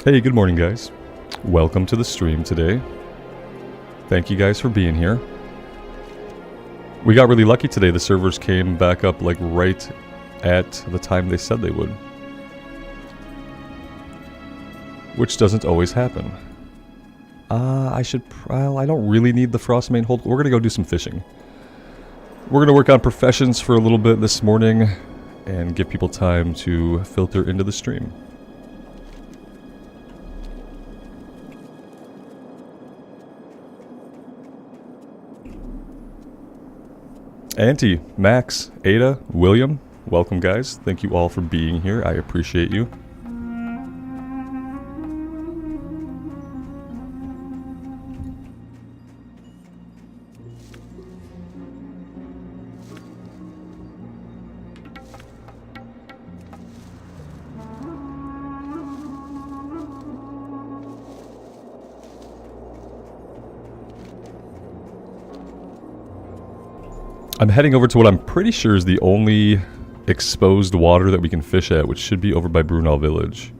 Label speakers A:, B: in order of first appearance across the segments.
A: Hey, good morning guys. Welcome to the stream today. Thank you guys for being here. We got really lucky today. The servers came back up like right at the time they said they would. Which doesn't always happen. I don't really need the Frostmane hold. We're gonna go do some fishing. We're gonna work on professions for a little bit this morning and give people time to filter into the stream. Auntie, Max, Ada, William, welcome guys. Thank you all for being here. I appreciate you. I'm heading over to what I'm pretty sure is the only exposed water that we can fish at, which should be over by Brunel Village.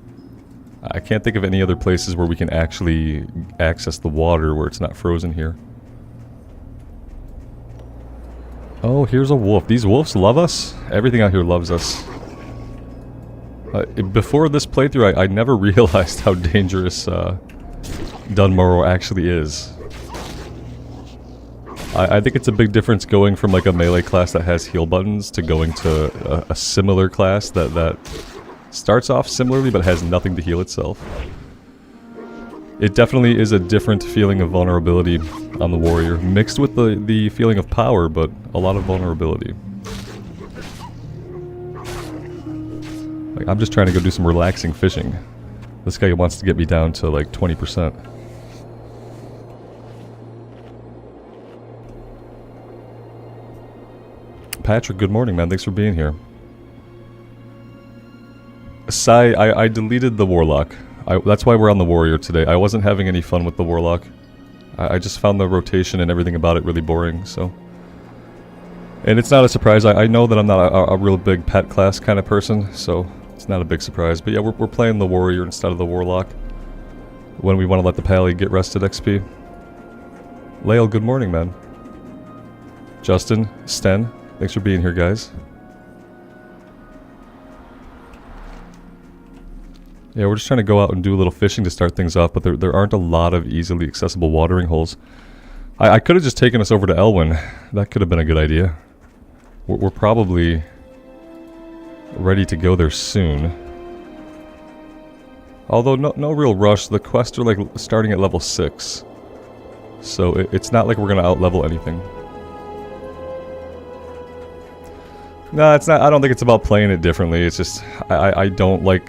A: I can't think of any other places where we can actually access the water where it's not frozen here. Oh, here's a wolf. These wolves love us. Everything out here loves us. Before this playthrough, I never realized how dangerous Dunmorrow actually is. I think it's a big difference going from like a melee class that has heal buttons to going to a similar class that starts off similarly but has nothing to heal itself. It definitely is a different feeling of vulnerability on the warrior, mixed with the feeling of power, but a lot of vulnerability. Like, I'm just trying to go do some relaxing fishing. This guy wants to get me down to like 20%. Patrick, good morning, man. Thanks for being here. Sai, I deleted the Warlock. That's why we're on the Warrior today. I wasn't having any fun with the Warlock. I just found the rotation and everything about it really boring, so... And it's not a surprise. I know that I'm not a real big pet class kind of person, so it's not a big surprise. But yeah, we're playing the Warrior instead of the Warlock when we want to let the Pally get rested XP. Lael, good morning, man. Justin, Sten, thanks for being here, guys. Yeah, we're just trying to go out and do a little fishing to start things off, but there aren't a lot of easily accessible watering holes. I could have just taken us over to Elwyn. That could have been a good idea. We're probably ready to go there soon. Although no real rush. The quests are like starting at level 6. So it's not like we're going to out-level anything. No, it's not. I don't think it's about playing it differently. It's just I don't like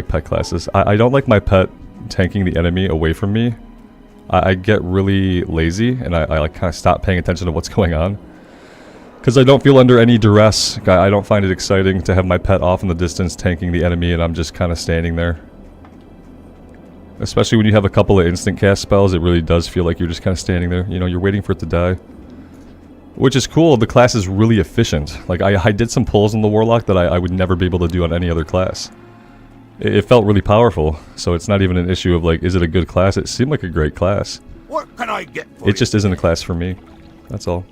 A: pet classes. I don't like my pet tanking the enemy away from me. I get really lazy and I like kind of stop paying attention to what's going on because I don't feel under any duress. I don't find it exciting to have my pet off in the distance tanking the enemy and I'm just kind of standing there. Especially when you have a couple of instant cast spells, it really does feel like you're just kind of standing there. You know, you're waiting for it to die. Which is cool, the class is really efficient. Like, I did some pulls on the Warlock that I would never be able to do on any other class. It felt really powerful, so it's not even an issue of like, is it a good class? It seemed like a great class.
B: What can I get for
A: It just isn't a class for me. That's all.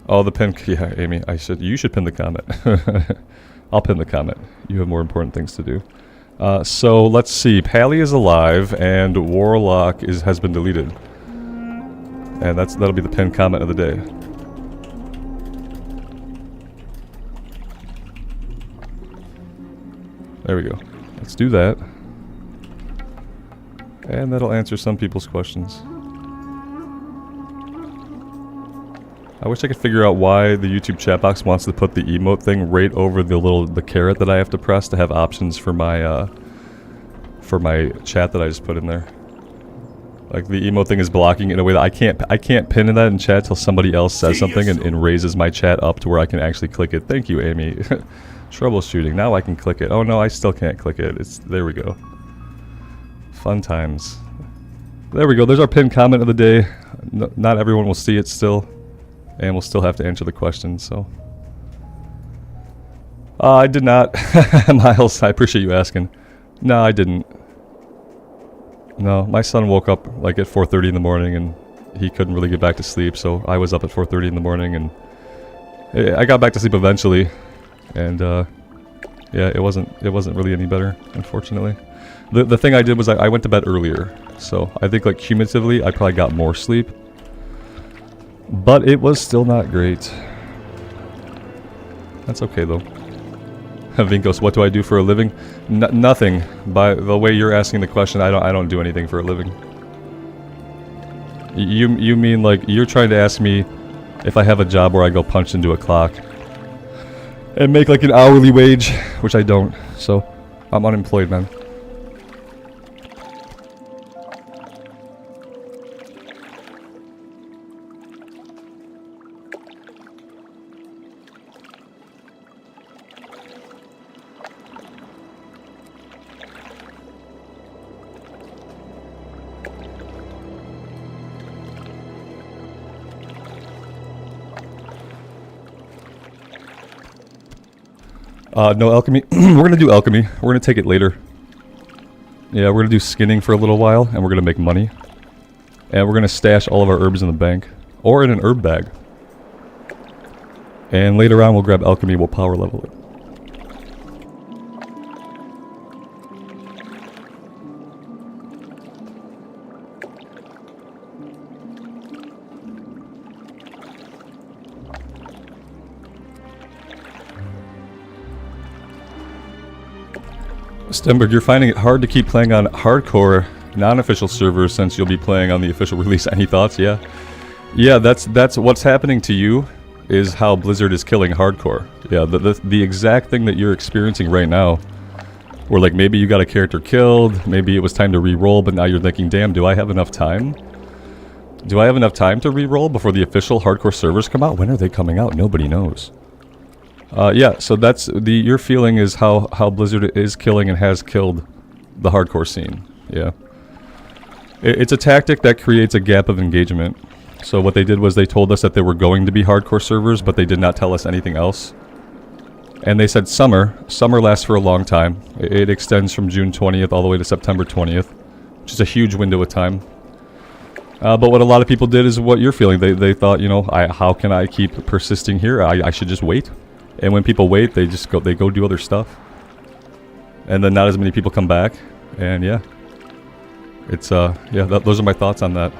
A: Oh, the pin, yeah, Amy, you should pin the comment. I'll pin the comment. You have more important things to do. So, let's see, Pally is alive, and Warlock has been deleted. And that'll be the pinned comment of the day. There we go. Let's do that. And that'll answer some people's questions. I wish I could figure out why the YouTube chat box wants to put the emote thing right over the carrot that I have to press to have options for my chat that I just put in there. Like, the emote thing is blocking in a way that I can't pin that in chat till somebody else says something and raises my chat up to where I can actually click it. Thank you, Amy. Troubleshooting. Now I can click it. Oh no, I still can't click it. There we go. Fun times. There we go. There's our pinned comment of the day. Not everyone will see it still. And we'll still have to answer the questions, so. I did not. Miles, I appreciate you asking. No, I didn't. No, my son woke up like at 4:30 in the morning and he couldn't really get back to sleep, so I was up at 4:30 in the morning and I got back to sleep eventually. And yeah, it wasn't really any better, unfortunately. The thing I did was I went to bed earlier, so I think like cumulatively I probably got more sleep. But it was still not great. That's okay though. Vinkos, what do I do for a living? Nothing. By the way you're asking the question, I don't do anything for a living. You mean like you're trying to ask me if I have a job where I go punch into a clock and make like an hourly wage, which I don't. So I'm unemployed, man. No alchemy. We're gonna do alchemy. We're gonna take it later. Yeah, we're gonna do skinning for a little while, and we're gonna make money. And we're gonna stash all of our herbs in the bank. Or in an herb bag. And later on we'll grab alchemy, we'll power level it. Stenberg, you're finding it hard to keep playing on hardcore, non-official servers since you'll be playing on the official release. Any thoughts? Yeah. Yeah, that's what's happening to you is how Blizzard is killing hardcore. Yeah, the exact thing that you're experiencing right now, where like maybe you got a character killed, maybe it was time to re-roll, but now you're thinking, damn, do I have enough time? Do I have enough time to re-roll before the official hardcore servers come out? When are they coming out? Nobody knows. Yeah, so that's your feeling is how Blizzard is killing and has killed the hardcore scene. Yeah. It's a tactic that creates a gap of engagement. So what they did was they told us that there were going to be hardcore servers, but they did not tell us anything else. And they said summer. Summer lasts for a long time. It extends from June 20th all the way to September 20th, which is a huge window of time. But what a lot of people did is what you're feeling. They thought, you know, how can I keep persisting here? I should just wait. And when people wait, they go do other stuff. And then not as many people come back. And yeah. It's, yeah, those are my thoughts on that.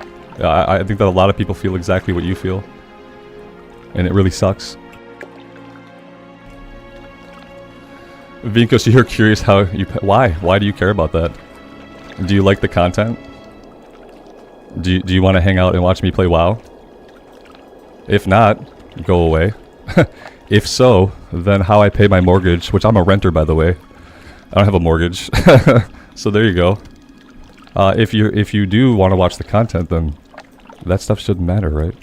A: I think that a lot of people feel exactly what you feel. And it really sucks. Vinkos, you're curious how you... Why? Why do you care about that? Do you like the content? Do you want to hang out and watch me play WoW? If not, go away. If so, then how I pay my mortgage, which I'm a renter by the way. I don't have a mortgage. So there you go. If you do want to watch the content, then that stuff shouldn't matter, right?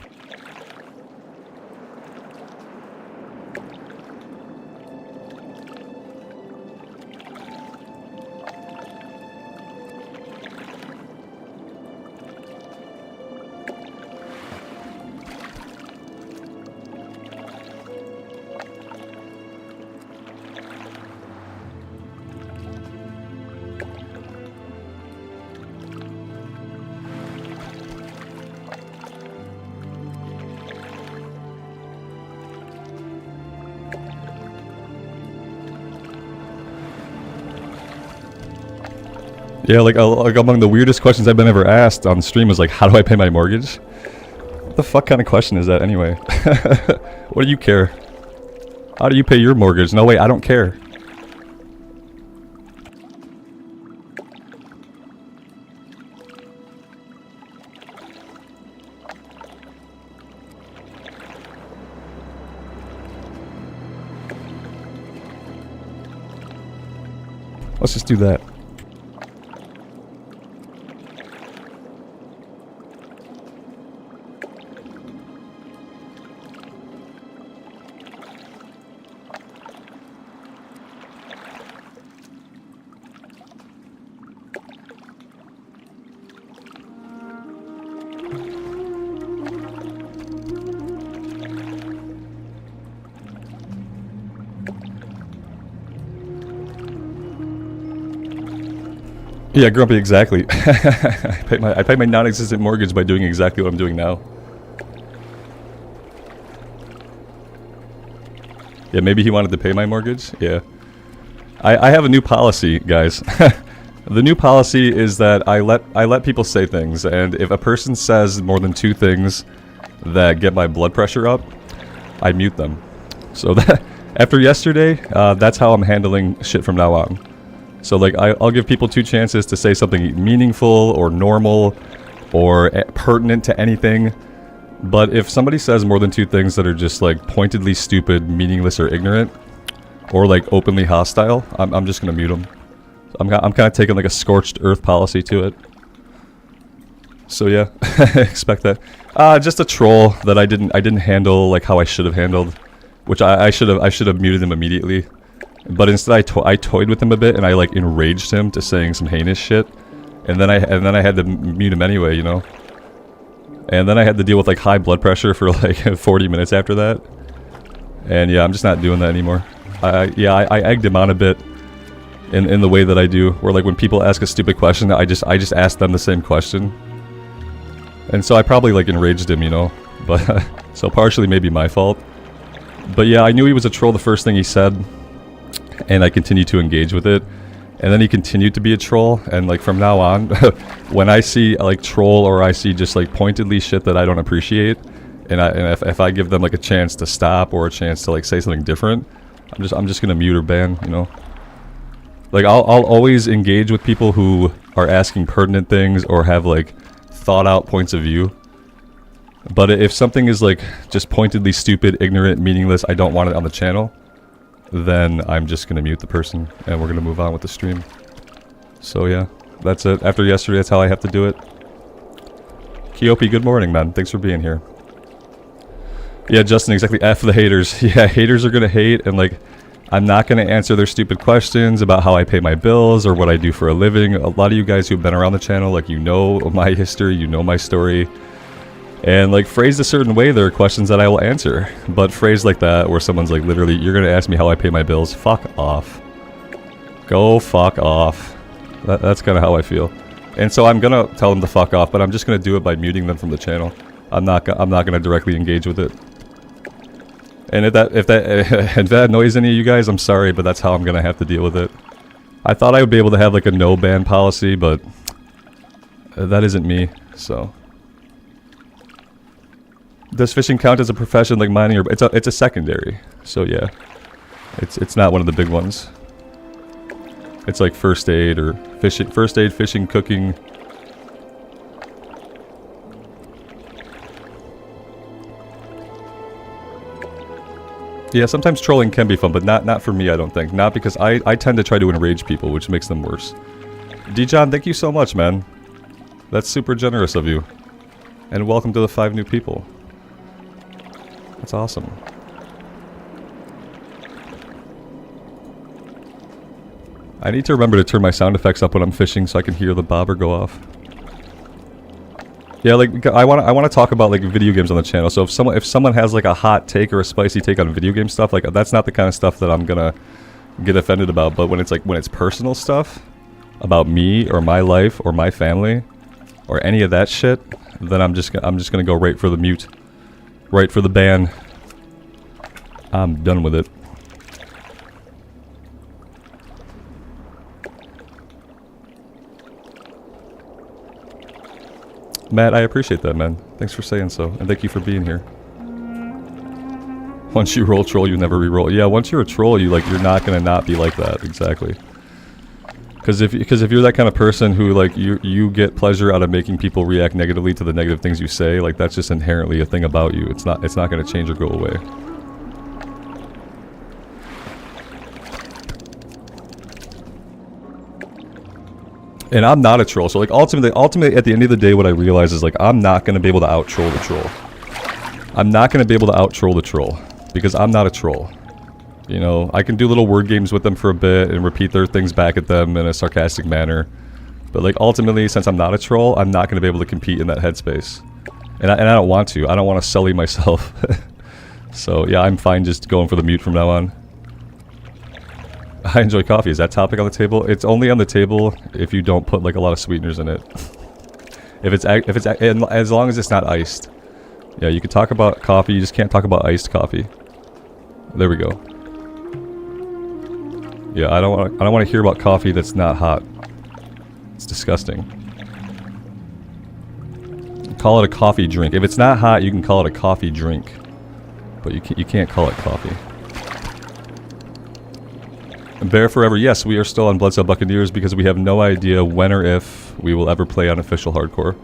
A: Yeah, like among the weirdest questions I've been ever asked on stream was like, how do I pay my mortgage? What the fuck kind of question is that anyway? What do you care? How do you pay your mortgage? No, wait, I don't care. Let's just do that. Yeah, Grumpy, exactly. I pay my non-existent mortgage by doing exactly what I'm doing now. Yeah, maybe he wanted to pay my mortgage? Yeah. I have a new policy, guys. The new policy is that I let people say things, and if a person says more than 2 things that get my blood pressure up, I mute them. So that, after yesterday, that's how I'm handling shit from now on. So like I'll give people 2 chances to say something meaningful or normal or pertinent to anything. But if somebody says more than 2 things that are just like pointedly stupid, meaningless, or ignorant, or like openly hostile, I'm just gonna mute them. I'm kind of taking like a scorched earth policy to it. So yeah, expect that. Just a troll that I didn't handle like how I should have handled, which I should have muted him immediately. But instead I toyed with him a bit and I like enraged him to saying some heinous shit, and then I had to mute him anyway, you know. And then I had to deal with like high blood pressure for like 40 minutes after that. And yeah, I'm just not doing that anymore. I egged him on a bit in the way that I do, where like when people ask a stupid question, I just ask them the same question. And so I probably like enraged him, you know. But so partially maybe my fault. But yeah, I knew he was a troll the first thing he said, and I continued to engage with it. And then he continued to be a troll, and like from now on, when I see like troll or I see just like pointedly shit that I don't appreciate, and if I give them like a chance to stop or a chance to like say something different, I'm just gonna mute or ban, you know. Like I'll always engage with people who are asking pertinent things or have like thought out points of view. But if something is like just pointedly stupid, ignorant, meaningless, I don't want it on the channel, then I'm just gonna mute the person and we're gonna move on with the stream. So yeah, that's it. After yesterday, that's how I have to do it. Keopi, good morning, man. Thanks for being here. Yeah, Justin, exactly. F the haters. Yeah, haters are gonna hate, and like, I'm not gonna answer their stupid questions about how I pay my bills or what I do for a living. A lot of you guys who've been around the channel, like, you know my history, you know my story. And like, phrased a certain way, there are questions that I will answer. But phrased like that, where someone's like, literally, you're gonna ask me how I pay my bills? Fuck off. Go fuck off. That's kind of how I feel. And so I'm gonna tell them to fuck off, but I'm just gonna do it by muting them from the channel. I'm not gonna directly engage with it. And if that annoys any of you guys, I'm sorry, but that's how I'm gonna have to deal with it. I thought I would be able to have like a no ban policy, but that isn't me, so. Does fishing count as a profession like mining, or it's a secondary? So yeah, it's not one of the big ones. It's like first aid or fishing, fishing, cooking. Yeah, sometimes trolling can be fun, but not for me, I don't think. Not because I tend to try to enrage people, which makes them worse. D-John, thank you so much, man. That's super generous of you. And welcome to the 5 new people. That's awesome. I need to remember to turn my sound effects up when I'm fishing so I can hear the bobber go off. Yeah, like I want to talk about like video games on the channel. So if someone has like a hot take or a spicy take on video game stuff, like that's not the kind of stuff that I'm gonna get offended about. But when it's personal stuff about me or my life or my family or any of that shit, then I'm just gonna go right for the mute. Right for the ban. I'm done with it. Matt, I appreciate that, man. Thanks for saying so, and thank you for being here. Once you roll troll, you never re-roll. Yeah, once you're a troll, you're not gonna not be like that, exactly. Because if you're that kind of person who like you get pleasure out of making people react negatively to the negative things you say, like that's just inherently a thing about you. It's not going to change or go away. And I'm not a troll, so like ultimately at the end of the day, what I realize is like I'm not going to be able to out troll the troll. I'm not going to be able to out troll the troll because I'm not a troll. You know, I can do little word games with them for a bit and repeat their things back at them in a sarcastic manner. But like ultimately, since I'm not a troll, I'm not going to be able to compete in that headspace. And I don't want to. I don't want to sully myself. So yeah, I'm fine just going for the mute from now on. I enjoy coffee. Is that topic on the table? It's only on the table if you don't put like a lot of sweeteners in it. And as long as it's not iced. Yeah, you can talk about coffee, you just can't talk about iced coffee. There we go. Yeah, I don't want to hear about coffee that's not hot. It's disgusting. Call it a coffee drink. If it's not hot, you can call it a coffee drink. But you can't call it coffee. Bear Forever, yes, we are still on Bloodsail Buccaneers because we have no idea when or if we will ever play on official hardcore.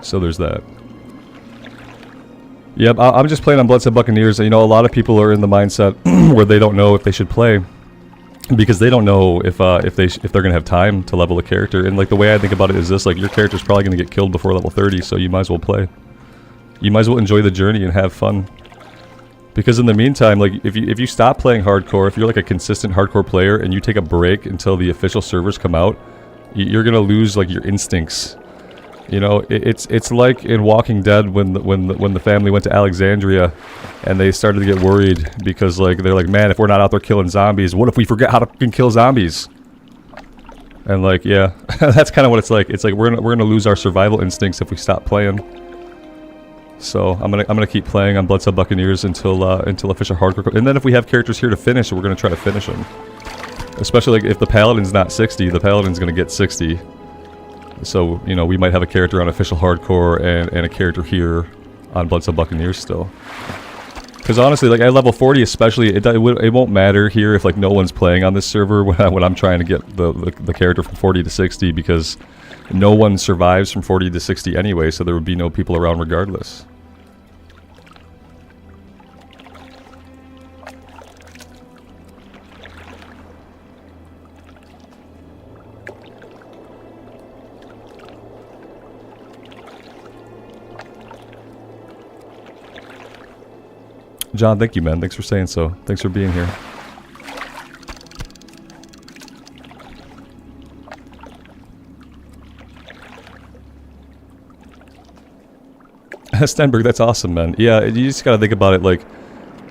A: So there's that. Yep, I'm just playing on Bloodsail Buccaneers. You know, a lot of people are in the mindset where they don't know if they should play because they don't know if they're gonna have time to level a character. And like the way I think about it is this: like your character's probably gonna get killed before level 30, so you might as well play. You might as well enjoy the journey and have fun. Because in the meantime, like if you stop playing hardcore, if you're like a consistent hardcore player and you take a break until the official servers come out, you're gonna lose like your instincts. You know, it's like in Walking Dead when the family went to Alexandria, and they started to get worried because like they're like, man, if we're not out there killing zombies, what if we forget how to fucking kill zombies? And like, yeah, that's kind of what it's like. It's like we're gonna lose our survival instincts if we stop playing. So I'm gonna keep playing on Bloodsail Buccaneers until official hardcore, and then if we have characters here to finish, we're gonna try to finish them. Especially like if the Paladin's not 60, the Paladin's gonna get 60. So you know we might have a character on official hardcore and a character here on Bloodsail Buccaneers still. Because honestly, like at level 40 especially, it won't matter here if like no one's playing on this server when I'm trying to get the character from 40 to 60 because no one survives from 40 to 60 anyway, so there would be no people around regardless. John, thank you, man. Thanks for saying so. Thanks for being here. Stenberg, that's awesome, man. Yeah, you just gotta think about it, like,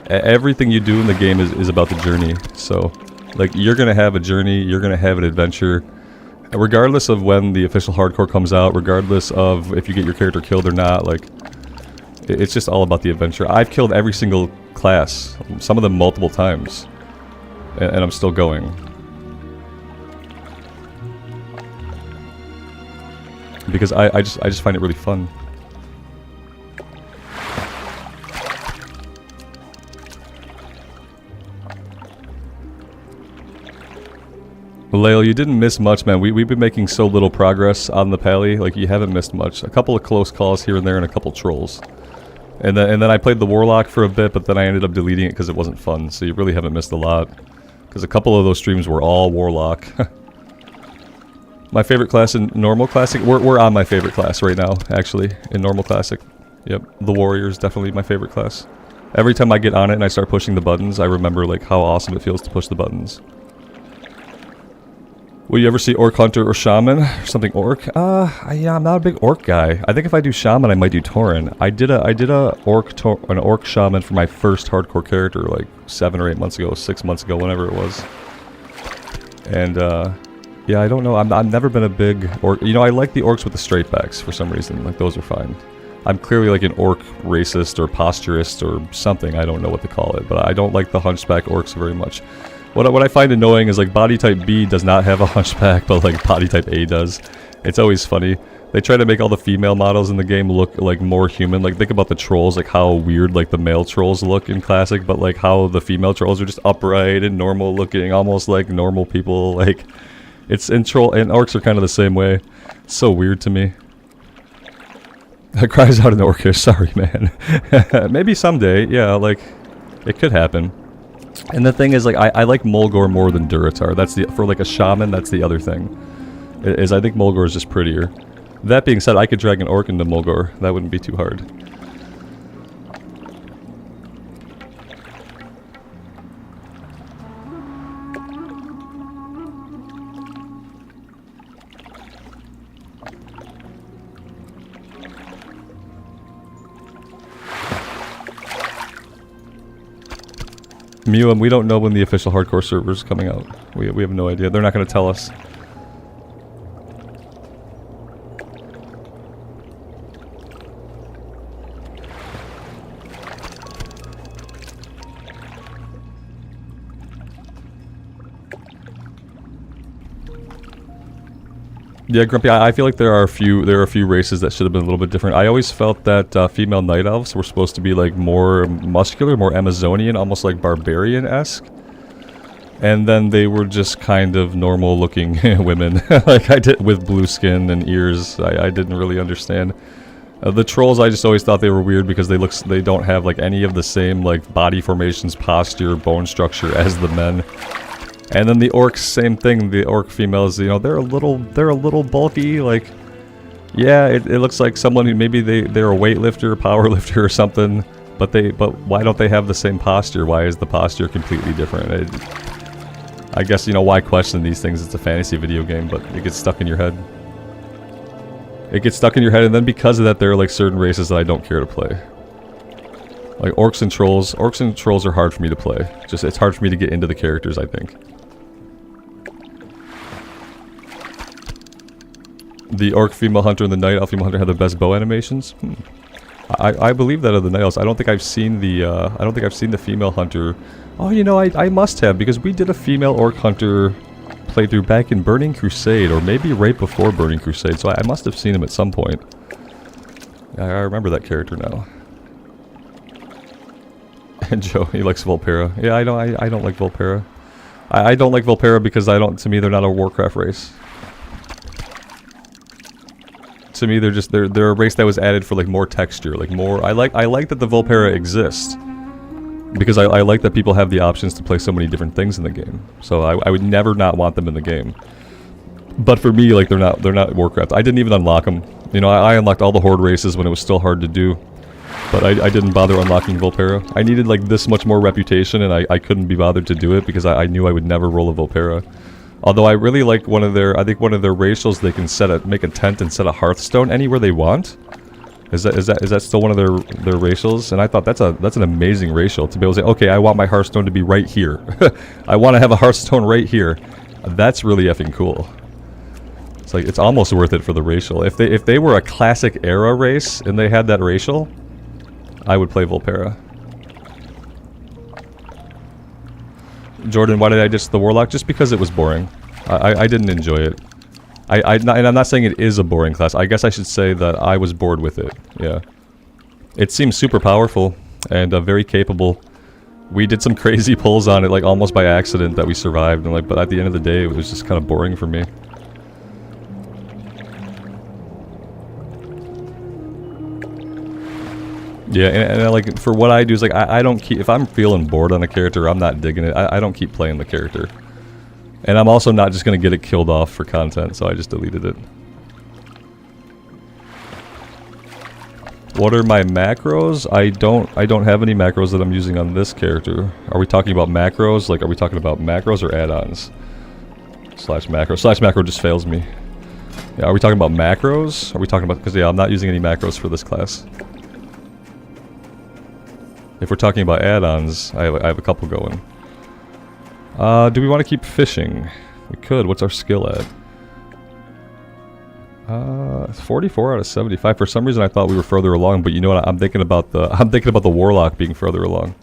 A: everything you do in the game is about the journey. So, like, you're gonna have a journey, you're gonna have an adventure, regardless of when the official hardcore comes out, regardless of if you get your character killed or not, like, it's just all about the adventure. I've killed every single class, some of them multiple times, and I'm still going. Because I just find it really fun. Lael, you didn't miss much, man. We've been making so little progress on the Pally. Like, you haven't missed much. A couple of close calls here and there and a couple trolls. And then I played the Warlock for a bit, but then I ended up deleting it because it wasn't fun. So you really haven't missed a lot. Because a couple of those streams were all Warlock. My favorite class in Normal Classic? We're on my favorite class right now, actually, in Normal Classic. Yep, the Warrior is definitely my favorite class. Every time I get on it and I start pushing the buttons, I remember like how awesome it feels to push the buttons. Will you ever see Orc Hunter or Shaman? Or something Orc? Yeah, I'm not a big Orc guy. I think if I do Shaman, I might do Tauren. I did an Orc Shaman for my first hardcore character like 7 or 8 months ago, 6 months ago, whenever it was. And, yeah, I don't know. I've never been a big Orc. You know, I like the Orcs with the straight backs for some reason. Like, those are fine. I'm clearly like an Orc racist or posturist or something. I don't know what to call it. But I don't like the hunchback Orcs very much. What I find annoying is like body type B does not have a hunchback, but like body type A does. It's always funny. They try to make all the female models in the game look like more human. Like, think about the trolls, like how weird like the male trolls look in Classic, but like how the female trolls are just upright and normal looking, almost like normal people. Like, it's in troll and Orcs are kind of the same way. It's so weird to me. That cries out in Orcish. Sorry, man. Maybe someday. Yeah, like it could happen. And the thing is, like, I like Mulgore more than Durotar. That's the, for like a shaman, that's the other thing. Is I think Mulgore is just prettier. That being said, I could drag an orc into Mulgore. That wouldn't be too hard. Mew, we don't know when the official hardcore server is coming out. We have no idea. They're not going to tell us. Yeah, Grumpy, I feel like there are a few races that should have been a little bit different. I always felt that female night elves were supposed to be like more muscular, more Amazonian, almost like barbarian-esque. And then they were just kind of normal looking women, like I did, with blue skin and ears. I didn't really understand. The trolls, I just always thought they were weird because they don't have like any of the same like body formations, posture, bone structure as the men. And then the orcs, same thing. The orc females, you know, they're a little bulky. Like, yeah, it looks like someone who maybe they're a weightlifter, power lifter, or something. But why don't they have the same posture? Why is the posture completely different? I guess, you know, why question these things? It's a fantasy video game, but it gets stuck in your head. It gets stuck in your head, and then because of that, there are like certain races that I don't care to play. Like orcs and trolls. Orcs and trolls are hard for me to play. Just it's hard for me to get into the characters, I think. The orc female hunter and the night elf female hunter have the best bow animations. I believe that of the night elves. I don't think I've seen the female hunter. Oh, you know, I must have, because we did a female orc hunter playthrough back in Burning Crusade, or maybe right before Burning Crusade. So I must have seen him at some point. I remember that character now. And Joe, he likes Volpera. Yeah, I don't like Volpera. I don't like Volpera because to me they're not a Warcraft race. To me, they're a race that was added for like more texture, like more. I like that the Volpera exist because I like that people have the options to play so many different things in the game. So I would never not want them in the game. But for me, like they're not Warcraft. I didn't even unlock them. You know, I unlocked all the Horde races when it was still hard to do. But I didn't bother unlocking Volpera. I needed like this much more reputation, and I couldn't be bothered to do it because I knew I would never roll a Volpera. Although I really like I think one of their racials, they can make a tent and set a Hearthstone anywhere they want. Is that still one of their racials? And I thought that's an amazing racial to be able to say, okay, I want my Hearthstone to be right here. I want to have a Hearthstone right here. That's really effing cool. It's like it's almost worth it for the racial. If they were a classic era race and they had that racial, I would play Volpera. Jordan, why did I ditch the Warlock? Just because it was boring. I didn't enjoy it. And I'm not saying it is a boring class. I guess I should say that I was bored with it. Yeah. It seems super powerful and very capable. We did some crazy pulls on it, like almost by accident, that we survived. And but at the end of the day, it was just kind of boring for me. Yeah, and like, for what I do is like, I don't keep, if I'm feeling bored on a character, I'm not digging it, I don't keep playing the character. And I'm also not just gonna get it killed off for content, so I just deleted it. What are my macros? I don't have any macros that I'm using on this character. Are we talking about macros? Like, are we talking about macros or add-ons? Slash macro. Slash macro just fails me. Yeah, are we talking about macros? Are we talking about, because yeah, I'm not using any macros for this class. If we're talking about add-ons, I have a couple going. Do we want to keep fishing? We could. What's our skill at? 44 out of 75. For some reason, I thought we were further along, but you know what? I'm thinking about the Warlock being further along.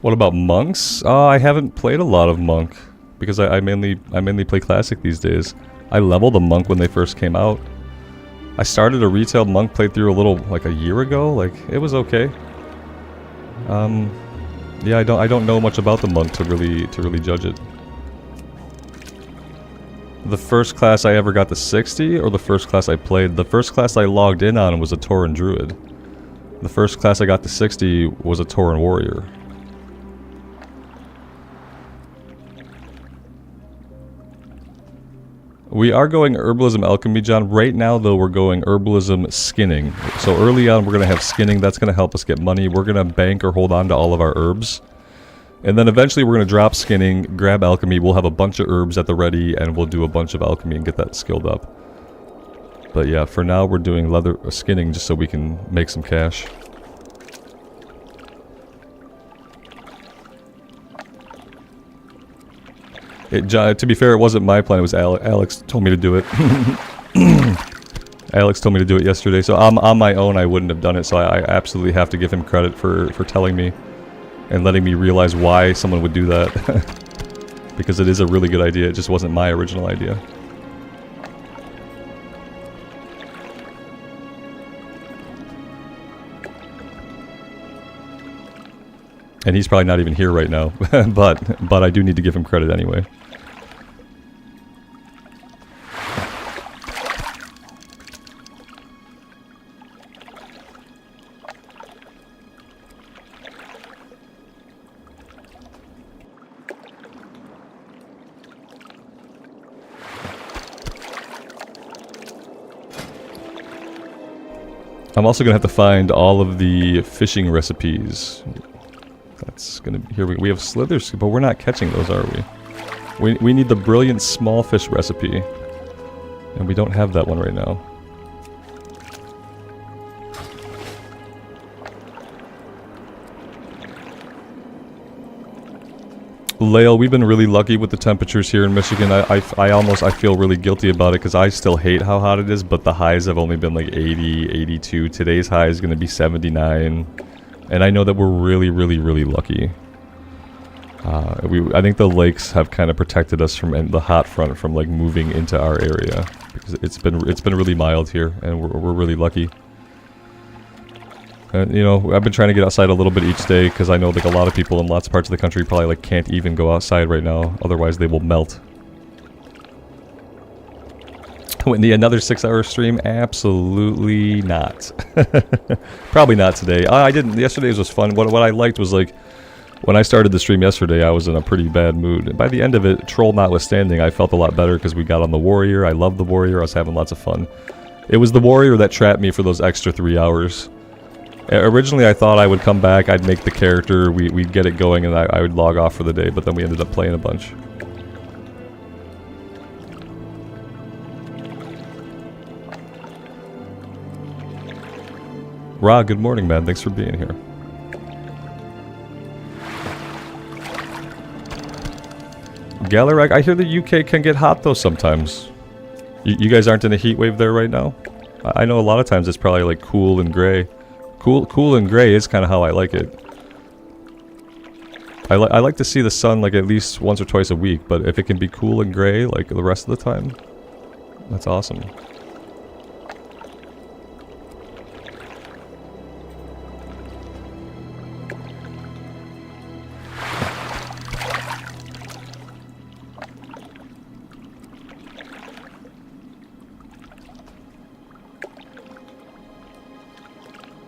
A: What about monks? I haven't played a lot of monk because I mainly play classic these days. I leveled a monk when they first came out. I started a retail monk playthrough like a year ago. Like, it was okay. Yeah, I don't know much about the monk to really judge it. The first class I ever got to 60, or the first class I played? The first class I logged in on was a Tauren Druid. The first class I got to 60 was a Tauren Warrior. We are going herbalism alchemy, John. Right now, though, we're going herbalism skinning. So early on, we're going to have skinning. That's going to help us get money. We're going to bank or hold on to all of our herbs. And then eventually, we're going to drop skinning, grab alchemy. We'll have a bunch of herbs at the ready, and we'll do a bunch of alchemy and get that skilled up. But yeah, for now, we're doing leather skinning just so we can make some cash. To be fair, it wasn't my plan. It was Alex told me to do it. Alex told me to do it yesterday. So on my own, I wouldn't have done it. So I absolutely have to give him credit for telling me and letting me realize why someone would do that. Because it is a really good idea. It just wasn't my original idea. And he's probably not even here right now, but I do need to give him credit anyway. I'm also gonna have to find all of the fishing recipes. That's gonna be, here we have slithers, but we're not catching those, are we? We need the brilliant small fish recipe, and we don't have that one right now. Lael, we've been really lucky with the temperatures here in Michigan. I feel really guilty about it because I still hate how hot it is, but the highs have only been like 80, 82. Today's high is going to be 79. And I know that we're really, really, really lucky. I think the lakes have kind of protected us from the hot front from like moving into our area because it's been really mild here, and we're really lucky. And you know, I've been trying to get outside a little bit each day because I know like a lot of people in lots of parts of the country probably like can't even go outside right now, otherwise they will melt. Another 6-hour stream? Absolutely not. Probably not today. I didn't. Yesterday's was fun. What I liked was like when I started the stream yesterday, I was in a pretty bad mood. And by the end of it, troll notwithstanding, I felt a lot better because we got on the warrior. I loved the warrior. I was having lots of fun. It was the warrior that trapped me for those extra 3 hours. Originally, I thought I would come back. I'd make the character. We'd get it going, and I would log off for the day. But then we ended up playing a bunch. Ra, good morning, man. Thanks for being here. Galarag, I hear the UK can get hot though sometimes. You guys aren't in a heat wave there right now? I know a lot of times it's probably like cool and gray. Cool and gray is kind of how I like it. I like to see the sun like at least once or twice a week, but if it can be cool and gray like the rest of the time, that's awesome.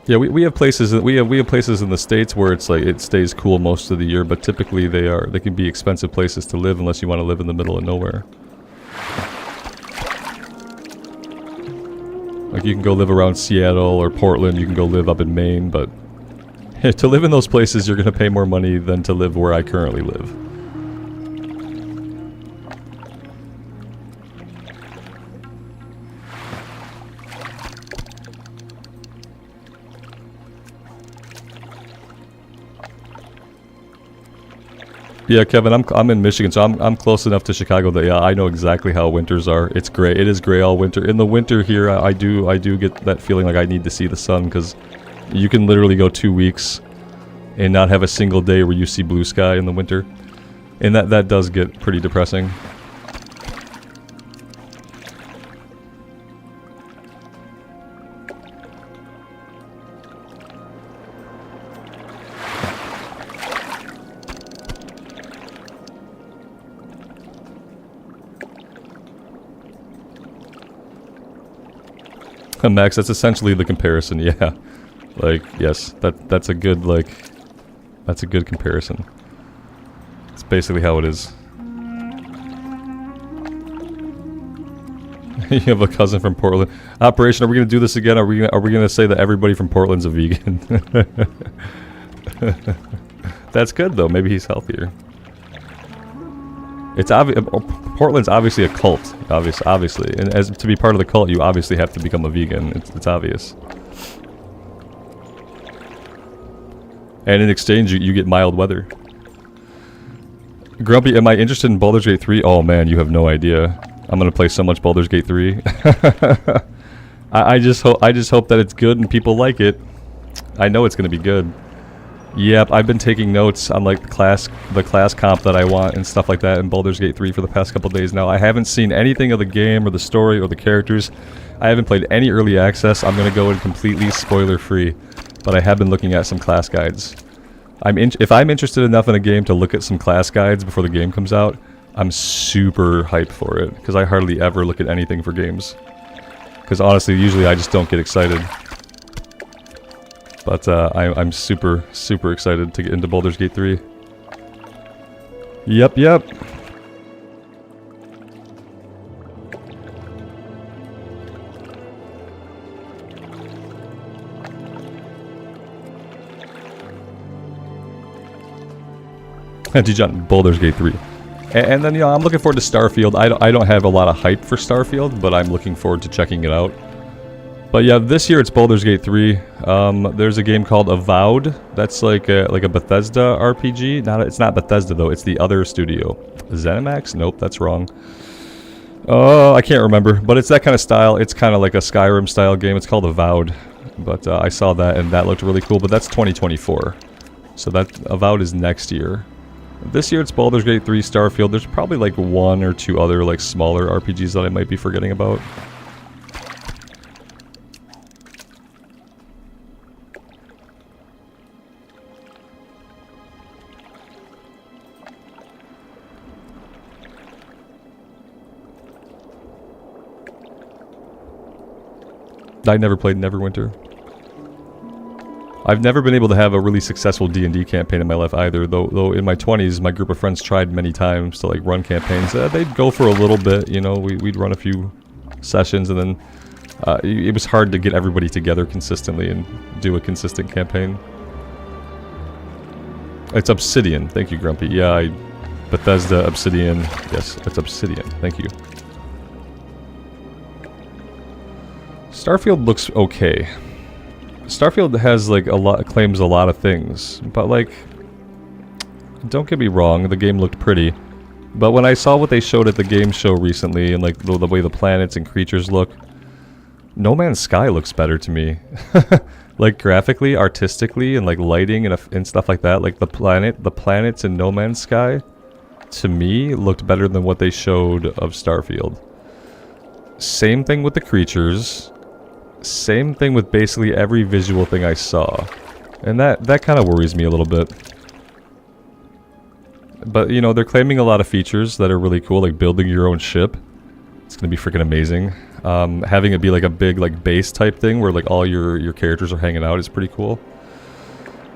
A: Yeah, we have places we have places in the States where it's like it stays cool most of the year, but typically they can be expensive places to live unless you want to live in the middle of nowhere. Like you can go live around Seattle or Portland, you can go live up in Maine, but to live in those places you're going to pay more money than to live where I currently live. Yeah, Kevin, I'm in Michigan, so I'm close enough to Chicago that yeah, I know exactly how winters are. It's gray. It is gray all winter. In the winter here, I do get that feeling like I need to see the sun because you can literally go 2 weeks and not have a single day where you see blue sky in the winter, and that does get pretty depressing. Max, that's essentially the comparison, yeah. Like, yes, that's a good, like, that's a good comparison. It's basically how it is. You have a cousin from Portland. Operation, are we going to do this again? Are we going to say that everybody from Portland's a vegan? That's good, though. Maybe he's healthier. It's Portland's obviously a cult, obviously. And as to be part of the cult, you obviously have to become a vegan. It's obvious. And in exchange, you get mild weather. Grumpy, am I interested in Baldur's Gate 3? Oh man, you have no idea. I'm gonna play so much Baldur's Gate 3. I just hope that it's good and people like it. I know it's gonna be good. Yep, I've been taking notes on like the class comp that I want and stuff like that in Baldur's Gate 3 for the past couple days now. I haven't seen anything of the game or the story or the characters. I haven't played any early access. I'm gonna go in completely spoiler free, but I have been looking at some class guides. If I'm interested enough in a game to look at some class guides before the game comes out, I'm super hyped for it, because I hardly ever look at anything for games. Because honestly, usually I just don't get excited. But I'm super, super excited to get into Baldur's Gate 3. Yep. Baldur's Gate 3. And then, you know, I'm looking forward to Starfield. I don't have a lot of hype for Starfield, but I'm looking forward to checking it out. But yeah, this year it's Baldur's Gate 3. There's a game called Avowed. That's like a Bethesda RPG. It's not Bethesda though. It's the other studio. ZeniMax? Nope, that's wrong. Oh, I can't remember. But it's that kind of style. It's kind of like a Skyrim style game. It's called Avowed. But I saw that and that looked really cool. But that's 2024. So that Avowed is next year. This year it's Baldur's Gate 3, Starfield. There's probably like one or two other like smaller RPGs that I might be forgetting about. I never played Neverwinter. I've never been able to have a really successful D&D campaign in my life either, though in my 20s, my group of friends tried many times to like run campaigns. They'd go for a little bit, you know, we'd run a few sessions, and then it was hard to get everybody together consistently and do a consistent campaign. It's Obsidian. Thank you, Grumpy. Yeah, Bethesda, Obsidian. Yes, it's Obsidian. Thank you. Starfield looks okay. Starfield has like claims a lot of things, but like, don't get me wrong, the game looked pretty. But when I saw what they showed at the game show recently, and like the way the planets and creatures look, No Man's Sky looks better to me. Like graphically, artistically, and like lighting and stuff like that. Like the planets in No Man's Sky, to me, looked better than what they showed of Starfield. Same thing with the creatures. Same thing with basically every visual thing I saw. And that kind of worries me a little bit. But, you know, they're claiming a lot of features that are really cool, like building your own ship. It's gonna be freaking amazing. Having it be like a big, like, base type thing where, like, all your characters are hanging out is pretty cool.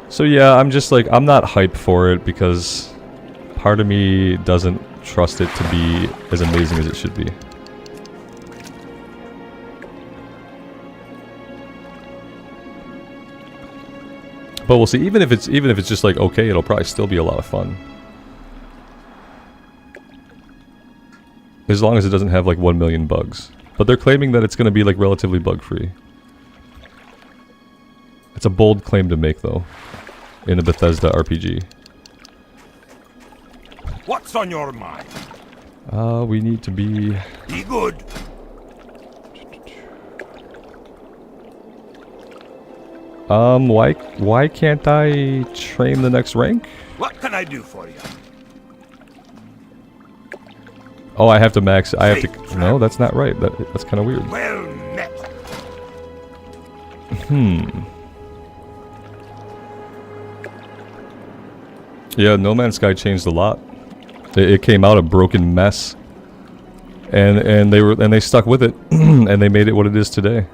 A: So, yeah, I'm just, like, I'm not hyped for it because part of me doesn't trust it to be as amazing as it should be. But we'll see. Even if it's just like okay, it'll probably still be a lot of fun. As long as it doesn't have like 1 million bugs. But they're claiming that it's going to be like relatively bug-free. It's a bold claim to make though, in a Bethesda RPG.
B: What's on your mind?
A: We need to be
B: good.
A: Why can't I train the next rank?
B: What can I do for you?
A: Oh, I have to max. I have to. No, that's not right. That's kind of weird.
B: Well met.
A: Yeah, No Man's Sky changed a lot. It came out a broken mess, and they stuck with it, and they made it what it is today.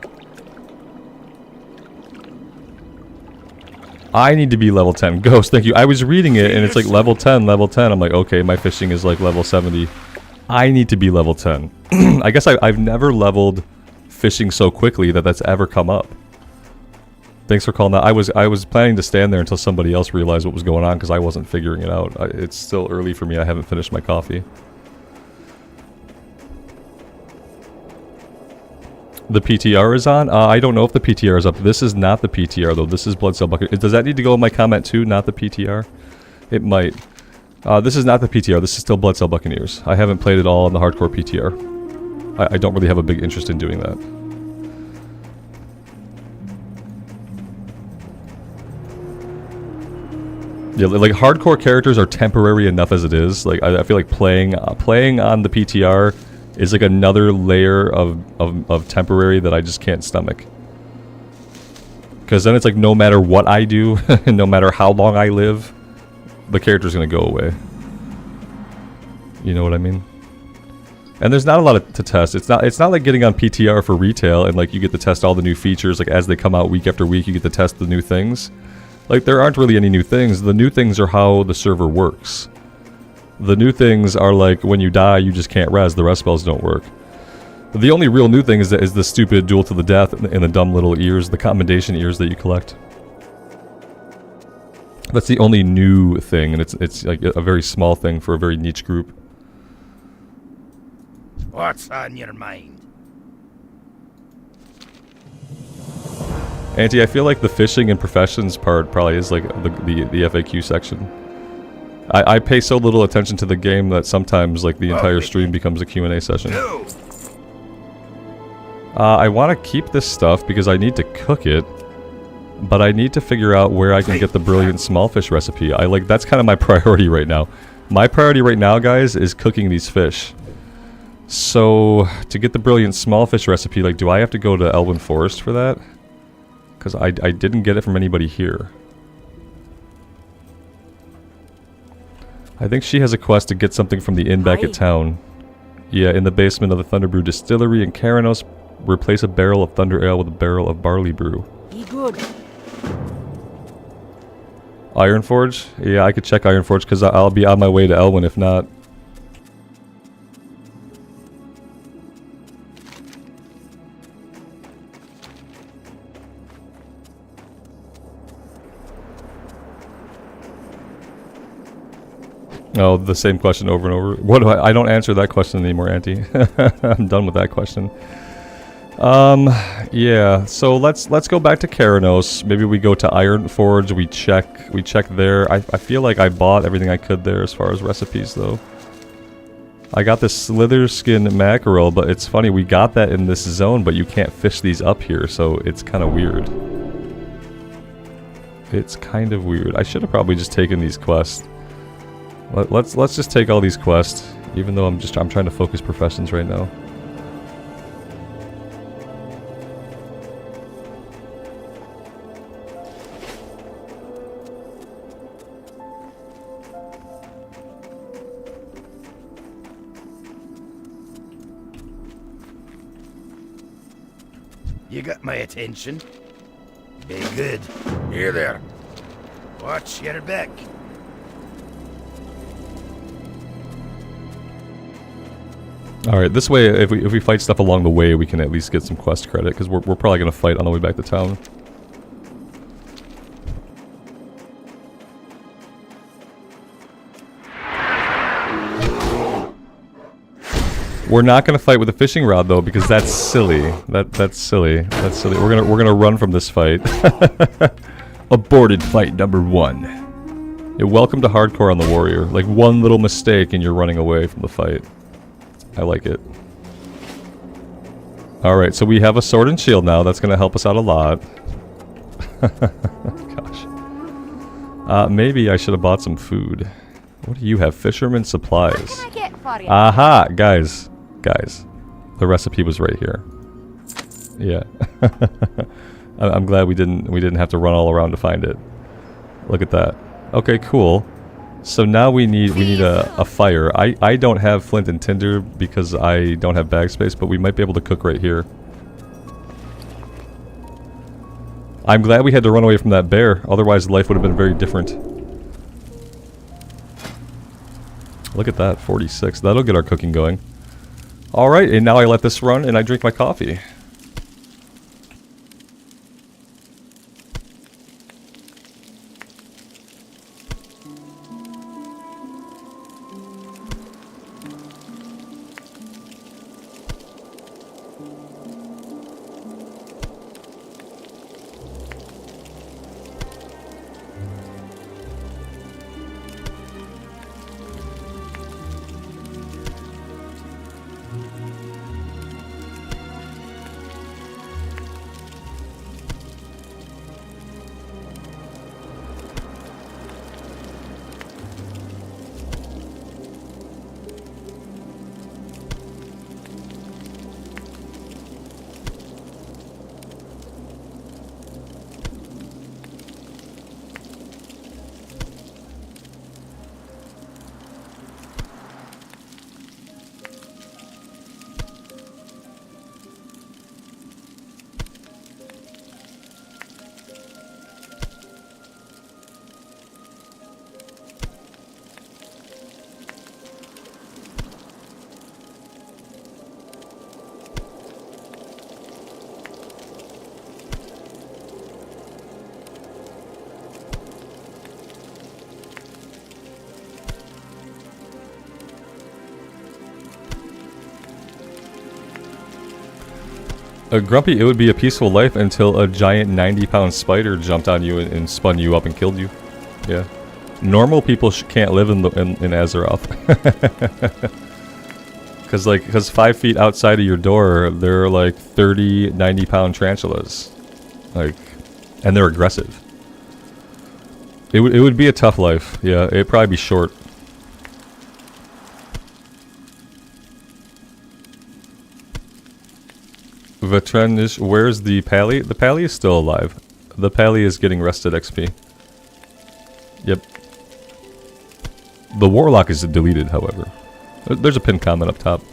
A: I need to be level 10. Ghost, thank you. I was reading it, and it's like level 10, level 10. I'm like, okay, my fishing is like level 70. I need to be level 10. I guess I've never leveled fishing so quickly that's ever come up. Thanks for calling that. I was planning to stand there until somebody else realized what was going on because I wasn't figuring it out. It's still early for me. I haven't finished my coffee. The PTR is on? I don't know if the PTR is up. This is not the PTR though. This is Bloodsail Buccaneers. Does that need to go in my comment too, not the PTR? It might. This is not the PTR. This is still Bloodsail Buccaneers. I haven't played it all in the hardcore PTR. I don't really have a big interest in doing that. Yeah, like hardcore characters are temporary enough as it is. Like I feel like playing on the PTR is like another layer of temporary that I just can't stomach. Because then it's like no matter what I do, and no matter how long I live, the character's gonna go away. You know what I mean? And there's not a lot to test. It's not like getting on PTR for retail and like you get to test all the new features. Like as they come out week after week, you get to test the new things. Like there aren't really any new things. The new things are how the server works. The new things are like when you die, you just can't res. The rest spells don't work. The only real new thing is the stupid duel to the death and the dumb little ears, the commendation ears that you collect. That's the only new thing, and it's like a very small thing for a very niche group.
B: What's on your mind?
A: Auntie, I feel like the fishing and professions part probably is like the FAQ section. I pay so little attention to the game that sometimes like the entire stream becomes a Q&A session. I want to keep this stuff because I need to cook it, but I need to figure out where I can get the brilliant small fish recipe. That's kind of my priority right now. My priority right now, guys, is cooking these fish. So to get the brilliant small fish recipe, like, do I have to go to Lvl.46 for that? Because I didn't get it from anybody here. I think she has a quest to get something from the inn back at town. Yeah, in the basement of the Thunderbrew Distillery in Karanos, replace a barrel of Thunder Ale with a barrel of Barley Brew.
C: Be good.
A: Ironforge? Yeah, I could check Ironforge because I'll be on my way to Elwyn if not. Oh, the same question over and over. What do I don't answer that question anymore, Auntie. I'm done with that question. Yeah, so let's go back to Karanos. Maybe we go to Ironforge, we check there. I feel like I bought everything I could there as far as recipes though. I got this slither skin mackerel, but it's funny, we got that in this zone, but you can't fish these up here, so it's kind of weird. It's kind of weird. I should have probably just taken these quests. Let's just take all these quests, even though I'm trying to focus professions right now.
B: You got my attention. Be good. Here there. Watch your back.
A: Alright, this way, if we fight stuff along the way, we can at least get some quest credit, because we're probably going to fight on the way back to town. We're not going to fight with a fishing rod, though, because that's silly. That's silly. That's silly. We're gonna run from this fight. Aborted fight number 1. Yeah, welcome to hardcore on the warrior. Like, one little mistake and you're running away from the fight. I like it. Alright, so we have a sword and shield now. That's going to help us out a lot. Gosh. Maybe I should have bought some food. What do you have? Fisherman supplies.
C: What can I get for you?
A: Aha! Guys. The recipe was right here. Yeah. I'm glad we didn't have to run all around to find it. Look at that. Okay, cool. So now we need a fire. I don't have flint and tinder because I don't have bag space, but we might be able to cook right here. I'm glad we had to run away from that bear, otherwise life would have been very different. Look at that, 46. That'll get our cooking going. Alright, and now I let this run and I drink my coffee. Grumpy, it would be a peaceful life until a giant 90-pound spider jumped on you and spun you up and killed you. Yeah. Normal people can't live in Azeroth. Because 5 feet outside of your door, there are like 30 90-pound tarantulas. Like, and they're aggressive. It would be a tough life. Yeah, it'd probably be short. Vetrenish, where's the Pally? The Pally is still alive. The Pally is getting rested XP. Yep. The Warlock is deleted, however. There's a pinned comment up top.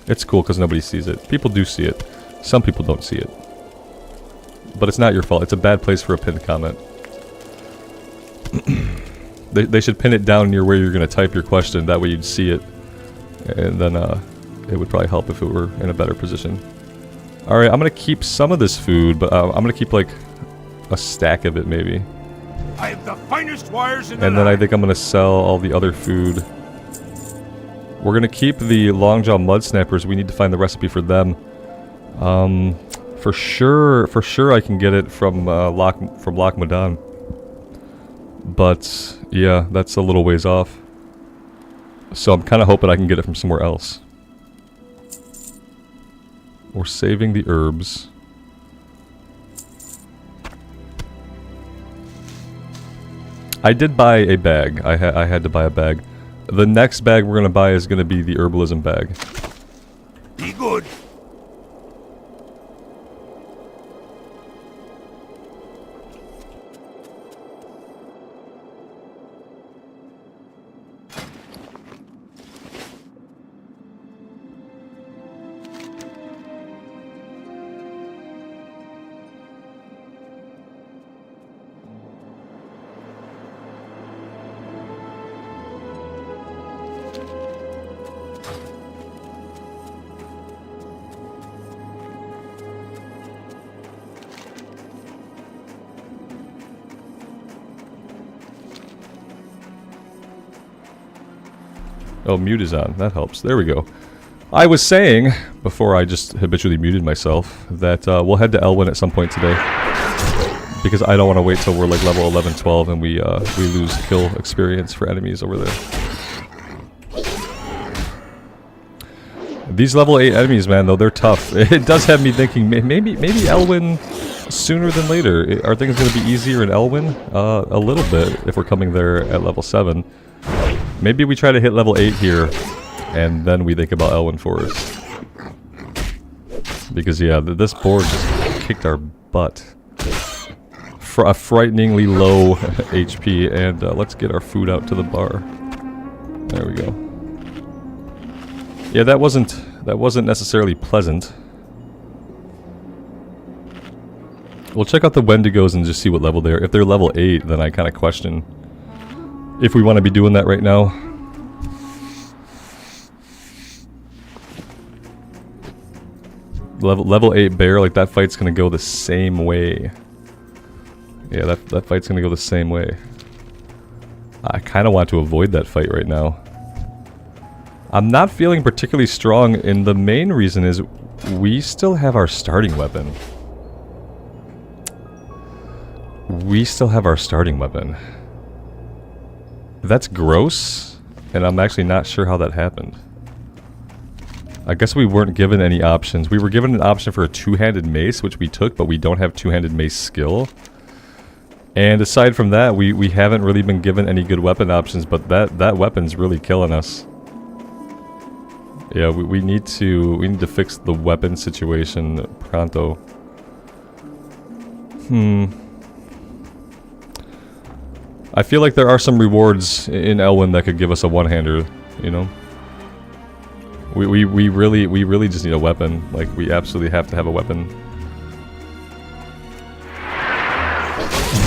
A: It's cool because nobody sees it. People do see it. Some people don't see it. But it's not your fault. It's a bad place for a pinned comment. They should pin it down near where you're going to type your question. That way you'd see it. And then it would probably help if it were in a better position. Alright, I'm going to keep some of this food, but I'm going to keep like a stack of it maybe.
B: I have the finest wires in the
A: And then I
B: land.
A: think I'm going to sell all the other food. We're going to keep the Longjaw Mud Snappers. We need to find the recipe for them. For sure I can get it from Loch Modan. But yeah, that's a little ways off. So I'm kind of hoping I can get it from somewhere else. We're saving the herbs. I did buy a bag. I had to buy a bag. The next bag we're gonna buy is gonna be the herbalism bag.
B: Be good.
A: Oh, mute is on. That helps. There we go. I was saying, before I just habitually muted myself, that we'll head to Elwyn at some point today. Because I don't want to wait till we're like level 11, 12 and we lose kill experience for enemies over there. These level 8 enemies, man, though, they're tough. It does have me thinking, maybe Elwyn sooner than later. Are things going to be easier in Elwyn? A little bit, if we're coming there at level 7. Maybe we try to hit level 8 here, and then we think about Elwyn Forest. Because, yeah, this board just kicked our butt. A frighteningly low HP, and let's get our food out to the bar. There we go. Yeah, that wasn't necessarily pleasant. We'll check out the Wendigos and just see what level they are. If they're level 8, then I kind of question if we want to be doing that right now. Level 8 bear, like that fight's gonna go the same way. Yeah, that fight's gonna go the same way. I kind of want to avoid that fight right now. I'm not feeling particularly strong, and the main reason is we still have our starting weapon. We still have our starting weapon. That's gross, and I'm actually not sure how that happened. I guess we weren't given any options. We were given an option for a two-handed mace, which we took, but we don't have two-handed mace skill. And aside from that, we haven't really been given any good weapon options, but that weapon's really killing us. Yeah, we need to fix the weapon situation pronto. I feel like there are some rewards in Elwyn that could give us a one-hander, you know? We really just need a weapon. Like, we absolutely have to have a weapon.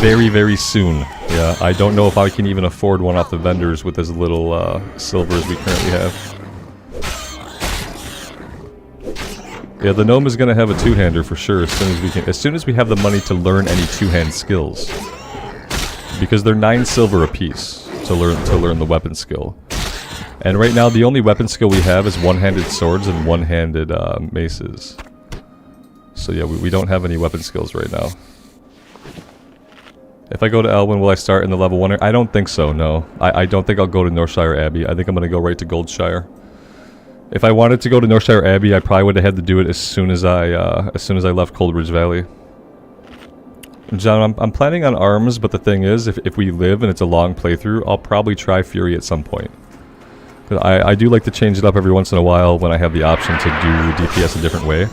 A: Very, very soon. Yeah, I don't know if I can even afford one off the vendors with as little silver as we currently have. Yeah, the gnome is gonna have a two-hander for sure as soon as we have the money to learn any two-hand skills. Because they're 9 silver apiece to learn the weapon skill. And right now the only weapon skill we have is one-handed swords and one-handed maces. So yeah, we don't have any weapon skills right now. If I go to Elwyn, will I start in the level 1? I don't think so, no. I don't think I'll go to Northshire Abbey. I think I'm going to go right to Goldshire. If I wanted to go to Northshire Abbey, I probably would have had to do it as soon as I left Coldridge Valley. John, I'm planning on arms, but the thing is, if we live and it's a long playthrough, I'll probably try Fury at some point. I do like to change it up every once in a while when I have the option to do DPS a different way.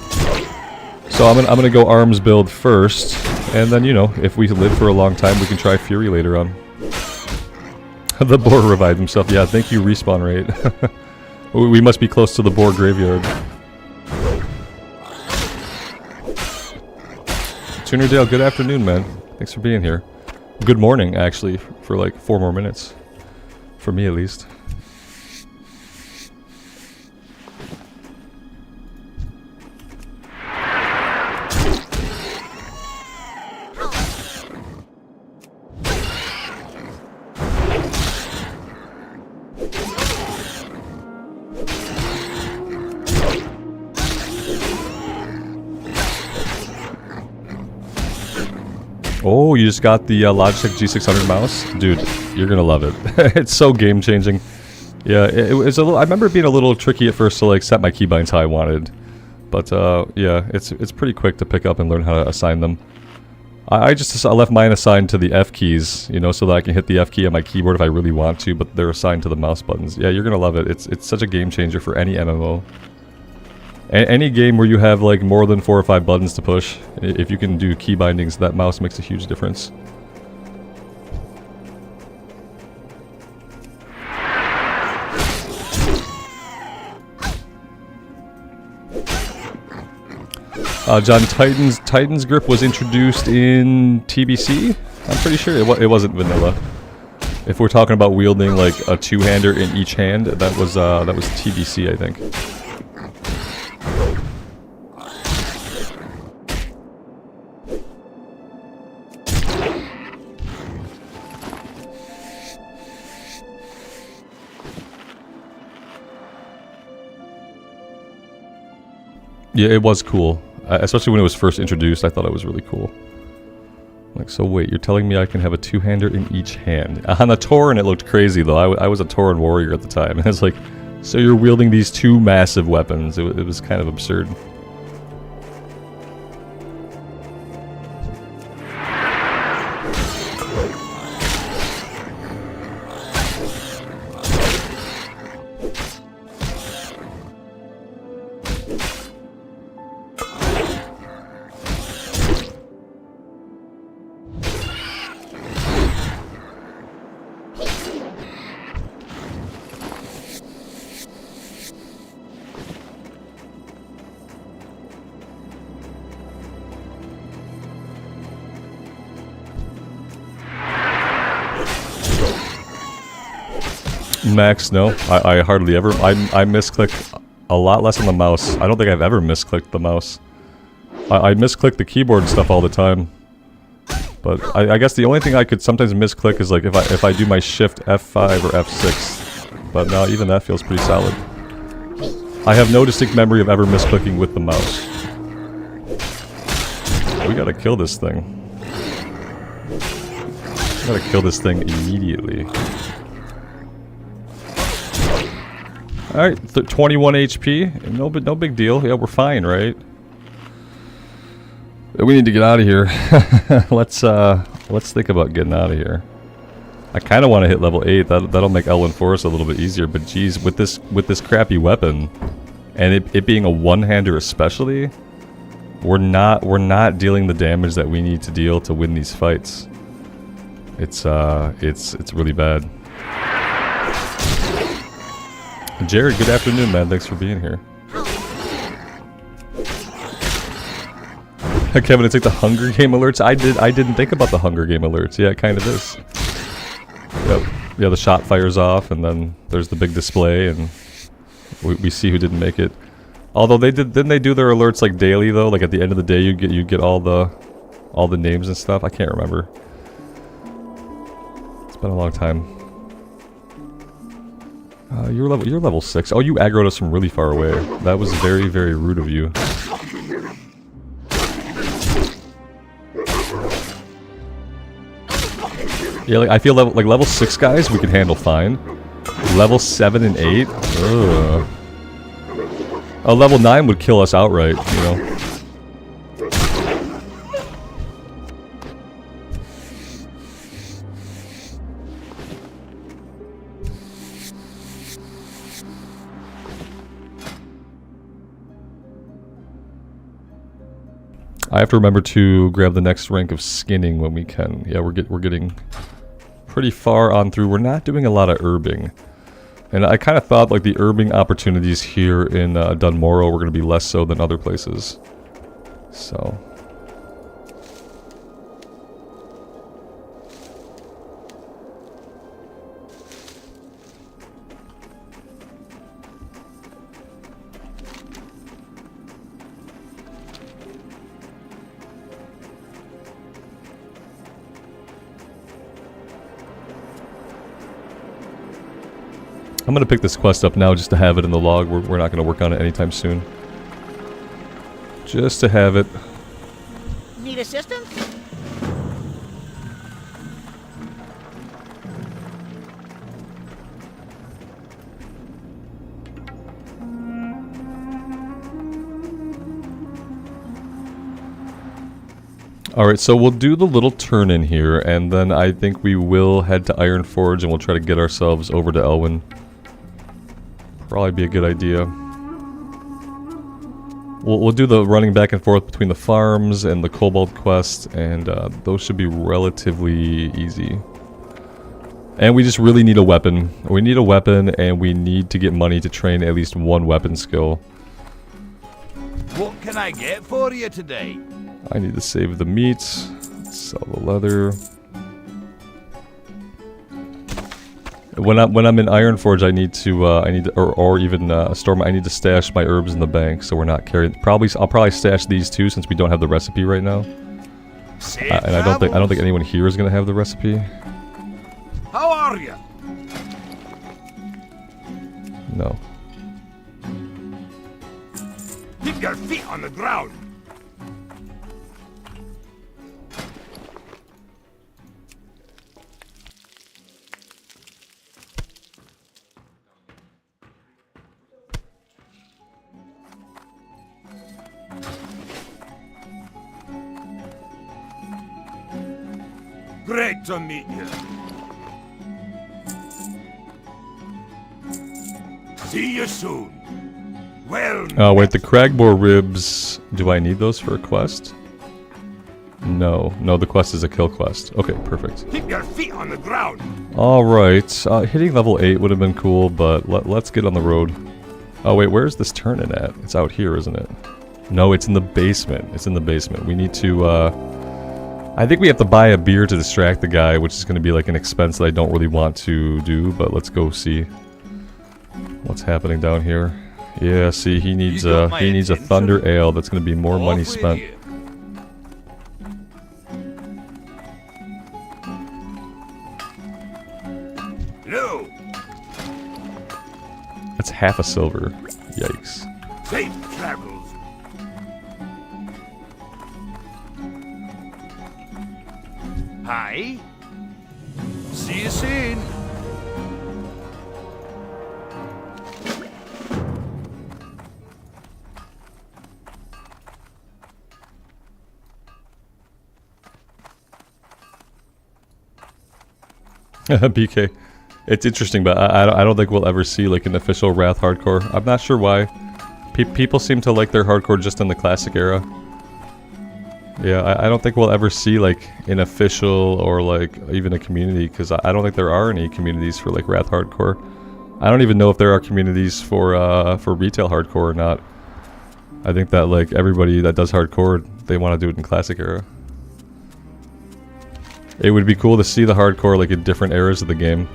A: So I'm gonna go arms build first, and then, you know, if we live for a long time, we can try Fury later on. The boar revived himself. Yeah, thank you, respawn rate. We must be close to the boar graveyard. Tunerdale, good afternoon, man. Thanks for being here. Good morning, actually, for like 4 more minutes. For me, at least. Oh, you just got the Logitech G600 mouse? Dude, you're gonna love it. It's so game-changing. Yeah, it's a little... I remember it being a little tricky at first to, like, set my keybinds how I wanted. But, yeah, it's pretty quick to pick up and learn how to assign them. I left mine assigned to the F keys, you know, so that I can hit the F key on my keyboard if I really want to, but they're assigned to the mouse buttons. Yeah, you're gonna love it. It's such a game-changer for any MMO. Any game where you have like more than 4 or 5 buttons to push, if you can do key bindings, that mouse makes a huge difference. John, Titan's grip was introduced in TBC? I'm pretty sure it wasn't vanilla. If we're talking about wielding like a two-hander in each hand, that was TBC, I think. Yeah, it was cool. Especially when it was first introduced, I thought it was really cool. Like, so wait, you're telling me I can have a two-hander in each hand? On a Tauren, it looked crazy, though. I was a Tauren warrior at the time. And it's like, so you're wielding these 2 massive weapons. It was kind of absurd. Max, no. I hardly ever... I misclick a lot less on the mouse. I don't think I've ever misclicked the mouse. I misclick the keyboard and stuff all the time. But I guess the only thing I could sometimes misclick is like if I do my shift F5 or F6. But no, even that feels pretty solid. I have no distinct memory of ever misclicking with the mouse. We gotta kill this thing. We gotta kill this thing immediately. Alright, 21 HP. No big deal. Yeah, we're fine, right? We need to get out of here. Let's think about getting out of here. I kind of want to hit level 8. That'll make Lvl.46 a little bit easier. But geez, with this crappy weapon, and it being a one-hander especially, we're not dealing the damage that we need to deal to win these fights. It's really bad. Jared, good afternoon, man. Thanks for being here. Kevin, it's like the Hunger Game alerts. I didn't think about the Hunger Game alerts. Yeah, it kind of is. Yep. Yeah, the shot fires off, and then there's the big display, and we see who didn't make it. Although didn't they do their alerts like daily though? Like at the end of the day, you get all the names and stuff. I can't remember. It's been a long time. You're level 6. Oh, you aggroed us from really far away. That was very, very rude of you. Yeah, like, I feel level 6 guys we can handle fine. Level 7 and 8? Ugh. A level 9 would kill us outright, you know. I have to remember to grab the next rank of skinning when we can. Yeah, we're getting pretty far on through. We're not doing a lot of herbing. And I kind of thought like the herbing opportunities here in Dunmorrow were going to be less so than other places. So. I'm going to pick this quest up now just to have it in the log. We're not going to work on it anytime soon. Just to have it.
C: Need assistance?
A: Alright, so we'll do the little turn in here, and then I think we will head to Ironforge and we'll try to get ourselves over to Elwyn. Probably be a good idea. We'll do the running back and forth between the farms and the Kobold quest, and those should be relatively easy. And we just really need a weapon. We need a weapon, and we need to get money to train at least one weapon skill.
B: What can I get for you today?
A: I need to save the meat, sell the leather. When I'm in Ironforge, I need to or even Storm. I need to stash my herbs in the bank, so we're not carrying. I'll probably stash these too, since we don't have the recipe right now. And I don't think anyone here is gonna have the recipe.
B: How are you?
A: No.
B: Keep your feet on the ground. Great to meet you. See you soon. Well.
A: Oh wait, the Cragboar ribs. Do I need those for a quest? No, the quest is a kill quest. Okay, perfect.
B: Keep your feet on the ground.
A: All right, hitting level 8 would have been cool, but let's get on the road. Oh wait, where's this turn-in at? It's out here, isn't it? No, it's in the basement. It's in the basement. We need to. I think we have to buy a beer to distract the guy, which is going to be like an expense that I don't really want to do, but let's go see what's happening down here. Yeah, see, he needs a Thunder Ale. That's going to be more money spent. That's half a silver. Yikes.
B: Safe travels. Hi. See you soon.
A: BK. It's interesting, but I don't think we'll ever see like an official Wrath hardcore. I'm not sure why. People seem to like their hardcore just in the classic era. Yeah, I don't think we'll ever see like an official or like even a community, because I don't think there are any communities for like Wrath hardcore. I don't even know if there are communities for retail hardcore or not. I think that like everybody that does hardcore, they want to do it in classic era. It would be cool to see the hardcore like in different eras of the game.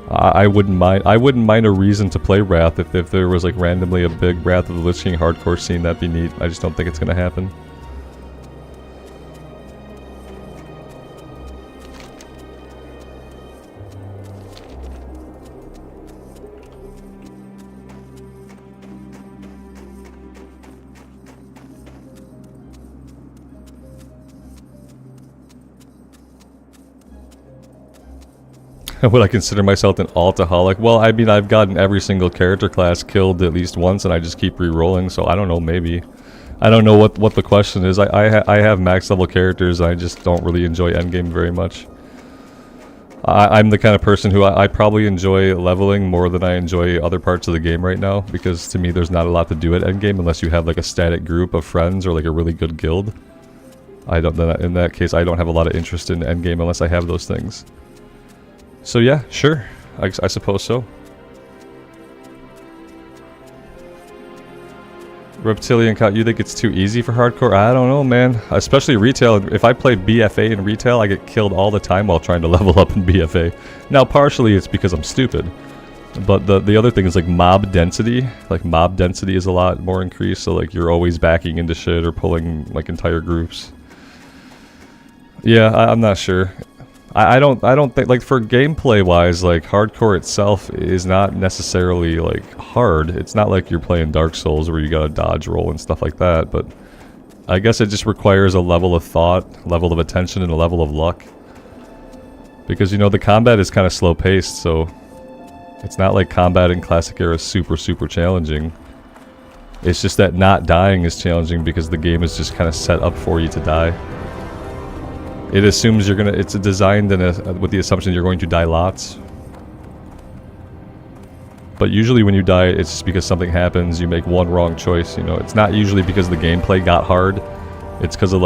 A: I wouldn't mind. I wouldn't mind a reason to play Wrath if there was like randomly a big Wrath of the Lich King hardcore scene. That'd be neat. I just don't think it's gonna happen. Would I consider myself an altaholic? Well, I mean, I've gotten every single character class killed at least once, and I just keep re-rolling, so I don't know, maybe. I don't know what the question is. I have max level characters, and I just don't really enjoy endgame very much. I'm the kind of person who I probably enjoy leveling more than I enjoy other parts of the game right now, because to me there's not a lot to do at endgame unless you have like a static group of friends or like a really good guild. In that case, I don't have a lot of interest in endgame unless I have those things. So yeah, sure. I suppose so. Reptilian Cut, you think it's too easy for hardcore? I don't know, man. Especially retail. If I play BFA in retail, I get killed all the time while trying to level up in BFA. Now, partially it's because I'm stupid. But the other thing is like mob density. Like mob density is a lot more increased, so like you're always backing into shit or pulling like entire groups. Yeah, I'm not sure. I don't think, like, for gameplay wise, like hardcore itself is not necessarily like hard. It's not like you're playing Dark Souls where you gotta dodge roll and stuff like that, but I guess it just requires a level of thought, level of attention, and a level of luck. Because, you know, the combat is kind of slow paced, so it's not like combat in classic era is super challenging. It's just that not dying is challenging because the game is just kind of set up for you to die. It assumes you're gonna. It's designed with the assumption you're going to die lots. But usually when you die, it's just because something happens. You make one wrong choice. You know, it's not usually because the gameplay got hard. It's because of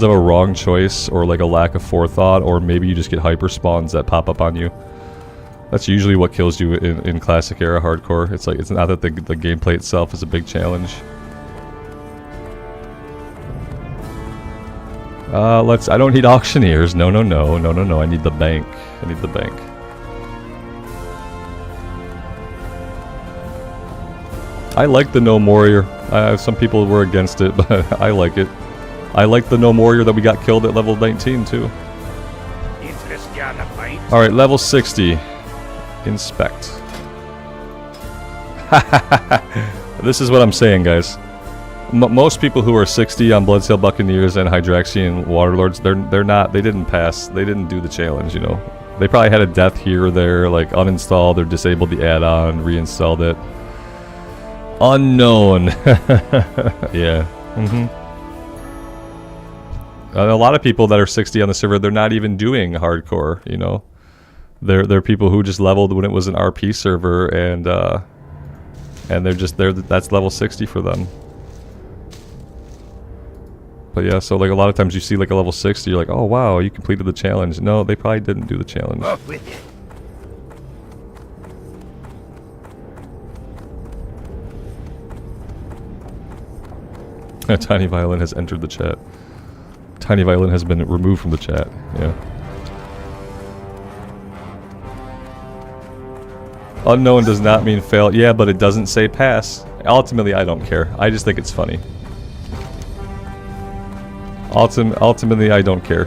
A: a wrong choice or like a lack of forethought, or maybe you just get hyper spawns that pop up on you. That's usually what kills you in classic era hardcore. It's like it's not that the gameplay itself is a big challenge. I don't need auctioneers. No. I need the bank. I need the bank. I like the Gnome Warrior. Some people were against it, but I like it. I like the Gnome Warrior that we got killed at level 19 too. Alright, level 60. Inspect. This is what I'm saying, guys. Most people who are 60 on Bloodsail Buccaneers and Hydraxian Waterlords, they didn't pass. They didn't do the challenge, you know. They probably had a death here or there, like uninstalled or disabled the add-on, reinstalled it. Unknown. Yeah. A lot of people that are 60 on the server, they're not even doing hardcore, you know. They're people who just leveled when it was an RP server, and that's level 60 for them. But yeah, so like a lot of times you see like a level 60, you're like, oh wow, you completed the challenge. No, they probably didn't do the challenge.
B: Off with you.
A: Tiny Violin has entered the chat. Tiny Violin has been removed from the chat. Yeah. Unknown does not mean fail. Yeah, but it doesn't say pass. Ultimately, I don't care. I just think it's funny. Ultimately, I don't care.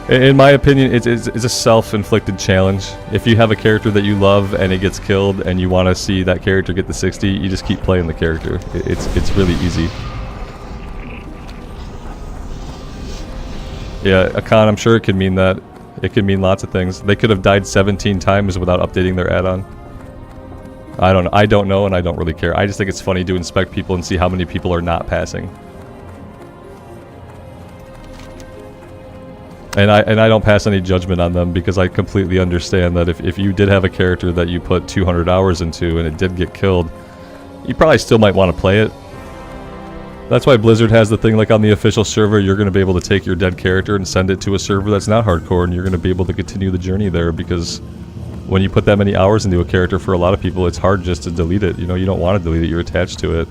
A: In my opinion, it's a self-inflicted challenge. If you have a character that you love and it gets killed and you want to see that character get the 60, you just keep playing the character. It's really easy. Yeah, Akan, I'm sure it could mean that. It could mean lots of things. They could have died 17 times without updating their add-on. I don't know, and I don't really care. I just think it's funny to inspect people and see how many people are not passing. And I don't pass any judgment on them because I completely understand that if you did have a character that you put 200 hours into and it did get killed, you probably still might want to play it. That's why Blizzard has the thing like on the official server, you're going to be able to take your dead character and send it to a server that's not hardcore, and you're going to be able to continue the journey there, because when you put that many hours into a character, for a lot of people it's hard just to delete it. You know, you don't want to delete it, you're attached to it.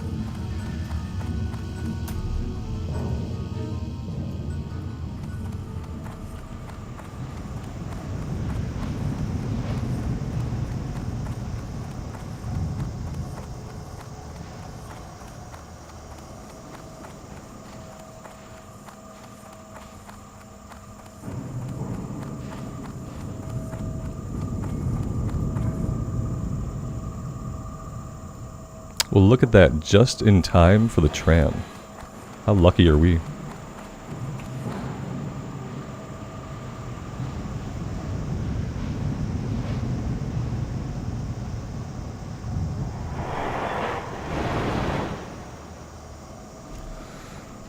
A: Well, look at that, just in time for the tram. How lucky are we?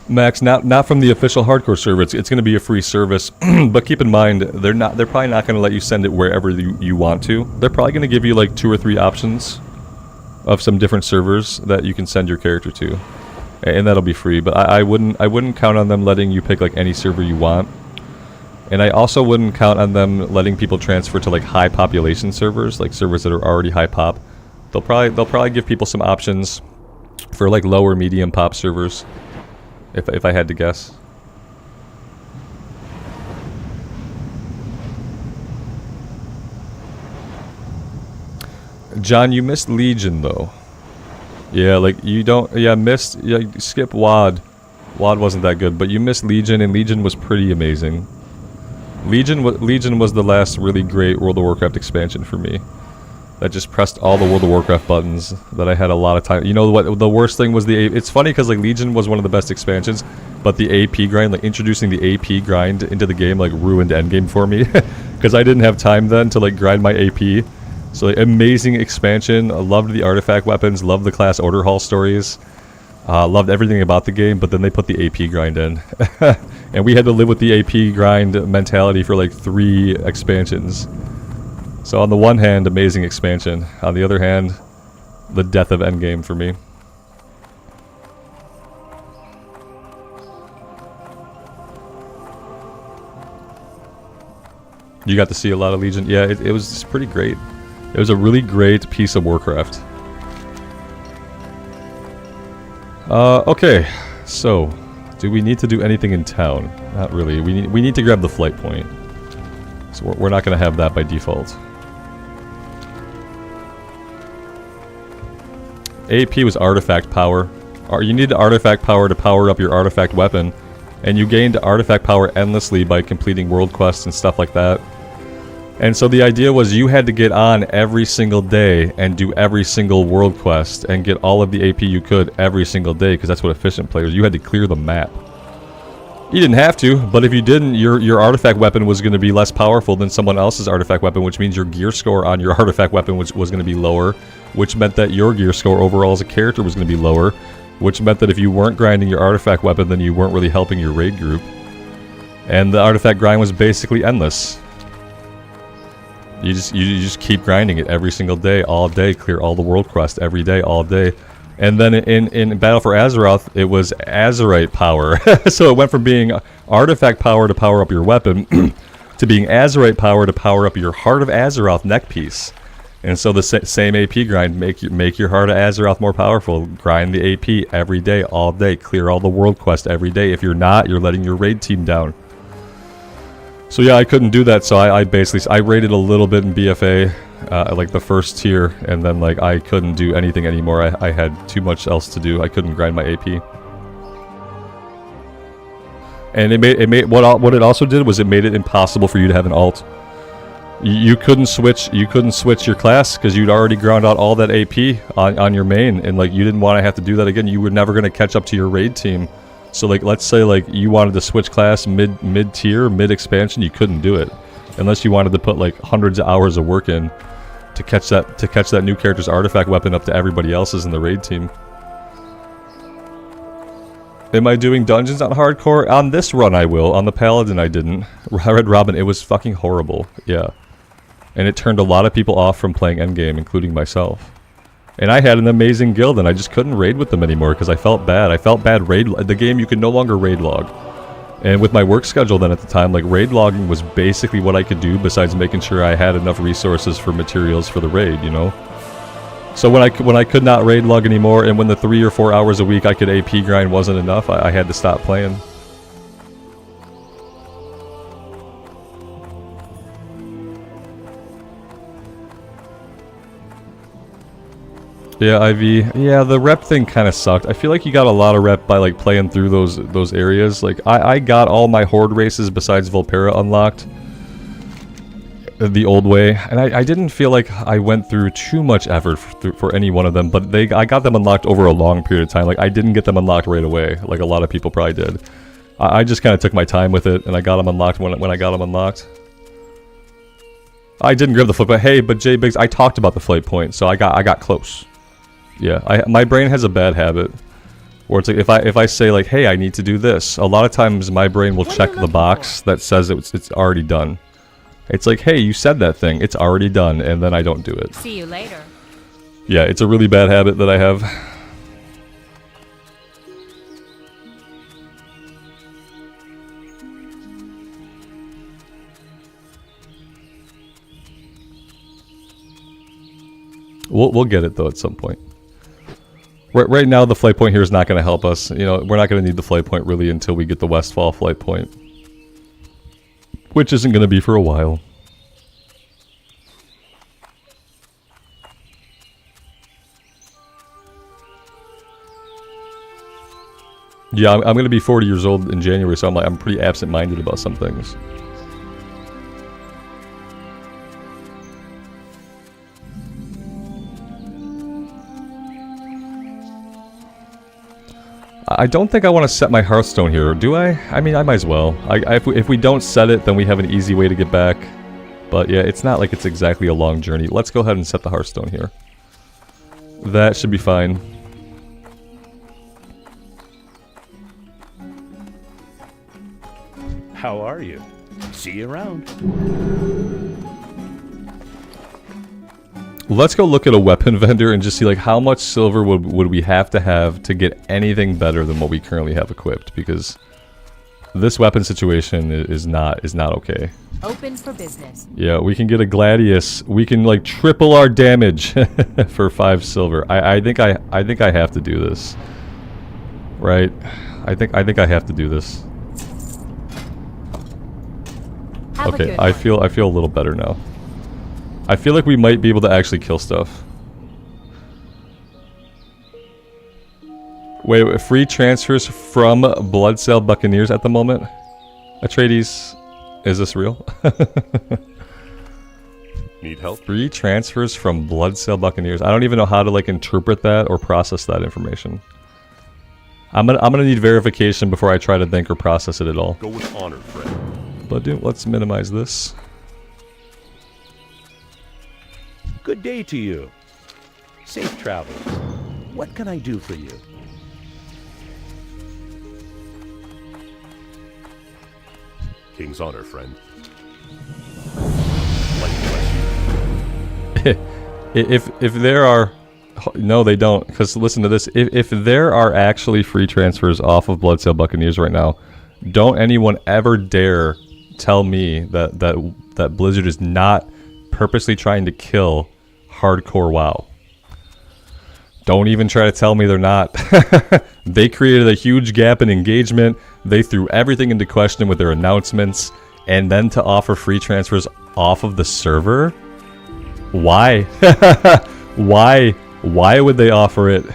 A: Max, not from the official hardcore server. It's going to be a free service, but keep in mind they're probably not going to let you send it wherever you want to. They're probably going to give you like 2 or 3 options of some different servers that you can send your character to, and that'll be free. But I wouldn't count on them letting you pick like any server you want, and I also wouldn't count on them letting people transfer to like high population servers, like servers that are already high pop. They'll probably give people some options for like lower medium pop servers, if I had to guess. John, you missed Legion though. Yeah, like you don't. Yeah, missed. Yeah, skip WoD. WoD wasn't that good, but you missed Legion, and Legion was pretty amazing. Legion was the last really great World of Warcraft expansion for me. That just pressed all the World of Warcraft buttons that I had a lot of time. You know what? The worst thing was it's funny because like Legion was one of the best expansions, but the AP grind, like introducing the AP grind into the game, like ruined endgame for me because I didn't have time then to like grind my AP. So like, amazing expansion. I loved the artifact weapons, loved the class order hall stories, loved everything about the game, but then they put the AP grind in. And we had to live with the AP grind mentality for like 3 expansions. So on the one hand, amazing expansion. On the other hand, the death of endgame for me. You got to see a lot of Legion? Yeah, it was just pretty great. It was a really great piece of Warcraft. Okay, so do we need to do anything in town? Not really. We need to grab the flight point. So we're not going to have that by default. AP was artifact power. You needed artifact power to power up your artifact weapon, and you gained artifact power endlessly by completing world quests and stuff like that. And so the idea was you had to get on every single day and do every single world quest and get all of the AP you could every single day, because that's what efficient players, you had to clear the map. You didn't have to, but if you didn't, your artifact weapon was going to be less powerful than someone else's artifact weapon, which means your gear score on your artifact weapon was going to be lower, which meant that your gear score overall as a character was going to be lower, which meant that if you weren't grinding your artifact weapon, then you weren't really helping your raid group. And the artifact grind was basically endless. You just keep grinding it every single day, all day, clear all the world quests every day, all day. And then in Battle for Azeroth, it was Azerite power. So it went from being artifact power to power up your weapon, to being Azerite power to power up your Heart of Azeroth neck piece. And so the same AP grind, make your Heart of Azeroth more powerful, grind the AP every day, all day, clear all the world quests every day. If you're not, you're letting your raid team down. So yeah, I couldn't do that, so I raided a little bit in BFA, like the first tier, and then like I couldn't do anything anymore. I had too much else to do. I couldn't grind my AP. And it made what it also did was it made it impossible for you to have an alt. You couldn't switch your class because you'd already ground out all that AP on your main, and like you didn't want to have to do that again. You were never going to catch up to your raid team. So like let's say like you wanted to switch class mid tier, mid expansion, you couldn't do it unless you wanted to put like hundreds of hours of work in to catch that new character's artifact weapon up to everybody else's in the raid team. Am I doing dungeons on hardcore? On this run I will. On the Paladin I didn't. Red Robin, it was fucking horrible. Yeah. And it turned a lot of people off from playing endgame, including myself. And I had an amazing guild and I just couldn't raid with them anymore because I felt bad. I felt bad the game you could no longer raid log. And with my work schedule then at the time, like raid logging was basically what I could do besides making sure I had enough resources for materials for the raid, you know? So when I could not raid log anymore, and when the 3 or 4 hours a week I could AP grind wasn't enough, I had to stop playing. Yeah, IV. Yeah, the rep thing kind of sucked. I feel like you got a lot of rep by like playing through those areas. Like I got all my horde races besides Vulpera unlocked the old way, and I didn't feel like I went through too much effort for any one of them, but I got them unlocked over a long period of time. Like I didn't get them unlocked right away, like a lot of people probably did. I just kind of took my time with it, and I got them unlocked when I got them unlocked. I didn't grab the flip, but hey, but J Biggs, I talked about the flight point, so I got close. Yeah, my brain has a bad habit where it's like if I say like, hey, I need to do this, a lot of times my brain will check the box that says it's already done. It's like, hey, you said that thing, it's already done, and then I don't do it.
D: See you later.
A: Yeah, it's a really bad habit that I have. We'll get it though at some point. Right now the flight point here is not going to help us. You know, we're not going to need the flight point really until we get the Westfall flight point, which isn't going to be for a while. Yeah, I'm going to be 40 years old in January, so I'm pretty absent-minded about some things. I don't think I want to set my Hearthstone here, do I? I mean, I might as well. If we don't set it, then we have an easy way to get back. But yeah, it's not like it's exactly a long journey. Let's go ahead and set the Hearthstone here. That should be fine.
E: How are you? See you around.
A: Let's go look at a weapon vendor and just see like how much silver would we have to get anything better than what we currently have equipped, because this weapon situation is not okay.
D: Open for business.
A: Yeah, we can get a Gladius. We can like triple our damage for 5 silver. I think I have to do this. Right? I think I have to do this. Okay, I feel a little better now. I feel like we might be able to actually kill stuff. Wait, free transfers from Bloodsail Buccaneers at the moment? Atreides, is this real?
E: Need help?
A: Free transfers from Bloodsail Buccaneers. I don't even know how to like interpret that or process that information. I'm gonna need verification before I try to think or process it at all.
E: Go with honor, friend.
A: But dude, let's minimize this.
E: Good day to you. Safe travels. What can I do for you? King's honor, friend.
A: If there are... No, they don't. Because listen to this. If there are actually free transfers off of Bloodsail Buccaneers right now, don't anyone ever dare tell me that Blizzard is not purposely trying to kill hardcore WoW. Don't even try to tell me they're not. They created a huge gap in engagement. They threw everything into question with their announcements, and then to offer free transfers off of the server? Why? Why would they offer it?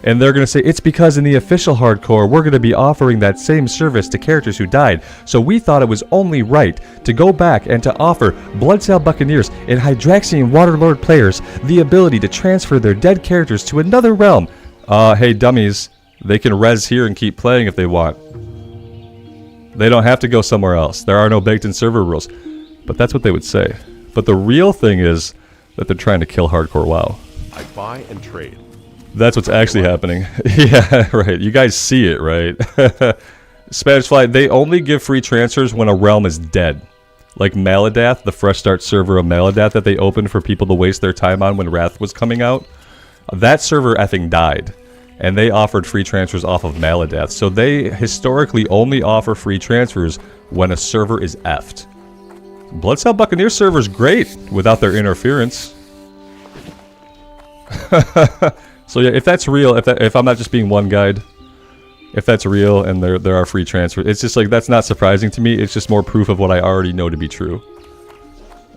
A: And they're going to say, it's because in the official hardcore, we're going to be offering that same service to characters who died. So we thought it was only right to go back and to offer Bloodsail Buccaneers and Hydraxian Waterlord players the ability to transfer their dead characters to another realm. Hey dummies, they can res here and keep playing if they want. They don't have to go somewhere else. There are no baked-in server rules. But that's what they would say. But the real thing is that they're trying to kill hardcore WoW.
E: I buy and trade.
A: That's what's actually happening. Yeah, right. You guys see it, right? Spanish Fly, they only give free transfers when a realm is dead. Like Maladath, the fresh start server of Maladath that they opened for people to waste their time on when Wrath was coming out. That server effing died. And they offered free transfers off of Maladath. So they historically only offer free transfers when a server is effed. Bloodsail Buccaneer server's great without their interference. So yeah, if that's real, if I'm not just being one guide, if that's real and there are free transfers, it's just like, that's not surprising to me. It's just more proof of what I already know to be true.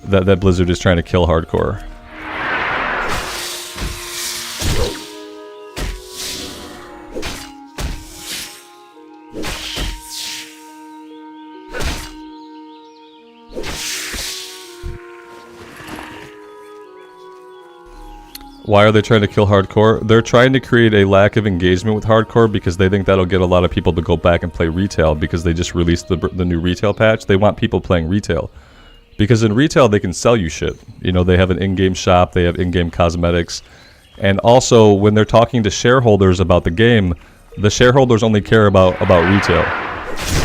A: That Blizzard is trying to kill hardcore. Why are they trying to kill hardcore? They're trying to create a lack of engagement with hardcore because they think that'll get a lot of people to go back and play retail because they just released the new retail patch. They want people playing retail. Because in retail, they can sell you shit. You know, they have an in-game shop, they have in-game cosmetics. And also, when they're talking to shareholders about the game, the shareholders only care about retail.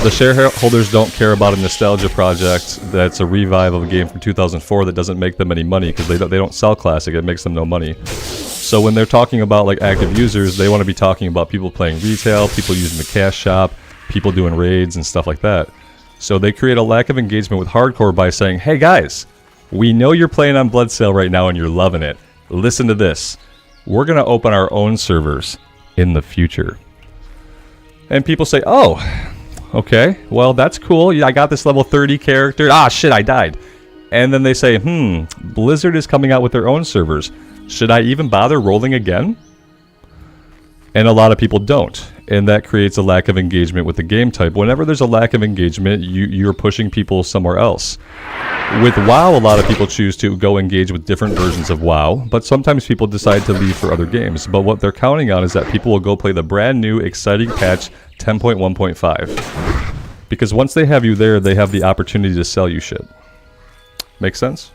A: The shareholders don't care about a nostalgia project that's a revive of a game from 2004 that doesn't make them any money because they don't sell Classic. It makes them no money. So when they're talking about like active users, they want to be talking about people playing retail, people using the cash shop, people doing raids and stuff like that. So they create a lack of engagement with hardcore by saying, hey guys, we know you're playing on Bloodsail right now and you're loving it. Listen to this. We're going to open our own servers in the future. And people say, oh, okay, well, that's cool. Yeah, I got this level 30 character. Ah, shit, I died. And then they say, Blizzard is coming out with their own servers. Should I even bother rolling again? And a lot of people don't. And that creates a lack of engagement with the game type. Whenever there's a lack of engagement, you're pushing people somewhere else. With WoW, a lot of people choose to go engage with different versions of WoW, but sometimes people decide to leave for other games. But what they're counting on is that people will go play the brand new, exciting patch 10.1.5. Because once they have you there, they have the opportunity to sell you shit. Make sense?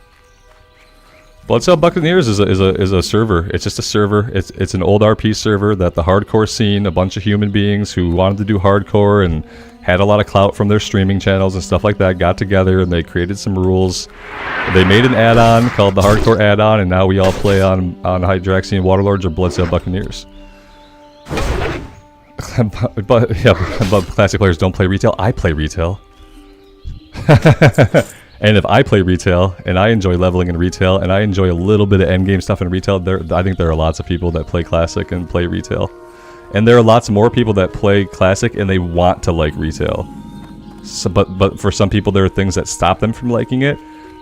A: Bloodsail Buccaneers is a server. It's just a server. It's an old RP server that the hardcore scene, a bunch of human beings who wanted to do hardcore and had a lot of clout from their streaming channels and stuff like that, got together and they created some rules. They made an add-on called the Hardcore Add-on, and now we all play on Hydraxian Waterlords or Bloodsail Buccaneers. but Classic players don't play retail. I play retail. And if I play retail, and I enjoy leveling in retail, and I enjoy a little bit of endgame stuff in retail, I think there are lots of people that play Classic and play retail. And there are lots more people that play Classic and they want to like retail. So, but for some people, there are things that stop them from liking it.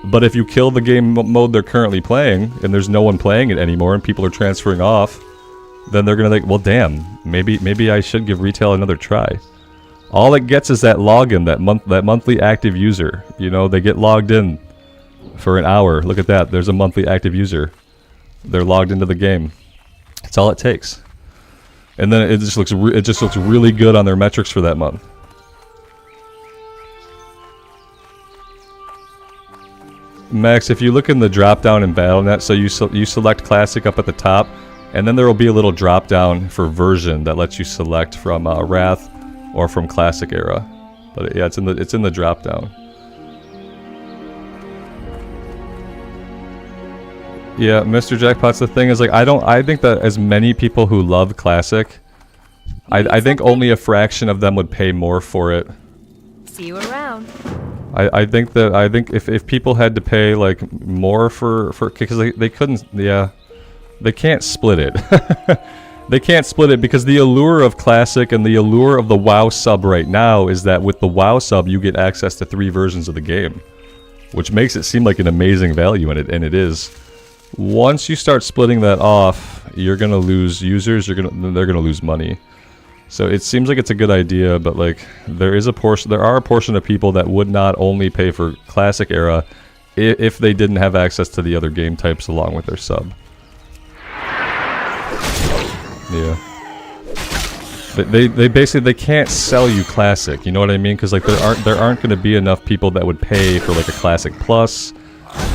A: But if you kill the game mode they're currently playing, and there's no one playing it anymore, and people are transferring off, then they're gonna think, well, damn, maybe I should give retail another try. All it gets is that login, that monthly active user. You know, they get logged in for an hour. Look at that. There's a monthly active user. They're logged into the game. That's all it takes. And then it just looks really good on their metrics for that month. Max, if you look in the drop down in Battle.net, so you select Classic up at the top, and then there will be a little drop down for version that lets you select from Wrath or from Classic era. But yeah, it's in the drop down. Yeah, Mr. Jackpot's the thing is, like, I think that as many people who love Classic, I think only a fraction of them would pay more for it.
D: See you around.
A: I think if people had to pay like more for because they couldn't, yeah, they can't split it. They can't split it because the allure of Classic and the allure of the WoW sub right now is that with the WoW sub you get access to 3 versions of the game, which makes it seem like an amazing value, and it is. Once you start splitting that off, you're gonna lose users. They're gonna lose money. So it seems like it's a good idea, but like there are a portion of people that would not only pay for Classic Era if they didn't have access to the other game types along with their sub. Yeah. They basically can't sell you Classic, you know what I mean? Because like there aren't going to be enough people that would pay for like a Classic Plus.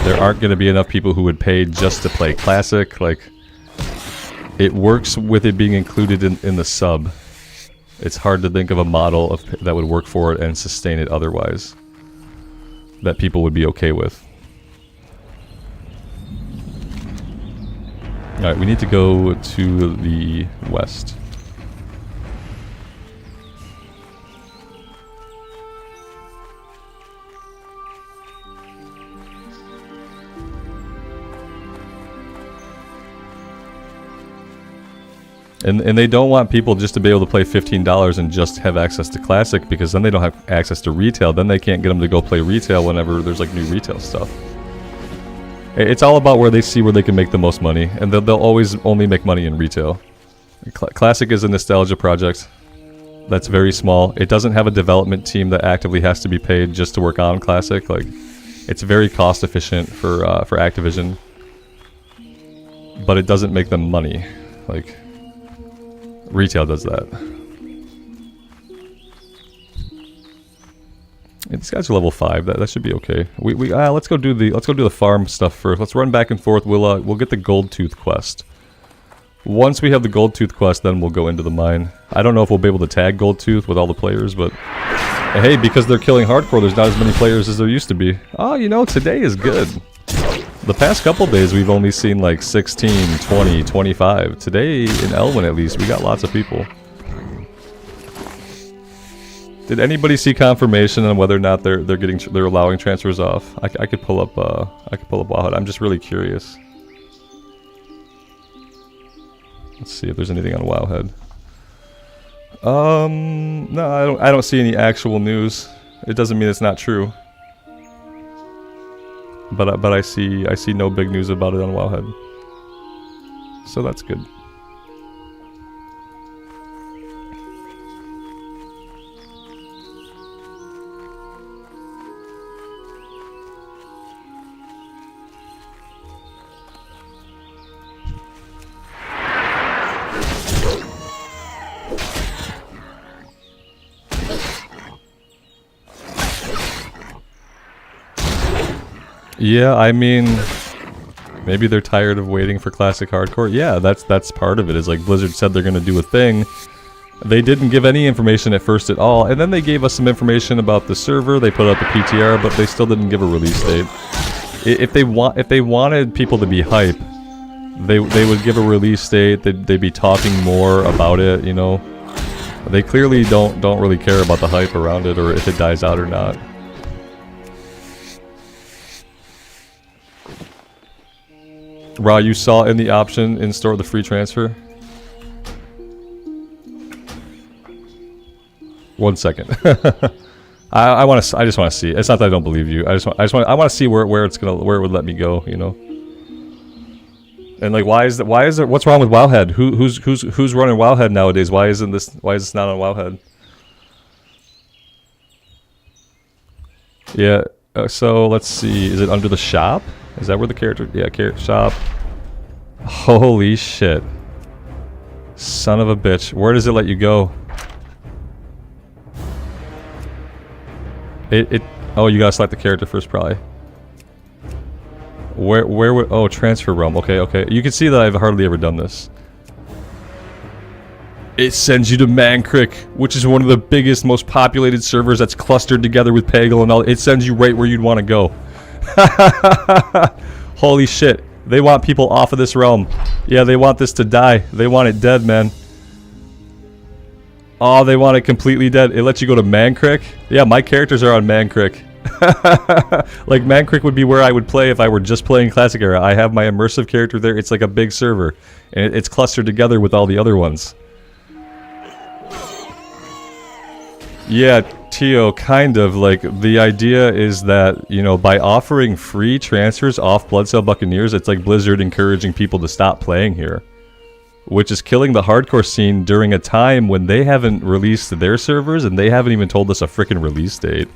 A: There aren't going to be enough people who would pay just to play Classic. Like it works with it being included in the sub. It's hard to think of a model that would work for it and sustain it otherwise. That people would be okay with. Alright, we need to go to the west. And they don't want people just to be able to play $15 and just have access to Classic, because then they don't have access to retail. Then they can't get them to go play retail whenever there's like new retail stuff. It's all about where they see where they can make the most money, and they'll always only make money in retail. Classic is a nostalgia project that's very small. It doesn't have a development team that actively has to be paid just to work on Classic. Like, it's very cost efficient for Activision, but it doesn't make them money. Like, retail does that. Yeah, these guys are level 5. That should be okay. Let's go do the farm stuff first. Let's run back and forth. We'll get the Gold Tooth quest. Once we have the Gold Tooth quest, then we'll go into the mine. I don't know if we'll be able to tag Gold Tooth with all the players, but hey, because they're killing hardcore, there's not as many players as there used to be. Oh, you know, today is good. The past couple days we've only seen like 16, 20, 25. Today in Elwyn at least we got lots of people. Did anybody see confirmation on whether or not they're allowing transfers off? I could pull up Wowhead. I'm just really curious. Let's see if there's anything on Wowhead. No, I don't see any actual news. It doesn't mean it's not true. But I see no big news about it on Wowhead. So that's good. Yeah, I mean, maybe they're tired of waiting for Classic Hardcore. Yeah, that's part of it. Is like Blizzard said they're going to do a thing. They didn't give any information at first at all, and then they gave us some information about the server. They put out the PTR, but they still didn't give a release date. If they wanted people to be hype, they would give a release date. They'd be talking more about it. You know, they clearly don't really care about the hype around it or if it dies out or not. Raw, you saw in the option in store the free transfer? 1 second. I just want to see. It's not that I don't believe you. I want to see where it would let me go, you know. And like, why is there what's wrong with Wowhead? Who's running Wowhead nowadays? Why is this not on Wowhead? Yeah. So let's see. Is it under the shop? Is that where the character... Yeah, character shop. Holy shit. Son of a bitch. Where does it let you go? Oh, you gotta select the character first, probably. Where would... Oh, transfer room. Okay. You can see that I've hardly ever done this. It sends you to Mankrik, which is one of the biggest, most populated servers that's clustered together with Pagel and all. It sends you right where you'd want to go. Holy shit. They want people off of this realm. Yeah, they want this to die. They want it dead, man. Oh, they want it completely dead. It lets you go to Mankrik. Yeah, my characters are on Mankrik. Like, Mankrik would be where I would play if I were just playing Classic Era. I have my immersive character there. It's like a big server. And it's clustered together with all the other ones. Yeah, Tio, kind of. Like, the idea is that, you know, by offering free transfers off Bloodsail Buccaneers, it's like Blizzard encouraging people to stop playing here. which is killing the hardcore scene during a time when they haven't released their servers and they haven't even told us a freaking release date.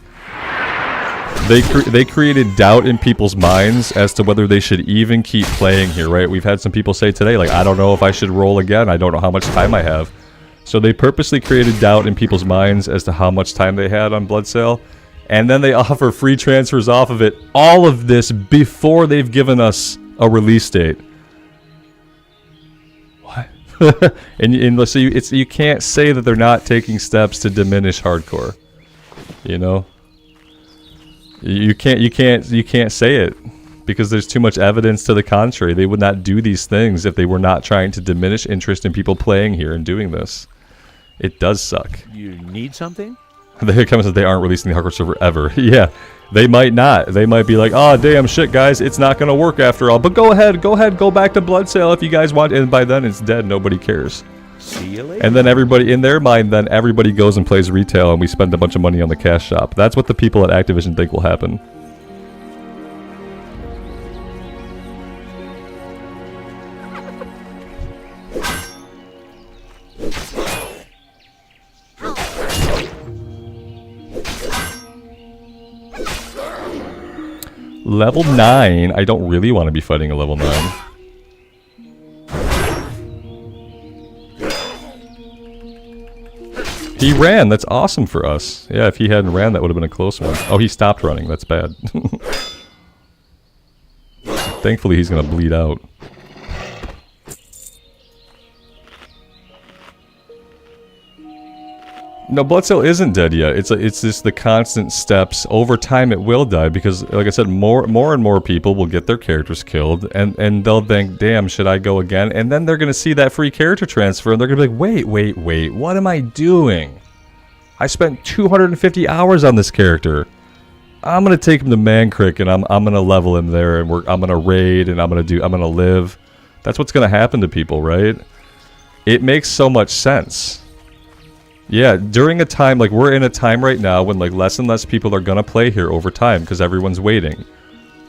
A: They created doubt in people's minds as to whether they should even keep playing here, right? We've had some people say today, like, I don't know if I should roll again. I don't know how much time I have. So they purposely created doubt in people's minds as to how much time they had on Bloodsail. And then they offer free transfers off of it. All of this before they've given us a release date. What? and so you can't say that they're not taking steps to diminish hardcore. You know? You can't say it because there's too much evidence to the contrary. They would not do these things if they were not trying to diminish interest in people playing here and doing this. It does suck.
E: You need something?
A: Here comes that they aren't releasing the hardcore server ever. Yeah, they might not. They might be like, oh damn shit guys, it's not gonna work after all. But go ahead, go back to Bloodsail if you guys want. And by then it's dead. Nobody cares.
E: See you later.
A: And then everybody, in their mind, then everybody goes and plays retail and we spend a bunch of money on the cash shop. That's what the people at Activision think will happen. Level 9? I don't really want to be fighting a level 9. He ran. That's awesome for us. Yeah, if he hadn't ran, that would have been a close one. Oh, he stopped running. That's bad. Thankfully, he's going to bleed out. No, Bloodsail isn't dead yet. It's just the constant steps. Over time, it will die because, like I said, more and more people will get their characters killed, and they'll think, "Damn, should I go again?" And then they're gonna see that free character transfer, and they're gonna be like, "Wait, what am I doing? I spent 250 hours on this character. I'm gonna take him to Mankrik, and I'm gonna level him there, and I'm gonna raid, and I'm gonna live." That's what's gonna happen to people, right? It makes so much sense. Yeah, during a time, like we're in a time right now when like less and less people are gonna play here over time because everyone's waiting.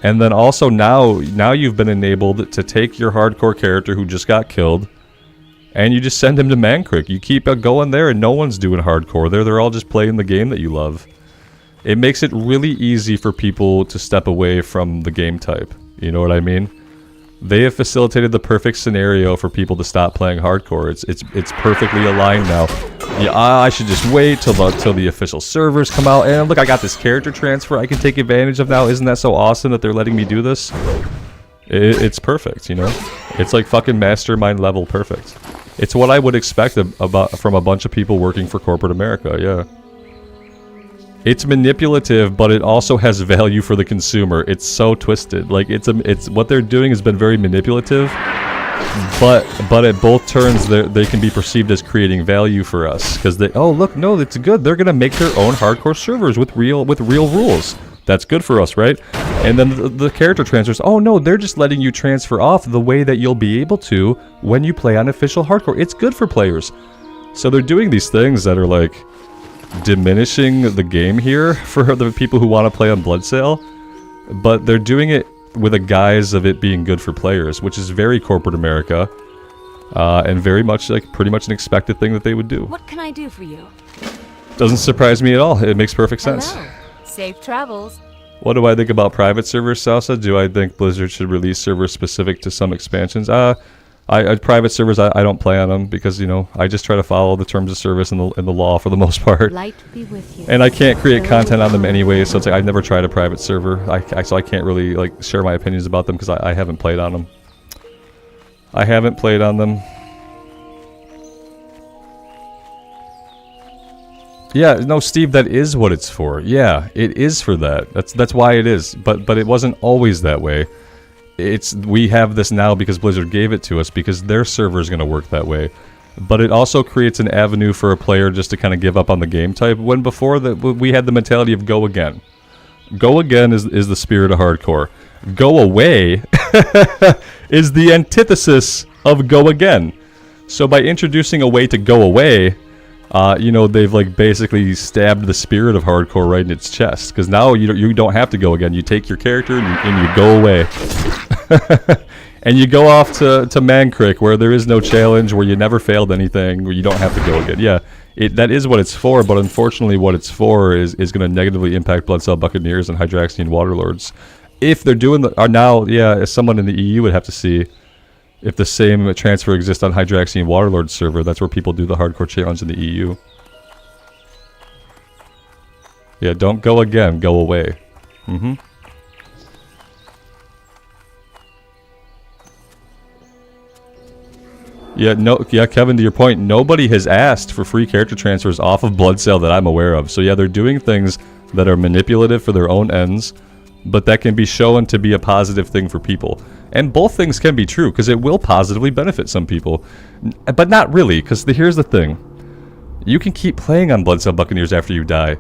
A: And then also now you've been enabled to take your hardcore character who just got killed and you just send him to Mankrik. You keep going there and no one's doing hardcore there. They're all just playing the game that you love. It makes it really easy for people to step away from the game type. You know what I mean? They have facilitated the perfect scenario for people to stop playing hardcore. It's perfectly aligned now. Yeah, I should just wait till the official servers come out. And look, I got this character transfer I can take advantage of now. Isn't that so awesome that they're letting me do this? It's perfect, you know? It's like fucking mastermind level perfect. It's what I would expect from a bunch of people working for corporate America, yeah. It's manipulative, but it also has value for the consumer. It's so twisted. Like it's what they're doing has been very manipulative, but at both turns they can be perceived as creating value for us because they look, no, it's good. They're gonna make their own hardcore servers with real rules. That's good for us, right? And then the character transfers. Oh no, they're just letting you transfer off the way that you'll be able to when you play on official hardcore. It's good for players. So they're doing these things that are like diminishing the game here for the people who want to play on Bloodsail, but they're doing it with a guise of it being good for players, which is very corporate America, and very much like pretty much an expected thing that they would do.
D: What can I do for you?
A: Doesn't surprise me at all. It makes perfect sense.
D: Hello. Safe travels.
A: What do I think about private servers, Salsa? Do I think Blizzard should release servers specific to some expansions? Private servers, I don't play on them because, you know, I just try to follow the terms of service and the law for the most part.
D: Light be with you.
A: And I can't create content on them anyway, so it's like I've never tried a private server. So I can't really like share my opinions about them because I haven't played on them. I haven't played on them. Yeah, no, Steve, that is what it's for. Yeah, it is for that. That's why it is. But it wasn't always that way. We have this now because Blizzard gave it to us because their server is going to work that way. But it also creates an avenue for a player just to kind of give up on the game type, when before that we had the mentality of go again. Go again is the spirit of hardcore. Go away is the antithesis of go again. So by introducing a way to go away, you know, they've like basically stabbed the spirit of hardcore right in its chest. Because now you don't have to go again. You take your character and you go away. And you go off to Mancrick, where there is no challenge, where you never failed anything, where you don't have to go again. Yeah, that is what it's for, but unfortunately what it's for is going to negatively impact Bloodsail Buccaneers and Hydraxian Waterlords. If they're doing as someone in the EU would have to see if the same transfer exists on Hydraxian Waterlords server. That's where people do the hardcore challenge in the EU. Yeah, don't go again, go away. Mm-hmm. Yeah, Kevin, to your point, nobody has asked for free character transfers off of Bloodsail that I'm aware of. So yeah, they're doing things that are manipulative for their own ends, but that can be shown to be a positive thing for people. And both things can be true, because it will positively benefit some people. But not really, because here's the thing. You can keep playing on Bloodsail Buccaneers after you die.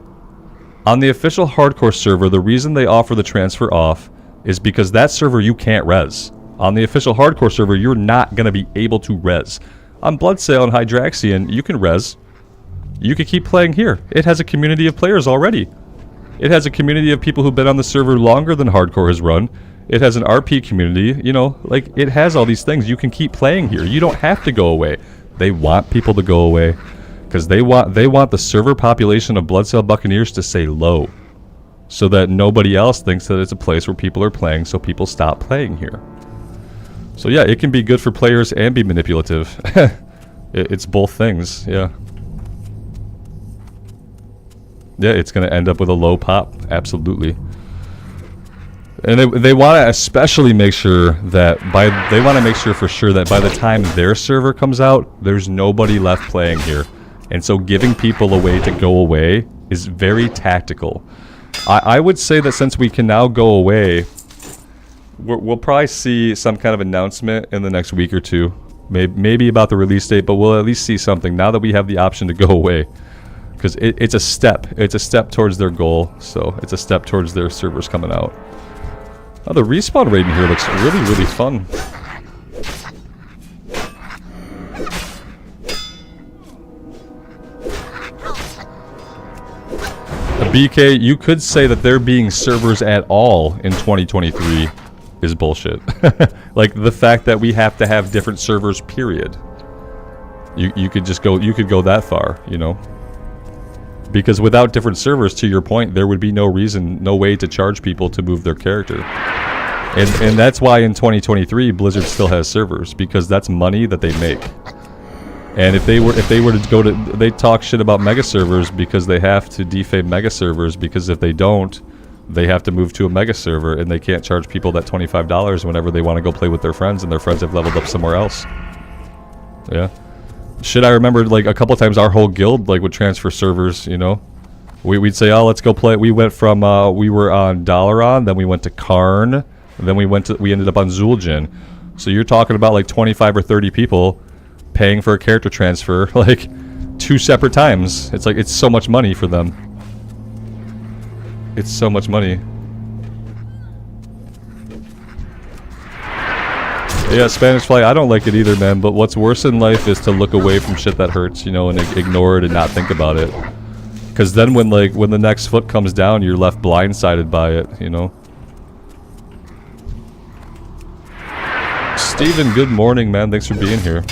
A: On the official hardcore server, the reason they offer the transfer off is because that server you can't res. On the official hardcore server, you're not going to be able to res. On Bloodsail and Hydraxian, you can res. You can keep playing here. It has a community of players already. It has a community of people who've been on the server longer than hardcore has run. It has an RP community, you know, like, it has all these things. You can keep playing here. You don't have to go away. They want people to go away, because they want the server population of Bloodsail Buccaneers to stay low, so that nobody else thinks that it's a place where people are playing, so people stop playing here. So yeah, it can be good for players and be manipulative. It's both things, yeah. Yeah, it's going to end up with a low pop, absolutely. And they want to especially make sure that they want to make sure for sure that by the time their server comes out, there's nobody left playing here. And so giving people a way to go away is very tactical. I would say that since we can now go away, we'll probably see some kind of announcement in the next week or two. Maybe about the release date, but we'll at least see something now that we have the option to go away. Because it's a step. It's a step towards their goal, so it's a step towards their servers coming out. Oh, the respawn rate in here looks really, really fun. BK, you could say that there being servers at all in 2023 is bullshit. Like, the fact that we have to have different servers, period. You could just go, you could go that far, you know? Because without different servers, to your point, there would be no reason, no way to charge people to move their character. And that's why in 2023 Blizzard still has servers, because that's money that they make. And if they were to go to, they talk shit about mega servers because they have to defame mega servers, because if they don't, they have to move to a mega server and they can't charge people that $25 whenever they want to go play with their friends and their friends have leveled up somewhere else. Yeah. Shit, I remember like a couple times our whole guild like would transfer servers, you know. We'd say, oh, let's go play. We went from, we were on Dalaran, then we went to Karn, and then we ended up on Zul'jin. So you're talking about like 25 or 30 people paying for a character transfer, like 2 separate times. It's like, it's so much money for them. It's so much money. Yeah, Spanish Fly, I don't like it either, man, but what's worse in life is to look away from shit that hurts, you know, and ignore it and not think about it. Because then when the next foot comes down, you're left blindsided by it, you know. Steven, good morning, man. Thanks for being here.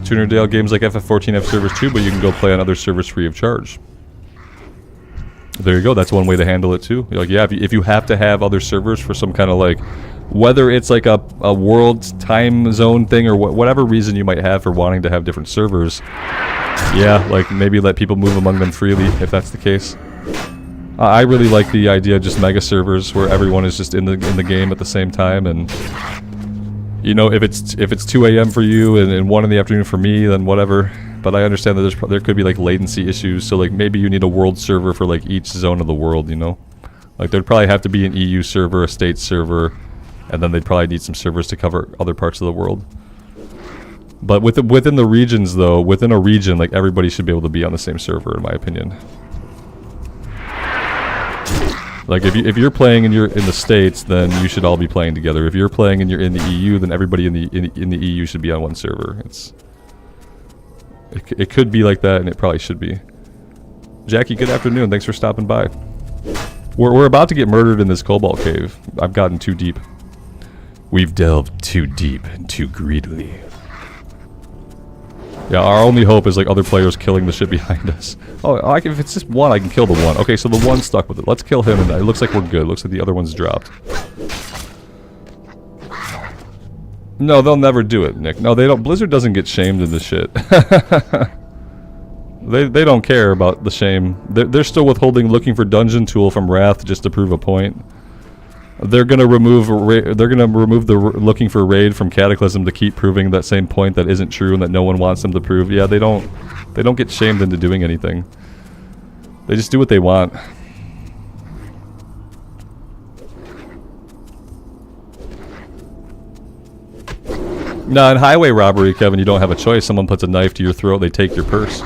A: Tunerdale games like FF14 have servers too, but you can go play on other servers free of charge. There you go. That's one way to handle it too. Like, yeah, if you have to have other servers for some kind of like, whether it's like a world time zone thing or whatever reason you might have for wanting to have different servers, yeah, like maybe let people move among them freely if that's the case. I really like the idea of just mega servers where everyone is just in the game at the same time, and you know, if it's 2 a.m. for you and 1 in the afternoon for me, then whatever. But I understand that there could be like latency issues, so like maybe you need a world server for like each zone of the world, you know? Like there'd probably have to be an EU server, a state server, and then they'd probably need some servers to cover other parts of the world. But within the regions though, within a region, like everybody should be able to be on the same server in my opinion. Like if you're playing and you're in the States, then you should all be playing together. If you're playing and you're in the EU, then everybody in the EU should be on one server. It could be like that, and it probably should be. Jackie, good afternoon. Thanks for stopping by. We're about to get murdered in this cobalt cave. I've gotten too deep. We've delved too deep and too greedily. Yeah, our only hope is like other players killing the shit behind us. Oh, if it's just one, I can kill the one. Okay, so the one stuck with it. Let's kill him, and it looks like we're good. Looks like the other one's dropped. No, they'll never do it, Nick. No, they don't. Blizzard doesn't get shamed in this shit. They don't care about the shame. They're still withholding looking for dungeon tool from Wrath just to prove a point. They're gonna remove the looking for raid from Cataclysm to keep proving that same point that isn't true and that no one wants them to prove. Yeah, they don't get shamed into doing anything. They just do what they want. No, in highway robbery, Kevin, you don't have a choice. Someone puts a knife to your throat, they take your purse.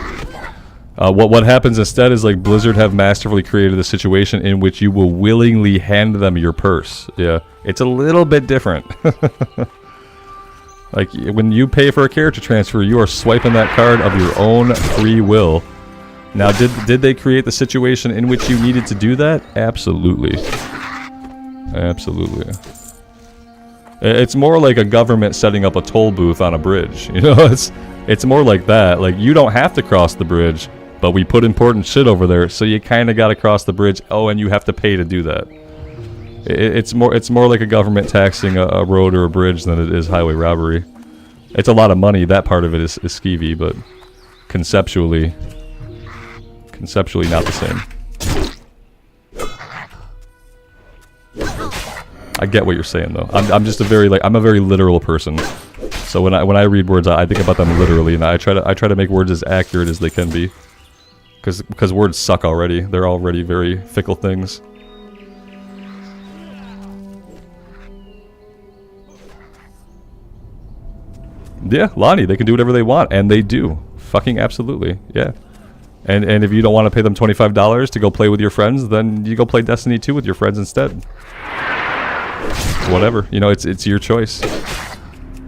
A: What happens instead is like Blizzard have masterfully created a situation in which you will willingly hand them your purse. Yeah, it's a little bit different. Like when you pay for a character transfer, you are swiping that card of your own free will. Now, did they create the situation in which you needed to do that? Absolutely. Absolutely. It's more like a government setting up a toll booth on a bridge. You know, it's more like that. Like you don't have to cross the bridge, but we put important shit over there, so you kind of got to cross the bridge. Oh, and you have to pay to do that. It's more like a government taxing a road or a bridge than it is highway robbery. It's a lot of money. That part of it is skeevy, but conceptually not the same. I get what you're saying though. I'm just a very literal person. So when I read words, I think about them literally, and I try to make words as accurate as they can be. Because words suck already. They're already very fickle things. Yeah, Lonnie, they can do whatever they want, and they do. Fucking absolutely, yeah. And if you don't want to pay them $25 to go play with your friends, then you go play Destiny 2 with your friends instead. Whatever, you know, it's your choice.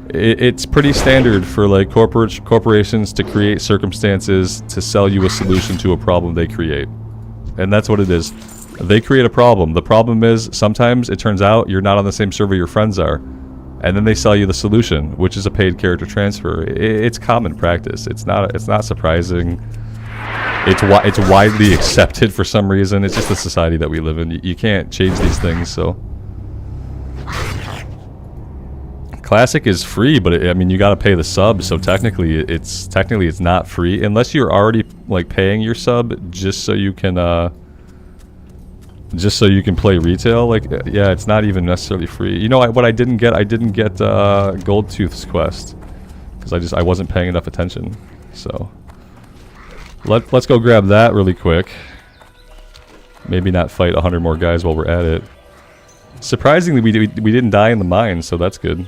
A: It's pretty standard for like corporations to create circumstances to sell you a solution to a problem they create. And that's what it is. They create a problem. The problem is sometimes it turns out you're not on the same server your friends are. And then they sell you the solution, which is a paid character transfer. It's common practice. It's not surprising. It's widely accepted for some reason. It's just the society that we live in. You can't change these things, so. Classic is free, but I mean you got to pay the sub, so technically it's not free unless you're already like paying your sub just so you can play retail. Like yeah, it's not even necessarily free. You know what I didn't get? I didn't get Goldtooth's quest because I wasn't paying enough attention. So let's go grab that really quick. Maybe not fight 100 more guys while we're at it. Surprisingly, we didn't die in the mine, so that's good.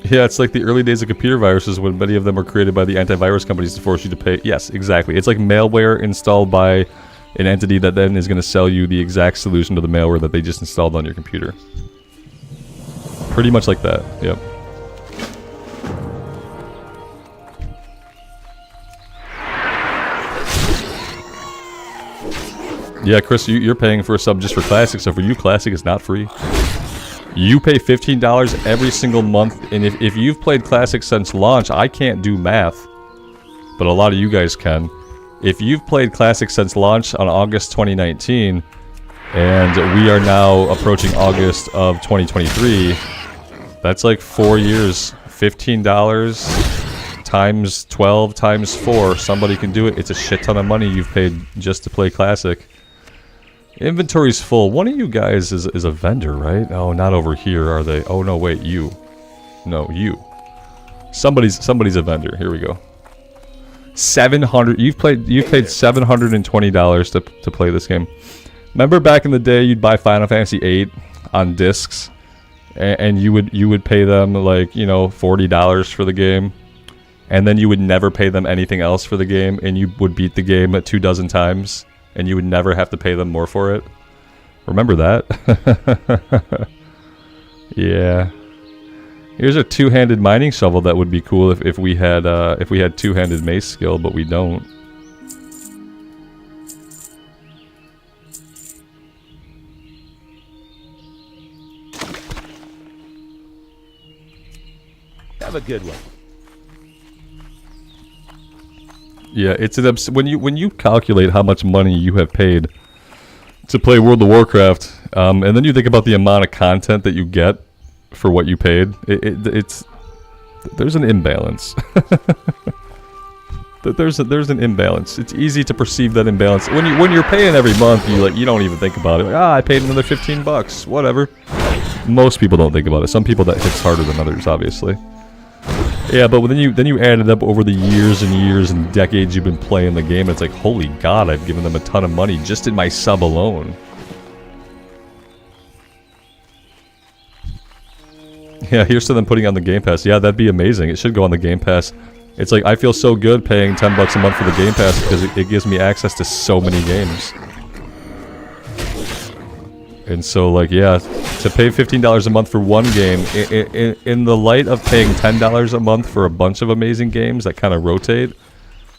A: Yeah, it's like the early days of computer viruses when many of them were created by the antivirus companies to force you to pay. Yes, exactly. It's like malware installed by an entity that then is going to sell you the exact solution to the malware that they just installed on your computer. Pretty much like that, yep. Yeah, Chris, you're paying for a sub just for Classic, so for you, Classic is not free. You pay $15 every single month, and if you've played Classic since launch, I can't do math, but a lot of you guys can. If you've played Classic since launch on August 2019, and we are now approaching August of 2023, that's like 4 years. $15 times 12 times 4, somebody can do it. It's a shit ton of money you've paid just to play Classic. Inventory's full. One of you guys is a vendor, right? Oh, not over here, are they? Oh no, wait, you. No, you. Somebody's a vendor. Here we go. 700. You've paid $720 to play this game. Remember back in the day, you'd buy Final Fantasy VIII on discs, and you would pay them like, you know, $40 for the game, and then you would never pay them anything else for the game, and you would beat the game 24 times. And you would never have to pay them more for it. Remember that? Yeah. Here's a two-handed mining shovel that would be cool if we had two-handed mace skill, but we don't.
E: Have a good one.
A: Yeah, it's an when you calculate how much money you have paid to play World of Warcraft, and then you think about the amount of content that you get for what you paid. It's there's an imbalance. there's an imbalance. It's easy to perceive that imbalance when you're paying every month. You don't even think about it. Like, I paid another $15, whatever. Most people don't think about it. Some people that hits harder than others, obviously. Yeah, but then you add it up over the years and years and decades you've been playing the game. It's like, holy God, I've given them a ton of money just in my sub alone. Yeah, here's to them putting on the Game Pass. Yeah, that'd be amazing. It should go on the Game Pass. It's like, I feel so good paying $10 a month for the Game Pass because it gives me access to so many games. And so, like, yeah, to pay $15 a month for one game, in the light of paying $10 a month for a bunch of amazing games that kind of rotate,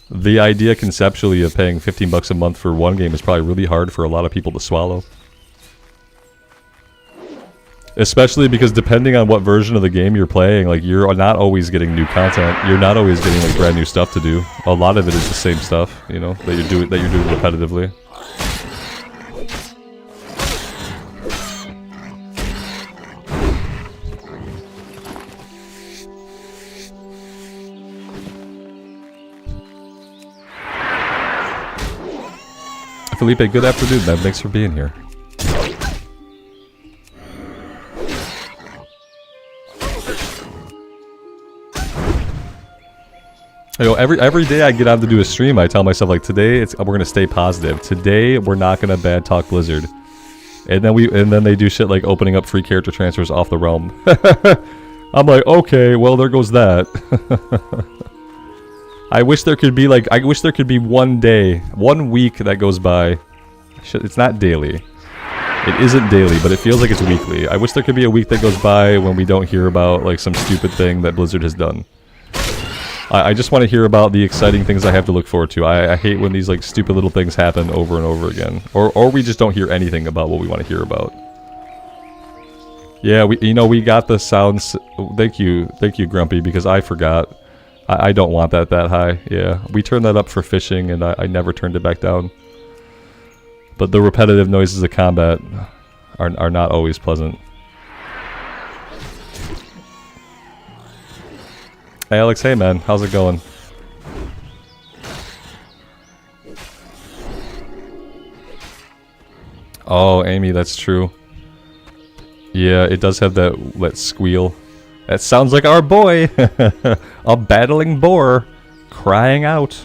A: the idea conceptually of paying $15 a month for one game is probably really hard for a lot of people to swallow. Especially because depending on what version of the game you're playing, like, you're not always getting new content. You're not always getting, like, brand new stuff to do. A lot of it is the same stuff, you know, that you're doing repetitively. Felipe, good afternoon, man. Thanks for being here. You know, every day I get on to do a stream, I tell myself, like, today we're gonna stay positive. Today we're not gonna bad talk Blizzard, and then they do shit like opening up free character transfers off the realm. I'm like, okay, well, there goes that. I wish there could be one day, 1 week that goes by. It's not daily. It isn't daily, but it feels like it's weekly. I wish there could be a week that goes by when we don't hear about, like, some stupid thing that Blizzard has done. I just want to hear about the exciting things I have to look forward to. I hate when these, like, stupid little things happen over and over again. Or we just don't hear anything about what we want to hear about. Yeah, we got the sounds. Thank you, Grumpy, because I forgot. I don't want that high. Yeah, we turned that up for fishing, and I never turned it back down. But the repetitive noises of combat are not always pleasant. Hey Alex, hey man, how's it going? Oh, Amy, that's true. Yeah, it does have that squeal. That sounds like our boy! A battling boar crying out.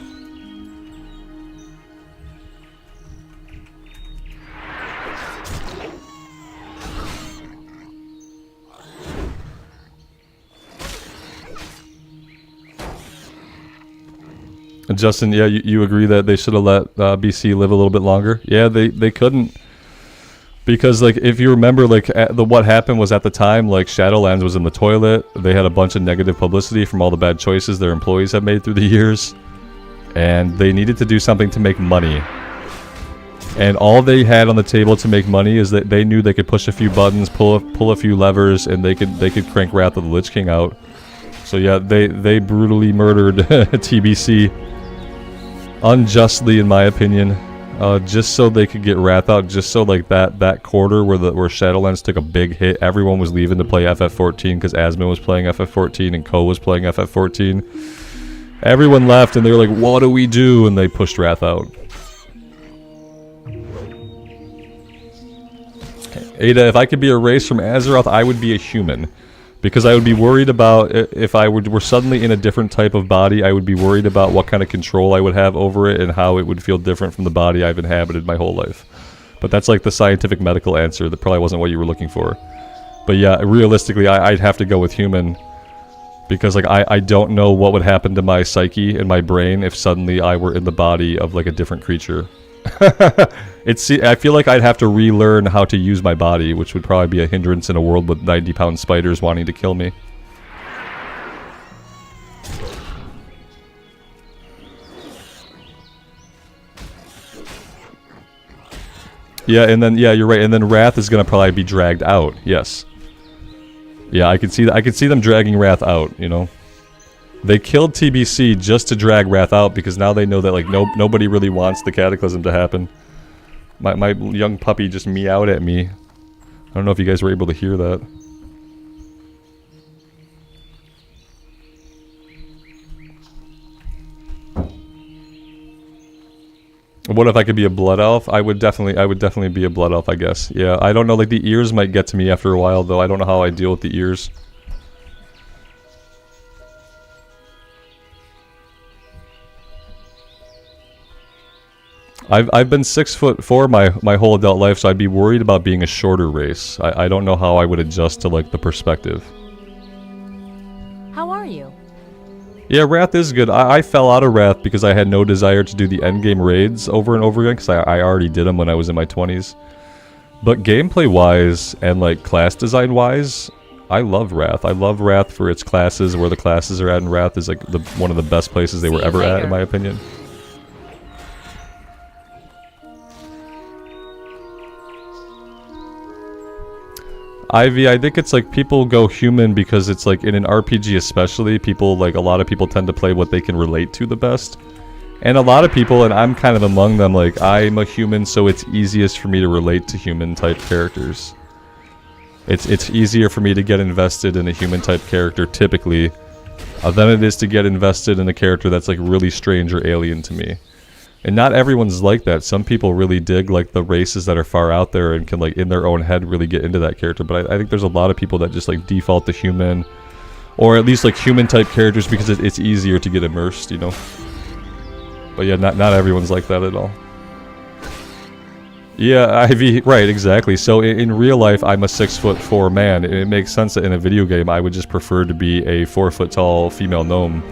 A: Justin, yeah, you agree that they should have let BC live a little bit longer? Yeah, they couldn't. Because, like, if you remember, like, what happened was at the time, like, Shadowlands was in the toilet. They had a bunch of negative publicity from all the bad choices their employees have made through the years. And they needed to do something to make money. And all they had on the table to make money is that they knew they could push a few buttons, pull a few levers, and they could crank Wrath of the Lich King out. So yeah, they brutally murdered TBC. Unjustly, in my opinion. Just so they could get Wrath out, just so, like, that quarter where Shadowlands took a big hit, everyone was leaving to play FF14 because Asmon was playing FF14 and Ko was playing FF14. Everyone left and they were like, what do we do? And they pushed Wrath out. Ada, if I could be erased from Azeroth, I would be a human. Because I would be worried about, if I were suddenly in a different type of body, I would be worried about what kind of control I would have over it and how it would feel different from the body I've inhabited my whole life. But that's like the scientific medical answer. That probably wasn't what you were looking for. But yeah, realistically, I'd have to go with human. Because, like, I don't know what would happen to my psyche and my brain if suddenly I were in the body of, like, a different creature. I feel like I'd have to relearn how to use my body, which would probably be a hindrance in a world with 90-pound spiders wanting to kill me. Yeah, and then yeah, you're right. And then Wrath is gonna probably be dragged out. Yes. Yeah, I can see that. I can see them dragging Wrath out. You know, they killed TBC just to drag Wrath out because now they know that like nobody really wants the Cataclysm to happen. My young puppy just meowed at me. I don't know if you guys were able to hear that. What if I could be a blood elf? I would definitely be a blood elf, I guess. Yeah, I don't know, like the ears might get to me after a while though. I don't know how I deal with the ears. I've been 6'4" my whole adult life, so I'd be worried about being a shorter race. I don't know how I would adjust to like the perspective.
D: How are you?
A: Yeah, Wrath is good. I fell out of Wrath because I had no desire to do the endgame raids over and over again because I already did them when I was in my 20s. But gameplay-wise and like class design-wise, I love Wrath. I love Wrath for its classes, where the classes are at, and Wrath is like one of the best places they were ever at, in my opinion. Ivy, I think it's like people go human because it's like in an RPG especially, people like a lot of people tend to play what they can relate to the best. And a lot of people, and I'm kind of among them, like I'm a human, so it's easiest for me to relate to human type characters. It's easier for me to get invested in a human type character typically than it is to get invested in a character that's like really strange or alien to me. And not everyone's like that. Some people really dig like the races that are far out there and can like in their own head really get into that character. But I think there's a lot of people that just like default to human, or at least like human type characters because it's easier to get immersed, you know. But yeah, not everyone's like that at all. Yeah, Ivy, right, exactly. So in real life, I'm a 6'4" man. It makes sense that in a video game, I would just prefer to be a 4 foot tall female gnome,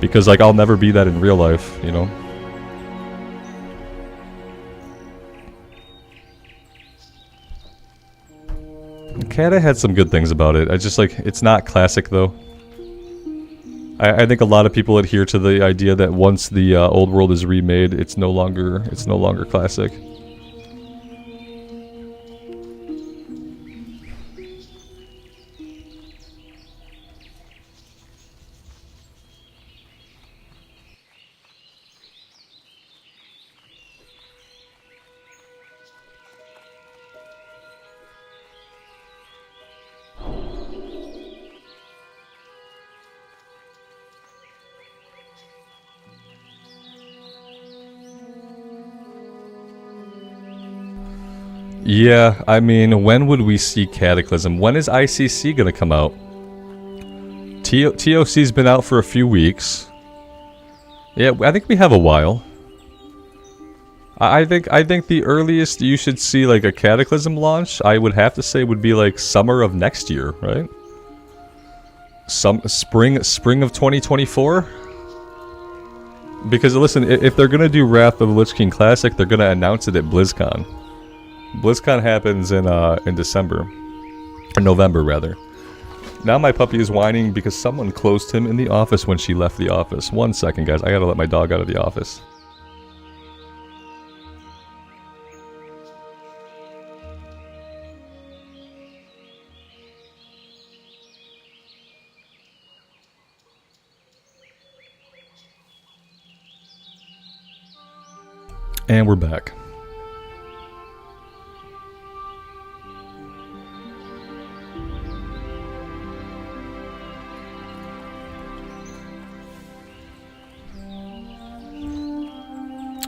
A: because like I'll never be that in real life, you know. Kata had some good things about it. I just like, it's not classic though. I think a lot of people adhere to the idea that once the old world is remade, it's no longer classic. Yeah, I mean, when would we see Cataclysm? When is ICC gonna come out? TOC's been out for a few weeks. Yeah, I think we have a while. I think the earliest you should see like a Cataclysm launch, I would have to say, would be like summer of next year, right? Spring of 2024? Because listen, if they're gonna do Wrath of the Lich King Classic, they're gonna announce it at BlizzCon. BlizzCon happens in December, or November rather. Now my puppy is whining because someone closed him in the office when she left the office. 1 second, guys. I gotta let my dog out of the office. And we're back.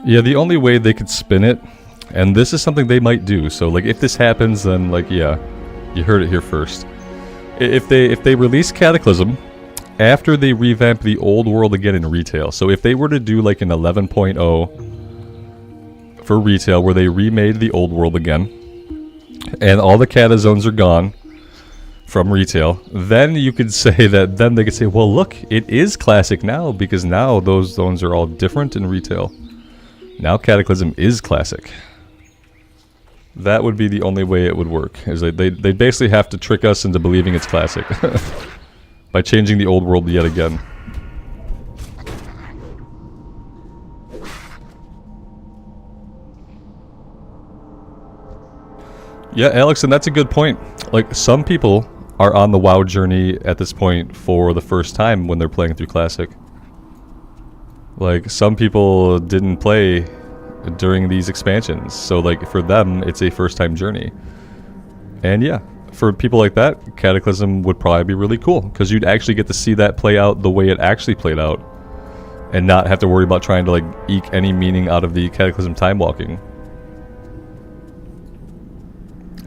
A: Yeah, the only way they could spin it, and this is something they might do, so like if this happens, then like yeah, you heard it here first. If they release Cataclysm after they revamp the old world again in retail, so if they were to do like an 11.0 for retail where they remade the old world again, and all the Cata zones are gone from retail, then you could say that, then they could say, well look, it is classic now, because now those zones are all different in retail. Now Cataclysm is classic. That would be the only way it would work. Is they basically have to trick us into believing it's classic by changing the old world yet again. Yeah, Alex, and that's a good point. Like, some people are on the WoW journey at this point for the first time when they're playing through Classic. Like, some people didn't play during these expansions, so like for them it's a first time journey. And yeah, for people like that, Cataclysm would probably be really cool, because you'd actually get to see that play out the way it actually played out, and not have to worry about trying to like eke any meaning out of the Cataclysm time walking.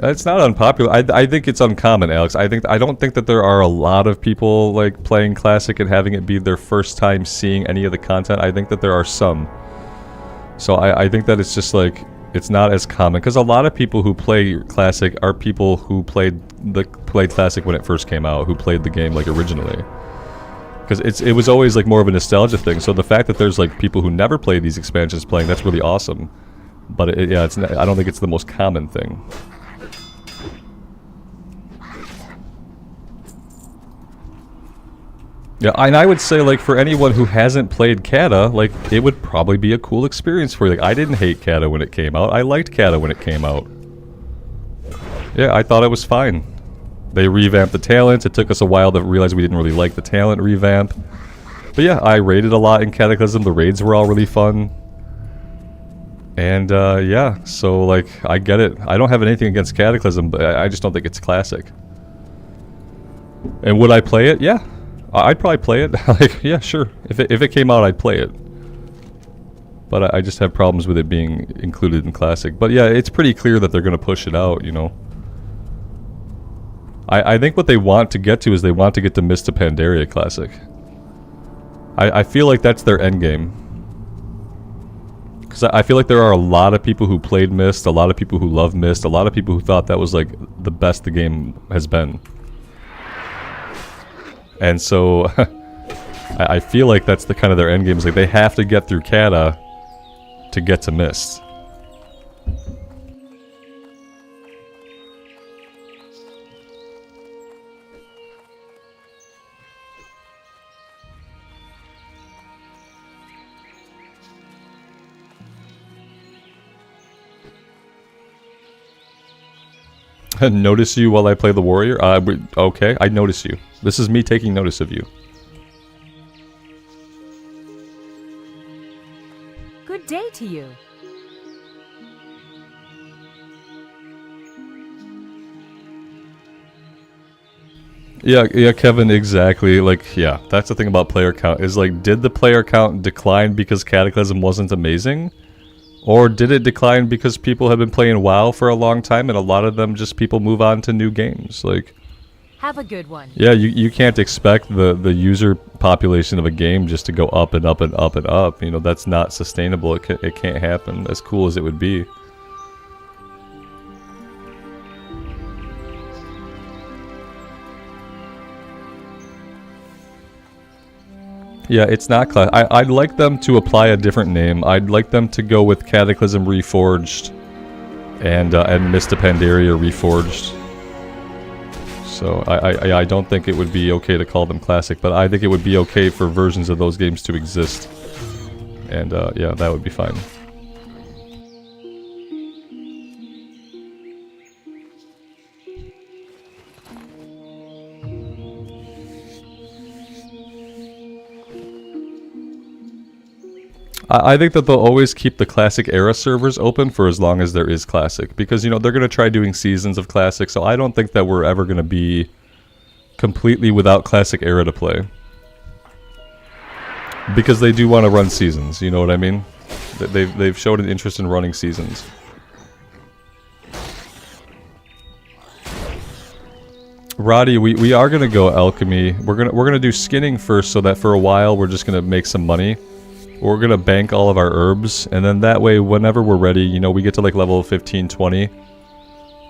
A: It's not unpopular. I think it's uncommon, Alex. I don't think that there are a lot of people like playing Classic and having it be their first time seeing any of the content. I think that there are some. So I think that it's just like, it's not as common, because a lot of people who play Classic are people who played Classic when it first came out, who played the game like originally. Because it was always like more of a nostalgia thing. So the fact that there's like people who never played these expansions playing, that's really awesome. But yeah, it's not, I don't think it's the most common thing. Yeah, and I would say, like, for anyone who hasn't played Cata, like, it would probably be a cool experience for you. Like, I didn't hate Cata when it came out. I liked Cata when it came out. Yeah, I thought it was fine. They revamped the talent. It took us a while to realize we didn't really like the talent revamp. But yeah, I raided a lot in Cataclysm. The raids were all really fun. And, yeah, so, like, I get it. I don't have anything against Cataclysm, but I just don't think it's Classic. And would I play it? Yeah. I'd probably play it. Like, yeah, sure. If it came out, I'd play it. But I just have problems with it being included in Classic. But yeah, it's pretty clear that they're going to push it out, you know. I think what they want to get to is they want to get to Mist of Pandaria Classic. I feel like that's their end game. Because I feel like there are a lot of people who played Mist, a lot of people who love Mist, a lot of people who thought that was like the best the game has been. And so, I feel like that's the kind of their end game. Is like they have to get through Cata to get to Mist. Notice you while I play the warrior? Okay, I notice you. This is me taking notice of you.
D: Good day to you.
A: Yeah, Kevin, exactly. Like, yeah, that's the thing about player count. Is like, did the player count decline because Cataclysm wasn't amazing? Or did it decline because people have been playing WoW for a long time and a lot of them just people move on to new games? Like,
D: have a good one.
A: Yeah, you can't expect the user population of a game just to go up and up and up and up. You know, that's not sustainable. It can't happen, as cool as it would be. Yeah, it's not class. I'd like them to apply a different name. I'd like them to go with Cataclysm Reforged and Mist of Pandaria Reforged. So I don't think it would be okay to call them Classic, but I think it would be okay for versions of those games to exist. And yeah, that would be fine. I think that they'll always keep the Classic era servers open for as long as there is Classic. Because, you know, they're going to try doing seasons of Classic, so I don't think that we're ever going to be completely without Classic era to play. Because they do want to run seasons, you know what I mean? They've showed an interest in running seasons. Roddy, we are going to go alchemy. We're gonna do skinning first, so that for a while we're just going to make some money. We're going to bank all of our herbs, and then that way, whenever we're ready, you know, we get to like level 15, 20.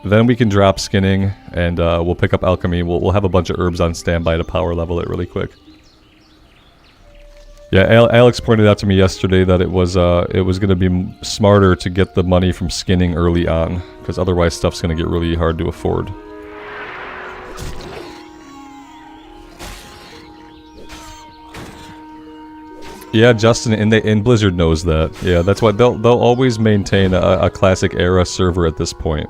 A: Then we can drop skinning, and we'll pick up alchemy. We'll have a bunch of herbs on standby to power level it really quick. Yeah, Alex pointed out to me yesterday that it was going to be smarter to get the money from skinning early on, because otherwise stuff's going to get really hard to afford. Yeah, Justin, and Blizzard knows that. Yeah, that's why they'll always maintain a Classic era server at this point.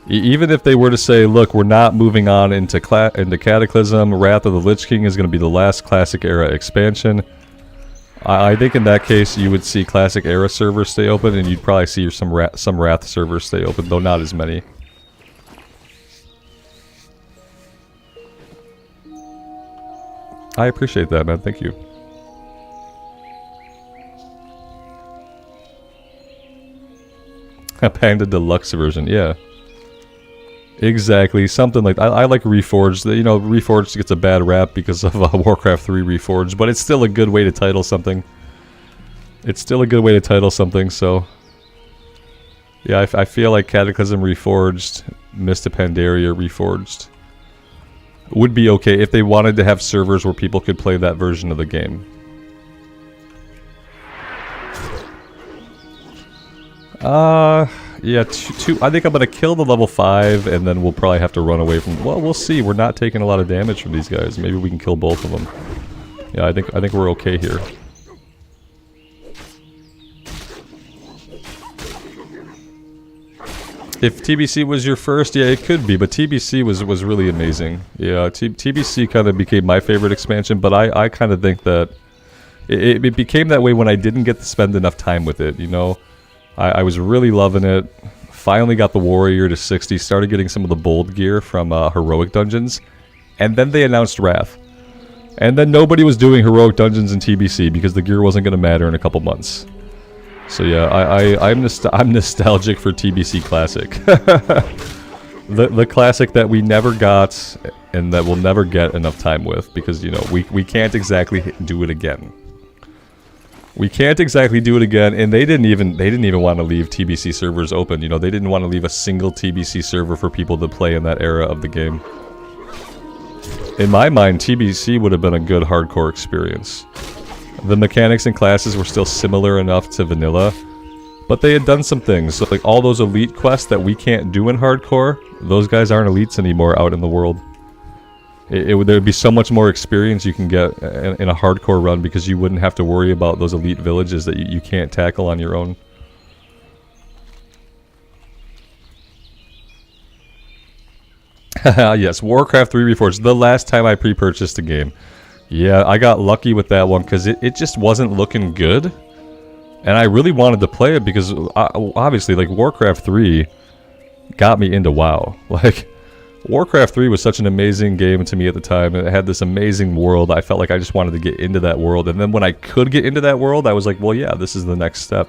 A: Even if they were to say, look, we're not moving on into Cataclysm, Wrath of the Lich King is going to be the last Classic Era expansion, I think in that case you would see Classic Era servers stay open, and you'd probably see some Wrath servers stay open, though not as many. I appreciate that, man. Thank you. A Panda Deluxe version, yeah. Exactly, something like that. I like Reforged. You know, Reforged gets a bad rap because of Warcraft 3 Reforged, but it's still a good way to title something. It's still a good way to title something, so... Yeah, I feel like Cataclysm Reforged, Mist of Pandaria Reforged would be okay if they wanted to have servers where people could play that version of the game. Yeah, I think I'm gonna kill the level 5, and then we'll probably have to run away from... Well, we'll see. We're not taking a lot of damage from these guys. Maybe we can kill both of them. Yeah, I think we're okay here. If TBC was your first, yeah, it could be, but TBC was really amazing. Yeah, TBC kind of became my favorite expansion, but I kind of think that it became that way when I didn't get to spend enough time with it, you know? I was really loving it. Finally got the warrior to 60, started getting some of the bold gear from heroic dungeons, and then they announced Wrath. And then nobody was doing heroic dungeons in TBC because the gear wasn't going to matter in a couple months. So yeah, I'm nostalgic for TBC Classic. the classic that we never got and that we'll never get enough time with, because you know we can't exactly do it again. We can't exactly do it again, and they didn't even want to leave TBC servers open. You know, they didn't want to leave a single TBC server for people to play in that era of the game. In my mind, TBC would have been a good hardcore experience. The mechanics and classes were still similar enough to vanilla, but they had done some things. So, like all those elite quests that we can't do in hardcore, those guys aren't elites anymore out in the world. There would be so much more experience you can get in a hardcore run because you wouldn't have to worry about those elite villages that you can't tackle on your own. Yes, Warcraft 3 Reforged. The last time I pre-purchased a game. Yeah, I got lucky with that one because it just wasn't looking good. And I really wanted to play it because, obviously, like, Warcraft 3 got me into WoW. Like, Warcraft 3 was such an amazing game to me at the time. It had this amazing world. I felt like I just wanted to get into that world. And then when I could get into that world, I was like, well, yeah, this is the next step.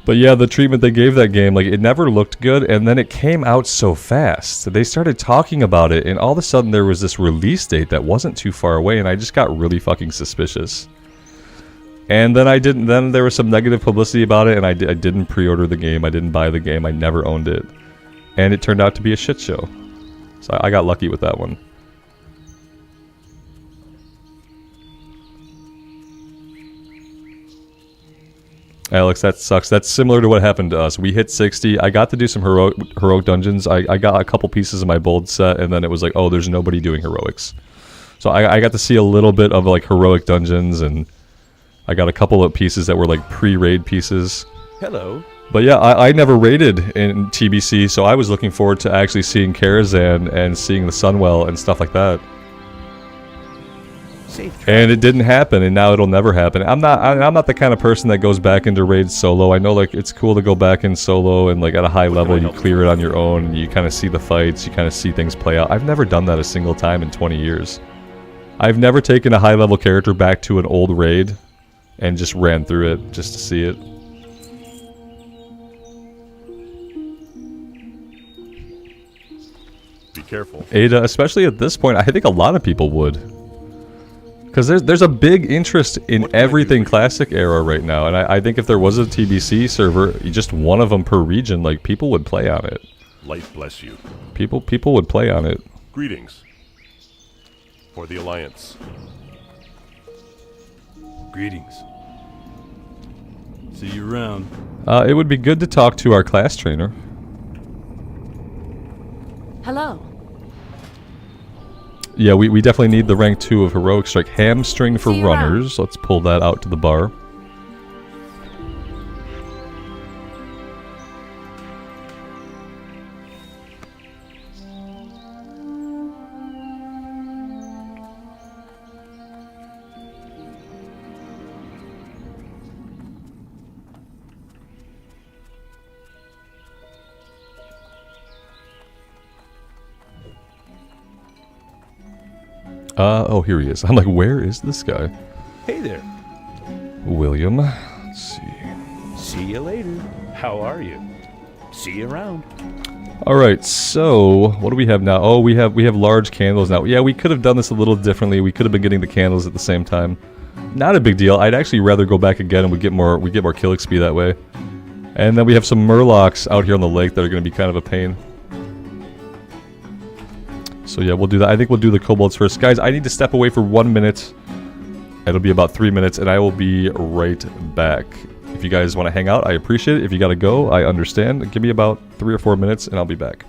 A: But yeah, the treatment they gave that game, like, it never looked good, and then it came out so fast. They started talking about it, and all of a sudden there was this release date that wasn't too far away, and I just got really fucking suspicious. And then there was some negative publicity about it, and I didn't pre-order the game, I didn't buy the game, I never owned it. And it turned out to be a shit show. So I got lucky with that one. Alex, that sucks. That's similar to what happened to us. We hit 60. I got to do some heroic dungeons. I got a couple pieces of my bold set, and then it was like, oh, there's nobody doing heroics. So I got to see a little bit of like heroic dungeons, and I got a couple of pieces that were like pre-raid pieces.
E: Hello.
A: But yeah, I never raided in TBC, so I was looking forward to actually seeing Karazhan and seeing the Sunwell and stuff like that. And it didn't happen, and now it'll never happen. I'm not the kind of person that goes back into raids solo. I know, like, it's cool to go back in solo and, like, at a high level you clear it on your own, you kind of see the fights, you kind of see things play out. I've never done that a single time in 20 years. I've never taken a high level character back to an old raid and just ran through it just to see it.
F: Be careful.
A: Ada, especially at this point, I think a lot of people would. Because there's a big interest in everything Classic Era right now, and I think if there was a TBC server, just one of them per region, like, people would play on it.
F: Light bless you.
A: People would play on it.
F: Greetings. For the Alliance.
G: Greetings. See you around.
A: It would be good to talk to our class trainer.
D: Hello.
A: Yeah, we definitely need the rank 2 of Heroic Strike. Hamstring for runners. Let's pull that out to the bar. Oh, here he is. I'm like, where is this guy?
E: Hey there.
A: William. Let's see.
E: See you later. How are you? See you around.
A: Alright, so what do we have now? Oh, we have large candles now. Yeah, we could have done this a little differently. We could have been getting the candles at the same time. Not a big deal. I'd actually rather go back again and we get more kill XP that way. And then we have some murlocs out here on the lake that are going to be kind of a pain. So yeah, we'll do that. I think we'll do the kobolds first. Guys, I need to step away for 1 minute. It'll be about 3 minutes and I will be right back. If you guys want to hang out, I appreciate it. If you gotta go, I understand. Give me about 3 or 4 minutes and I'll be back.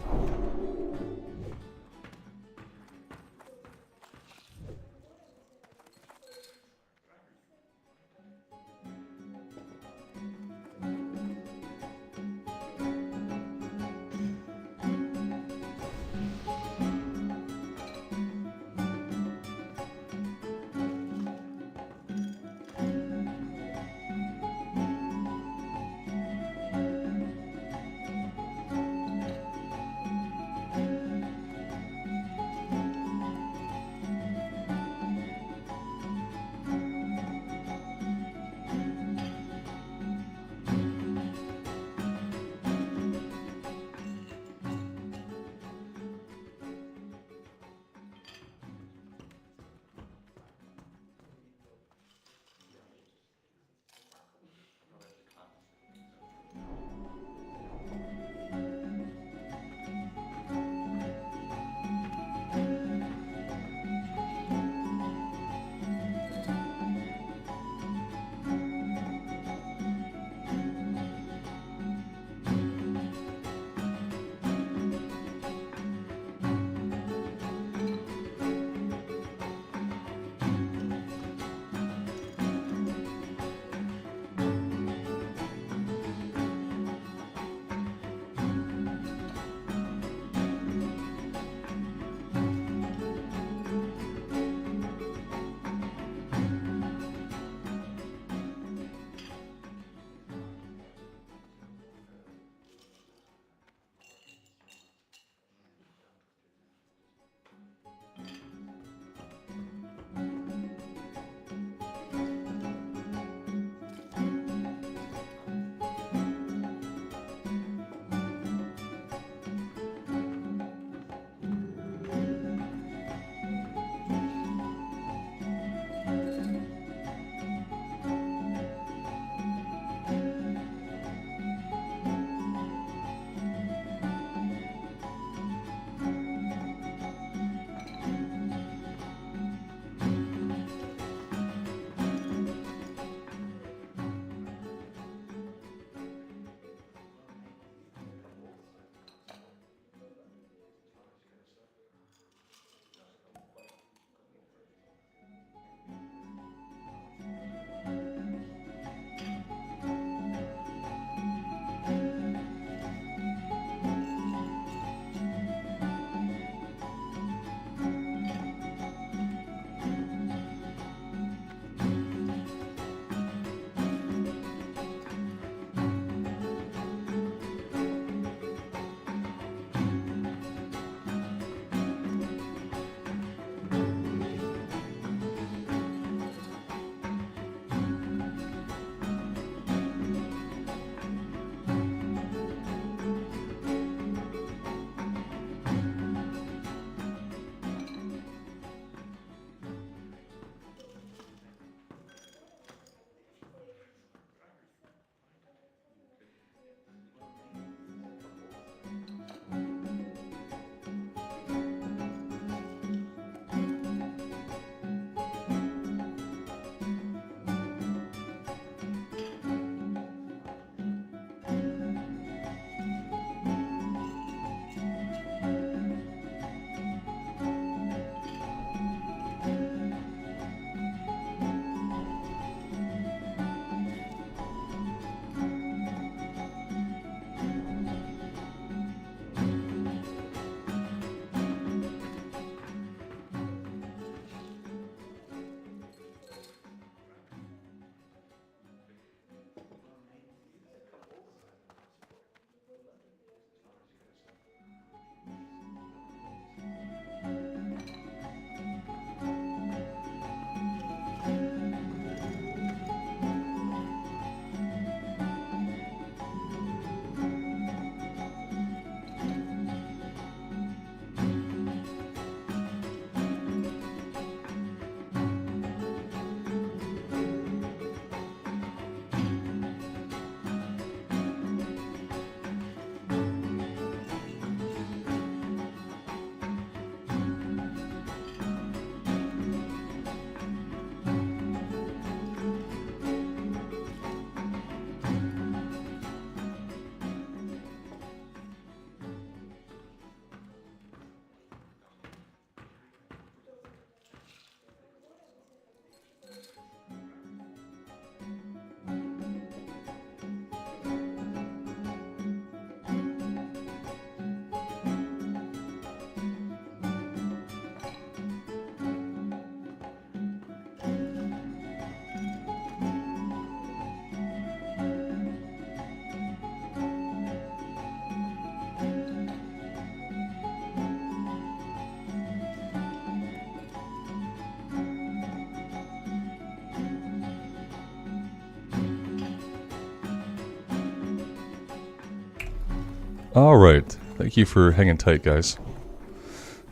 A: Alright, thank you for hanging tight, guys.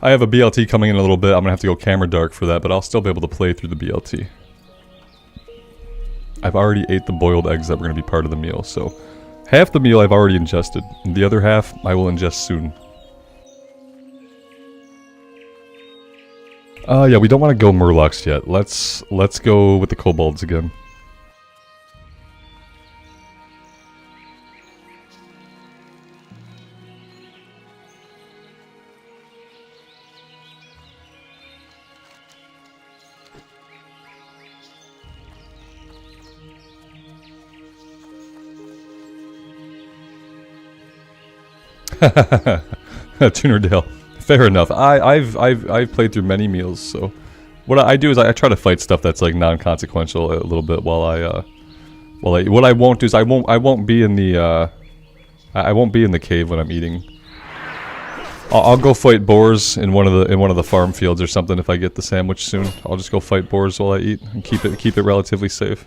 A: I have a BLT coming in a little bit. I'm gonna have to go camera dark for that, but I'll still be able to play through the BLT. I've already ate the boiled eggs that were gonna be part of the meal, so half the meal I've already ingested, and the other half I will ingest soon. Yeah, we don't want to go Murlocs yet. Let's go with the kobolds again. Tunerdale. Fair enough. I've played through many meals, so what I do is I try to fight stuff that's like non-consequential a little bit while what I won't do is I won't be in the cave when I'm eating. I'll go fight boars in one of the farm fields or something if I get the sandwich soon. I'll just go fight boars while I eat and keep it relatively safe.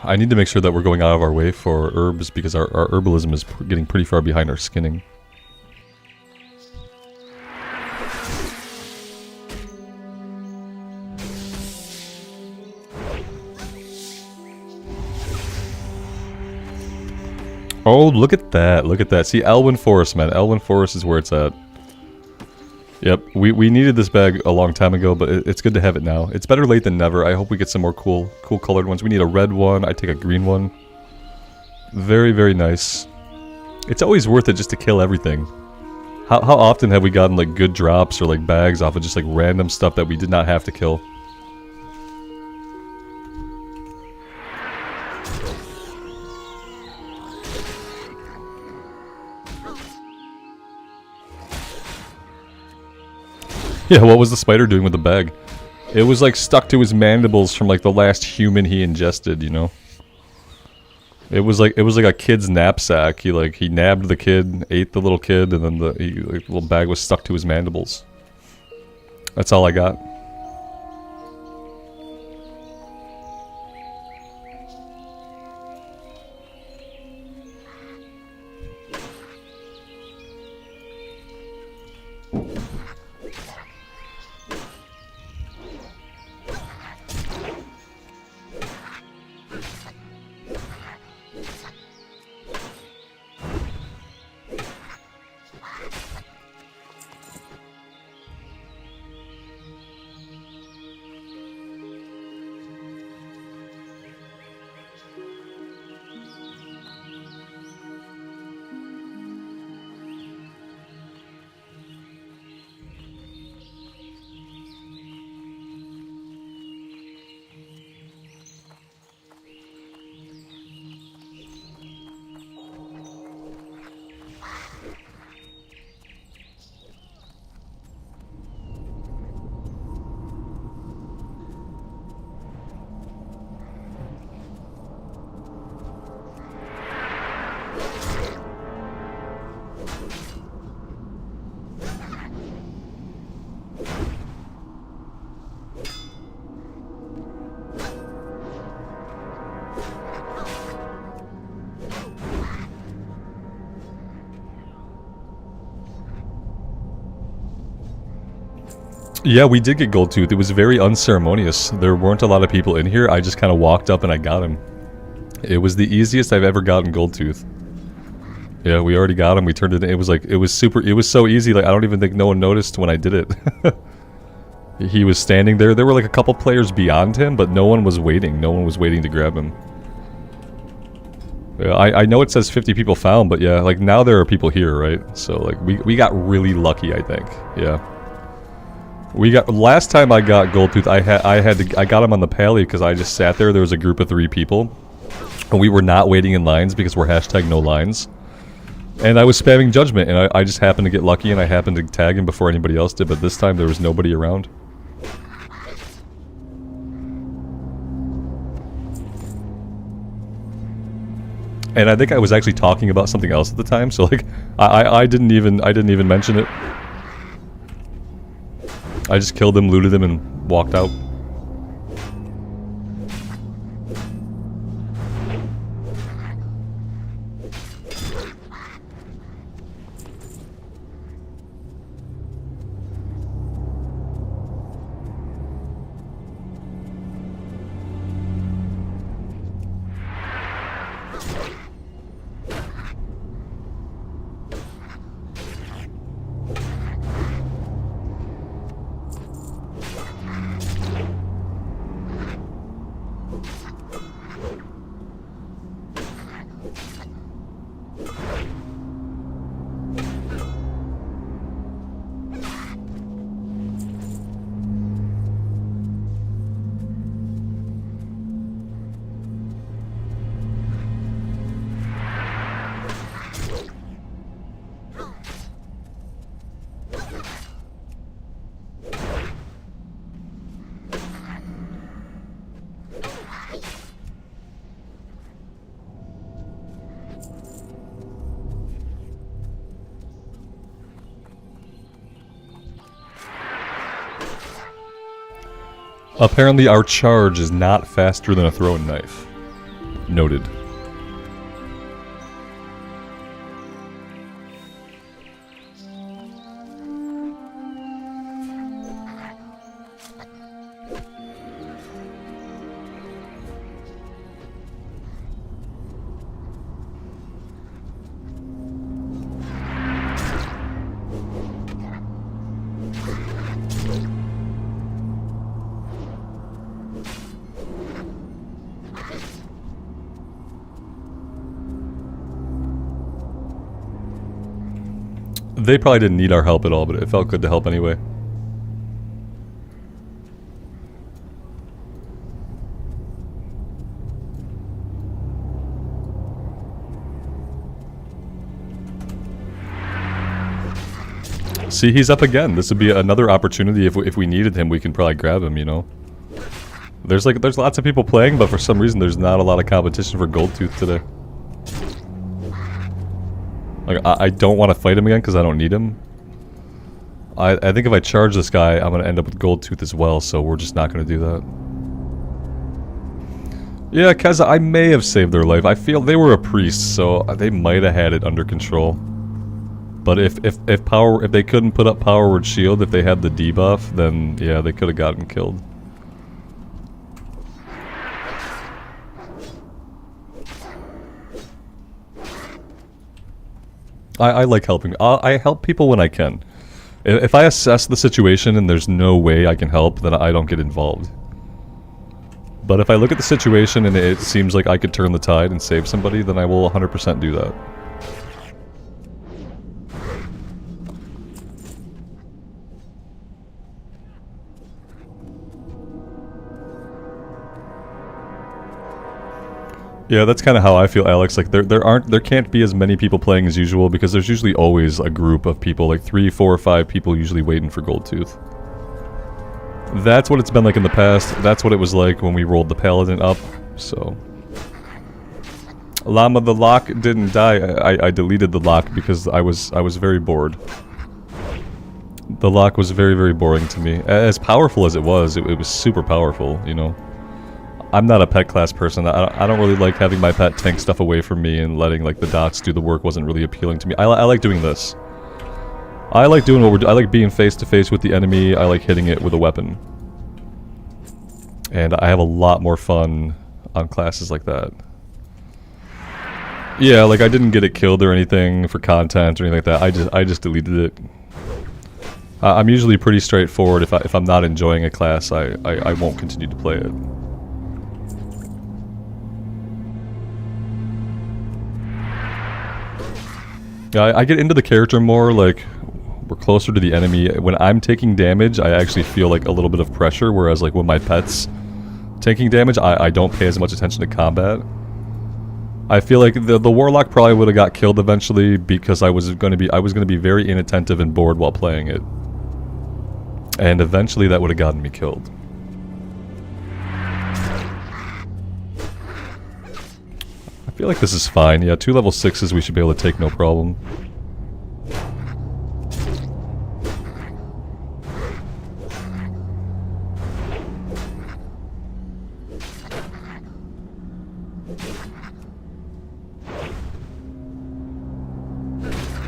A: I need to make sure that we're going out of our way for herbs because our herbalism is getting pretty far behind our skinning. Oh, look at that. Look at that. See, Elwyn Forest, man. Elwyn Forest is where it's at. Yep, we needed this bag a long time ago, but it's good to have it now. It's better late than never. I hope we get some more cool colored ones. We need a red one. I take a green one. Very, very nice. It's always worth it just to kill everything. How often have we gotten like good drops or like bags off of just like random stuff that we did not have to kill? Yeah, what was the spider doing with the bag? It was like stuck to his mandibles from like the last human he ingested, you know? It was like a kid's knapsack. He nabbed the kid, ate the little kid, and then the little bag was stuck to his mandibles. That's all I got. Yeah, we did get Goldtooth. It was very unceremonious. There weren't a lot of people in here. I just kind of walked up and I got him. It was the easiest I've ever gotten Goldtooth. Yeah, we already got him. We turned it in. It was like, it was so easy. Like, I don't even think no one noticed when I did it. He was standing there. There were like a couple players beyond him, but no one was waiting. No one was waiting to grab him. Yeah, I know it says 50 people found, but yeah, like now there are people here, right? So like we got really lucky, I think. Yeah. We got, last time I got Goldtooth, I got him on the pally because I just sat there. There was a group of 3 people, and we were not waiting in lines because we're hashtag no lines. And I was spamming judgment, and I just happened to get lucky, and I happened to tag him before anybody else did. But this time there was nobody around. And I think I was actually talking about something else at the time, so like I didn't even mention it. I just killed him, looted him, and walked out. Apparently our charge is not faster than a throwing knife. Noted. They probably didn't need our help at all, but it felt good to help anyway. See, he's up again. This would be another opportunity. If we needed him, we can probably grab him, you know? There's lots of people playing, but for some reason there's not a lot of competition for Goldtooth today. Like, I don't want to fight him again because I don't need him. I think if I charge this guy, I'm going to end up with Goldtooth as well, so we're just not going to do that. Yeah, Keza, I may have saved their life. I feel they were a priest, so they might have had it under control. But if they couldn't put up Power Word Shield, if they had the debuff, then yeah, they could have gotten killed. I like helping. I help people when I can. If I assess the situation and there's no way I can help, then I don't get involved. But if I look at the situation and it seems like I could turn the tide and save somebody, then I will 100% do that. Yeah, that's kind of how I feel, Alex. Like there can't be as many people playing as usual because there's usually always a group of people, like 3, 4, or 5 people usually waiting for Goldtooth. That's what it's been like in the past. That's what it was like when we rolled the Paladin up. So, Llama, the lock didn't die. I deleted the lock because I was very bored. The lock was very, very boring to me. As powerful as it was super powerful, you know. I'm not a pet class person. I don't really like having my pet tank stuff away from me and letting like the dots do the work wasn't really appealing to me. I like doing this. I like doing what we're doing. I like being face to face with the enemy. I like hitting it with a weapon. And I have a lot more fun on classes like that. Yeah, like I didn't get it killed or anything for content or anything like that. I just deleted it. I'm usually pretty straightforward. If I'm not enjoying a class, I won't continue to play it. Yeah, I get into the character more, like, we're closer to the enemy. When I'm taking damage, I actually feel like a little bit of pressure, whereas like when my pet's taking damage, I don't pay as much attention to combat. I feel like the Warlock probably would have got killed eventually because I was gonna be very inattentive and bored while playing it. And eventually that would have gotten me killed. I feel like this is fine. Yeah, 2 level 6s we should be able to take no problem.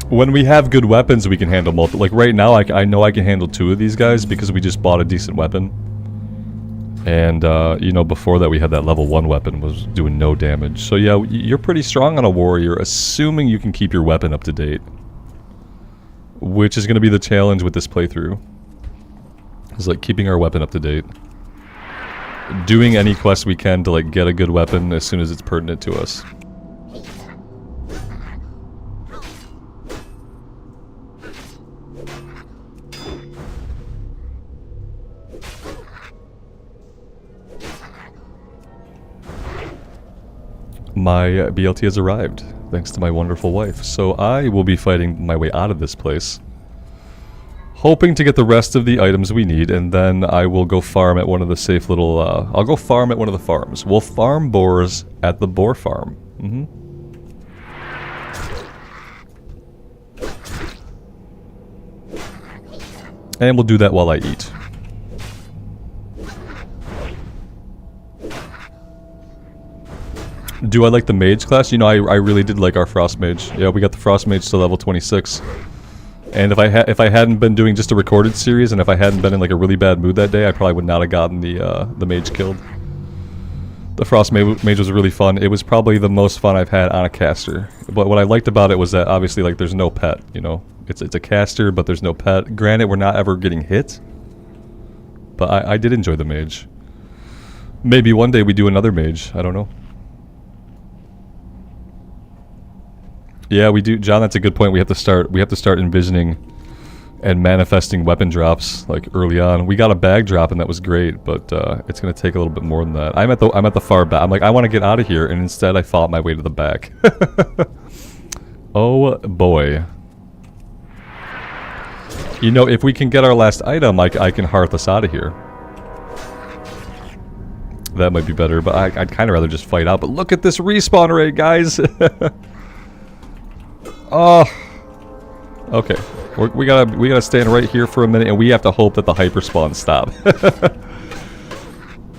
A: When we have good weapons, we can handle multiple. Like right now, I know I can handle 2 of these guys because we just bought a decent weapon. And, you know, before that we had that level 1 weapon was doing no damage. So yeah, you're pretty strong on a warrior, assuming you can keep your weapon up to date. Which is going to be the challenge with this playthrough. Is like keeping our weapon up to date. Doing any quest we can to like get a good weapon as soon as it's pertinent to us. My BLT has arrived, thanks to my wonderful wife. So I will be fighting my way out of this place. Hoping to get the rest of the items we need, and then I will go farm at one of the safe little, I'll go farm at one of the farms. We'll farm boars at the boar farm. And we'll do that while I eat. Do I like the mage class? You know, I really did like our frost mage. Yeah, we got the frost mage to level 26. And if I hadn't been doing just a recorded series, and if I hadn't been in like a really bad mood that day, I probably would not have gotten the mage killed. The frost mage was really fun. It was probably the most fun I've had on a caster. But what I liked about it was that obviously like there's no pet, you know. It's a caster, but there's no pet. Granted, we're not ever getting hit. But I did enjoy the mage. Maybe one day we do another mage. I don't know. Yeah, we do, John. That's a good point. We have to start envisioning and manifesting weapon drops like early on. We got a bag drop and that was great, but it's gonna take a little bit more than that. I'm at the far back. I'm like, I want to get out of here, and instead I fought my way to the back. Oh boy. You know, if we can get our last item, I can hearth us out of here. That might be better, but I'd kind of rather just fight out. But look at this respawn rate, guys. Oh, okay. We gotta stand right here for a minute, and we have to hope that the hyper spawns stop.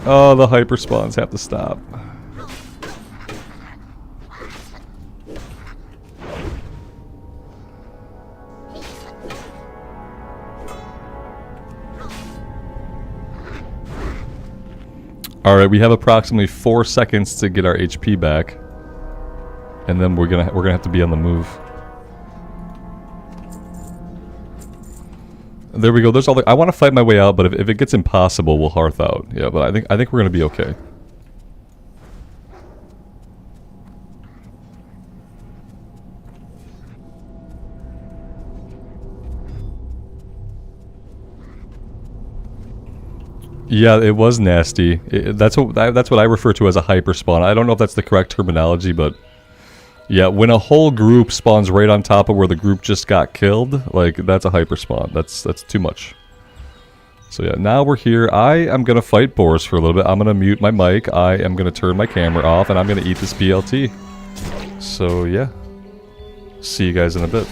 A: Oh, the hyper spawns have to stop. All right, we have approximately 4 seconds to get our HP back, and then we're gonna have to be on the move. There we go. There's all the, I want to fight my way out, but if it gets impossible, we'll hearth out. Yeah, but I think we're gonna be okay. Yeah, it was nasty. That's what I refer to as a hyper spawn. I don't know if that's the correct terminology, but yeah, when a whole group spawns right on top of where the group just got killed, like, that's a hyper spawn. That's too much. So yeah, now we're here. I am gonna fight boars for a little bit. I'm gonna mute my mic. I am gonna turn my camera off, and I'm gonna eat this BLT. So yeah, see you guys in a bit.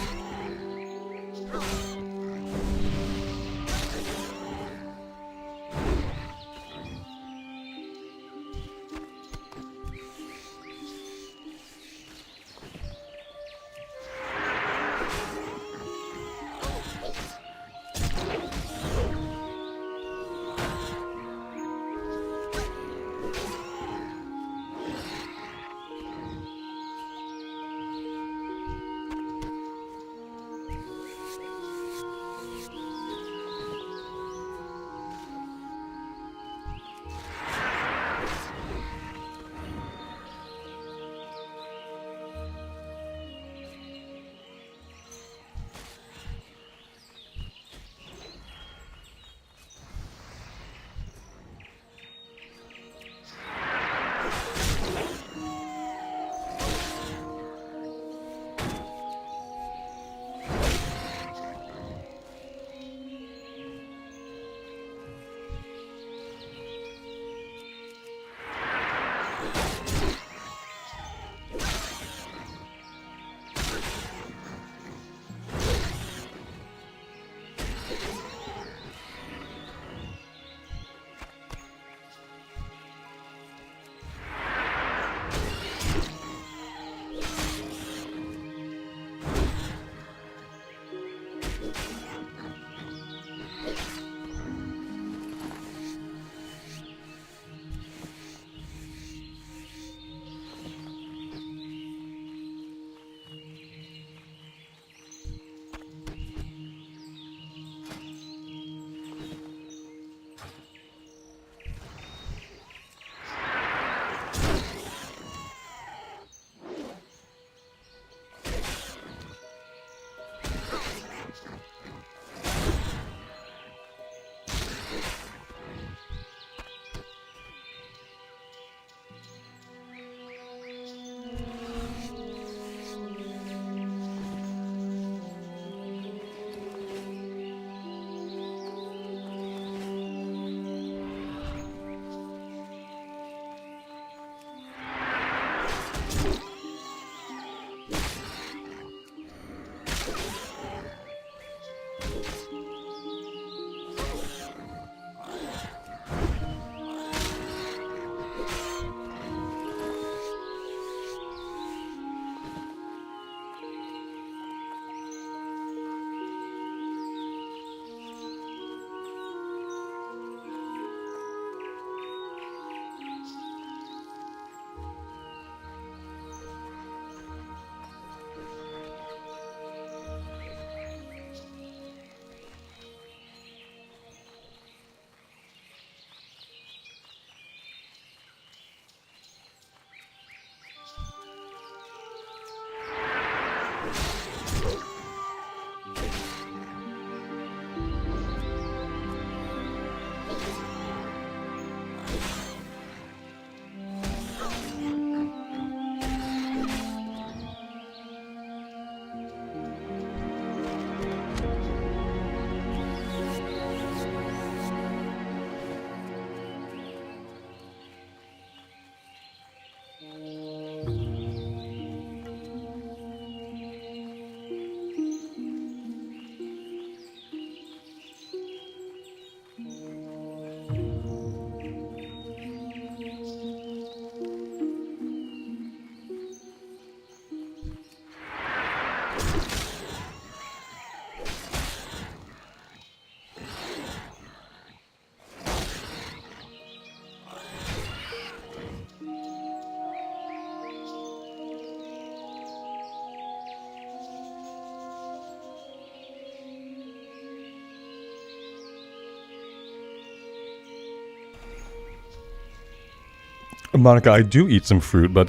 A: Monica, I do eat some fruit, but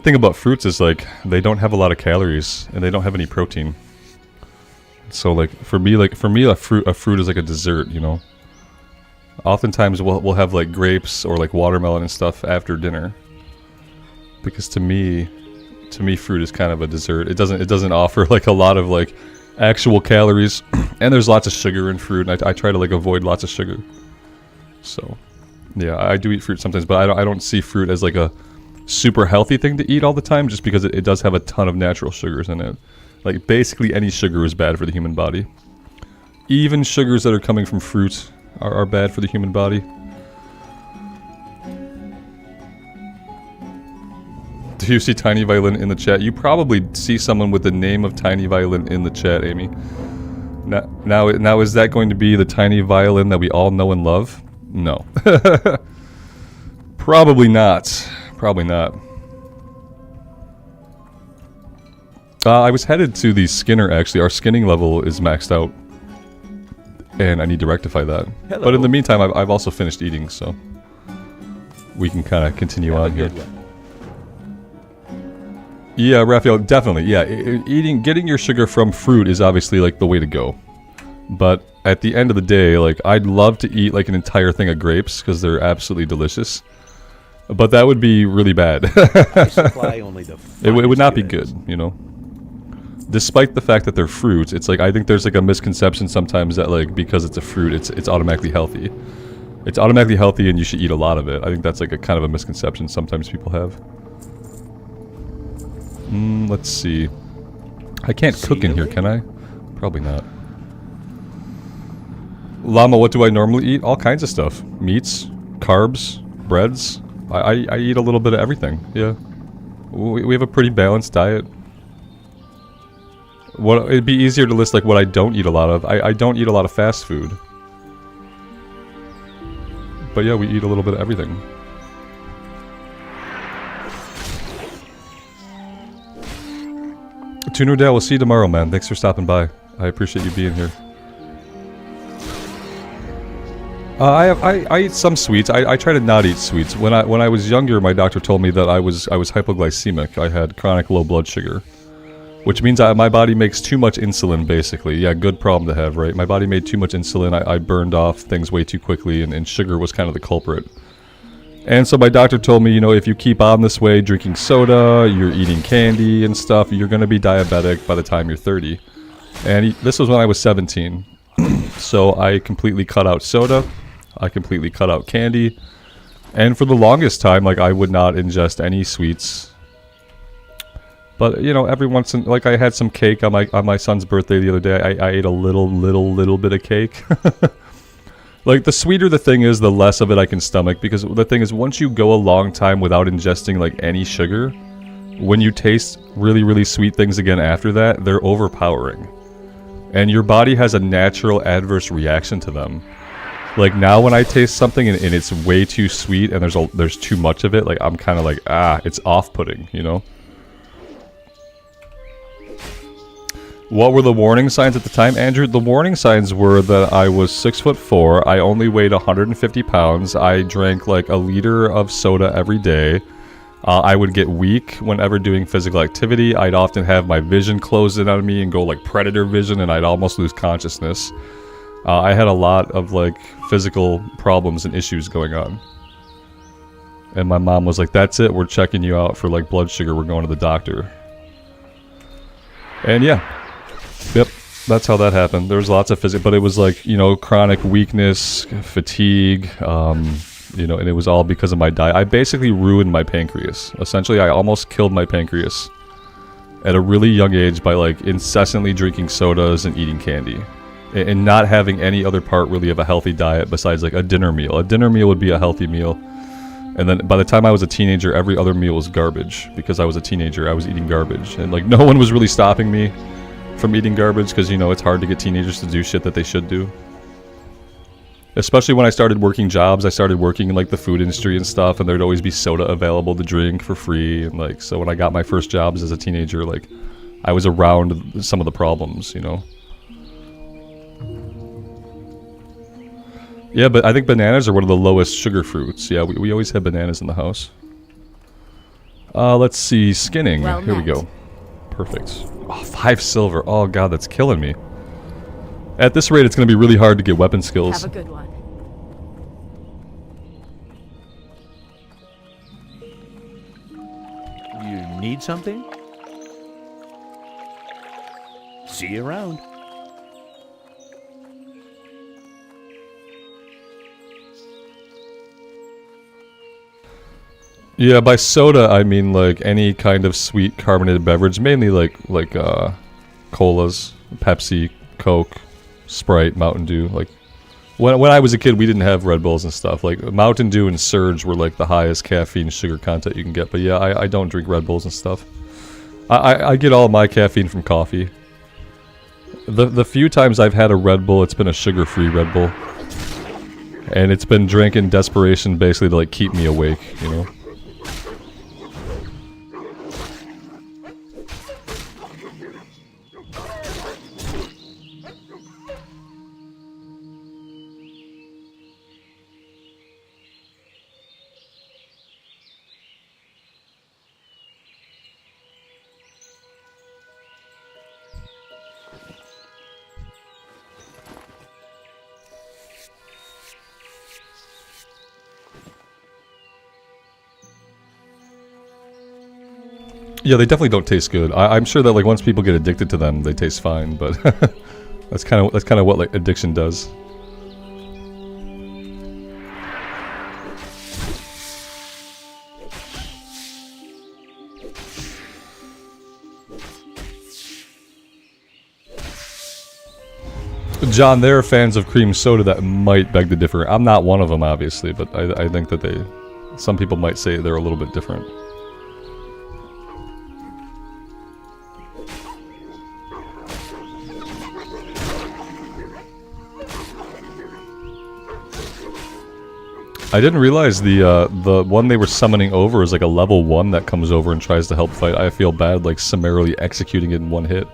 A: thing about fruits is like they don't have a lot of calories and they don't have any protein. So like for me a fruit is like a dessert, you know. Oftentimes we'll have like grapes or like watermelon and stuff after dinner. Because to me fruit is kind of a dessert. It doesn't offer like a lot of like actual calories, and there's lots of sugar in fruit, and I try to like avoid lots of sugar. So yeah, I do eat fruit sometimes, but I don't see fruit as like a super healthy thing to eat all the time, just because it does have a ton of natural sugars in it. Like basically any sugar is bad for the human body. Even sugars that are coming from fruit are bad for the human body. Do you see Tiny Violin in the chat? You probably see someone with the name of Tiny Violin in the chat, Amy. Now is that going to be the Tiny Violin that we all know and love? No. Probably not. Probably not. I was headed to the Skinner, actually. Our skinning level is maxed out. And I need to rectify that.
E: Hello.
A: But in the meantime, I've also finished eating, so we can kind of continue on here. Yeah, Raphael, definitely. Yeah, getting your sugar from fruit is obviously like the way to go. But at the end of the day, like I'd love to eat like an entire thing of grapes because they're absolutely delicious. But that would be really bad.
E: I supply only the
A: It would not be
E: units.
A: good, you know. Despite the fact that they're fruit, it's like I think there's like a misconception sometimes that like because it's a fruit, it's automatically healthy. It's automatically healthy and you should eat a lot of it. I think that's like a kind of a misconception sometimes people have. Let's see. I can't cook in here, can I? Probably not. Llama, what do I normally eat? All kinds of stuff. Meats, carbs, breads. I eat a little bit of everything, yeah. We have a pretty balanced diet. It'd be easier to list like what I don't eat a lot of. I don't eat a lot of fast food. But yeah, we eat a little bit of everything. Tuner Dale, we'll see you tomorrow, man. Thanks for stopping by. I appreciate you being here. I eat some sweets. I try to not eat sweets. When I was younger, my doctor told me that I was hypoglycemic. I had chronic low blood sugar, which means my body makes too much insulin. Basically, yeah, good problem to have, right? My body made too much insulin. I burned off things way too quickly, and sugar was kind of the culprit. And so my doctor told me, you know, if you keep on this way, drinking soda, you're eating candy and stuff, you're going to be diabetic by the time you're 30. And this was when I was 17. So I completely cut out soda. I completely cut out candy. And for the longest time, like, I would not ingest any sweets. But, you know, every once in... Like, I had some cake on my son's birthday the other day. I ate a little bit of cake. Like, the sweeter the thing is, the less of it I can stomach. Because the thing is, once you go a long time without ingesting, like, any sugar, when you taste really, really sweet things again after that, they're overpowering. And your body has a natural adverse reaction to them. Like, now when I taste something and it's way too sweet and there's too much of it, like, I'm kind of like, it's off-putting, you know? What were the warning signs at the time, Andrew? The warning signs were that I was 6'4", I only weighed 150 pounds, I drank like a liter of soda every day, I would get weak whenever doing physical activity, I'd often have my vision close in on me and go like predator vision, and I'd almost lose consciousness. I had a lot of like physical problems and issues going on. And my mom was like, that's it, we're checking you out for like blood sugar, we're going to the doctor. And yeah. Yep, that's how that happened. There was lots of physical, but it was like, you know, chronic weakness, fatigue, you know, and it was all because of my diet. I basically ruined my pancreas. Essentially, I almost killed my pancreas at a really young age by like incessantly drinking sodas and eating candy. And not having any other part really of a healthy diet besides like a dinner meal. A dinner meal would be a healthy meal. And then by the time I was a teenager, every other meal was garbage. Because I was a teenager, I was eating garbage. And like no one was really stopping me from eating garbage, because, you know, it's hard to get teenagers to do shit that they should do. Especially when I started working jobs. I started working in like the food industry and stuff, and there'd always be soda available to drink for free. And like, so when I got my first jobs as a teenager, like, I was around some of the problems, you know. Yeah, but I think bananas are one of the lowest sugar fruits. Yeah, we always had bananas in the house. Let's see, skinning.
D: Well
A: Here we
D: met.
A: go. Perfect. Oh, 5 silver. Oh god, that's killing me. At this rate, it's going to be really hard to get weapon skills.
D: Have a good one.
E: You need something? See you around.
A: Yeah, by soda I mean like any kind of sweet carbonated beverage, mainly like colas, Pepsi, Coke, Sprite, Mountain Dew. Like when I was a kid, we didn't have Red Bulls and stuff. Like Mountain Dew and Surge were like the highest caffeine sugar content you can get. But yeah, I don't drink Red Bulls and stuff. I get all my caffeine from coffee. The few times I've had a Red Bull, it's been a sugar-free Red Bull, and it's been drank in desperation, basically to like keep me awake, you know. Yeah, they definitely don't taste good. I'm sure that like once people get addicted to them, they taste fine. But that's kind of what like addiction does. John, there are fans of cream soda that might beg to differ. I'm not one of them, obviously, but I think that some people might say they're a little bit different. I didn't realize the one they were summoning over is like a level 1 that comes over and tries to help fight. I feel bad like summarily executing it in one hit.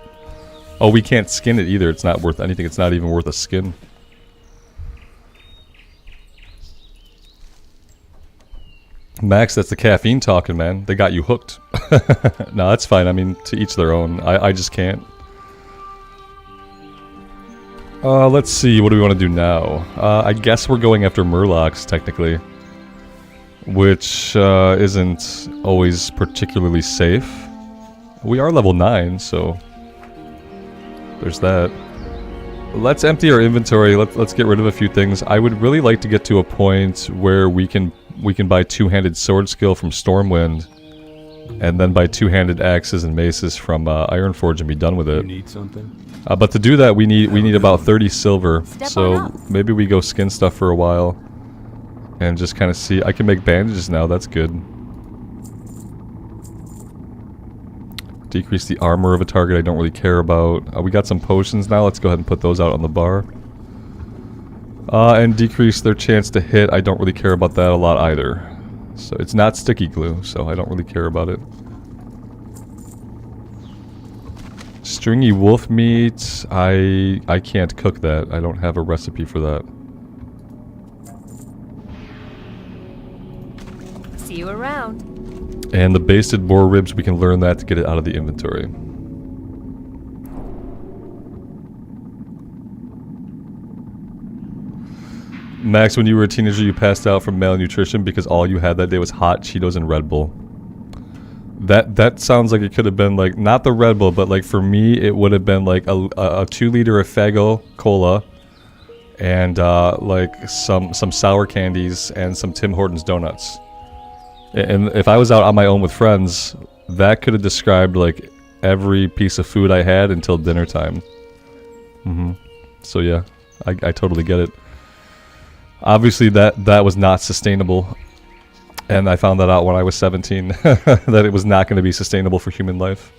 A: Oh, we can't skin it either. It's not worth anything. It's not even worth a skin. Max, that's the caffeine talking, man. They got you hooked. No, that's fine. I mean, to each their own. I just can't. Let's see. What do we want to do now? I guess we're going after Murlocs, technically. Which isn't always particularly safe. We are level 9, so... there's that. Let's empty our inventory. Let's get rid of a few things. I would really like to get to a point where we can buy two-handed sword skill from Stormwind, and then buy two-handed axes and maces from Ironforge and be done with it.
F: You need something?
A: But to do that, we need about 30 silver.
D: Step on
A: So
D: up.
A: maybe we go skin stuff for a while, and just kind of see. I can make bandages now. That's good. Decrease the armor of a target I don't really care about. We got some potions now. Let's go ahead and put those out on the bar. And decrease their chance to hit. I don't really care about that a lot either. So it's not sticky glue, so I don't really care about it. Stringy wolf meat. I can't cook that. I don't have a recipe for that.
D: See you around.
A: And the basted boar ribs, we can learn that to get it out of the inventory. Max, when you were a teenager, you passed out from malnutrition because all you had that day was hot Cheetos and Red Bull. That sounds like it could have been like, not the Red Bull, but like for me, it would have been like a 2 liter of Faygo Cola and like some sour candies and some Tim Hortons donuts. And if I was out on my own with friends, that could have described like every piece of food I had until dinner time. So yeah, I totally get it. Obviously that was not sustainable. And I found that out when I was 17, that it was not going to be sustainable for human life.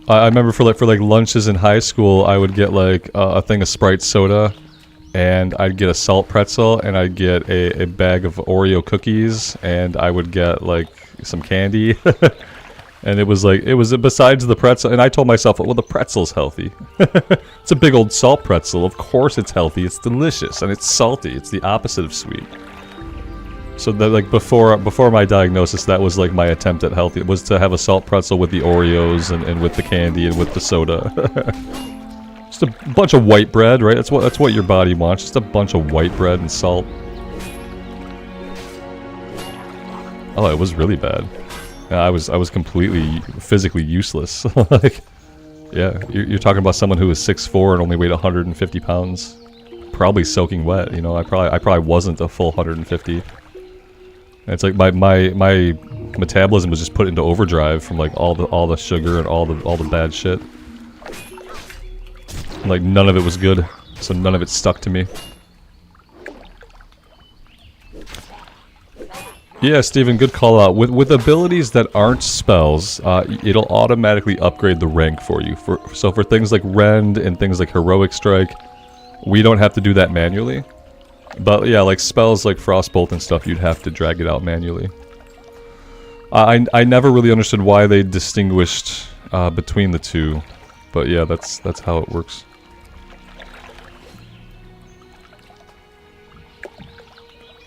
A: I remember for like lunches in high school, I would get like a thing of Sprite soda and I'd get a salt pretzel, and I'd get a bag of Oreo cookies, and I would get like some candy. And it was besides the pretzel, and I told myself, well, the pretzel's healthy. It's a big old salt pretzel. Of course it's healthy. It's delicious, and it's salty. It's the opposite of sweet. So that, like, before my diagnosis, that was like my attempt at healthy. It was to have a salt pretzel with the Oreos and with the candy and with the soda. Just a bunch of white bread, right? That's what your body wants. Just a bunch of white bread and salt. Oh, it was really bad. I was completely physically useless. Like, yeah, you're talking about someone who was 6'4" and only weighed 150 pounds, probably soaking wet. You know, I probably wasn't a full 150. And it's like my metabolism was just put into overdrive from like all the sugar and all the bad shit. And, like, none of it was good, so none of it stuck to me. Yeah, Steven, good call out. With abilities that aren't spells, it'll automatically upgrade the rank for you. So for things like Rend and things like Heroic Strike, we don't have to do that manually. But yeah, like spells like Frostbolt and stuff, you'd have to drag it out manually. I never really understood why they distinguished between the two, but yeah, that's how it works.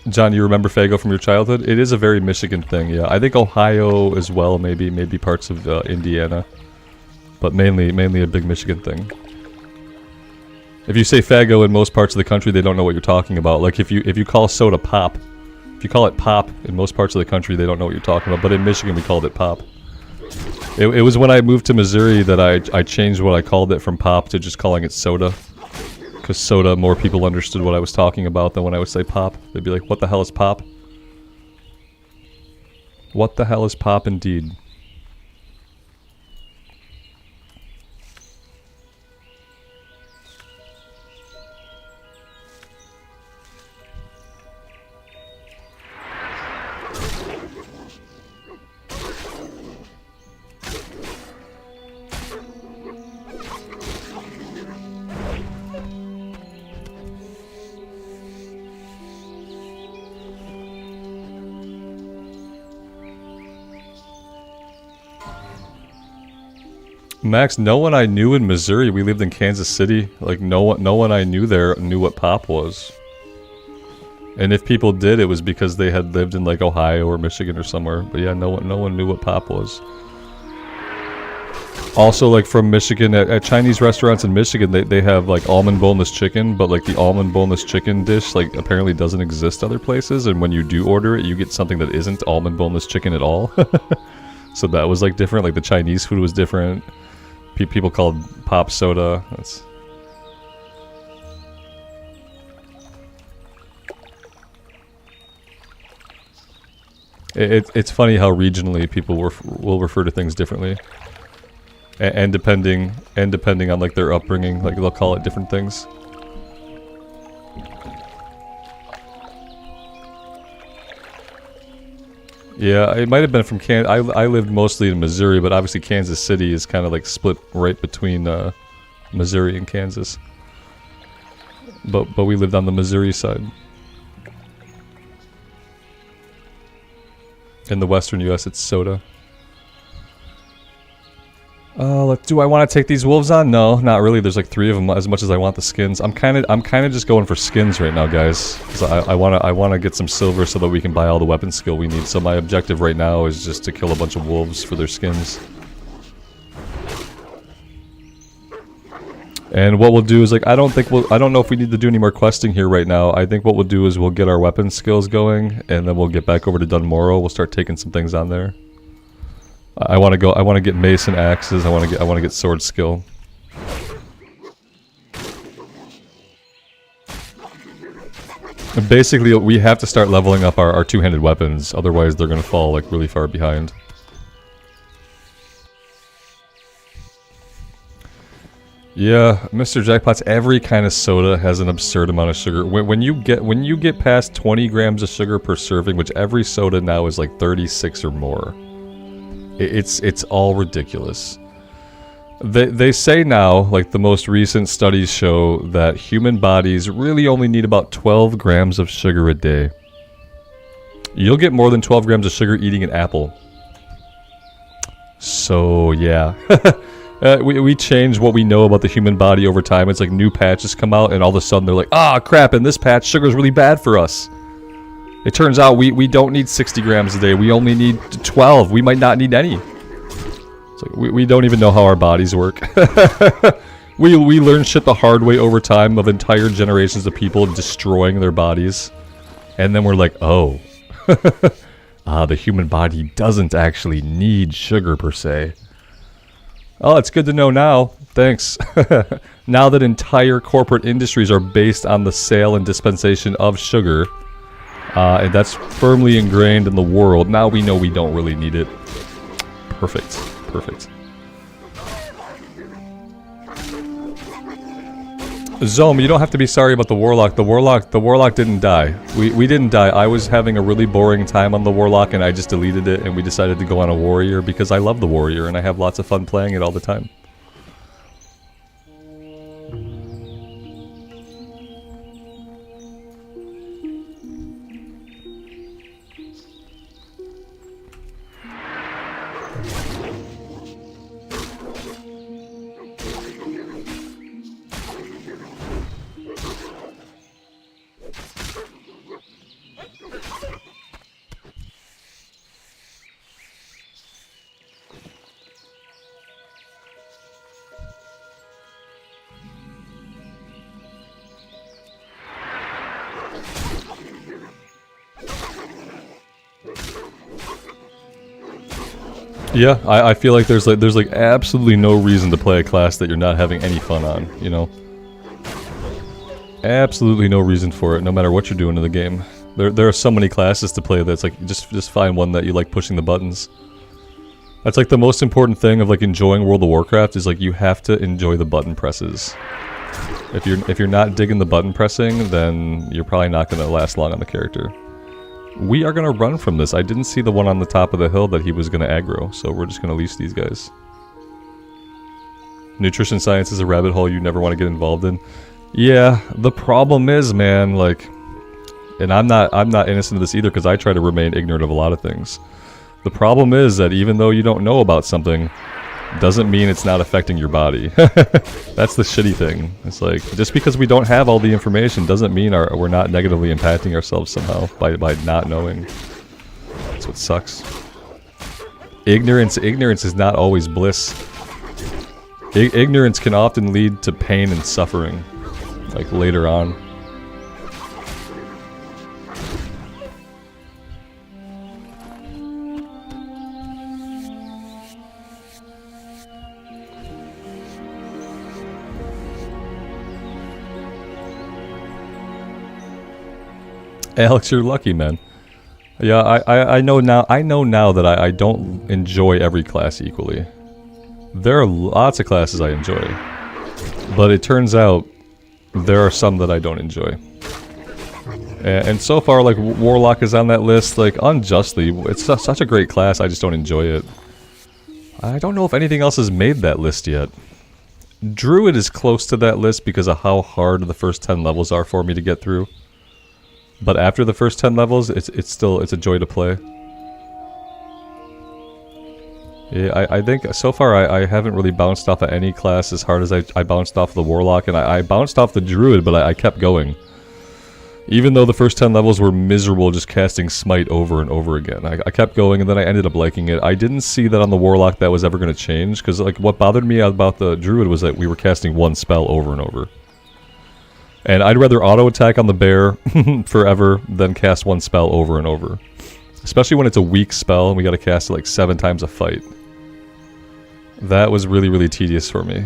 A: John, you remember Faygo from your childhood? It is a very Michigan thing, yeah. I think Ohio as well, maybe parts of Indiana, but mainly a big Michigan thing. If you say Faygo in most parts of the country, they don't know what you're talking about. Like if you call soda pop, if you call it pop in most parts of the country, they don't know what you're talking about. But in Michigan, we called it pop. It was when I moved to Missouri that I changed what I called it from pop to just calling it soda. Because soda, more people understood what I was talking about than when I would say pop. They'd be like, what the hell is pop? What the hell is pop indeed? Max, no one I knew in Missouri, we lived in Kansas City, like no one I knew there knew what pop was. And if people did, it was because they had lived in like Ohio or Michigan or somewhere. But yeah, no one knew what pop was. Also, like from Michigan, at Chinese restaurants in Michigan, they have like almond boneless chicken, but like the almond boneless chicken dish like apparently doesn't exist other places, and when you do order it, you get something that isn't almond boneless chicken at all. So that was like different, like the Chinese food was different. People called pop soda. It's funny how regionally people will refer to things differently, and depending on like their upbringing, like they'll call it different things. Yeah, it might have been from I lived mostly in Missouri, but obviously Kansas City is kind of like split right between Missouri and Kansas. But we lived on the Missouri side. In the western U.S., it's soda. Do I want to take these wolves on? No, not really. There's like 3 of them. As much as I want the skins, I'm kind of just going for skins right now, guys. Because I want to get some silver so that we can buy all the weapon skill we need. So my objective right now is just to kill a bunch of wolves for their skins. And what we'll do is like I don't know if we need to do any more questing here right now. I think what we'll do is we'll get our weapon skills going, and then we'll get back over to Dunmorrow. We'll start taking some things on there. I want to get mace and axes. I want to get sword skill. And basically, we have to start leveling up our two-handed weapons, otherwise they're gonna fall like really far behind. Yeah, Mr. Jackpot's every kind of soda has an absurd amount of sugar. When you get past 20 grams of sugar per serving, which every soda now is like 36 or more. It's all ridiculous. They say now, like the most recent studies show, that human bodies really only need about 12 grams of sugar a day. You'll get more than 12 grams of sugar eating an apple. So, yeah. We change what we know about the human body over time. It's like new patches come out and all of a sudden they're like, ah, crap, in this patch, sugar's really bad for us. It turns out we don't need 60 grams a day. We only need 12. We might not need any. It's like we don't even know how our bodies work. we learn shit the hard way over time of entire generations of people destroying their bodies. And then we're like, oh. The human body doesn't actually need sugar per se. Oh, it's good to know now. Thanks. Now that entire corporate industries are based on the sale and dispensation of sugar, and that's firmly ingrained in the world, now we know we don't really need it. Perfect. Perfect. Zome, you don't have to be sorry about the Warlock. The Warlock didn't die. We didn't die. I was having a really boring time on the Warlock and I just deleted it and we decided to go on a Warrior because I love the Warrior and I have lots of fun playing it all the time. Yeah, I feel like there's like absolutely no reason to play a class that you're not having any fun on, you know? Absolutely no reason for it, no matter what you're doing in the game. There are so many classes to play that's like, just find one that you like pushing the buttons. That's like the most important thing of like enjoying World of Warcraft is like you have to enjoy the button presses. If you're not digging the button pressing, then you're probably not going to last long on the character. We are going to run from this. I didn't see the one on the top of the hill that he was going to aggro, so we're just going to leash these guys. Nutrition science is a rabbit hole you never want to get involved in. Yeah, the problem is, man, like, and I'm not innocent of this either because I try to remain ignorant of a lot of things. The problem is that even though you don't know about something, doesn't mean it's not affecting your body. That's the shitty thing. It's like, just because we don't have all the information doesn't mean we're not negatively impacting ourselves somehow by not knowing. That's what sucks. Ignorance is not always bliss. Ignorance can often lead to pain and suffering, like later on. Alex, you're lucky, man. Yeah, I know now. I know now that I don't enjoy every class equally. There are lots of classes I enjoy, but it turns out there are some that I don't enjoy. And so far, like Warlock is on that list, like unjustly. It's such a great class. I just don't enjoy it. I don't know if anything else has made that list yet. Druid is close to that list because of how hard the first 10 levels are for me to get through. But after the first 10 levels, it's a joy to play. Yeah, I think so far I haven't really bounced off of any class as hard as I bounced off the Warlock, and I bounced off the Druid, but I kept going. Even though the first 10 levels were miserable just casting Smite over and over again. I kept going, and then I ended up liking it. I didn't see that on the Warlock that was ever going to change, because like what bothered me about the Druid was that we were casting one spell over and over. And I'd rather auto-attack on the bear forever than cast one spell over and over. Especially when it's a weak spell and we gotta cast it like 7 times a fight. That was really, really tedious for me.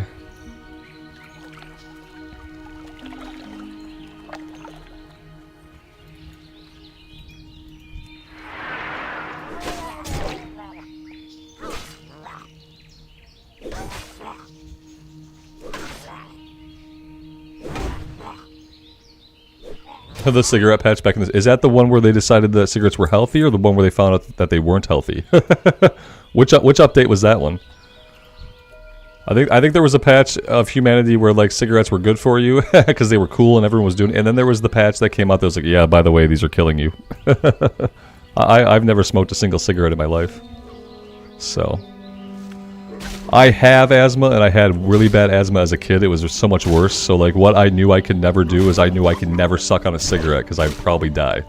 A: The cigarette patch back in this. Is that the one where they decided that cigarettes were healthy, or the one where they found out that they weren't healthy? Which update was that one? I think there was a patch of humanity where like cigarettes were good for you because they were cool and everyone was doing it. And then there was the patch that came out that was like, yeah, by the way, these are killing you. I've never smoked a single cigarette in my life. So I have asthma, and I had really bad asthma as a kid. It was just so much worse. So like what I knew I could never do is I knew I could never suck on a cigarette because I'd probably die.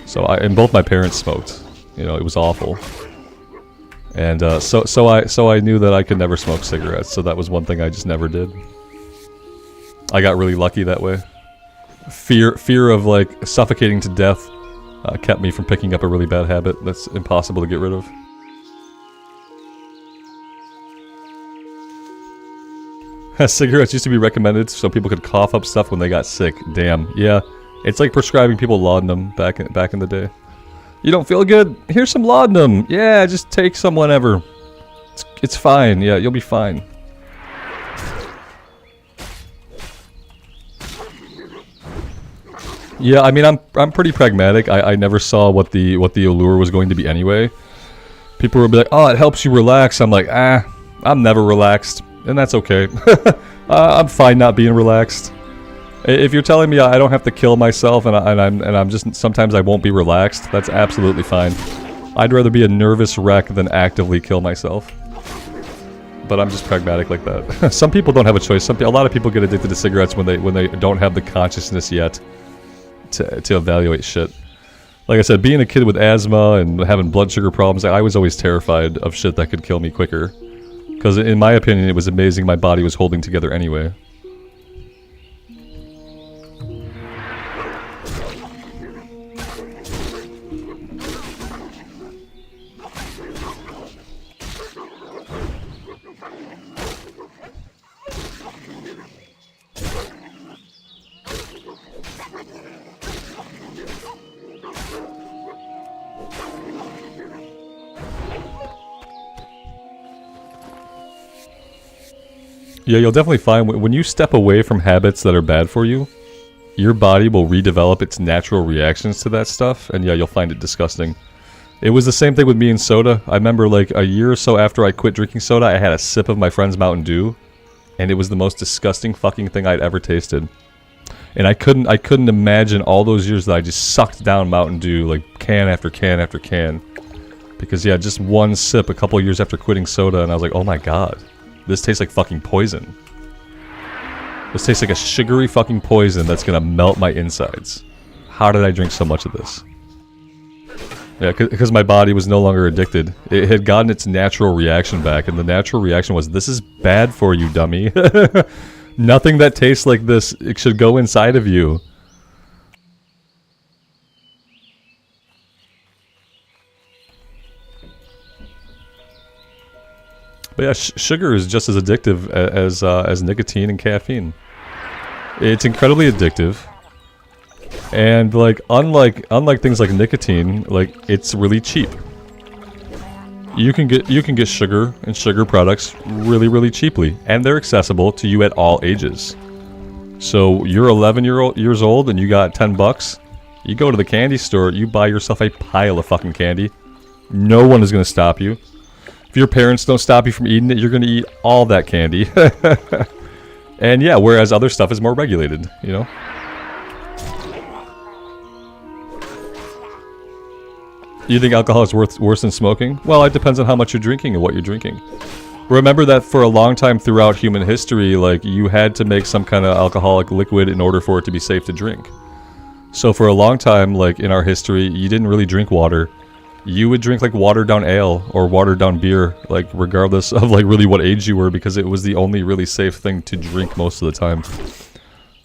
A: So and both my parents smoked. You know, it was awful. And so I knew that I could never smoke cigarettes, so that was one thing I just never did. I got really lucky that way. Fear of like suffocating to death kept me from picking up a really bad habit that's impossible to get rid of. Cigarettes used to be recommended so people could cough up stuff when they got sick. Damn, yeah. It's like prescribing people laudanum back in the day. You don't feel good? Here's some laudanum. Yeah, just take some whenever. It's fine. Yeah, you'll be fine. Yeah, I mean, I'm pretty pragmatic. I never saw what the allure was going to be anyway. People would be like, "Oh, it helps you relax." I'm like, I'm never relaxed, and that's okay. I'm fine not being relaxed. If you're telling me I don't have to kill myself and I'm just sometimes I won't be relaxed, that's absolutely fine. I'd rather be a nervous wreck than actively kill myself. But I'm just pragmatic like that. Some people don't have a choice. A lot of people get addicted to cigarettes when they don't have the consciousness yet to evaluate shit. Like I said, being a kid with asthma and having blood sugar problems, I was always terrified of shit that could kill me quicker. Because in my opinion, it was amazing my body was holding together anyway. Yeah, you'll definitely find when you step away from habits that are bad for you, your body will redevelop its natural reactions to that stuff, and yeah, you'll find it disgusting. It was the same thing with me and soda. I remember like a year or so after I quit drinking soda, I had a sip of my friend's Mountain Dew, and it was the most disgusting fucking thing I'd ever tasted. And I couldn't imagine all those years that I just sucked down Mountain Dew, like can after can after can. Because yeah, just one sip a couple years after quitting soda, and I was like, oh my god. This tastes like fucking poison. This tastes like a sugary fucking poison that's gonna melt my insides. How did I drink so much of this? Yeah, because my body was no longer addicted. It had gotten its natural reaction back, and the natural reaction was, this is bad for you, dummy. Nothing that tastes like this, it should go inside of you. But yeah, sugar is just as addictive as nicotine and caffeine. It's incredibly addictive, and like unlike things like nicotine, like it's really cheap. You can get sugar and sugar products really cheaply, and they're accessible to you at all ages. So you're 11 years old and you got 10 bucks. You go to the candy store, you buy yourself a pile of fucking candy. No one is gonna stop you. If your parents don't stop you from eating it, you're going to eat all that candy. And yeah, whereas other stuff is more regulated, you know? You think alcohol is worse than smoking? Well, it depends on how much you're drinking and what you're drinking. Remember that for a long time throughout human history, like, you had to make some kind of alcoholic liquid in order for it to be safe to drink. So for a long time, like, in our history, you didn't really drink water. You would drink like watered down ale or watered down beer, like regardless of like really what age you were, because it was the only really safe thing to drink most of the time.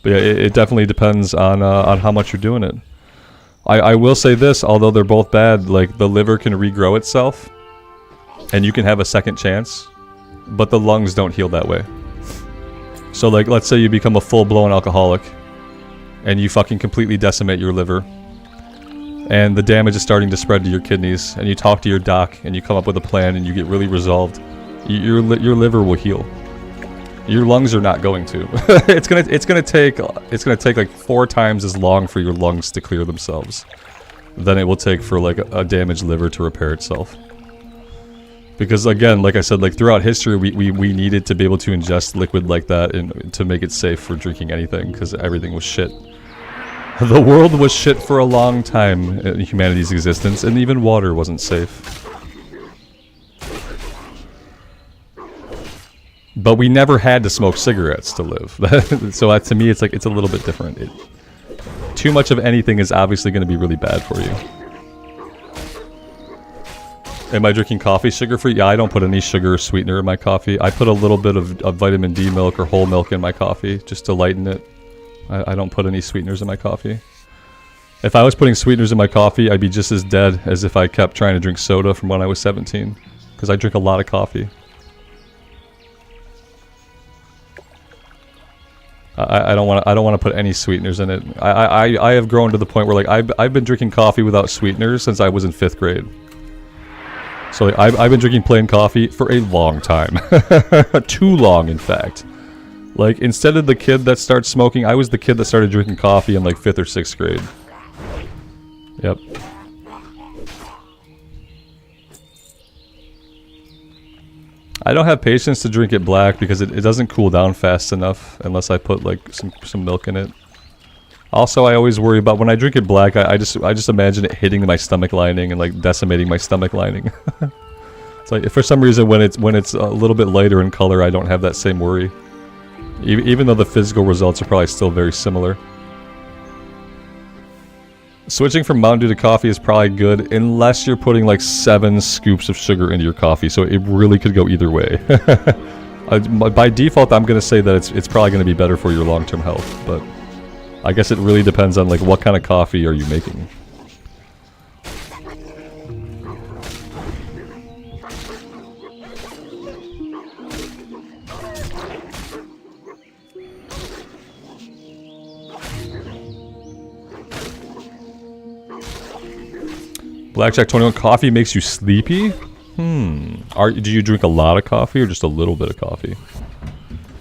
A: But yeah, it definitely depends on how much you're doing it. I will say this, although they're both bad, like the liver can regrow itself, and you can have a second chance, but the lungs don't heal that way. So like, let's say you become a full-blown alcoholic, and you fucking completely decimate your liver. And the damage is starting to spread to your kidneys, and you talk to your doc, and you come up with a plan, and you get really resolved. Your liver will heal. Your lungs are not going to. It's gonna take like 4 times as long for your lungs to clear themselves than it will take for like a damaged liver to repair itself. Because again, like I said, like throughout history, we needed to be able to ingest liquid like that and to make it safe for drinking anything, because everything was shit. The world was shit for a long time in humanity's existence, and even water wasn't safe. But we never had to smoke cigarettes to live. So to me, it's like, it's a little bit different. Too much of anything is obviously going to be really bad for you. Am I drinking coffee sugar-free? Yeah, I don't put any sugar or sweetener in my coffee. I put a little bit of vitamin D milk or whole milk in my coffee, just to lighten it. I don't put any sweeteners in my coffee. If I was putting sweeteners in my coffee, I'd be just as dead as if I kept trying to drink soda from when I was 17. Because I drink a lot of coffee. I don't want to put any sweeteners in it. I have grown to the point where like I've been drinking coffee without sweeteners since I was in 5th grade. So like, I've been drinking plain coffee for a long time. Too long, in fact. Like, instead of the kid that starts smoking, I was the kid that started drinking coffee in like 5th or 6th grade. Yep. I don't have patience to drink it black because it doesn't cool down fast enough unless I put like some milk in it. Also, I always worry about when I drink it black, I just imagine it hitting my stomach lining and like decimating my stomach lining. It's like, for some reason when it's a little bit lighter in color, I don't have that same worry. Even though the physical results are probably still very similar. Switching from Mountain Dew to coffee is probably good unless you're putting like 7 scoops of sugar into your coffee, so it really could go either way. By default, I'm going to say that it's probably going to be better for your long-term health, but I guess it really depends on like what kind of coffee are you making. Blackjack 21, coffee makes you sleepy? Do you drink a lot of coffee or just a little bit of coffee?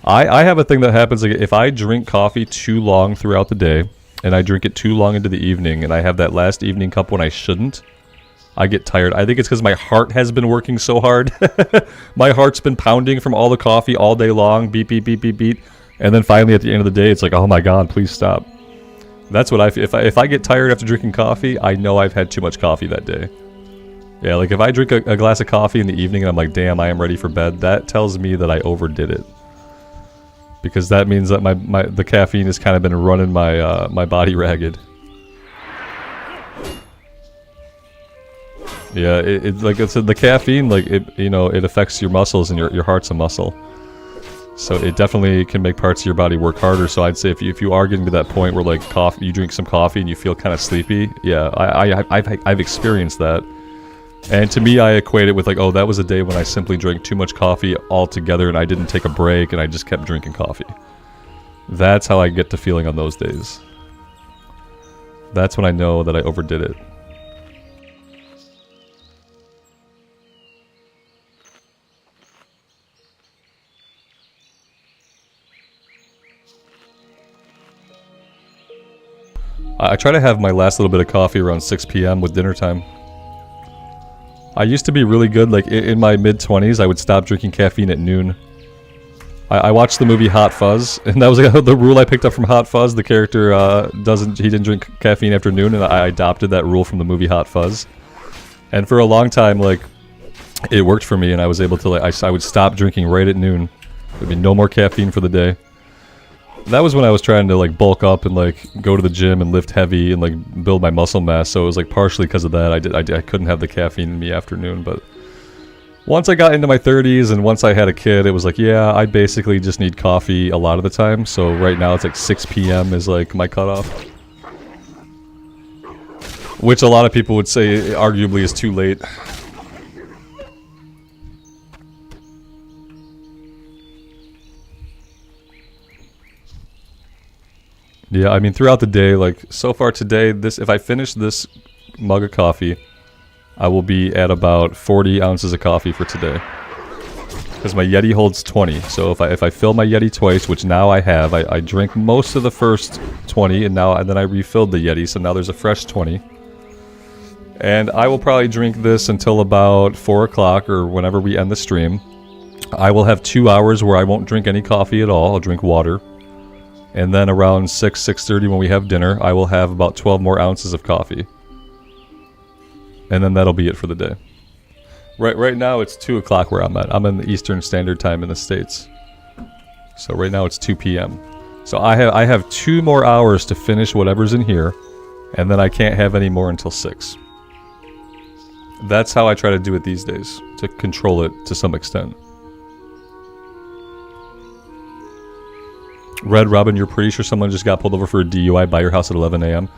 A: I have a thing that happens, like if I drink coffee too long throughout the day, and I drink it too long into the evening, and I have that last evening cup when I shouldn't, I get tired. I think it's because my heart has been working so hard. My heart's been pounding from all the coffee all day long, beat, beat, beat, beat, beat, and then finally at the end of the day, it's like, oh my god, please stop. That's what I feel. If I get tired after drinking coffee, I know I've had too much coffee that day. Yeah, like if I drink a glass of coffee in the evening and I'm like, damn, I am ready for bed, that tells me that I overdid it. Because that means that the caffeine has kind of been running my body ragged. Yeah, the caffeine, like it affects your muscles, and your heart's a muscle. So it definitely can make parts of your body work harder. So I'd say if you are getting to that point where like you drink some coffee and you feel kind of sleepy, yeah, I've experienced that. And to me, I equate it with like, oh, that was a day when I simply drank too much coffee altogether and I didn't take a break and I just kept drinking coffee. That's how I get to feeling on those days. That's when I know that I overdid it. I try to have my last little bit of coffee around 6 p.m. with dinner time. I used to be really good, like in my mid-20s, I would stop drinking caffeine at noon. I watched the movie Hot Fuzz, and that was like the rule I picked up from Hot Fuzz. The character he didn't drink caffeine after noon, and I adopted that rule from the movie Hot Fuzz. And for a long time, like, it worked for me, and I was able to, like, I would stop drinking right at noon. There'd be no more caffeine for the day. That was when I was trying to like bulk up and like go to the gym and lift heavy and like build my muscle mass, so it was like partially because of that I couldn't have the caffeine in the afternoon. But once I got into my 30s and once I had a kid, it was like, yeah, I basically just need coffee a lot of the time. So right now it's like 6 p.m. is like my cutoff, which a lot of people would say arguably is too late. Yeah, I mean, throughout the day, like, so far today, if I finish this mug of coffee, I will be at about 40 ounces of coffee for today. Because my Yeti holds 20, so if I fill my Yeti twice, which now I have, I drank most of the first 20, and then I refilled the Yeti, so now there's a fresh 20. And I will probably drink this until about 4 o'clock or whenever we end the stream. I will have 2 hours where I won't drink any coffee at all. I'll drink water. And then around 6:30 when we have dinner, I will have about 12 more ounces of coffee. And then that'll be it for the day. Right now it's 2 o'clock where I'm at. I'm in the Eastern Standard Time in the States. So right now it's 2 p.m. So I have 2 more hours to finish whatever's in here. And then I can't have any more until 6. That's how I try to do it these days. To control it to some extent. Red Robin, you're pretty sure someone just got pulled over for a DUI by your house at 11 a.m.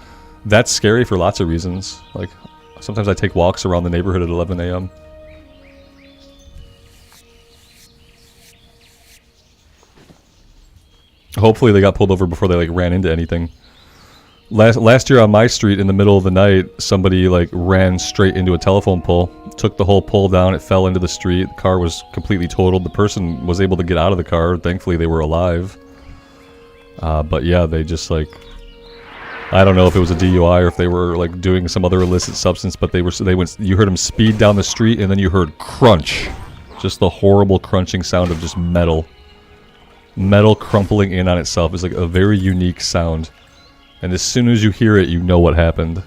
A: That's scary for lots of reasons. Like, sometimes I take walks around the neighborhood at 11 a.m. Hopefully they got pulled over before they like ran into anything. Last year on my street in the middle of the night, somebody like ran straight into a telephone pole, took the whole pole down, it fell into the street, the car was completely totaled, the person was able to get out of the car, thankfully they were alive. But yeah, they just like, I don't know if it was a DUI or if they were like doing some other illicit substance, but they went, you heard them speed down the street and then you heard crunch. Just the horrible crunching sound of just metal. Metal crumpling in on itself is like a very unique sound. And as soon as you hear it, you know what happened.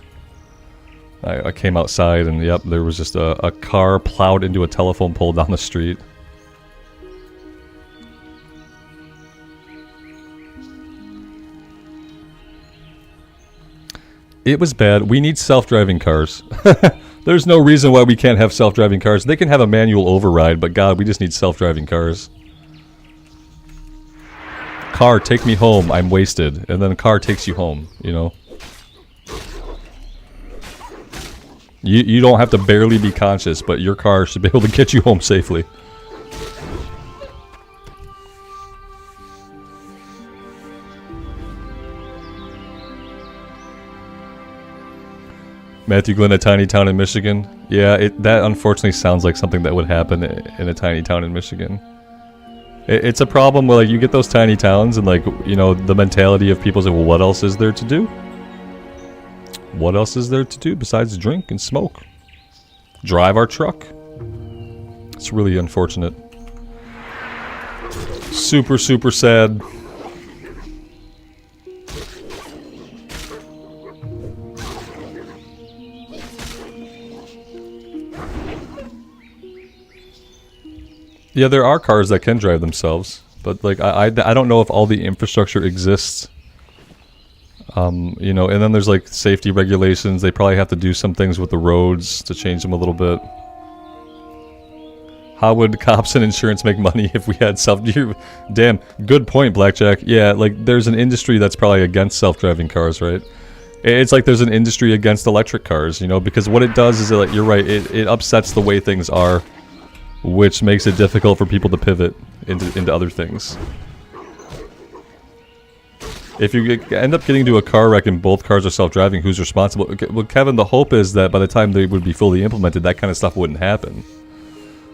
A: I came outside and yep, there was just a car plowed into a telephone pole down the street. It was bad. We need self-driving cars. There's no reason why we can't have self-driving cars. They can have a manual override, but God, we just need self-driving cars. Car, take me home, I'm wasted. And then the car takes you home, you know? You don't have to barely be conscious, but your car should be able to get you home safely. Matthew Glenn, a tiny town in Michigan. Yeah, that unfortunately sounds like something that would happen in a tiny town in Michigan. It's a problem where like you get those tiny towns and like, you know, the mentality of people is like, well, what else is there to do? What else is there to do besides drink and smoke? Drive our truck. It's really unfortunate. Super, super sad. Yeah, there are cars that can drive themselves, but like I don't know if all the infrastructure exists. You know, and then there's like safety regulations. They probably have to do some things with the roads to change them a little bit. How would cops and insurance make money if we had Damn, good point, Blackjack. Yeah, like there's an industry that's probably against self-driving cars, right? It's like there's an industry against electric cars, you know, because what it does is that, you're right, it upsets the way things are. Which makes it difficult for people to pivot into other things. If you end up getting into a car wreck and both cars are self-driving, who's responsible? Okay, well, Kevin, the hope is that by the time they would be fully implemented, that kind of stuff wouldn't happen.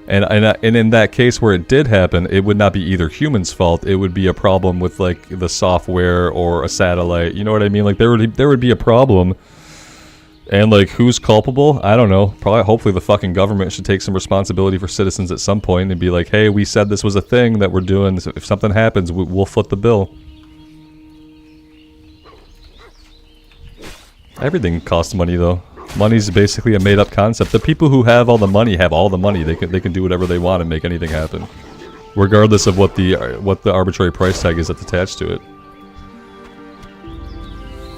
A: And in that case where it did happen, it would not be either humans' fault. It would be a problem with like the software or a satellite. You know what I mean? Like there would be a problem. And like, who's culpable? I don't know. Probably, hopefully the fucking government should take some responsibility for citizens at some point and be like, hey, we said this was a thing that we're doing. So if something happens, we'll foot the bill. Everything costs money, though. Money's basically a made-up concept. The people who have all the money have all the money. They can do whatever they want and make anything happen, regardless of what the arbitrary price tag is that's attached to it.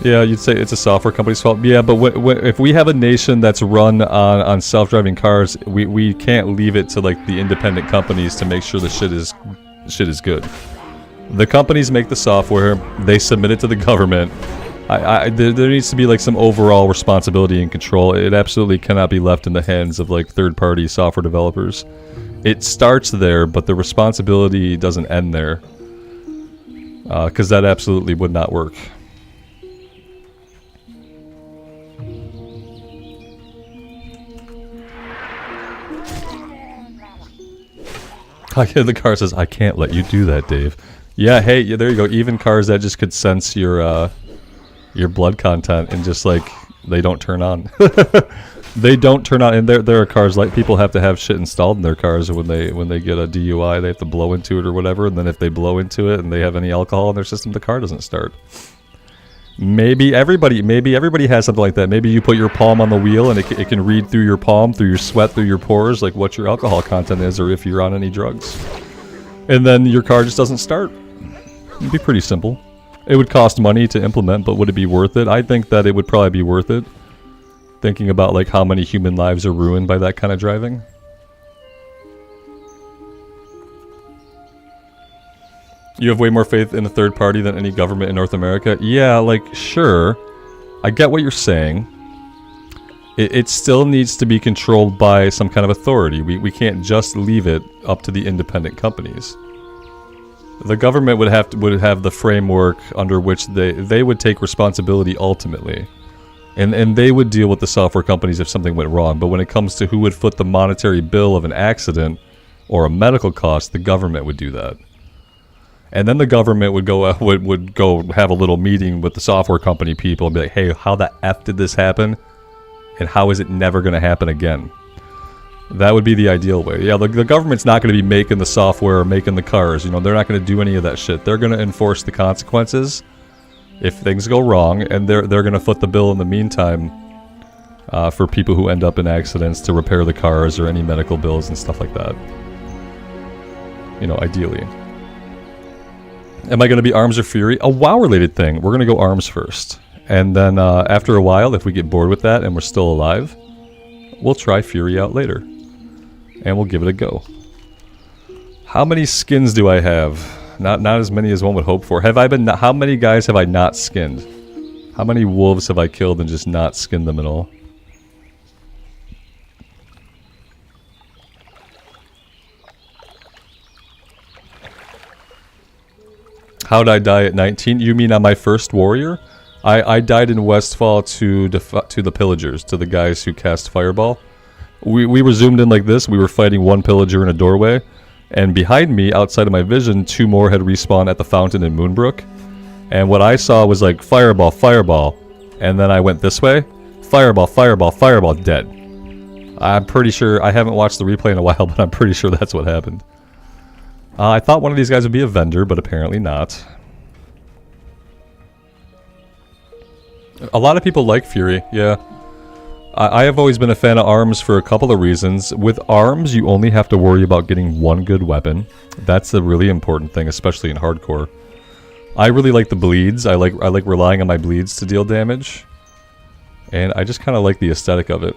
A: Yeah, you'd say it's a software company's fault. Yeah, but if we have a nation that's run on self-driving cars, we can't leave it to like the independent companies to make sure the shit is good. The companies make the software, they submit it to the government. There needs to be like some overall responsibility and control. It absolutely cannot be left in the hands of like third-party software developers. It starts there, but the responsibility doesn't end there. Because that absolutely would not work. The car says, I can't let you do that, Dave. Yeah, hey, yeah, there you go. Even cars that just could sense your blood content and just like, they don't turn on. They don't turn on, and there are cars like people have to have shit installed in their cars when they get a DUI. They have to blow into it or whatever, and then if they blow into it and they have any alcohol in their system, the car doesn't start. Maybe everybody has something like that. Maybe you put your palm on the wheel and it can read through your palm, through your sweat, through your pores, like what your alcohol content is or if you're on any drugs. And then your car just doesn't start. It'd be pretty simple. It would cost money to implement, but would it be worth it? I think that it would probably be worth it. Thinking about like how many human lives are ruined by that kind of driving. You have way more faith in a third party than any government in North America? Yeah, like, sure. I get what you're saying. It still needs to be controlled by some kind of authority. We can't just leave it up to the independent companies. The government would have the framework under which they would take responsibility ultimately. And they would deal with the software companies if something went wrong. But when it comes to who would foot the monetary bill of an accident or a medical cost, the government would do that. And then the government would go have a little meeting with the software company people and be like, hey, how the F did this happen? And how is it never going to happen again? That would be the ideal way. Yeah, the government's not going to be making the software or making the cars. You know, they're not going to do any of that shit. They're going to enforce the consequences if things go wrong, and they're going to foot the bill in the meantime for people who end up in accidents to repair the cars or any medical bills and stuff like that. You know, ideally. Am I going to be Arms or Fury? A WoW-related thing. We're going to go Arms first. And then after a while, if we get bored with that and we're still alive, we'll try Fury out later. And we'll give it a go. How many skins do I have? Not as many as one would hope for. How many guys have I not skinned? How many wolves have I killed and just not skinned them at all? How'd I die at 19? You mean on my first warrior? I died in Westfall to the pillagers, to the guys who cast Fireball. We were zoomed in like this. We were fighting one pillager in a doorway. And behind me, outside of my vision, 2 more had respawned at the fountain in Moonbrook. And what I saw was like, Fireball, Fireball. And then I went this way. Fireball, Fireball, Fireball, dead. I'm pretty sure, I haven't watched the replay in a while, but I'm pretty sure that's what happened. I thought one of these guys would be a vendor, but apparently not. A lot of people like Fury, yeah. I have always been a fan of Arms for a couple of reasons. With Arms, you only have to worry about getting one good weapon. That's a really important thing, especially in hardcore. I really like the bleeds. I like relying on my bleeds to deal damage. And I just kind of like the aesthetic of it.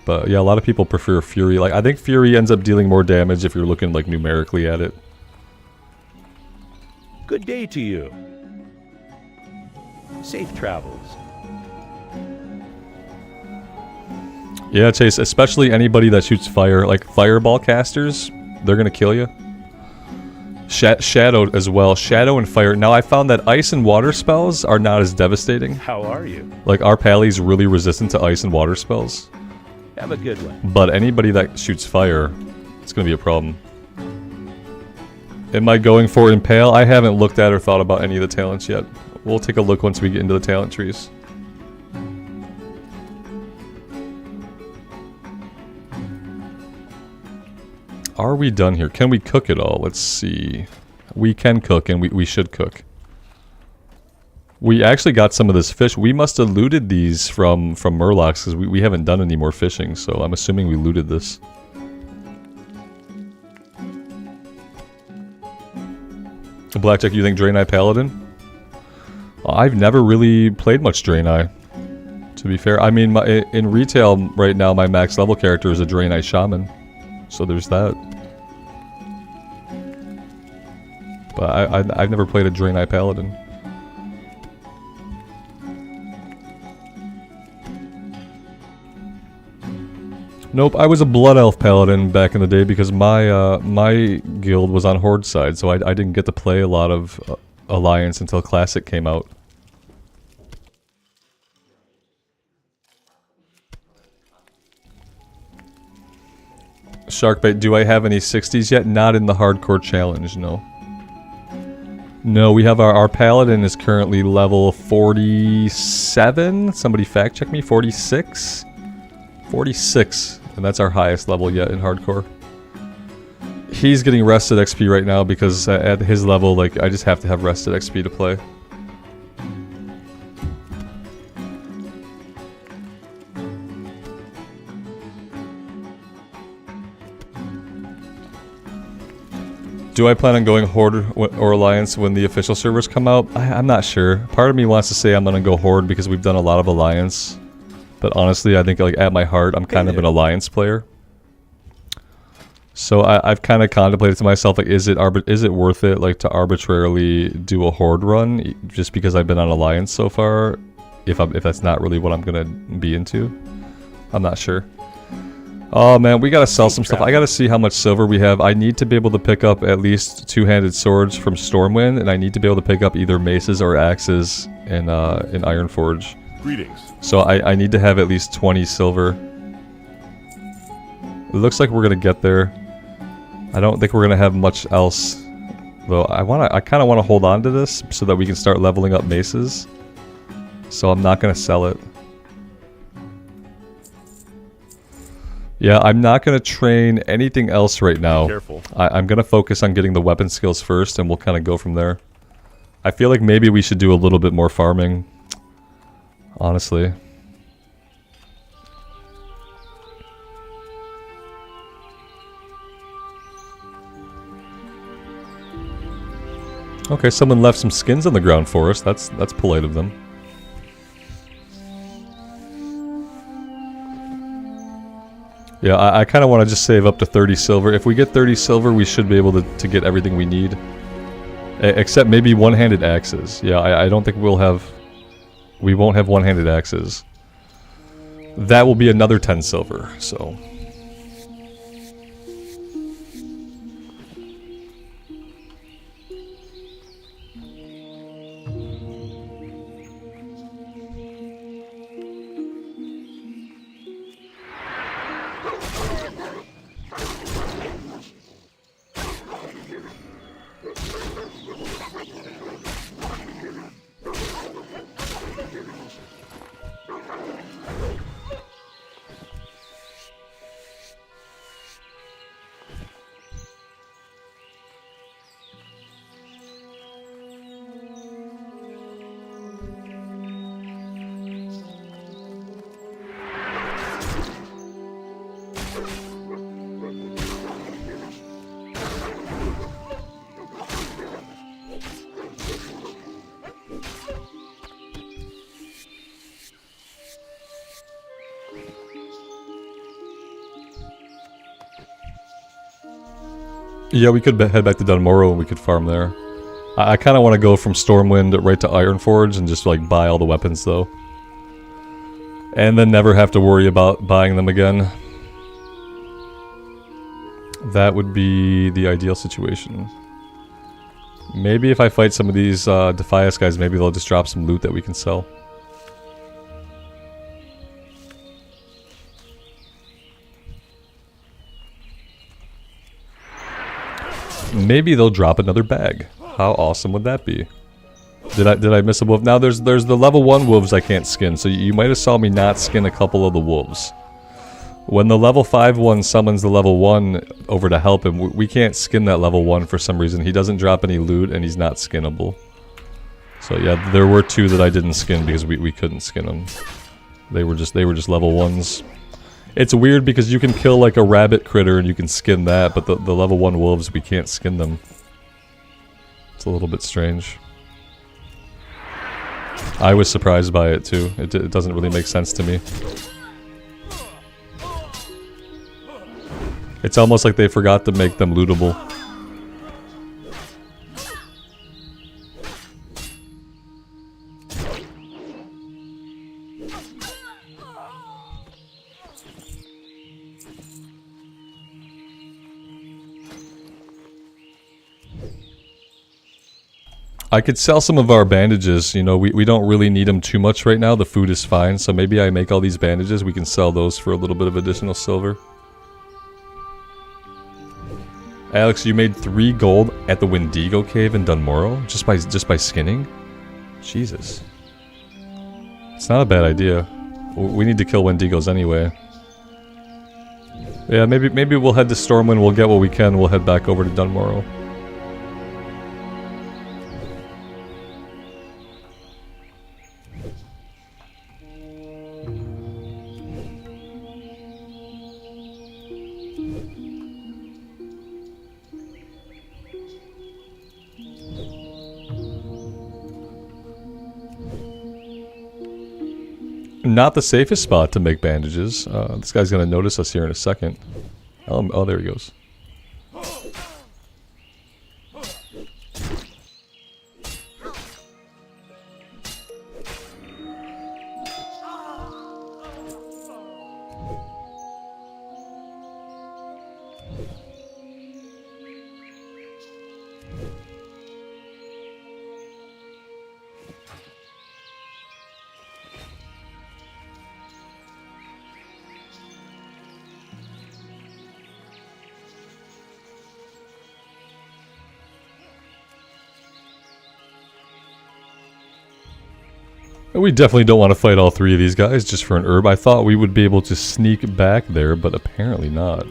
A: But yeah, a lot of people prefer Fury. Like, I think Fury ends up dealing more damage if you're looking like numerically at it.
E: Good day to you. Safe travels.
A: Yeah, Chase, especially anybody that shoots fire, like fireball casters, they're gonna kill you. Shadow as well, Shadow and Fire. Now I found that ice and water spells are not as devastating.
E: How are you?
A: Like our Pally's really resistant to ice and water spells.
E: Have a good one.
A: But anybody that shoots fire, it's gonna be a problem. Am I going for Impale? I haven't looked at or thought about any of the talents yet. We'll take a look once we get into the talent trees. Are we done here? Can we cook it all? Let's see. We can cook, and we should cook. We actually got some of this fish. We must have looted these from Murlocs, because we haven't done any more fishing, so I'm assuming we looted this. Blackjack, you think Draenei Paladin? I've never really played much Draenei, to be fair. I mean, in retail right now, my max level character is a Draenei Shaman. So there's that. But I've never played a Draenei Paladin. Nope, I was a Blood Elf Paladin back in the day because my guild was on Horde side, so I didn't get to play a lot of Alliance until Classic came out. Sharkbait, do I have any 60s yet? Not in the hardcore challenge, no. No, we have our Paladin is currently level 47. Somebody fact check me, 46? 46, and that's our highest level yet in hardcore. He's getting rested XP right now because at his level, like, I just have to have rested XP to play. Do I plan on going Horde or Alliance when the official servers come out? I'm not sure. Part of me wants to say I'm gonna go Horde because we've done a lot of Alliance. But honestly, I think, like, at my heart, I'm kind of an Alliance player. So I've kind of contemplated to myself, like, is it worth it, like, to arbitrarily do a Horde run just because I've been on Alliance so far? If that's not really what I'm gonna be into, I'm not sure. Oh man, we gotta sell some stuff. I gotta see how much silver we have. I need to be able to pick up at least two-handed swords from Stormwind, and I need to be able to pick up either maces or axes in Ironforge.
F: Greetings.
A: So I need to have at least 20 silver. It looks like we're gonna get there. I don't think we're gonna have much else, though. I kind of want to hold on to this so that we can start leveling up maces. So I'm not gonna sell it. Yeah, I'm not gonna train anything else right now.
F: Careful.
A: I'm gonna focus on getting the weapon skills first, and we'll kind of go from there. I feel like maybe we should do a little bit more farming. Honestly. Okay, someone left some skins on the ground for us. That's polite of them. Yeah, I kind of want to just save up to 30 silver. If we get 30 silver, we should be able to get everything we need. Except maybe one-handed axes. Yeah, I don't think we won't have one-handed axes. That will be another 10 silver, so... Yeah, we could head back to Dunmorrow and we could farm there. I kind of want to go from Stormwind right to Ironforge and just, like, buy all the weapons, though. And then never have to worry about buying them again. That would be the ideal situation. Maybe if I fight some of these Defias guys, maybe they'll just drop some loot that we can sell. Maybe they'll drop another bag. How awesome would that be? Did I miss a wolf? Now there's the level 1 wolves I can't skin, so you might have saw me not skin a couple of the wolves. When the level 5 one summons the level 1 over to help him, we can't skin that level 1 for some reason. He doesn't drop any loot and he's not skinnable. So yeah, there were 2 that I didn't skin because we couldn't skin them. They were just level 1s. It's weird because you can kill, like, a rabbit critter and you can skin that, but the level 1 wolves, we can't skin them. It's a little bit strange. I was surprised by it too. It doesn't really make sense to me. It's almost like they forgot to make them lootable. I could sell some of our bandages, you know, we don't really need them too much right now, the food is fine, so maybe I make all these bandages, we can sell those for a little bit of additional silver. Alex, you made 3 gold at the Wendigo cave in Dunmorrow? Just by skinning? Jesus. It's not a bad idea. We need to kill Wendigos anyway. Yeah, maybe we'll head to Stormwind, we'll get what we can, we'll head back over to Dunmorrow. Not the safest spot to make bandages. This guy's gonna notice us here in a second. Oh, there he goes. We definitely don't want to fight all three of these guys just for an herb. I thought we would be able to sneak back there, but apparently not.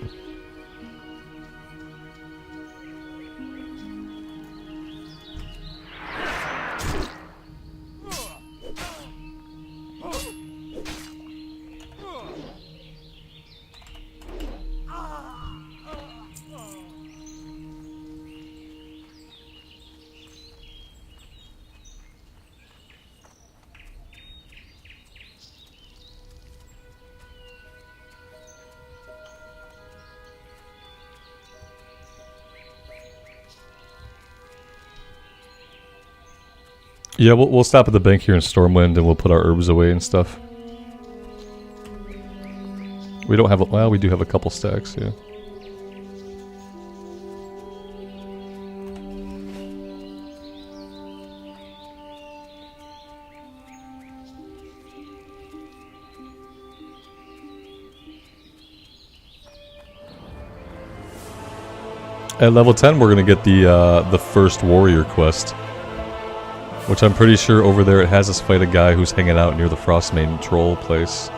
A: Yeah, we'll stop at the bank here in Stormwind and we'll put our herbs away and stuff. We don't have, well, we do have a couple stacks, yeah. At level 10, we're gonna get the first warrior quest. Which I'm pretty sure over there it has us fight a guy who's hanging out near the Frostmaiden troll place.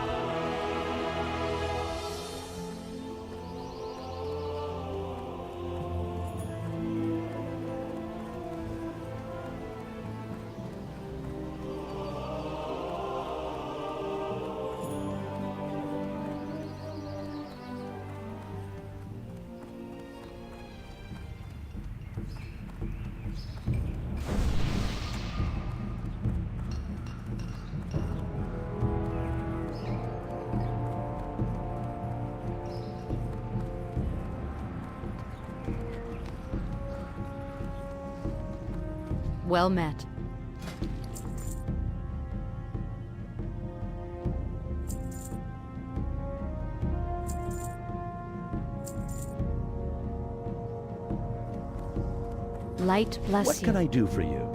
D: Well met. Light bless
E: What
D: you.
E: can I do for you?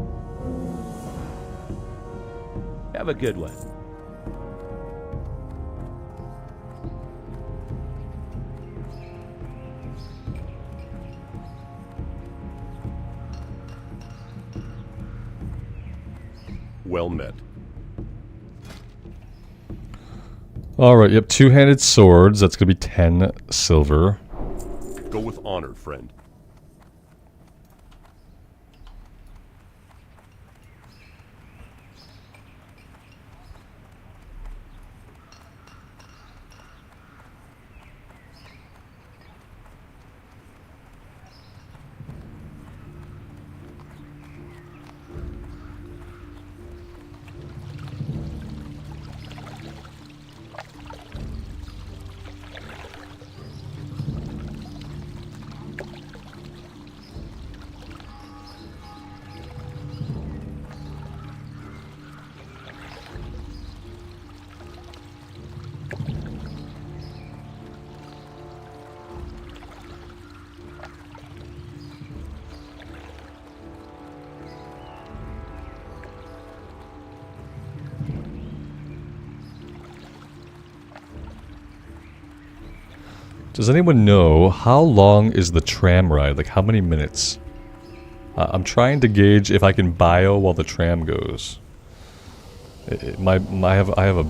E: Have a good one.
F: Well met.
A: Alright, yep, two-handed swords, that's gonna be 10 silver.
F: Go with honor, friend.
A: Does anyone know how long is the tram ride? Like how many minutes? I'm trying to gauge if I can bio while the tram goes. I have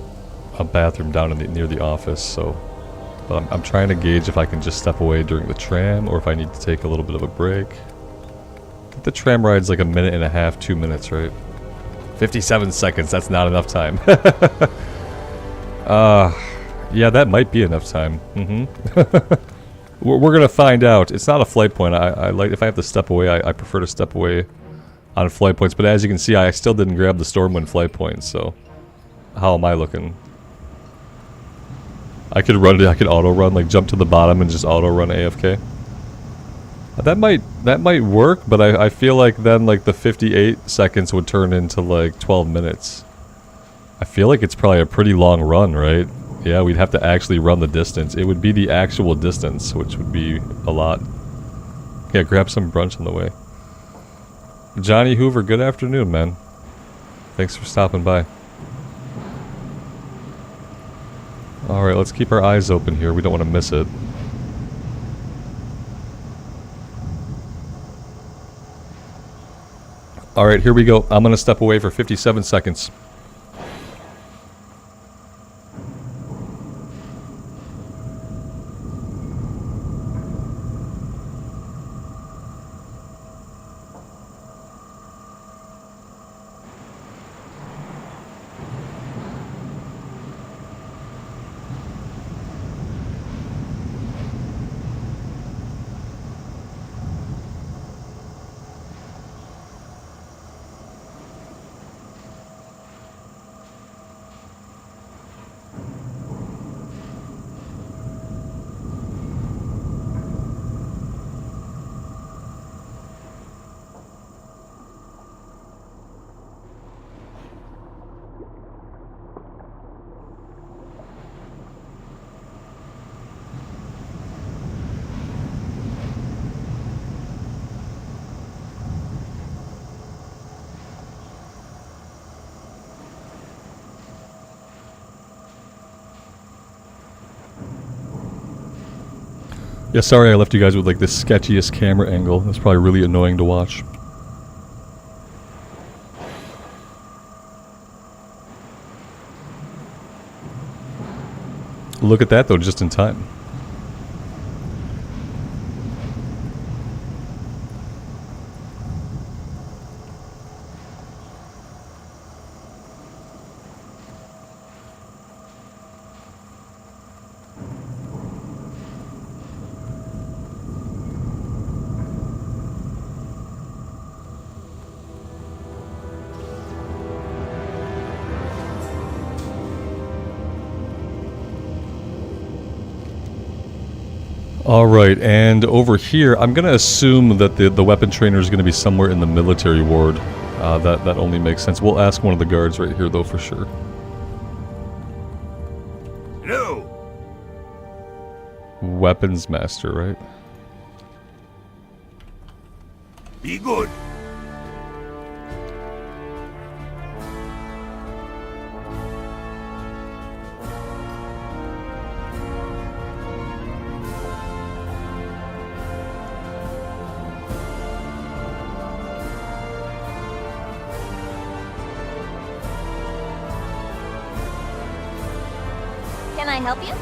A: a bathroom down in near the office, so But I'm trying to gauge if I can just step away during the tram or if I need to take a little bit of a break. I think the tram ride's like a minute and a half, 2 minutes, right? 57 seconds, that's not enough time. Yeah, that might be enough time. We're gonna find out. It's not a flight point. I like, if I have to step away, I prefer to step away on flight points. But as you can see, I still didn't grab the Stormwind flight point, so how am I looking? I could run it, I could auto run, like jump to the bottom and just auto run AFK. That might work, but I feel like then like the 58 seconds would turn into like 12 minutes. I feel like it's probably a pretty long run, right? Yeah, we'd have to actually run the distance. It would be the actual distance, which would be a lot. Yeah, grab some brunch on the way. Johnny Hoover, good afternoon, man. Thanks for stopping by. Alright, let's keep our eyes open here. We don't want to miss it. Alright, here we go. I'm going to step away for 57 seconds. Yeah, sorry I left you guys with like the sketchiest camera angle. That's probably really annoying to watch. Look at that though, just in time. Alright, and over here, I'm going to assume that the weapon trainer is going to be somewhere in the military ward. That only makes sense. We'll ask one of the guards right here, though, for sure.
B: No.
A: Weapons master, right?
B: Be good.
G: Can I help you?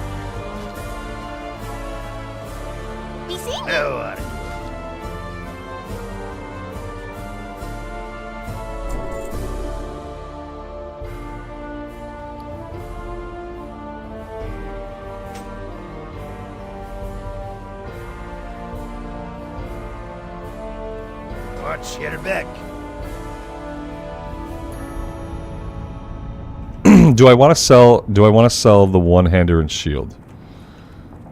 G: Be seeing you.
B: How are you? Watch your back.
A: Do I want to sell the one-hander and shield?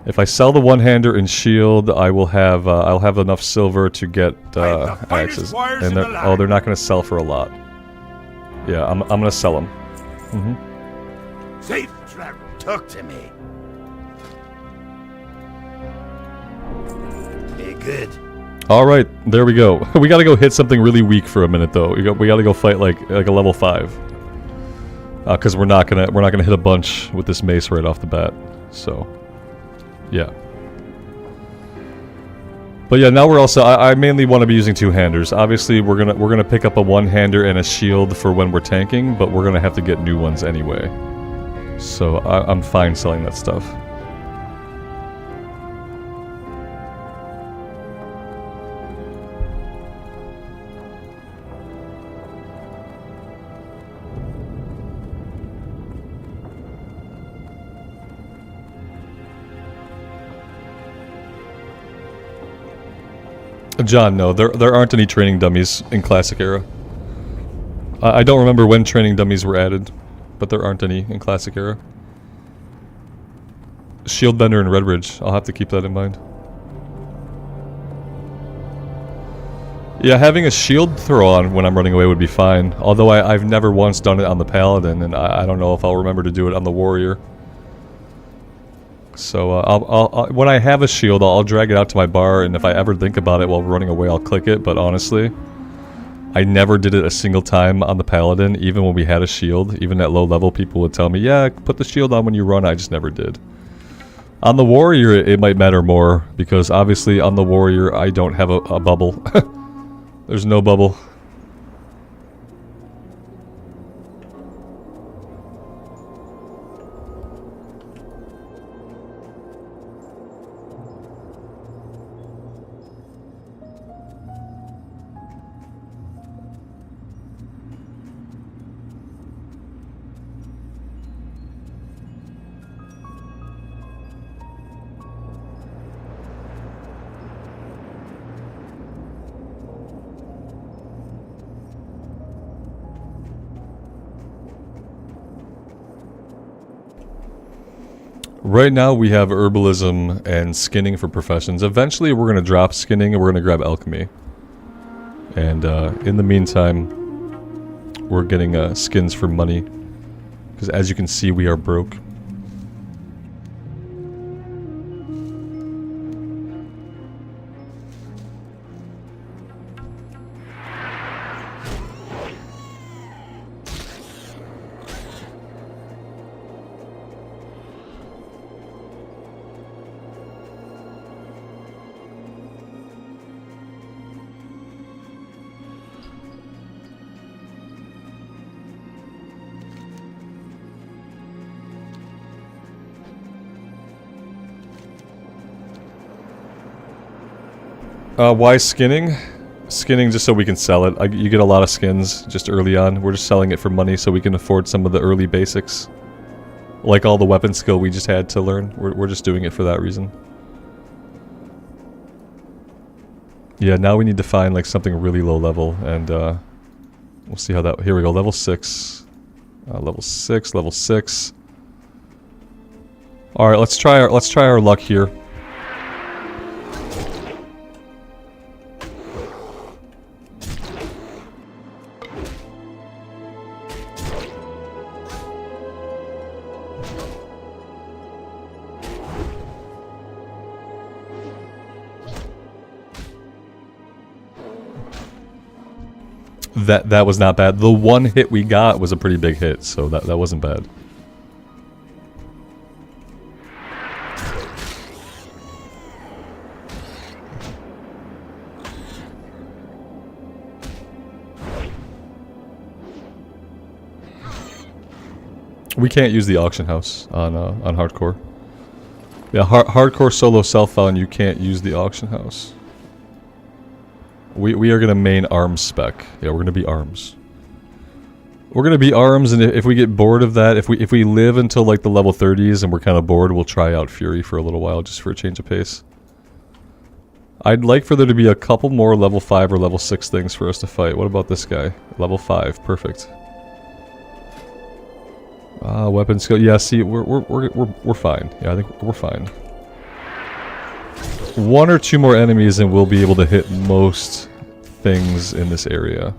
A: If I sell the one-hander and shield, I will have I'll have enough silver to get axes. And they're not going to sell for a lot. Yeah, I'm going to sell them.
B: Safe travel. Talk to me. Be good.
A: All right, there we go. We got to go hit something really weak for a minute though. We got to go fight like a level 5. Because we're not gonna hit a bunch with this mace right off the bat. So, yeah. But yeah, now we're also. I mainly want to be using two-handers. Obviously, we're gonna pick up a one-hander and a shield for when we're tanking, but we're gonna have to get new ones anyway. So I'm fine selling that stuff. John, no, there aren't any training dummies in Classic Era. I don't remember when training dummies were added, but there aren't any in Classic Era. Shieldbender and Redridge, I'll have to keep that in mind. Yeah, having a shield throw on when I'm running away would be fine. Although I've never once done it on the Paladin, and I don't know if I'll remember to do it on the Warrior. So I'll when I have a shield, I'll drag it out to my bar, and if I ever think about it while running away, I'll click it. But honestly, I never did it a single time on the Paladin, even when we had a shield. Even at low level, people would tell me, yeah, put the shield on when you run. I just never did. On the Warrior, it might matter more, because obviously on the Warrior, I don't have a bubble. There's no bubble. Right now we have herbalism and skinning for professions. Eventually we're going to drop skinning and we're going to grab alchemy. And in the meantime, we're getting skins for money. Because as you can see, we are broke. Why skinning? Skinning just so we can sell it. You get a lot of skins just early on. We're just selling it for money so we can afford some of the early basics. Like all the weapon skill we just had to learn. We're just doing it for that reason. Yeah, now we need to find like something really low level, and we'll see how that... Here we go, level 6. Level 6, level 6. Alright, let's try our luck here. That was not bad. The one hit we got was a pretty big hit, so that wasn't bad. We can't use the auction house on hardcore. Yeah, hardcore solo self-found, you can't use the auction house. We are gonna main arms spec. Yeah, we're gonna be arms. We're gonna be arms, and if we get bored of that, if we live until like the level 30s and we're kind of bored, we'll try out Fury for a little while just for a change of pace. I'd like for there to be a couple more level 5 or level 6 things for us to fight. What about this guy? Level 5, perfect. Weapon skill. Yeah, see, we're fine. Yeah, I think we're fine. 1 or 2 more enemies and we'll be able to hit most things in this area.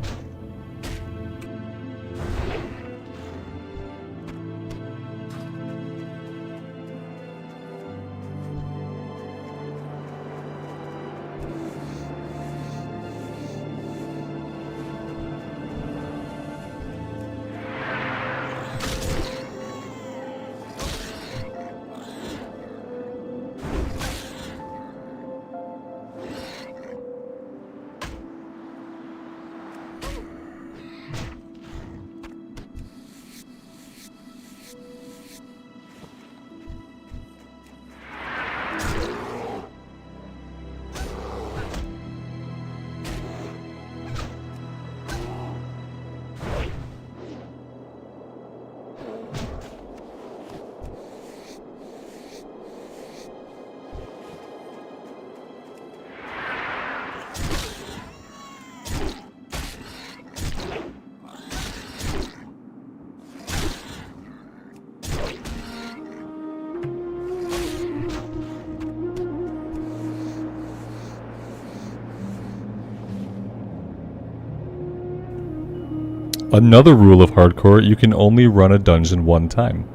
A: Another rule of hardcore, you can only run a dungeon one time.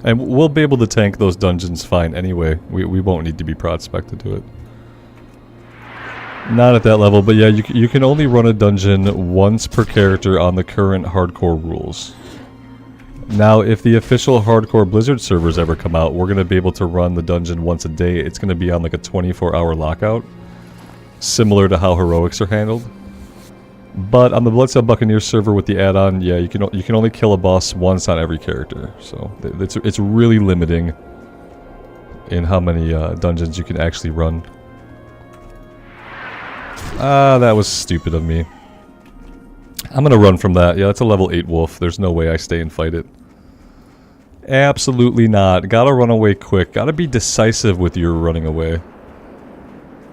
A: And we'll be able to tank those dungeons fine anyway. We won't need to be Prod-spec to do it. Not at that level, but yeah, you can only run a dungeon once per character on the current hardcore rules. Now, if the official hardcore Blizzard servers ever come out, we're going to be able to run the dungeon once a day. It's going to be on like a 24-hour lockout, similar to how heroics are handled. But on the Bloodsail Buccaneers server with the add-on, yeah, you can only kill a boss once on every character. So it's really limiting in how many dungeons you can actually run. Ah, that was stupid of me. I'm gonna run from that. Yeah, that's a level 8 wolf. There's no way I stay and fight it. Absolutely not. Gotta run away quick. Gotta be decisive with your running away.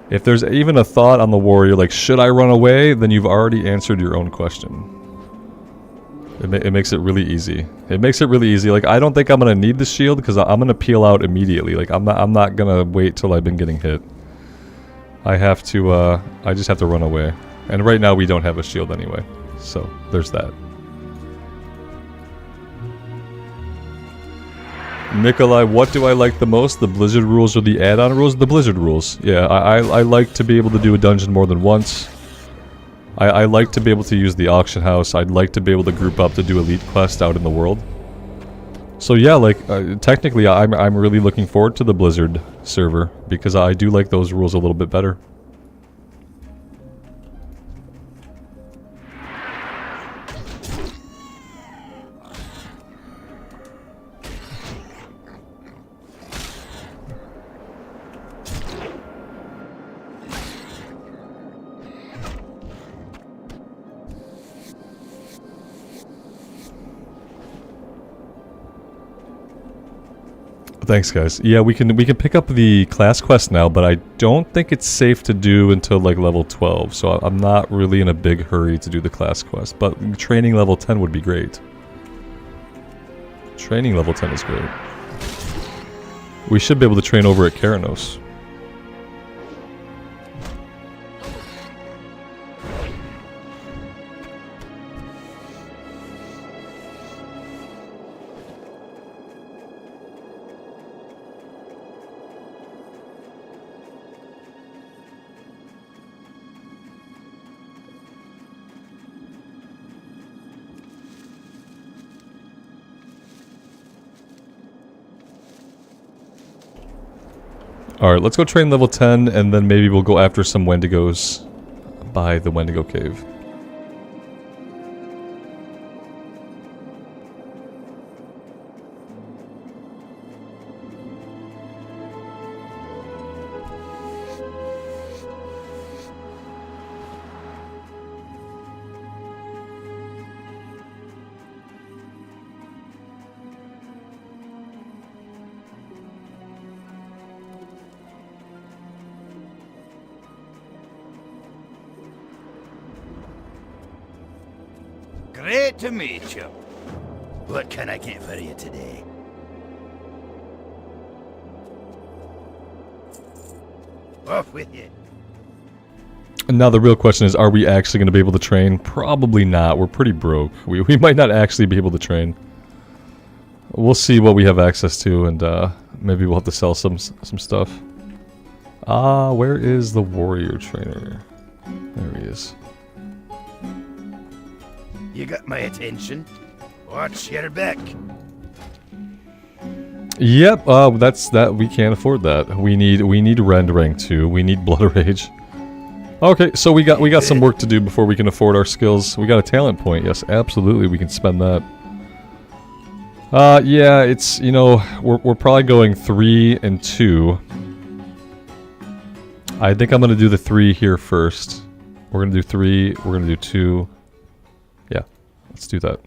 A: If there's even a thought on the warrior like, should I run away? Then you've already answered your own question. It makes it really easy. It makes it really easy. Like, I don't think I'm gonna need the shield because I'm gonna peel out immediately. Like, I'm not gonna wait till I've been getting hit. I have to, I just have to run away. And right now we don't have a shield anyway. So, there's that. Nikolai, what do I like the most? The Blizzard rules or the add-on rules? The Blizzard rules. Yeah, I like to be able to do a dungeon more than once. I like to be able to use the auction house. I'd like to be able to group up to do elite quests out in the world. So yeah, like, technically I'm really looking forward to the Blizzard server, because I do like those rules a little bit better. Thanks, guys. Yeah, we can pick up the class quest now, but I don't think it's safe to do until like level 12. So I'm not really in a big hurry to do the class quest. But training level 10 would be great. Training level 10 is great. We should be able to train over at Keranos. Alright, let's go train level 10, and then maybe we'll go after some Wendigos by the Wendigo Cave.
B: Great to meet you. What can I get for you today? Off with you.
A: And now the real question is, are we actually going to be able to train? Probably not. We're pretty broke. We might not actually be able to train. We'll see what we have access to, and maybe we'll have to sell some stuff. Where is the warrior trainer? There he is.
B: You got my attention. Watch your back.
A: Yep, that's that. We can't afford that. We need Rend rank 2. We need Blood Rage. Okay, so we got some work to do before we can afford our skills. We got a talent point. Yes, absolutely, we can spend that. Yeah, it's, you know, we're probably going 3 and 2. I think I'm gonna do the 3 here first. We're gonna do 3. We're gonna do 2. Yeah, let's do that.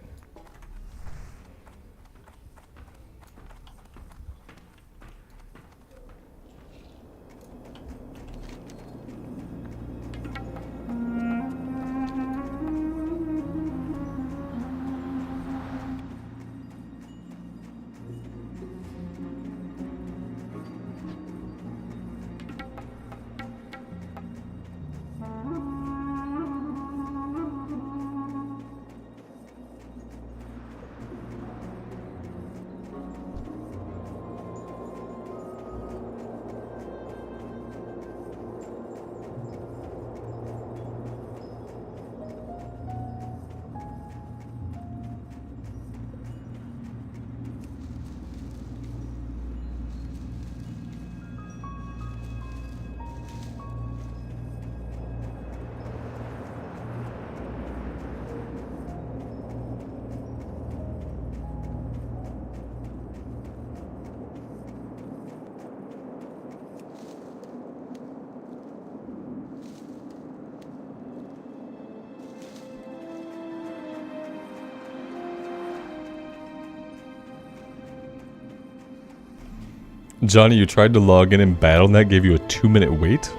A: Johnny, you tried to log in Battle.net gave you a 2-minute wait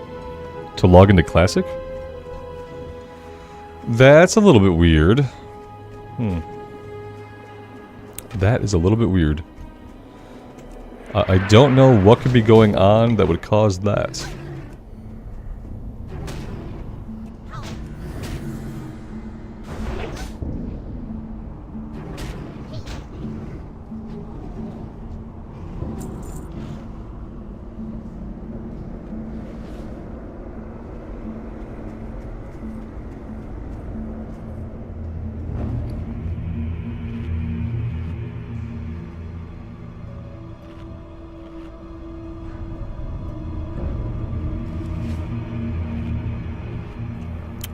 A: to log into Classic? That's a little bit weird. That is a little bit weird. I don't know what could be going on that would cause that.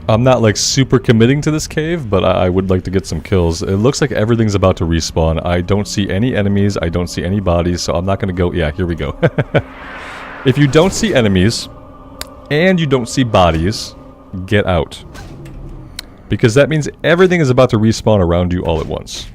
A: I'm not like super committing to this cave, but I would like to get some kills. It looks like everything's about to respawn. I don't see any enemies, I don't see any bodies, so I'm not gonna go. Yeah, here we go. If you don't see enemies and you don't see bodies, get out. Because that means everything is about to respawn around you all at once.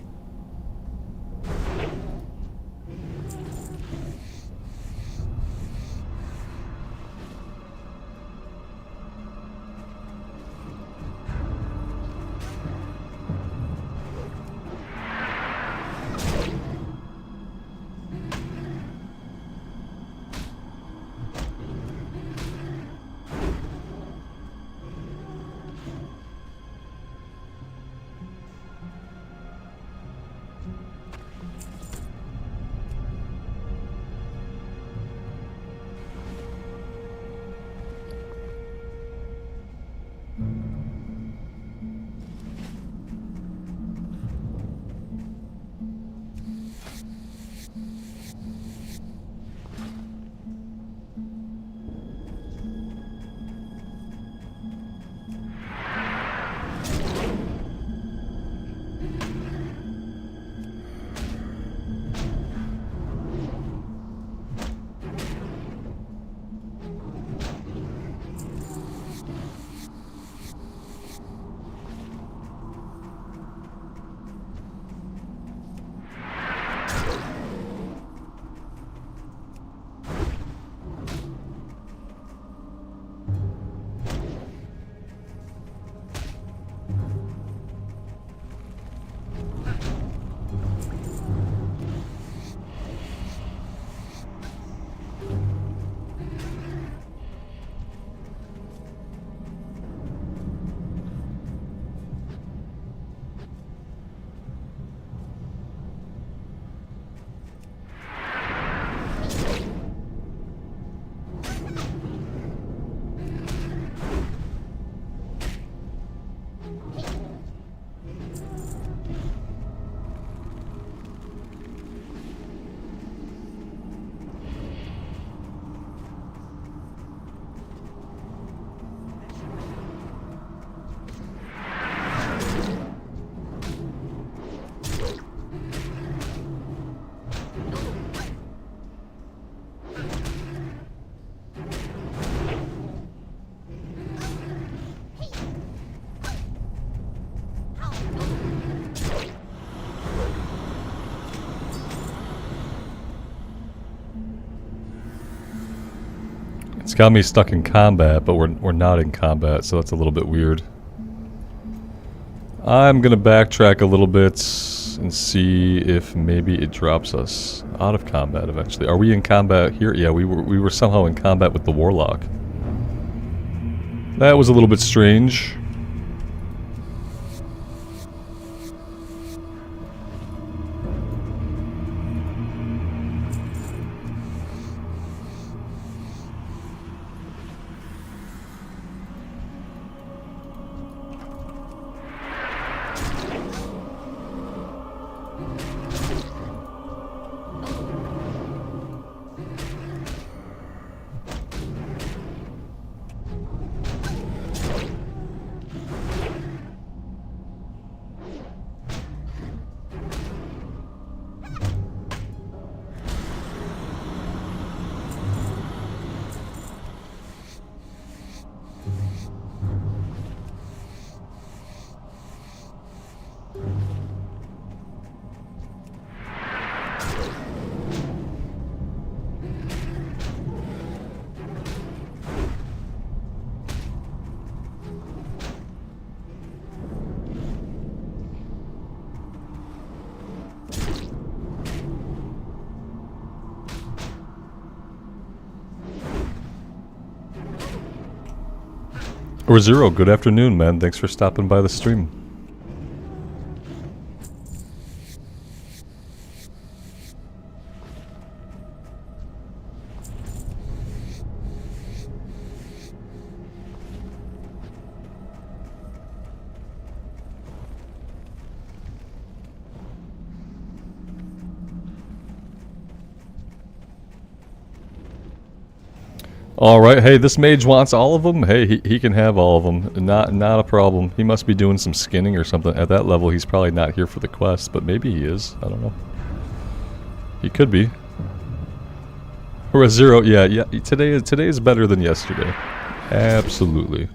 A: It's got me stuck in combat, but we're not in combat, so that's a little bit weird. I'm gonna backtrack a little bit and see if maybe it drops us out of combat eventually. Are we in combat here? Yeah, we were somehow in combat with the Warlock. That was a little bit strange. Or Zero, good afternoon, man. Thanks for stopping by the stream. Alright, hey, this mage wants all of them? Hey, he can have all of them. Not a problem. He must be doing some skinning or something. At that level, he's probably not here for the quest, but maybe he is. I don't know. He could be. Or a Zero, yeah, today is better than yesterday. Absolutely.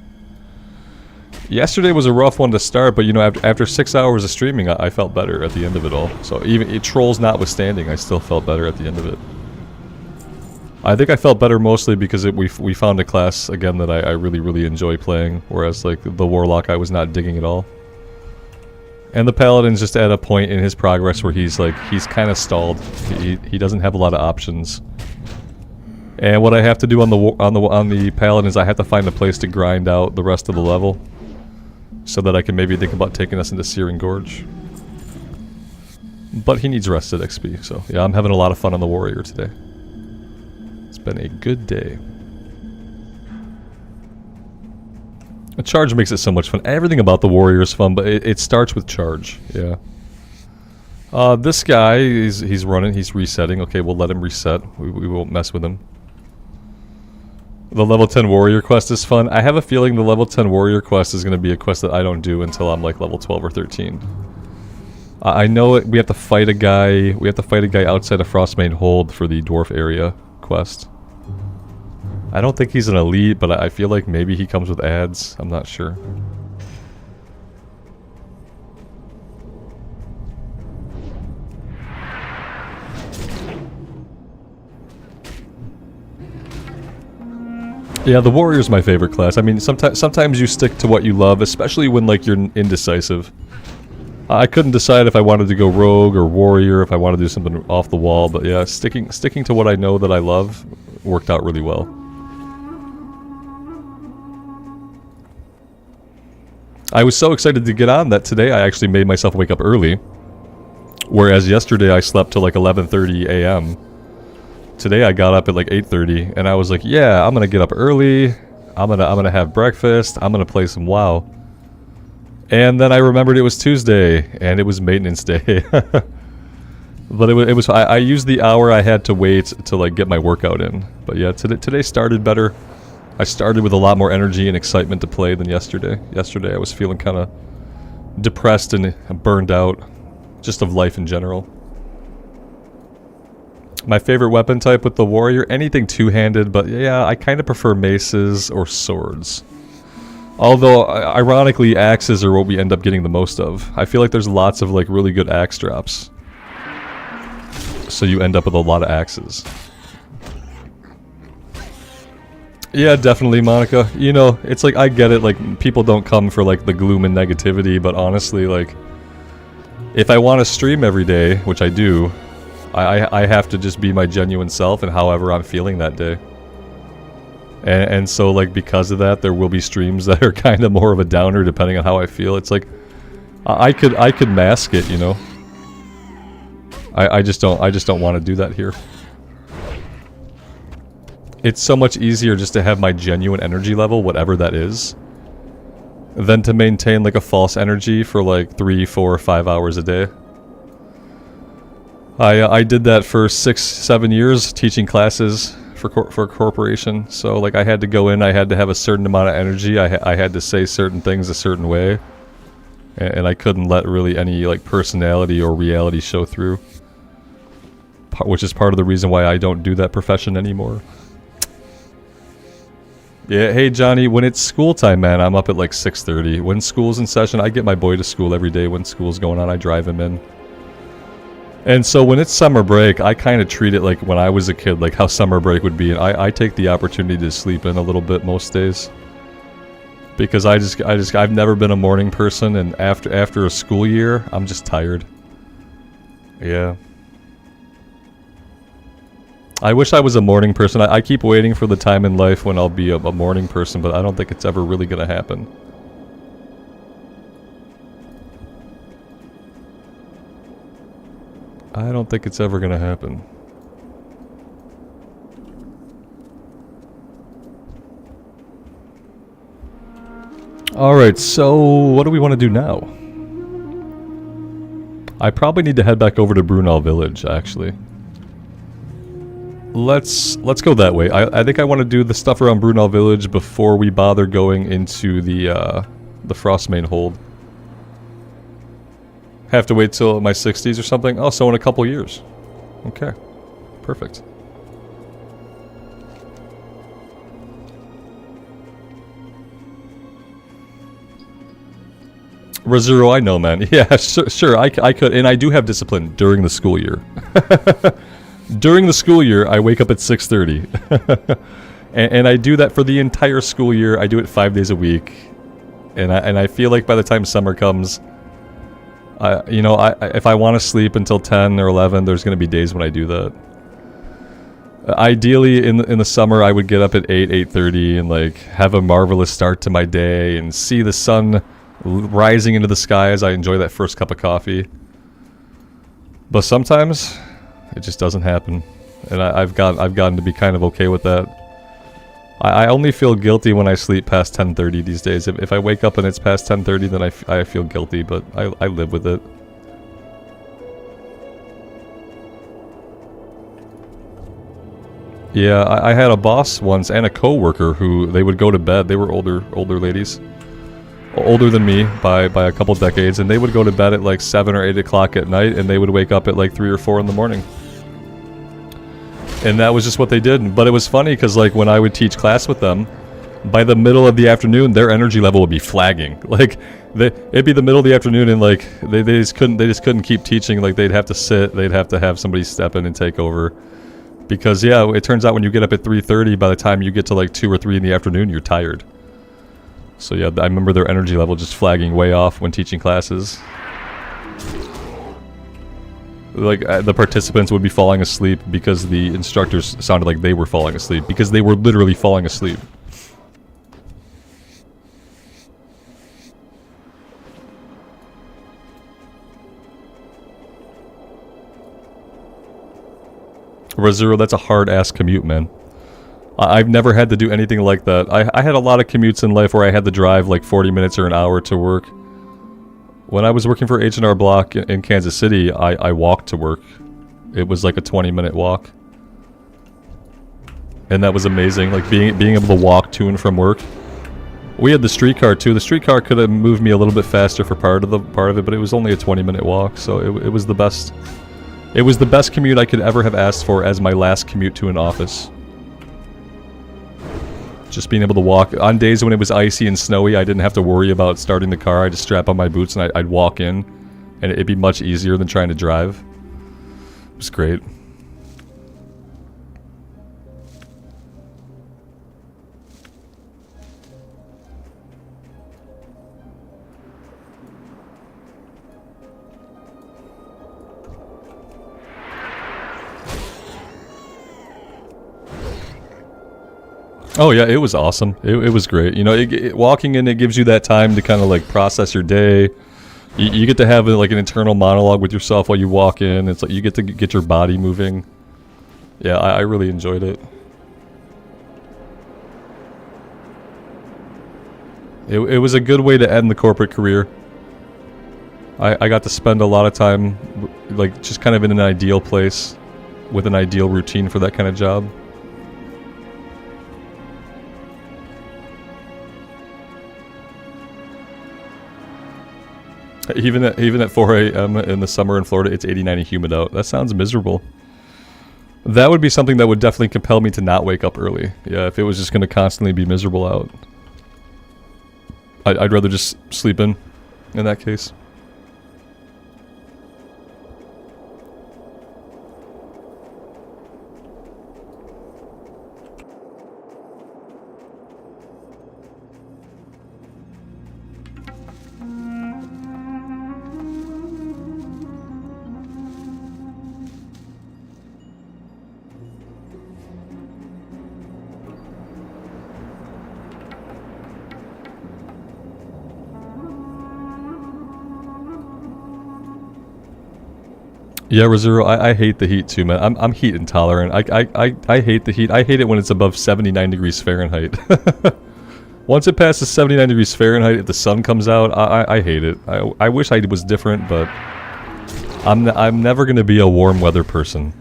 A: Yesterday was a rough one to start, but you know, after 6 hours of streaming, I felt better at the end of it all. So even trolls notwithstanding, I still felt better at the end of it. I think I felt better mostly because we found a class again that I really enjoy playing, whereas like the Warlock I was not digging at all. And the Paladin's just at a point in his progress where he's kind of stalled. He doesn't have a lot of options. And what I have to do on the Paladin is I have to find a place to grind out the rest of the level, so that I can maybe think about taking us into Searing Gorge. But he needs rested XP, so yeah, I'm having a lot of fun on the Warrior today. It's been a good day. A charge makes it so much fun. Everything about the Warrior is fun, but it starts with charge, yeah. This guy, he's running, he's resetting. Okay, we'll let him reset. We won't mess with him. The level 10 Warrior quest is fun. I have a feeling the level 10 Warrior quest is going to be a quest that I don't do until I'm like level 12 or 13. I know we have to fight a guy. We have to fight a guy outside of Frostmane Hold for the dwarf area quest. I don't think he's an elite, but I feel like maybe he comes with ads. I'm not sure. Yeah, the Warrior's my favorite class. I mean, sometimes you stick to what you love, especially when like you're indecisive. I couldn't decide if I wanted to go Rogue or Warrior, if I wanted to do something off the wall, but yeah, sticking to what I know that I love worked out really well. I was so excited to get on that today I actually made myself wake up early, whereas yesterday I slept till like 11:30 a.m. Today I got up at like 8:30 and I was like, yeah, I'm gonna get up early, I'm gonna have breakfast, I'm gonna play some WoW. And then I remembered it was Tuesday and it was maintenance day. But it was I used the hour I had to wait to like get my workout in. But yeah, today started better. I started with a lot more energy and excitement to play than yesterday. Yesterday I was feeling kind of depressed and burned out, just of life in general. My favorite weapon type with the Warrior, anything two-handed, but yeah, I kind of prefer maces or swords. Although, ironically, axes are what we end up getting the most of. I feel like there's lots of like really good axe drops. So you end up with a lot of axes. Yeah, definitely, Monica. You know, it's like, I get it, like, people don't come for like the gloom and negativity, but honestly, like, if I want to stream every day, which I do, I have to just be my genuine self and however I'm feeling that day. And so, like, because of that, there will be streams that are kind of more of a downer depending on how I feel. It's like, I could mask it, you know? I just don't want to do that here. It's so much easier just to have my genuine energy level, whatever that is, than to maintain, like, a false energy for, like, 3, 4, 5 hours a day. I did that for 6, 7 years, teaching classes for a corporation. So, like, I had to go in, I had to have a certain amount of energy, I had to say certain things a certain way. And I couldn't let really any, like, personality or reality show through. Which is part of the reason why I don't do that profession anymore. Yeah, hey Johnny, when it's school time, man, I'm up at like 6:30. When school's in session, I get my boy to school every day. When school's going on, I drive him in. And so when it's summer break, I kind of treat it like when I was a kid, like how summer break would be. And I take the opportunity to sleep in a little bit most days. Because I've never been a morning person, and after a school year, I'm just tired. Yeah. I wish I was a morning person. I keep waiting for the time in life when I'll be a morning person, but I don't think it's ever really gonna happen. I don't think it's ever gonna happen. Alright, so what do we want to do now? I probably need to head back over to Brunel Village, actually. Let's go that way. I think I want to do the stuff around Brunel Village before we bother going into the Frostmane hold. Have to wait till my 60s or something? Oh, so in a couple years. Okay. Perfect. Rezero, I know, man. Yeah, sure, I could, and I do have discipline during the school year. During the school year, I wake up at 6:30. and I do that for the entire school year. I do it 5 days a week. And I feel like by the time summer comes, if I want to sleep until 10 or 11, there's going to be days when I do that. Ideally, in the summer, I would get up at 8:30 and like have a marvelous start to my day and see the sun rising into the sky as I enjoy that first cup of coffee. But sometimes it just doesn't happen, and I've gotten to be kind of okay with that. I only feel guilty when I sleep past 10:30 these days. If I wake up and it's past 10:30, then I feel guilty, but I live with it. Yeah, I had a boss once and a coworker who they would go to bed. They were older ladies. Older than me by a couple decades, and they would go to bed at like 7 or 8 o'clock at night, and they would wake up at like 3 or 4 in the morning. And that was just what they did. But it was funny because like when I would teach class with them, by the middle of the afternoon, their energy level would be flagging. Like it'd be the middle of the afternoon, and like they just couldn't keep teaching. Like they'd have to sit, they'd have to have somebody step in and take over. Because yeah, it turns out when you get up at 3:30, by the time you get to like 2 or 3 in the afternoon, you're tired. So yeah, I remember their energy level just flagging way off when teaching classes. Like, the participants would be falling asleep because the instructors sounded like they were falling asleep, because they were literally falling asleep. Rezero, that's a hard-ass commute, man. I've never had to do anything like that. I had a lot of commutes in life where I had to drive like 40 minutes or an hour to work. When I was working for H&R Block in Kansas City, I walked to work. It was like a 20-minute walk. And that was amazing, like being able to walk to and from work. We had the streetcar too. The streetcar could have moved me a little bit faster for part of it, but it was only a 20-minute walk, so it was the best. It was the best commute I could ever have asked for as my last commute to an office. Just being able to walk. On days when it was icy and snowy, I didn't have to worry about starting the car. I'd just strap on my boots and I'd walk in. And it'd be much easier than trying to drive. It was great. Oh yeah, it was awesome. It was great. You know, walking in, it gives you that time to kind of like process your day. You get to have like an internal monologue with yourself while you walk in. It's like you get to get your body moving. Yeah, I really enjoyed it. It was a good way to end the corporate career. I got to spend a lot of time like just kind of in an ideal place with an ideal routine for that kind of job. Even at 4 a.m. in the summer in Florida, it's 89 and humid out. That sounds miserable. That would be something that would definitely compel me to not wake up early. Yeah, if it was just going to constantly be miserable out. I'd rather just sleep in that case. Yeah, Rosuro, I hate the heat too, man. I'm heat intolerant. I hate the heat. I hate it when it's above 79 degrees Fahrenheit. Once it passes 79 degrees Fahrenheit, if the sun comes out, I hate it. I wish I was different, but I'm never gonna be a warm weather person.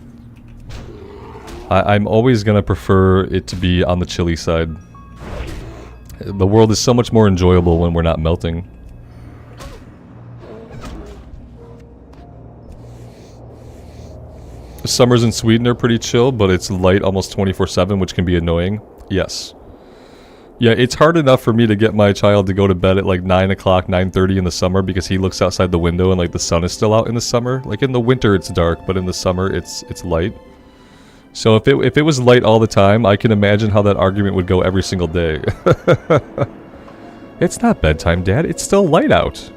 A: I'm always gonna prefer it to be on the chilly side. The world is so much more enjoyable when we're not melting. Summers in Sweden are pretty chill, but it's light almost 24/7, which can be annoying. Yes. Yeah, it's hard enough for me to get my child to go to bed at like 9 o'clock, 9:30 in the summer because he looks outside the window and like the sun is still out in the summer. Like in the winter it's dark, but in the summer it's light. So if it was light all the time, I can imagine how that argument would go every single day. It's not bedtime, Dad. It's still light out.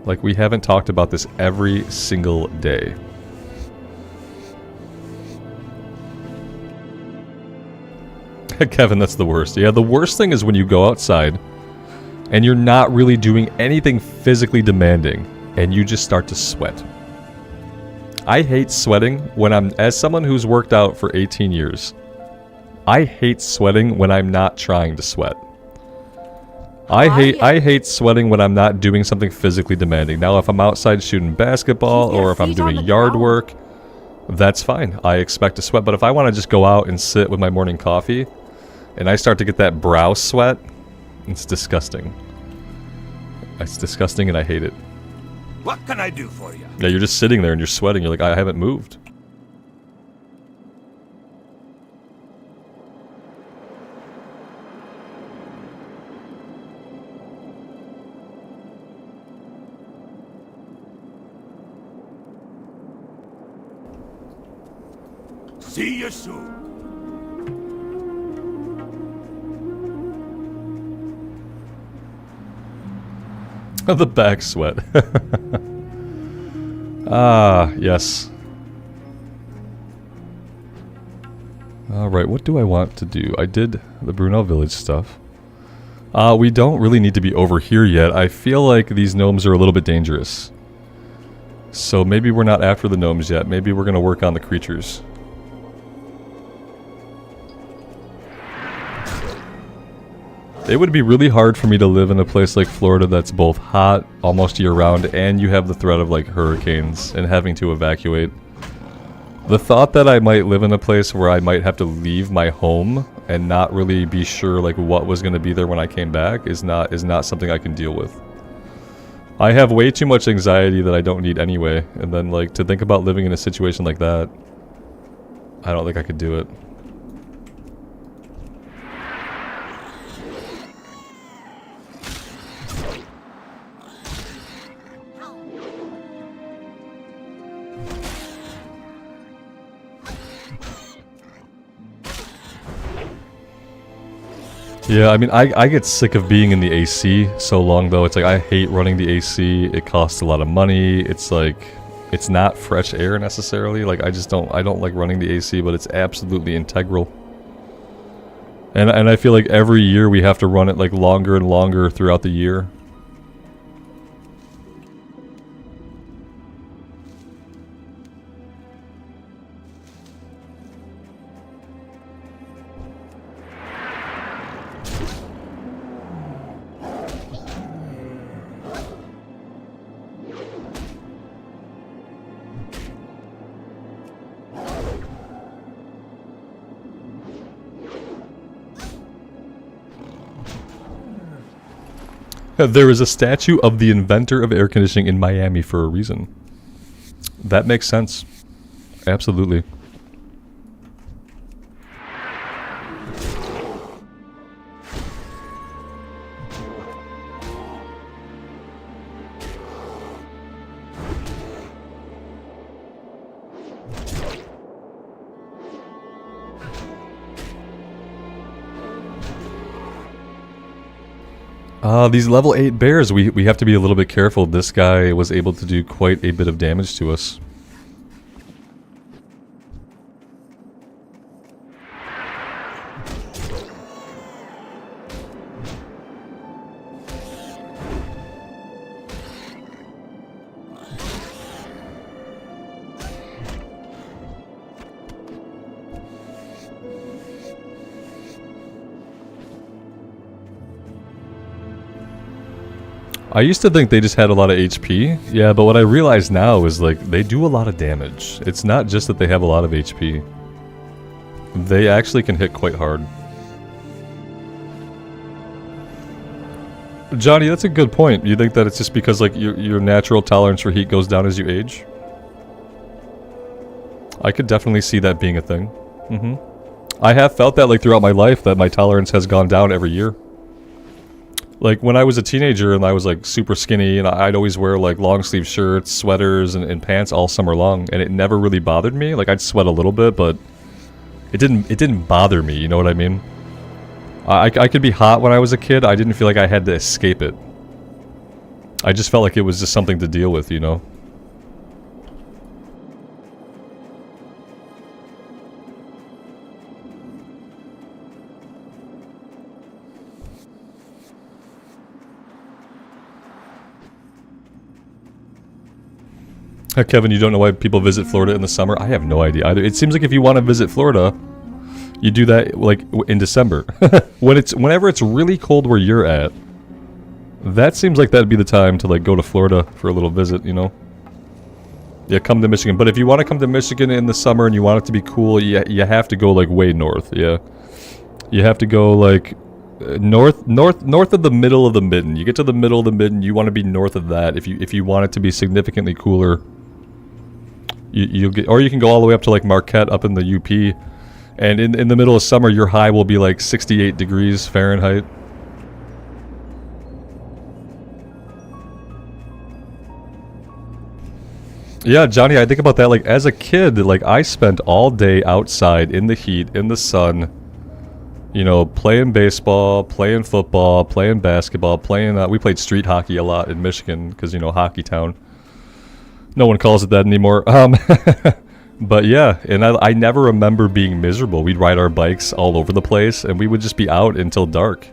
A: Like we haven't talked about this every single day. Kevin, that's the worst. Yeah, the worst thing is when you go outside and you're not really doing anything physically demanding and you just start to sweat. I hate sweating when as someone who's worked out for 18 years, I hate sweating when I'm not trying to sweat. I hate sweating when I'm not doing something physically demanding. Now, if I'm outside shooting basketball or if I'm doing yard work, that's fine. I expect to sweat. But if I want to just go out and sit with my morning coffee and I start to get that brow sweat, it's disgusting. It's disgusting and I hate it.
B: What can I do for you?
A: Yeah, you're just sitting there and you're sweating. You're like, I haven't moved.
B: See you soon.
A: The back sweat. Ah, yes. Alright, what do I want to do? I did the Brunel Village stuff. We don't really need to be over here yet. I feel like these gnomes are a little bit dangerous. So maybe we're not after the gnomes yet. Maybe we're going to work on the creatures. It would be really hard for me to live in a place like Florida that's both hot almost year-round and you have the threat of like hurricanes and having to evacuate. The thought that I might live in a place where I might have to leave my home and not really be sure like what was going to be there when I came back is not something I can deal with. I have way too much anxiety that I don't need anyway, and then like to think about living in a situation like that, I don't think I could do it. Yeah, I mean, I get sick of being in the AC so long, though. It's like, I hate running the AC. It costs a lot of money. It's like, it's not fresh air necessarily. Like, I don't like running the AC, but it's absolutely integral. And I feel like every year we have to run it, like, longer and longer throughout the year. There is a statue of the inventor of air conditioning in Miami for a reason. That makes sense. Absolutely. These level 8 bears, we have to be a little bit careful. This guy was able to do quite a bit of damage to us. I used to think they just had a lot of HP. Yeah, but what I realize now is like they do a lot of damage. It's not just that they have a lot of HP. They actually can hit quite hard. Johnny, that's a good point. You think that it's just because like your natural tolerance for heat goes down as you age? I could definitely see that being a thing. I have felt that like throughout my life that my tolerance has gone down every year. Like when I was a teenager and I was like super skinny and I'd always wear like long sleeve shirts, sweaters, and pants all summer long, and it never really bothered me. Like I'd sweat a little bit, but it didn't bother me, you know what I mean? I could be hot when I was a kid. I didn't feel like I had to escape it. I just felt like it was just something to deal with, you know? Kevin, you don't know why people visit Florida in the summer? I have no idea either. It seems like if you want to visit Florida, you do that like in December. Whenever it's really cold where you're at, that seems like that'd be the time to like go to Florida for a little visit, you know? Yeah, come to Michigan. But if you want to come to Michigan in the summer and you want it to be cool, you have to go like way north, yeah. You have to go like north of the middle of the midden. You get to the middle of the midden, you want to be north of that if you want it to be significantly cooler. You'll get, or you can go all the way up to like Marquette up in the UP, and in the middle of summer your high will be like 68 degrees Fahrenheit. Yeah, Johnny, I think about that. Like as a kid, like I spent all day outside in the heat, in the sun, you know, playing baseball, playing football, playing basketball, we played street hockey a lot in Michigan because, you know, hockey town. No one calls it that anymore. But yeah, and I never remember being miserable. We'd ride our bikes all over the place, and we would just be out until dark.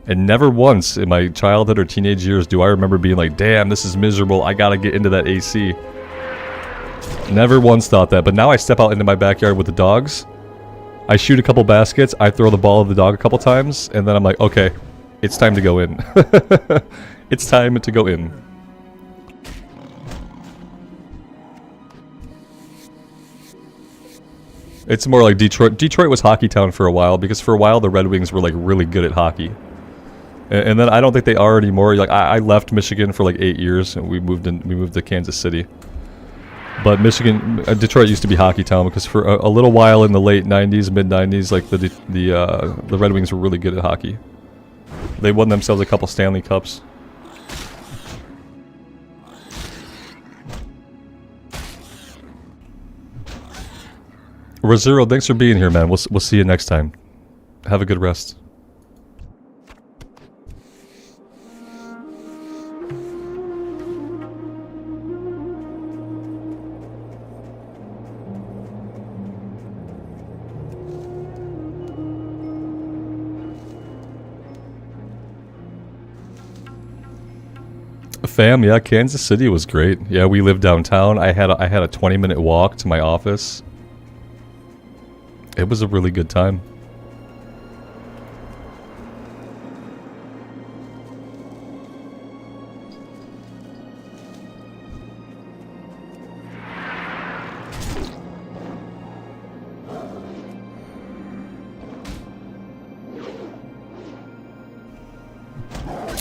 A: And never once in my childhood or teenage years do I remember being like, damn, this is miserable, I gotta get into that AC. Never once thought that, but now I step out into my backyard with the dogs, I shoot a couple baskets, I throw the ball at the dog a couple times, and then I'm like, okay, it's time to go in. It's time to go in. It's more like Detroit. Detroit was hockey town for a while, because for a while the Red Wings were like really good at hockey. And then I don't think they are anymore. Like I left Michigan for like 8 years, and we moved to Kansas City. But Detroit used to be hockey town because for a little while in the late 90s, mid 90s, like the Red Wings were really good at hockey. They won themselves a couple Stanley Cups. Rosero, thanks for being here, man. We'll see you next time. Have a good rest. Fam, yeah, Kansas City was great. Yeah, we lived downtown. I had a 20-minute walk to my office. It was a really good time.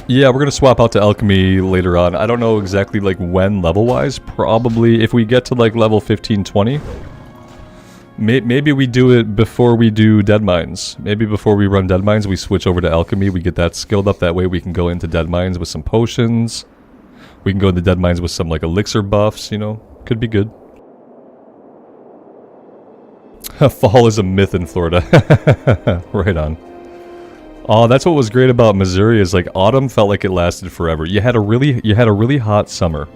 A: Yeah, we're gonna swap out to Alchemy later on. I don't know exactly like when level-wise. Probably if we get to like level 15, 20. Maybe we do it before we do Dead Mines. Maybe before we run Dead Mines, we switch over to Alchemy. We get that skilled up. That way we can go into Dead Mines with some potions. We can go into Dead Mines with some like elixir buffs, you know. Could be good. Fall is a myth in Florida. Right on. Oh, that's what was great about Missouri is like autumn felt like it lasted forever. You had a really hot summer,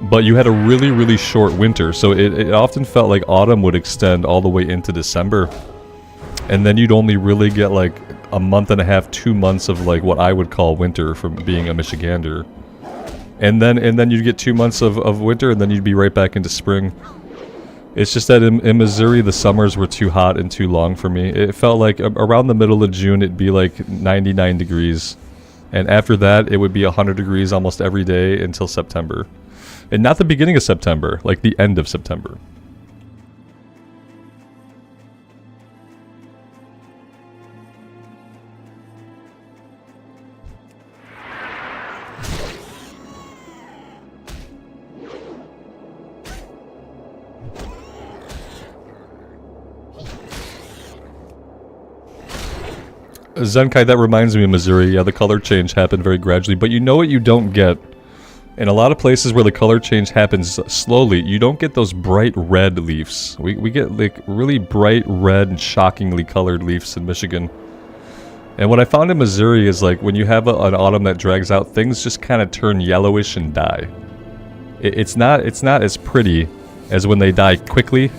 A: but you had a really short winter. So it often felt like autumn would extend all the way into December, and then you'd only really get like a month and a half, 2 months of like what I would call winter from being a Michigander, and then you'd get 2 months of winter, and then you'd be right back into spring. It's just that in Missouri, the summers were too hot and too long for me. It felt like around the middle of June, it'd be like 99 degrees. And after that, it would be 100 degrees almost every day until September. And not the beginning of September, like the end of September. Zenkai, that reminds me of Missouri. Yeah, the color change happened very gradually. But you know what you don't get? In a lot of places where the color change happens slowly, you don't get those bright red leaves. We get like really bright red and shockingly colored leaves in Michigan. And what I found in Missouri is like when you have an autumn that drags out, things just kind of turn yellowish and die. It's not as pretty as when they die quickly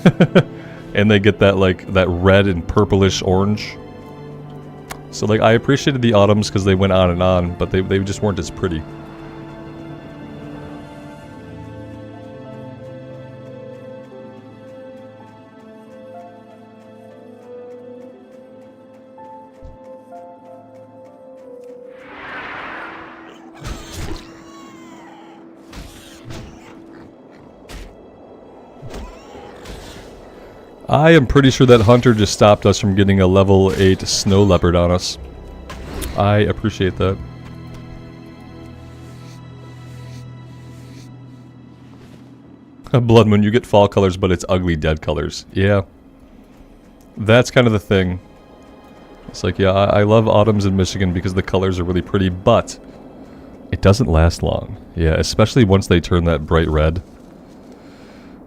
A: and they get that like that red and purplish orange. So like I appreciated the autumns because they went on, but they just weren't as pretty. I am pretty sure that hunter just stopped us from getting a level 8 snow leopard on us. I appreciate that. Blood Moon, you get fall colors, but it's ugly dead colors. Yeah. That's kind of the thing. It's like, yeah, I love autumns in Michigan because the colors are really pretty, but it doesn't last long. Yeah, especially once they turn that bright red.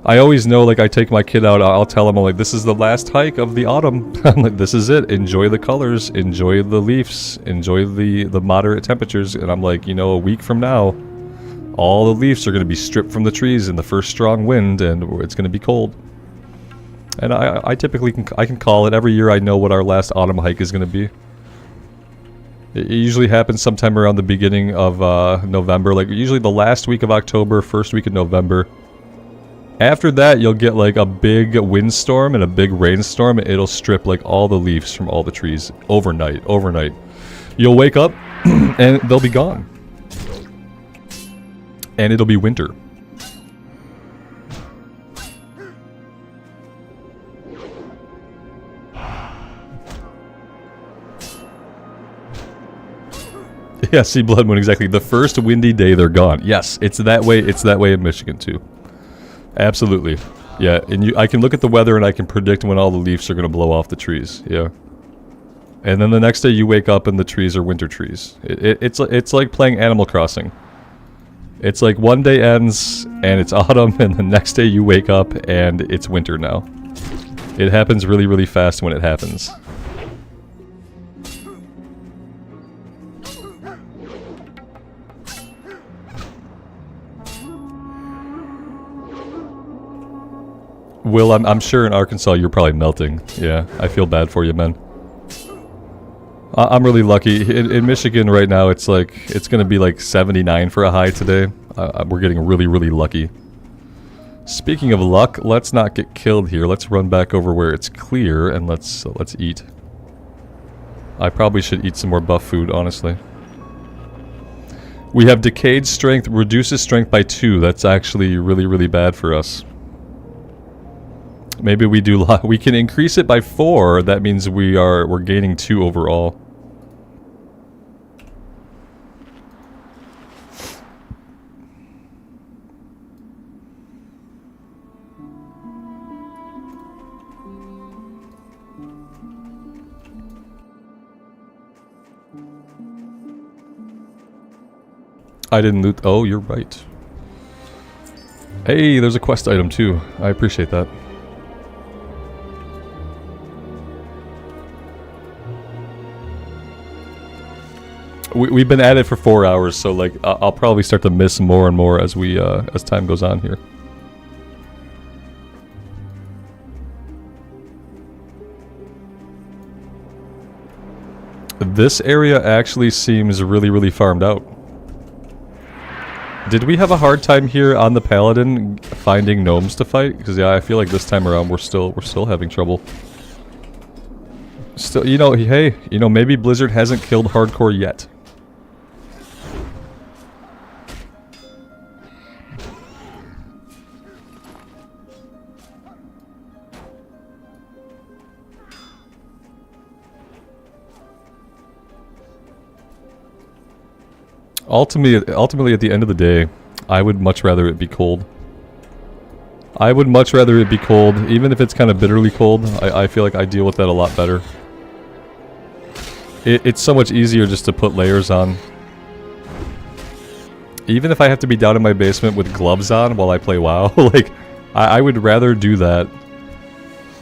A: I always know, like, I take my kid out, I'll tell him, I'm like, this is the last hike of the autumn. I'm like, this is it. Enjoy the colors, enjoy the leaves, enjoy the moderate temperatures. And I'm like, you know, a week from now, all the leaves are going to be stripped from the trees in the first strong wind, and it's going to be cold. And I typically can call it. Every year I know what our last autumn hike is going to be. It usually happens sometime around the beginning of November, like usually the last week of October, first week of November. After that, you'll get like a big windstorm and a big rainstorm. It'll strip like all the leaves from all the trees overnight. You'll wake up and they'll be gone. And it'll be winter. Yeah, see, Blood Moon, exactly. The first windy day, they're gone. Yes, it's that way. It's that way in Michigan too. Absolutely. Yeah, and I can look at the weather and I can predict when all the leaves are going to blow off the trees. Yeah. And then the next day you wake up and the trees are winter trees. It's like playing Animal Crossing. It's like one day ends and it's autumn, and the next day you wake up and it's winter now. It happens really, really fast when it happens. Will, I'm sure in Arkansas you're probably melting. Yeah, I feel bad for you, man. I'm really lucky. In Michigan right now, it's like, it's going to be like 79 for a high today. We're getting really, really lucky. Speaking of luck, let's not get killed here. Let's run back over where it's clear and let's eat. I probably should eat some more buff food, honestly. We have decayed strength, reduces strength by 2. That's actually really, really bad for us. Maybe we do. We can increase it by 4. That means we're gaining 2 overall. I didn't loot. Oh, you're right. Hey, there's a quest item too. I appreciate that. We've been at it for 4 hours, so like I'll probably start to miss more and more as we as time goes on here. This area actually seems really, really farmed out. Did we have a hard time here on the Paladin finding gnomes to fight? Because yeah, I feel like this time around we're still having trouble. Still, you know, hey, you know, maybe Blizzard hasn't killed hardcore yet. Ultimately, at the end of the day, I would much rather it be cold. I would much rather it be cold, even if it's kind of bitterly cold. I feel like I deal with that a lot better. It's so much easier just to put layers on. Even if I have to be down in my basement with gloves on while I play WoW, like, I would rather do that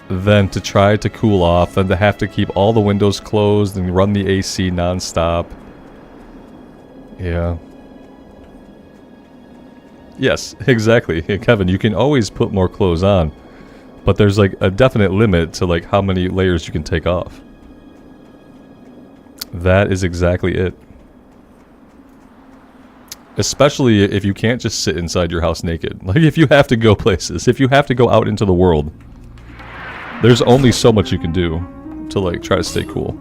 A: than to try to cool off, than to have to keep all the windows closed and run the AC non-stop. Yeah. Yes, exactly. Kevin, you can always put more clothes on, but there's like a definite limit to like how many layers you can take off. That is exactly it. Especially if you can't just sit inside your house naked. Like if you have to go places, if you have to go out into the world, there's only so much you can do to like try to stay cool.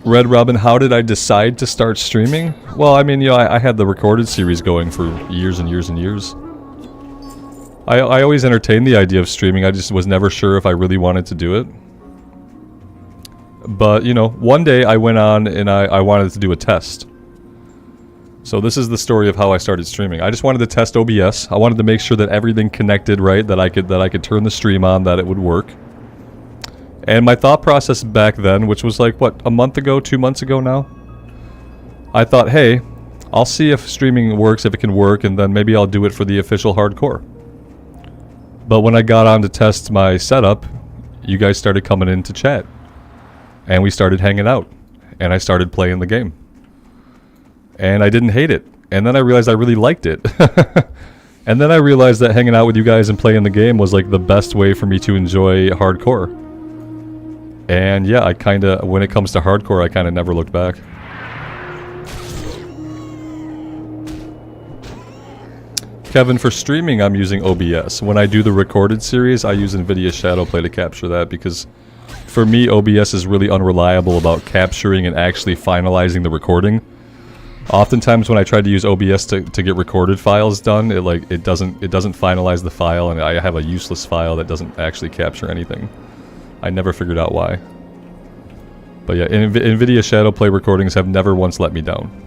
A: Red Robin, how did I decide to start streaming? Well, I mean, you know, I had the recorded series going for years and years and years. I always entertained the idea of streaming, I just was never sure if I really wanted to do it. But, you know, one day I went on and I wanted to do a test. So this is the story of how I started streaming. I just wanted to test OBS. I wanted to make sure that everything connected right, that I could turn the stream on, that it would work. And my thought process back then, which was like, what, a month ago, 2 months ago now? I thought, hey, I'll see if streaming works, if it can work, and then maybe I'll do it for the official hardcore. But when I got on to test my setup, you guys started coming in to chat. And we started hanging out. And I started playing the game. And I didn't hate it. And then I realized I really liked it. And then I realized that hanging out with you guys and playing the game was like the best way for me to enjoy hardcore. And yeah, I kinda, when it comes to hardcore, I kinda never looked back. Kevin, for streaming, I'm using OBS. When I do the recorded series, I use NVIDIA Shadowplay to capture that because for me, OBS is really unreliable about capturing and actually finalizing the recording. Oftentimes when I try to use OBS to get recorded files done, it doesn't finalize the file, and I have a useless file that doesn't actually capture anything. I never figured out why. But yeah, NVIDIA Shadowplay recordings have never once let me down.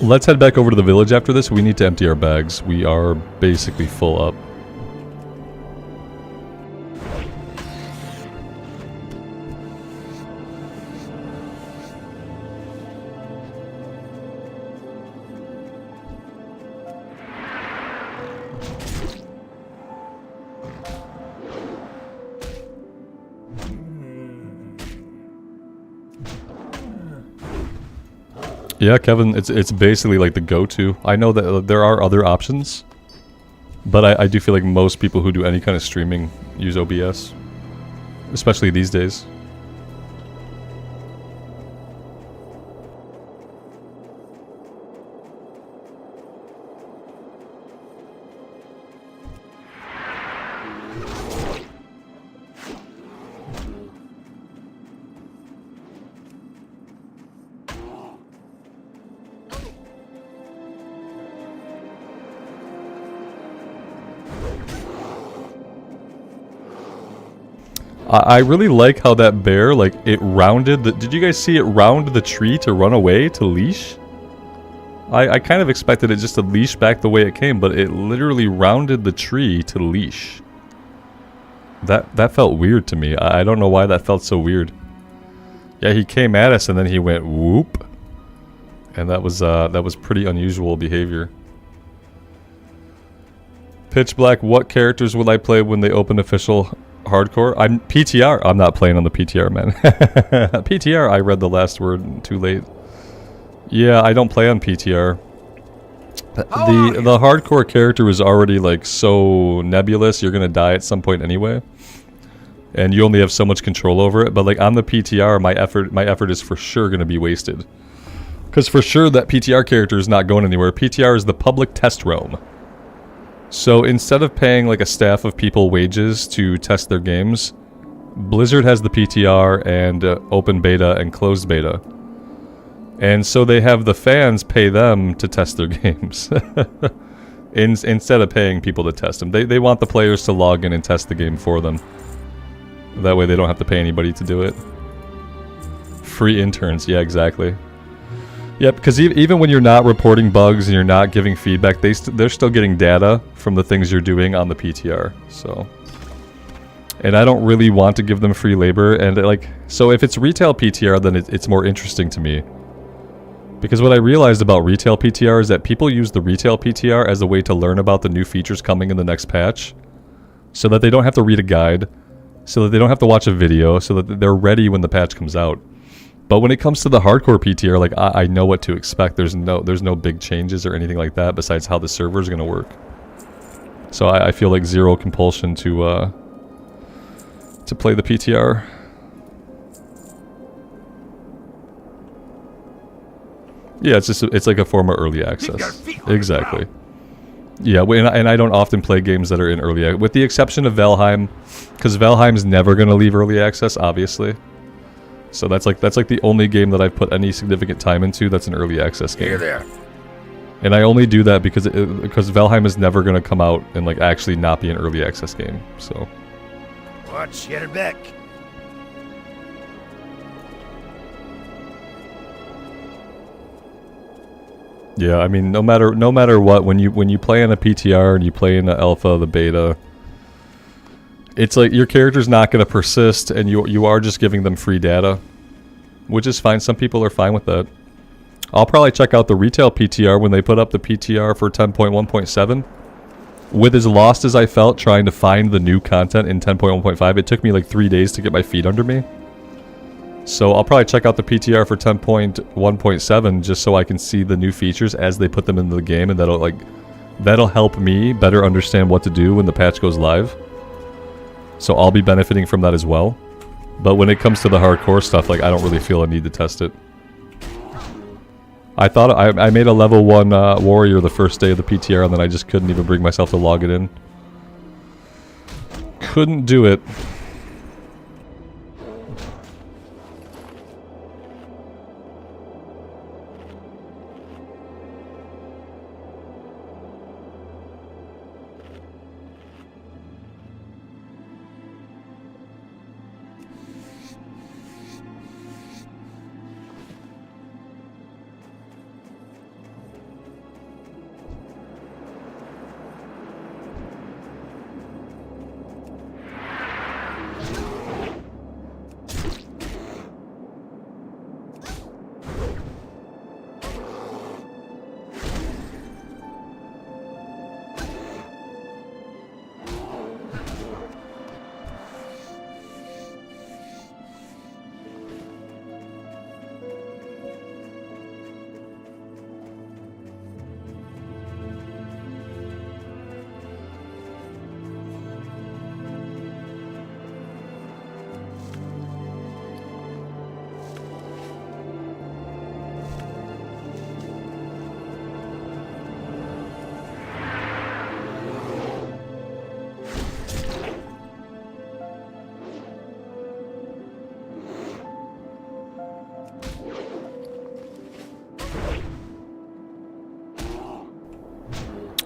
A: Let's head back over to the village after this. We need to empty our bags. We are basically full up. Yeah, Kevin, it's basically like the go-to. I know that there are other options, but I do feel like most people who do any kind of streaming use OBS, especially these days. I really like how that bear, like, it rounded the... Did you guys see it round the tree to run away, to leash? I kind of expected it just to leash back the way it came, but it literally rounded the tree to leash. That felt weird to me. I don't know why that felt so weird. Yeah, he came at us and then he went whoop. And that was pretty unusual behavior. Pitch Black, what characters will I play when they open official hardcore? I'm PTR. I'm not playing on the PTR, man. PTR, I read the last word too late. Yeah, I don't play on PTR. The hardcore character is already like so nebulous, you're gonna die at some point anyway. And you only have so much control over it, but like on the PTR, my effort is for sure gonna be wasted. Because for sure that PTR character is not going anywhere. PTR is the public test realm. So instead of paying like a staff of people wages to test their games, Blizzard has the PTR and open beta and closed beta. And so they have the fans pay them to test their games. Instead of paying people to test them. They want the players to log in and test the game for them. That way they don't have to pay anybody to do it. Free interns, yeah, exactly. Yep, because even when you're not reporting bugs and you're not giving feedback, they're still getting data from the things you're doing on the PTR, so... And I don't really want to give them free labor, and like... So if it's retail PTR, then it's more interesting to me. Because what I realized about retail PTR is that people use the retail PTR as a way to learn about the new features coming in the next patch. So that they don't have to read a guide, so that they don't have to watch a video, so that they're ready when the patch comes out. But when it comes to the hardcore PTR, like I know what to expect. There's no big changes or anything like that besides how the server is going to work. So I feel like zero compulsion to play the PTR. Yeah, it's like a form of early access. Exactly. Yeah, and I don't often play games that are in early access, with the exception of Valheim, because Valheim's never going to leave early access, obviously. So that's like the only game that I've put any significant time into that's an early access game.
B: Here there.
A: And I only do that because Valheim is never going to come out and like actually not be an early access game. So
B: Watch, get her back.
A: yeah, I mean no matter what, when you play in a PTR and you play in the alpha, the beta, it's like your character's not going to persist, and you are just giving them free data, which is fine. Some people are fine with that. I'll probably check out the retail PTR when they put up the PTR for 10.1.7. With as lost as I felt trying to find the new content in 10.1.5, it took me like 3 days to get my feet under me. So I'll probably check out the PTR for 10.1.7 just so I can see the new features as they put them into the game, and that'll help me better understand what to do when the patch goes live. So I'll be benefiting from that as well. But when it comes to the hardcore stuff, like I don't really feel a need to test it. I thought I made a level 1 warrior the first day of the PTR, and then I just couldn't even bring myself to log it in. Couldn't do it.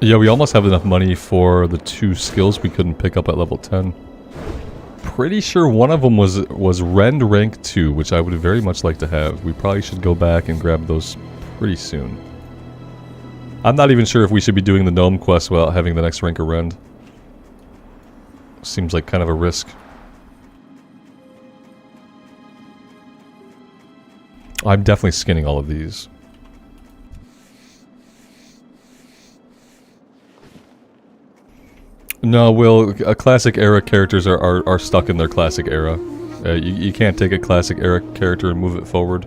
A: Yeah, we almost have enough money for the 2 skills we couldn't pick up at level 10. Pretty sure one of them was Rend rank 2, which I would very much like to have. We probably should go back and grab those pretty soon. I'm not even sure if we should be doing the Gnome quest without having the next rank of Rend. Seems like kind of a risk. I'm definitely skinning all of these. No, Will, classic era characters are stuck in their classic era. You can't take a classic era character and move it forward.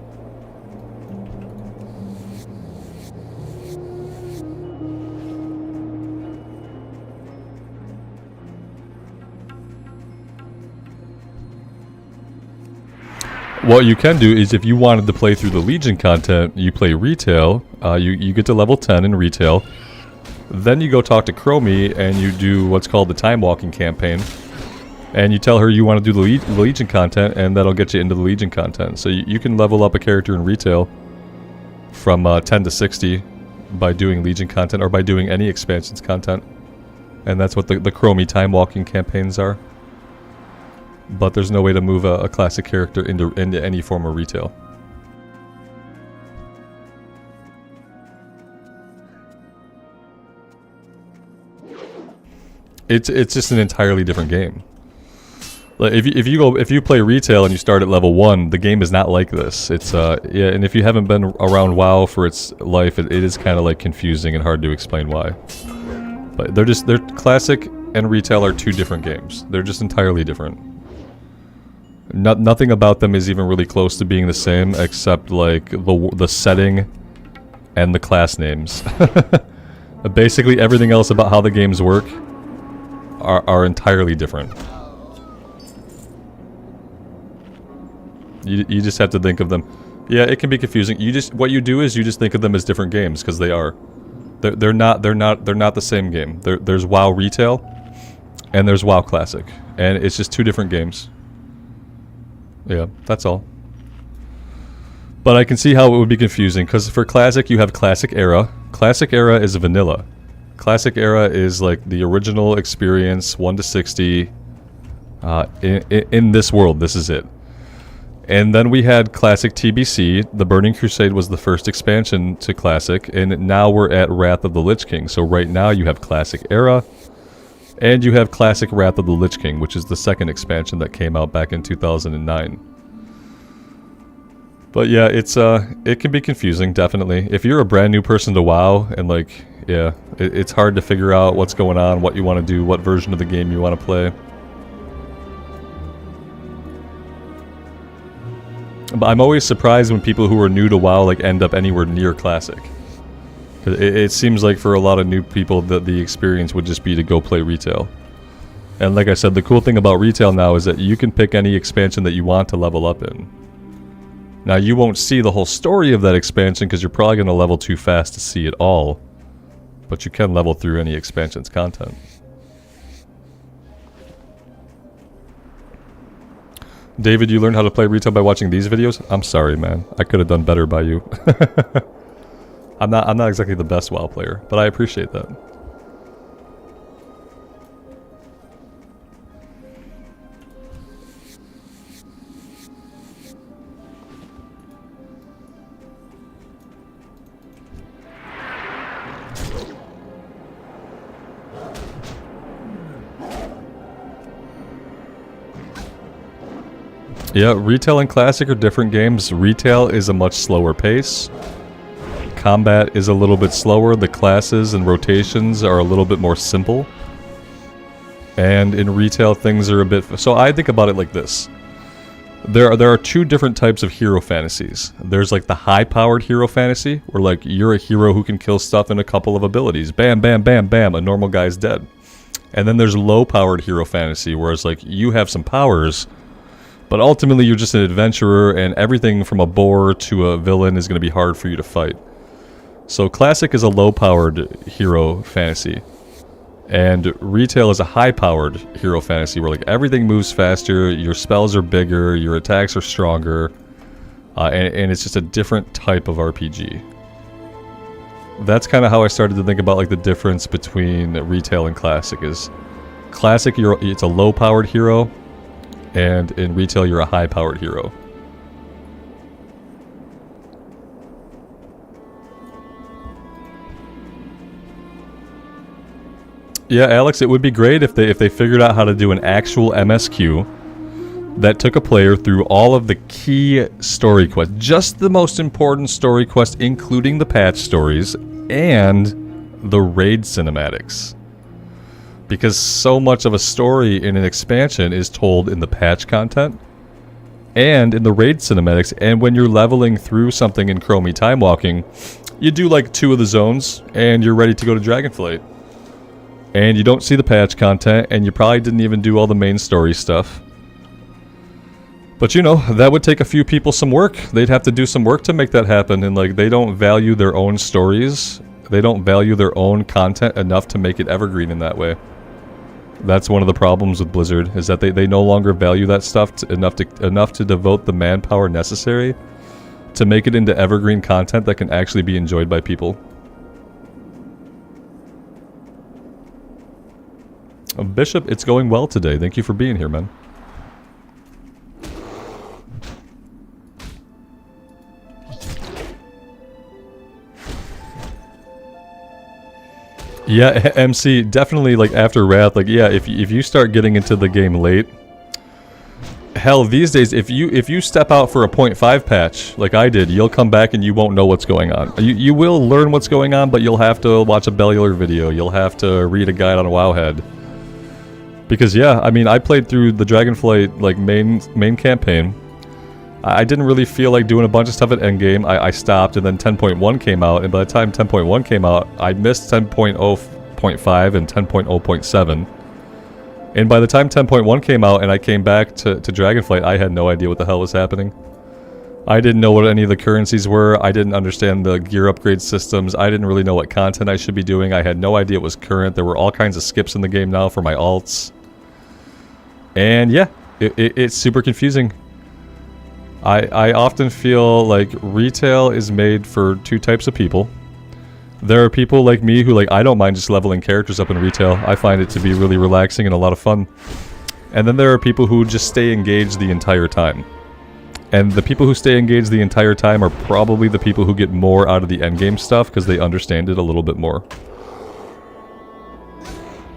A: What you can do is if you wanted to play through the Legion content, you play retail, you get to level 10 in retail, then you go talk to Chromie and you do what's called the time walking campaign, and you tell her you want to do the Legion content, and that'll get you into the Legion content. So you can level up a character in retail from 10 to 60 by doing Legion content or by doing any expansions content, and that's what the Chromie time walking campaigns are. But there's no way to move a classic character into any form of retail. It's just an entirely different game. Like if you play retail and you start at level 1, the game is not like this. It's yeah, and if you haven't been around WoW for its life, it is kind of like confusing and hard to explain why. But they're classic and retail are two different games. They're just entirely different. Nothing about them is even really close to being the same, except like the setting and the class names. Basically everything else about how the games work are entirely different. You just have to think of them. Yeah, it can be confusing. What you do is you just think of them as different games, because they are. They're not the same game. There's WoW Retail and there's WoW Classic, and it's just two different games. Yeah, that's all. But I can see how it would be confusing, because for Classic you have Classic Era. Classic Era is vanilla. Classic Era is like the original experience, 1 to 60. In this world, this is it. And then we had Classic TBC. The Burning Crusade was the first expansion to Classic, and now we're at Wrath of the Lich King. So right now you have Classic Era, and you have Classic Wrath of the Lich King, which is the second expansion that came out back in 2009. But yeah, it can be confusing, definitely. If you're a brand new person to WoW, and like, yeah, it's hard to figure out what's going on, what you want to do, what version of the game you want to play. But I'm always surprised when people who are new to WoW like end up anywhere near Classic. It seems like for a lot of new people that the experience would just be to go play retail. And like I said, the cool thing about retail now is that you can pick any expansion that you want to level up in. Now you won't see the whole story of that expansion because you're probably going to level too fast to see it all. But you can level through any expansion's content. David, you learned how to play retail by watching these videos? I'm sorry, man. I could have done better by you. I'm not exactly the best WoW player, but I appreciate that. Yeah, retail and classic are different games. Retail is a much slower pace. Combat is a little bit slower. The classes and rotations are a little bit more simple. And in retail, things are a bit... So I think about it like this. There are two different types of hero fantasies. There's like the high-powered hero fantasy, where like you're a hero who can kill stuff in a couple of abilities. Bam, bam, bam, bam, a normal guy's dead. And then there's low-powered hero fantasy, where it's like you have some powers, but ultimately you're just an adventurer, and everything from a boar to a villain is going to be hard for you to fight. So classic is a low-powered hero fantasy, and retail is a high-powered hero fantasy where like everything moves faster, your spells are bigger, your attacks are stronger, and it's just a different type of RPG. That's kind of how I started to think about like the difference between retail and classic. Is classic, it's a low-powered hero, and in retail you're a high-powered hero. Yeah, Alex, it would be great if they figured out how to do an actual MSQ that took a player through all of the key story quests, just the most important story quests, including the patch stories and the raid cinematics. Because so much of a story in an expansion is told in the patch content and in the raid cinematics, and when you're leveling through something in Chromie Time Walking, you do like 2 of the zones and you're ready to go to Dragonflight. And you don't see the patch content, and you probably didn't even do all the main story stuff. But you know, that would take a few people some work. They'd have to do some work to make that happen, and like, they don't value their own stories. They don't value their own content enough to make it evergreen in that way. That's one of the problems with Blizzard, is that they no longer value that stuff enough to devote the manpower necessary to make it into evergreen content that can actually be enjoyed by people. Bishop, it's going well today. Thank you for being here, man. Yeah, MC, definitely, like, after Wrath, like, yeah, if you start getting into the game late, hell, these days, if you step out for a 0.5 patch, like I did, you'll come back and you won't know what's going on. You will learn what's going on, but you'll have to watch a Bellular video, you'll have to read a guide on Wowhead. Because, yeah, I mean, I played through the Dragonflight, like, main campaign. I didn't really feel like doing a bunch of stuff at endgame. I stopped, and then 10.1 came out, and by the time 10.1 came out, I missed 10.0.5 and 10.0.7. And by the time 10.1 came out and I came back to Dragonflight, I had no idea what the hell was happening. I didn't know what any of the currencies were. I didn't understand the gear upgrade systems. I didn't really know what content I should be doing. I had no idea it was current. There were all kinds of skips in the game now for my alts. And yeah, it's super confusing. I often feel like retail is made for 2 types of people. There are people like me who, like, I don't mind just leveling characters up in retail. I find it to be really relaxing and a lot of fun. And then there are people who just stay engaged the entire time. And the people who stay engaged the entire time are probably the people who get more out of the endgame stuff because they understand it a little bit more.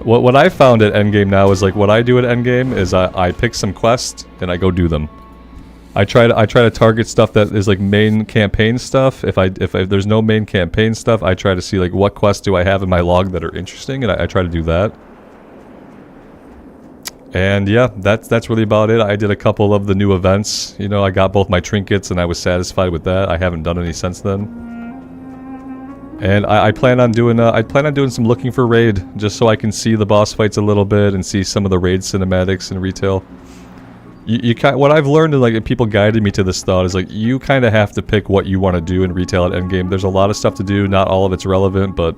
A: What I found at endgame now is, like, what I do at endgame is I pick some quests and I go do them. I try to target stuff that is like main campaign stuff. If there's no main campaign stuff, I try to see like what quests do I have in my log that are interesting, and I try to do that. And yeah, that's really about it. I did a couple of the new events. You know, I got both my trinkets and I was satisfied with that. I haven't done any since then. And I plan on doing some looking for raid just so I can see the boss fights a little bit and see some of the raid cinematics in retail. What I've learned, and like people guided me to this thought, is like you kind of have to pick what you want to do in retail at endgame. There's a lot of stuff to do, not all of it's relevant, but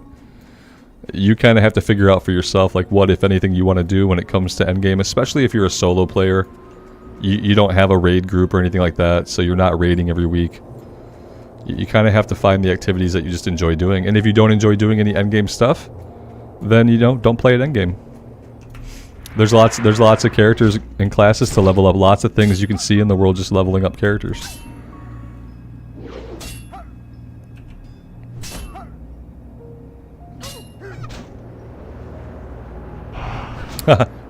A: you kind of have to figure out for yourself like what, if anything, you want to do when it comes to endgame, especially if you're a solo player. You don't have a raid group or anything like that, so you're not raiding every week. You kind of have to find the activities that you just enjoy doing, and if you don't enjoy doing any endgame stuff, then, you know, don't play at endgame. There's lots of characters and classes to level up, lots of things you can see in the world just leveling up characters.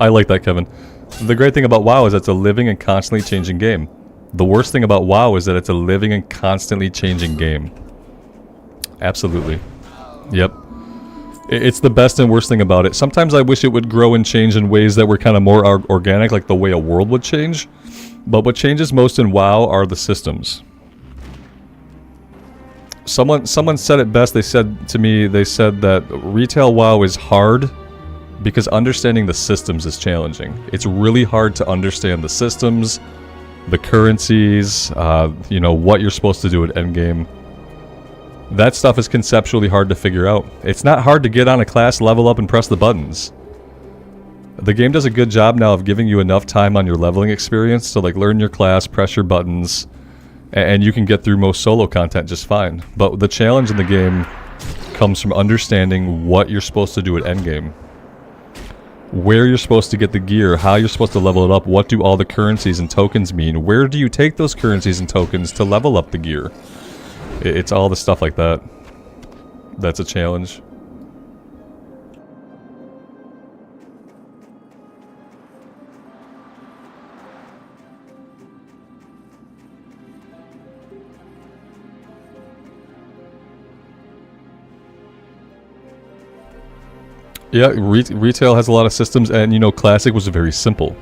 A: I like that, Kevin. The great thing about WoW is it's a living and constantly changing game. The worst thing about WoW is that it's a living and constantly changing game. Absolutely. Yep. It's the best and worst thing about it. Sometimes I wish it would grow and change in ways that were kind of more organic, like the way a world would change. But what changes most in WoW are the systems. Someone said it best. They said to me, that retail WoW is hard because understanding the systems is challenging. It's really hard to understand the systems, the currencies, you know, what you're supposed to do at endgame. That stuff is conceptually hard to figure out. It's not hard to get on a class, level up, and press the buttons. The game does a good job now of giving you enough time on your leveling experience to like learn your class, press your buttons, and you can get through most solo content just fine. But the challenge in the game comes from understanding what you're supposed to do at endgame. Where you're supposed to get the gear, how you're supposed to level it up, what do all the currencies and tokens mean, where do you take those currencies and tokens to level up the gear. It's all the stuff like that. That's a challenge. Yeah, retail has a lot of systems, and you know, classic was very simple.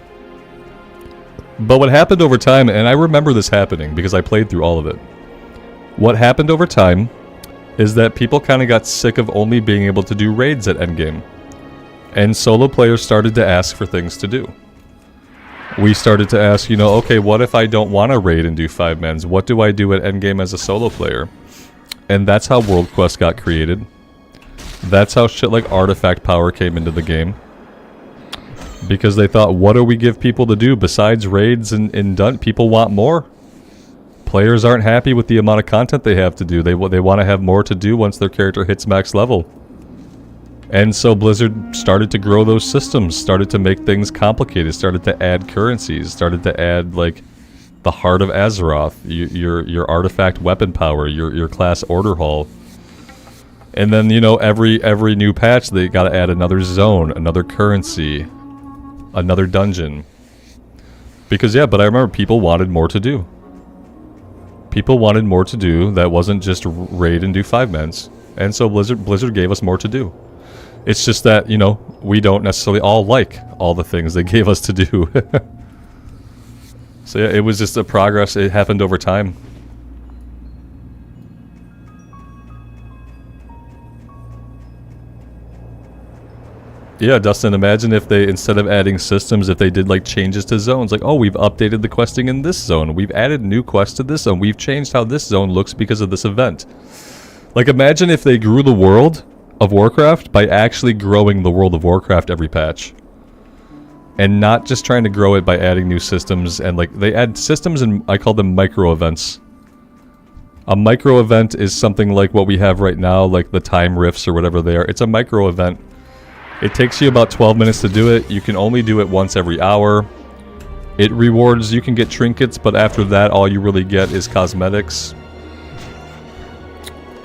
A: But what happened over time, and I remember this happening because I played through all of it. What happened over time is that people kind of got sick of only being able to do raids at endgame. And solo players started to ask for things to do. We started to ask, you know, okay, what if I don't want to raid and do 5-mans? What do I do at endgame as a solo player? And that's how World Quest got created. That's how shit like Artifact Power came into the game. Because they thought, what do we give people to do besides raids and done? People want more. Players aren't happy with the amount of content they have to do. They want to have more to do once their character hits max level. And so Blizzard started to grow those systems, started to make things complicated, started to add currencies, started to add like the Heart of Azeroth, your artifact weapon power, your class order hall. And then, you know, every new patch they got to add another zone, another currency, another dungeon. Because yeah, but I remember people wanted more to do. People wanted more to do that wasn't just raid and do 5-mans. And so Blizzard gave us more to do. It's just that, you know, we don't necessarily all like all the things they gave us to do. So yeah, it was just a progress. It happened over time. Yeah, Dustin, imagine if they, instead of adding systems, if they did like changes to zones. Like, oh, we've updated the questing in this zone. We've added new quests to this zone. We've changed how this zone looks because of this event. Like, imagine if they grew the world of Warcraft by actually growing the World of Warcraft every patch. And not just trying to grow it by adding new systems. And like, they add systems and I call them micro events. A micro event is something like what we have right now, like the time rifts or whatever they are. It's a micro event. It takes you about 12 minutes to do it. You can only do it once every hour. It rewards, you can get trinkets, but after that all you really get is cosmetics.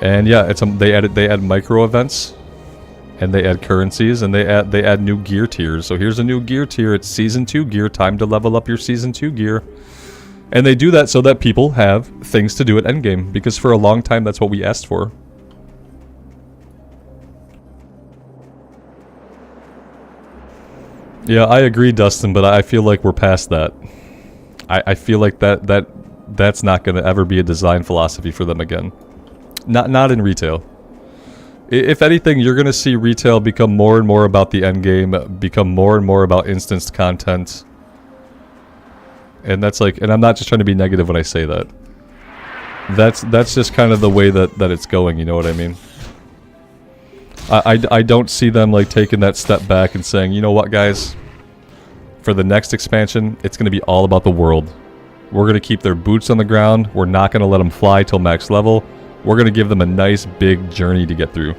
A: And yeah, it's they add micro events, and they add currencies, and they add new gear tiers. So here's a new gear tier. It's season 2 gear. Time to level up your season 2 gear. And they do that so that people have things to do at endgame, because for a long time that's what we asked for. Yeah, I agree, Dustin, but I feel like we're past that. I feel like that's not going to ever be a design philosophy for them again. Not in retail. If anything, you're going to see retail become more and more about the end game, become more and more about instanced content. And that's like, and I'm not just trying to be negative when I say that. That's just kind of the way that it's going, you know what I mean? I don't see them like taking that step back and saying, you know what, guys? For the next expansion, it's going to be all about the world. We're going to keep their boots on the ground. We're not going to let them fly till max level. We're going to give them a nice big journey to get through.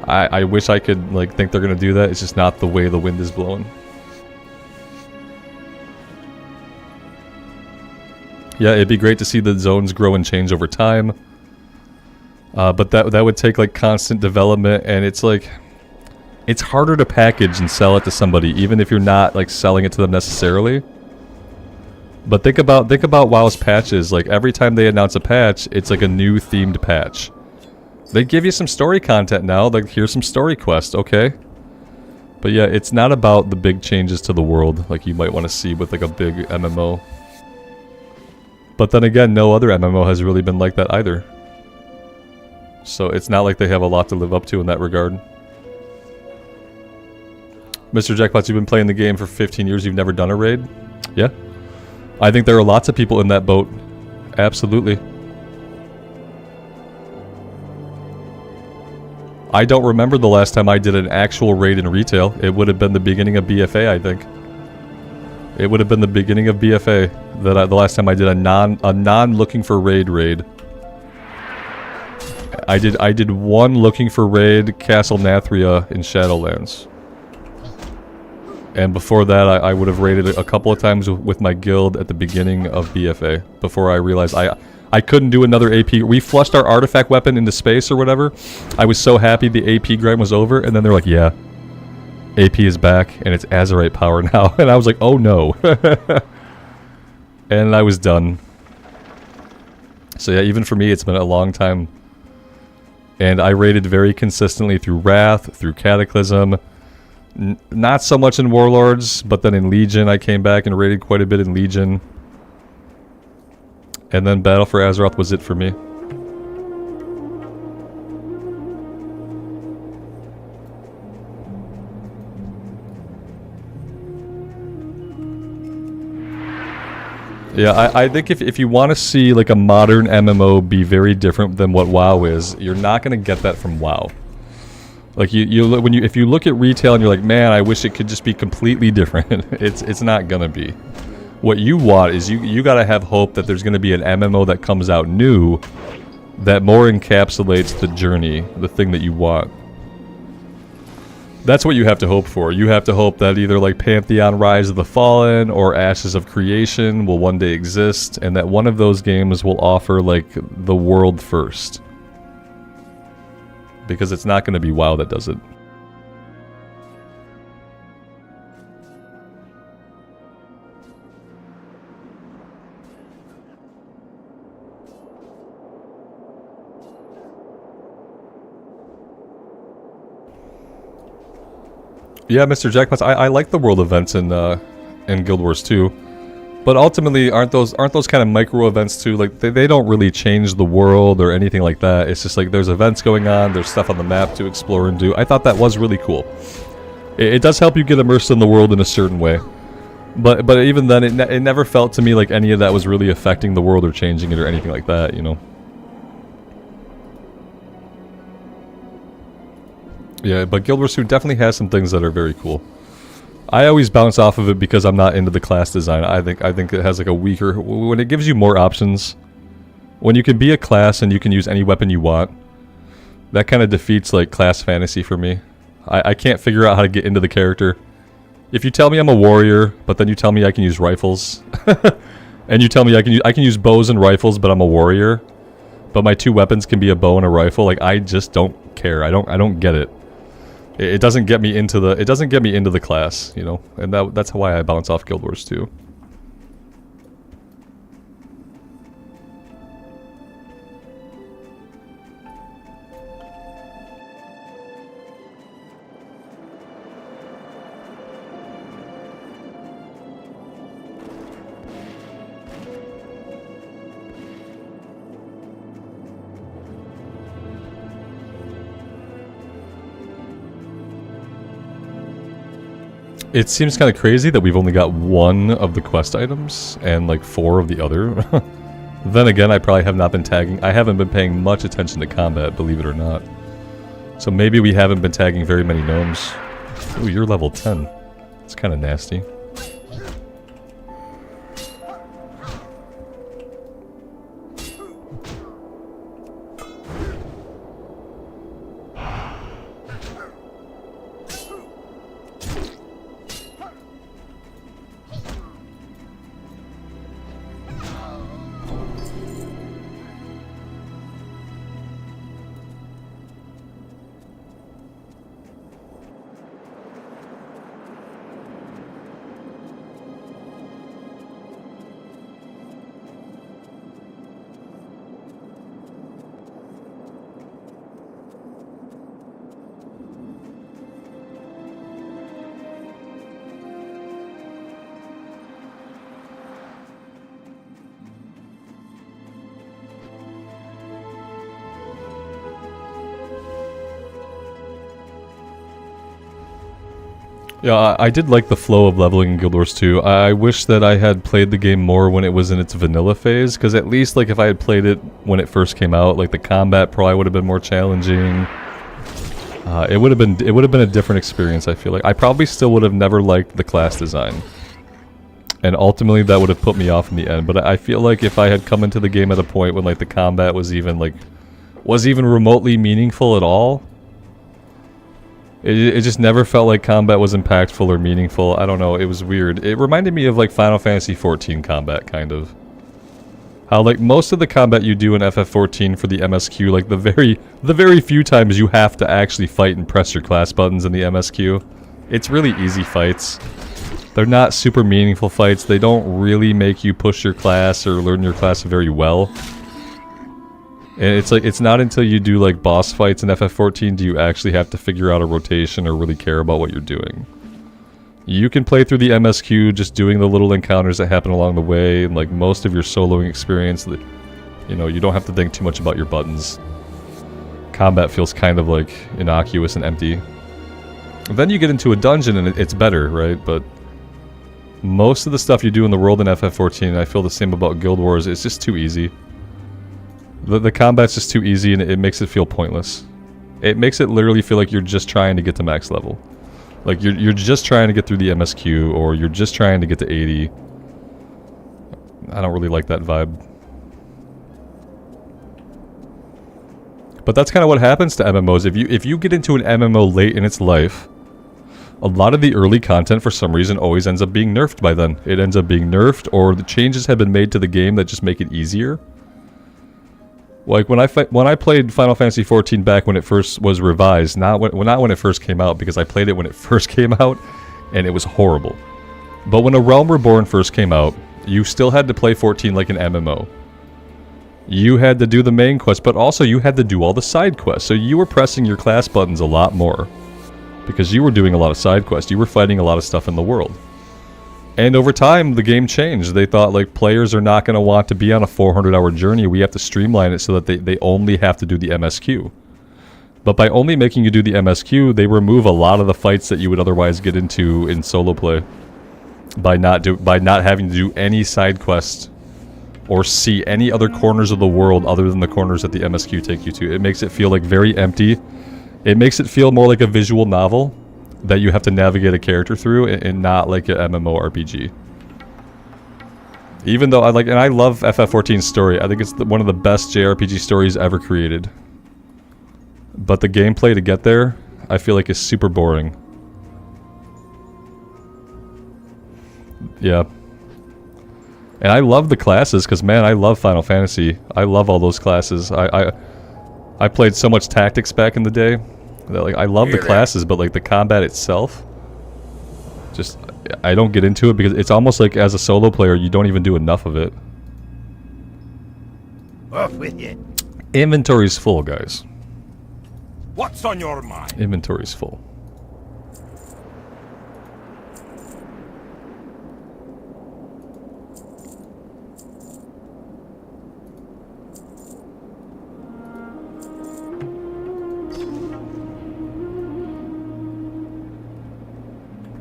A: I wish I could like think they're going to do that. It's just not the way the wind is blowing. Yeah, it'd be great to see the zones grow and change over time. But that would take like constant development, and it's like, it's harder to package and sell it to somebody, even if you're not like selling it to them necessarily. But think about WoW's patches. Like every time they announce a patch, it's like a new themed patch. They give you some story content now. Like here's some story quests, okay. But yeah, it's not about the big changes to the world like you might want to see with like a big MMO. But then again, no other MMO has really been like that either. So it's not like they have a lot to live up to in that regard. Mr. Jackpots, you've been playing the game for 15 years, you've never done a raid? Yeah. I think there are lots of people in that boat. Absolutely. I don't remember the last time I did an actual raid in retail. It would have been the beginning of BFA, I think. It would have been the beginning of BFA that the last time I did a non looking for raid. I did one looking for raid, Castle Nathria in Shadowlands. And before that, I would have raided a couple of times with my guild at the beginning of BFA, before I realized I couldn't do another AP. We flushed our artifact weapon into space or whatever. I was so happy the AP grind was over, and then they're like, yeah, AP is back, and it's Azerite power now. And I was like, oh no. And I was done. So yeah, even for me, it's been a long time. And I raided very consistently through Wrath, through Cataclysm. Not so much in Warlords, but then in Legion I came back and raided quite a bit in Legion. And then Battle for Azeroth was it for me. Yeah, I think if you want to see like a modern MMO be very different than what WoW is, you're not going to get that from WoW. Like if you look at retail and you're like, man, I wish it could just be completely different. it's not gonna be. What you want is you gotta have hope that there's gonna be an MMO that comes out new that more encapsulates the journey, the thing that you want. That's what you have to hope for. You have to hope that either like Pantheon Rise of the Fallen or Ashes of Creation will one day exist, and that one of those games will offer like the world first. Because it's not going to be WoW that does it. Yeah, Mr. Jackpots, I like the world events in Guild Wars 2. But ultimately, aren't those kind of micro events too? Like they don't really change the world or anything like that. It's just like there's events going on, there's stuff on the map to explore and do. I thought that was really cool. It does help you get immersed in the world in a certain way. But even then, it never felt to me like any of that was really affecting the world or changing it or anything like that, you know. Yeah, but Guild Wars 2 definitely has some things that are very cool. I always bounce off of it because I'm not into the class design. I think it has like a weaker... When it gives you more options, when you can be a class and you can use any weapon you want, that kind of defeats like class fantasy for me. I can't figure out how to get into the character. If you tell me I'm a warrior, but then you tell me I can use rifles, and you tell me I can use bows and rifles, but I'm a warrior, but my two weapons can be a bow and a rifle, like I just don't care. I don't get it. It doesn't get me into the class, you know, and that's why I bounce off Guild Wars 2. It seems kind of crazy that we've only got one of the quest items and like 4 of the other. Then again, I probably have not been tagging. I haven't been paying much attention to combat, believe it or not. So maybe we haven't been tagging very many gnomes. Ooh, you're level 10. It's kind of nasty. Yeah, I did like the flow of leveling in Guild Wars 2. I wish that I had played the game more when it was in its vanilla phase, because at least like if I had played it when it first came out, like the combat probably would have been more challenging. It would have been a different experience, I feel like. I probably still would have never liked the class design. And ultimately that would have put me off in the end, but I feel like if I had come into the game at a point when like the combat was even remotely meaningful at all, it just never felt like combat was impactful or meaningful. I don't know, it was weird. It reminded me of like Final Fantasy XIV combat, kind of. How like most of the combat you do in FF14 for the MSQ, like the very few times you have to actually fight and press your class buttons in the MSQ, it's really easy fights. They're not super meaningful fights. They don't really make you push your class or learn your class very well. And it's like, it's not until you do like boss fights in FF14 do you actually have to figure out a rotation or really care about what you're doing. You can play through the MSQ just doing the little encounters that happen along the way, and like most of your soloing experience, that you know, you don't have to think too much about your buttons. Combat feels kind of like innocuous and empty. And then you get into a dungeon and it's better, right? But most of the stuff you do in the world in FF14, and I feel the same about Guild Wars, it's just too easy. The combat's just too easy and it makes it feel pointless. It makes it literally feel like you're just trying to get to max level. Like you're just trying to get through the MSQ, or you're just trying to get to 80. I don't really like that vibe. But that's kind of what happens to MMOs. If you get into an MMO late in its life, a lot of the early content for some reason always ends up being nerfed by then. It ends up being nerfed, or the changes have been made to the game that just make it easier. Like when I played Final Fantasy XIV back when it first was revised, not when it first came out, because I played it when it first came out, and it was horrible. But when A Realm Reborn first came out, you still had to play 14 like an MMO. You had to do the main quest, but also you had to do all the side quests. So you were pressing your class buttons a lot more, because you were doing a lot of side quests. You were fighting a lot of stuff in the world. And over time, the game changed. They thought, like, players are not going to want to be on a 400-hour journey. We have to streamline it so that they only have to do the MSQ. But by only making you do the MSQ, they remove a lot of the fights that you would otherwise get into in solo play. By not having to do any side quests or see any other corners of the world other than the corners that the MSQ take you to. It makes it feel, like, very empty. It makes it feel more like a visual novel that you have to navigate a character through, and not like an MMORPG. Even though I love FF14's story. I think it's one of the best JRPG stories ever created. But the gameplay to get there, I feel like is super boring. Yeah. And I love the classes, because man, I love Final Fantasy. I love all those classes. I played so much Tactics back in the day. That, like, I love the classes, but like the combat itself, just I don't get into it, because it's almost like as a solo player you don't even do enough of it.
B: Off with you.
A: Inventory's full, guys.
B: What's on your mind?
A: Inventory's full.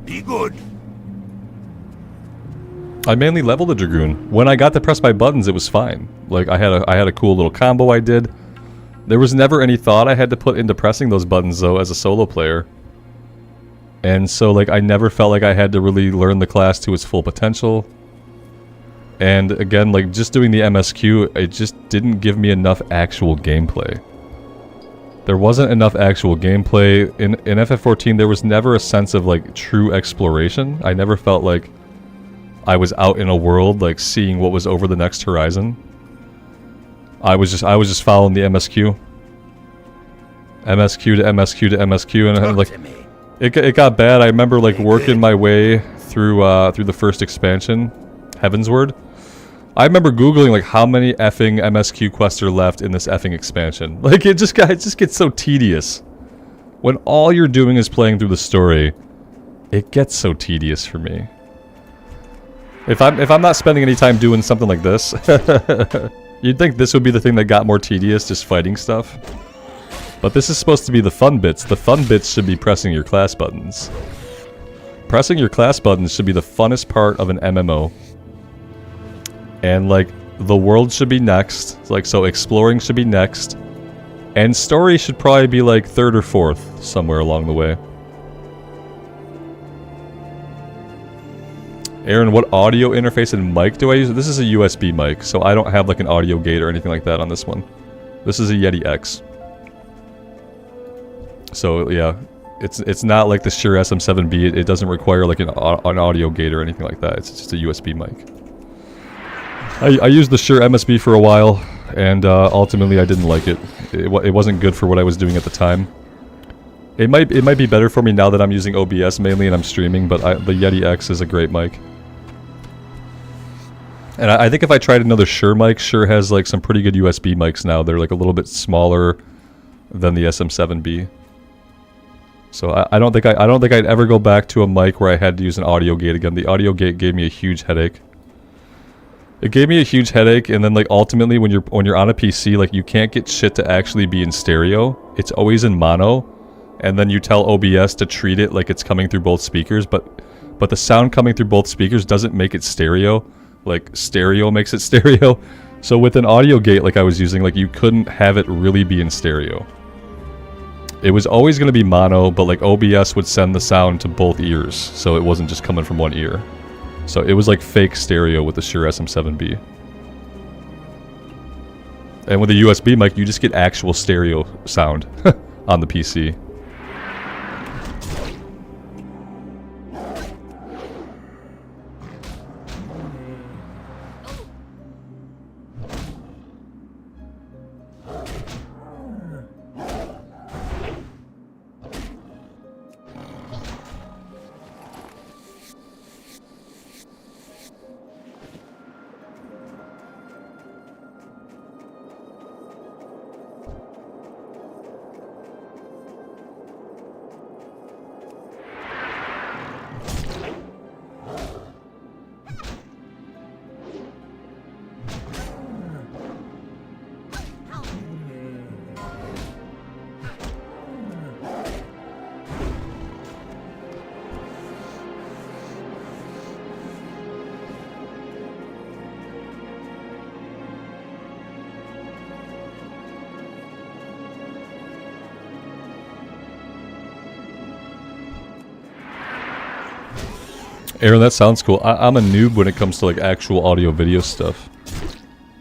B: Be good.
A: I mainly leveled the Dragoon. When I got to press my buttons, it was fine. Like, I had a cool little combo I did. There was never any thought I had to put into pressing those buttons, though, as a solo player. And so, like, I never felt like I had to really learn the class to its full potential. And again, like, just doing the MSQ, it just didn't give me enough actual gameplay. There wasn't enough actual gameplay. In FF14, there was never a sense of, like, true exploration. I never felt like I was out in a world, like, seeing what was over the next horizon. I was just following the MSQ. MSQ to MSQ to MSQ, and like, it got bad. I remember, like, working my way through the first expansion, Heavensward. I remember Googling, like, how many effing MSQ quests are left in this effing expansion. Like, it just gets so tedious. When all you're doing is playing through the story, it gets so tedious for me. If I'm not spending any time doing something like this, you'd think this would be the thing that got more tedious, just fighting stuff. But this is supposed to be the fun bits. The fun bits should be pressing your class buttons. Pressing your class buttons should be the funnest part of an MMO. And, like, the world should be next. Like, so exploring should be next. And story should probably be, like, third or fourth, somewhere along the way. Aaron, what audio interface and mic do I use? This is a USB mic, so I don't have, like, an audio gate or anything like that on this one. This is a Yeti X. So, yeah. It's not like the Shure SM7B. It doesn't require, like, an audio gate or anything like that. It's just a USB mic. I used the Shure MSB for a while, and ultimately I didn't like it. It wasn't good for what I was doing at the time. It might be better for me now that I'm using OBS mainly and I'm streaming, but the Yeti X is a great mic. And I think if I tried another Shure mic, Shure has like some pretty good USB mics now. They're like a little bit smaller than the SM7B. So I don't think I'd ever go back to a mic where I had to use an audio gate again. The audio gate gave me a huge headache. It gave me a huge headache, and then like ultimately when you're on a PC, like you can't get shit to actually be in stereo. It's always in mono, and then you tell OBS to treat it like it's coming through both speakers, but the sound coming through both speakers doesn't make it stereo. Like stereo makes it stereo. So with an audio gate like I was using, like you couldn't have it really be in stereo. It was always going to be mono, but like OBS would send the sound to both ears, so it wasn't just coming from one ear. So it was like fake stereo with the Shure SM7B. And with a USB mic, you just get actual stereo sound on the PC. Aaron, that sounds cool. I'm a noob when it comes to like actual audio video stuff.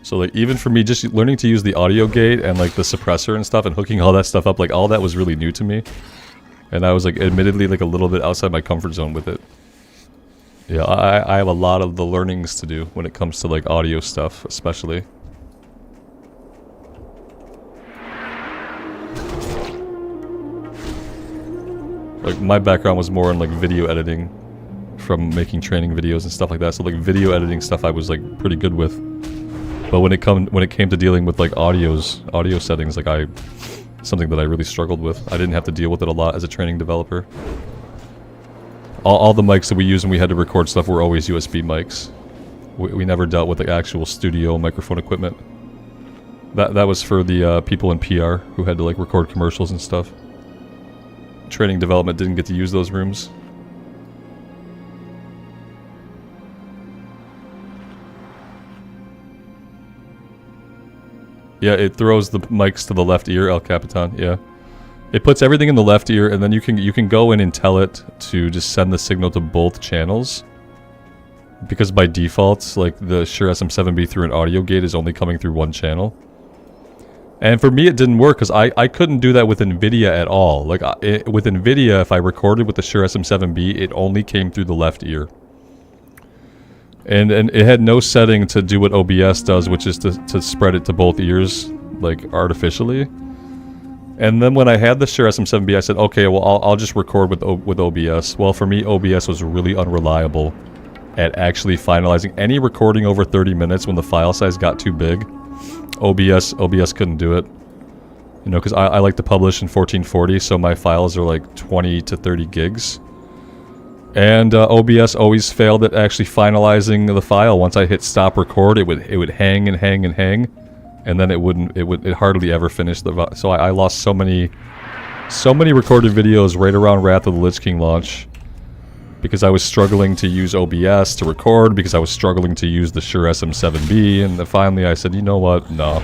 A: So like even for me, just learning to use the audio gate and like the suppressor and stuff and hooking all that stuff up, like all that was really new to me. And I was like admittedly like a little bit outside my comfort zone with it. Yeah, I have a lot of the learnings to do when it comes to like audio stuff, especially. Like my background was more in like video editing from making training videos and stuff like that. So like video editing stuff I was like pretty good with. But when it came to dealing with like audio settings, like something that I really struggled with. I didn't have to deal with it a lot as a training developer. All the mics that we used when we had to record stuff were always USB mics. We never dealt with the actual studio microphone equipment. That was for the people in PR who had to like record commercials and stuff. Training development didn't get to use those rooms. Yeah, it throws the mics to the left ear, El Capitan, yeah. It puts everything in the left ear, and then you can go in and tell it to just send the signal to both channels. Because by default, like the Shure SM7B through an audio gate is only coming through one channel. And for me it didn't work, because I couldn't do that with NVIDIA at all. Like, with NVIDIA, if I recorded with the Shure SM7B, it only came through the left ear. And it had no setting to do what OBS does, which is to spread it to both ears, like, artificially. And then when I had the Shure SM7B, I said, okay, well, I'll just record with OBS. Well, for me, OBS was really unreliable at actually finalizing any recording over 30 minutes when the file size got too big. OBS couldn't do it. You know, because I like to publish in 1440, so my files are like 20 to 30 gigs. And OBS always failed at actually finalizing the file. Once I hit stop record, it would hang and hang and hang, and then it hardly ever finished the. So I lost so many recorded videos right around Wrath of the Lich King launch, because I was struggling to use OBS to record, because I was struggling to use the Shure SM7B, and then finally I said, you know what, no.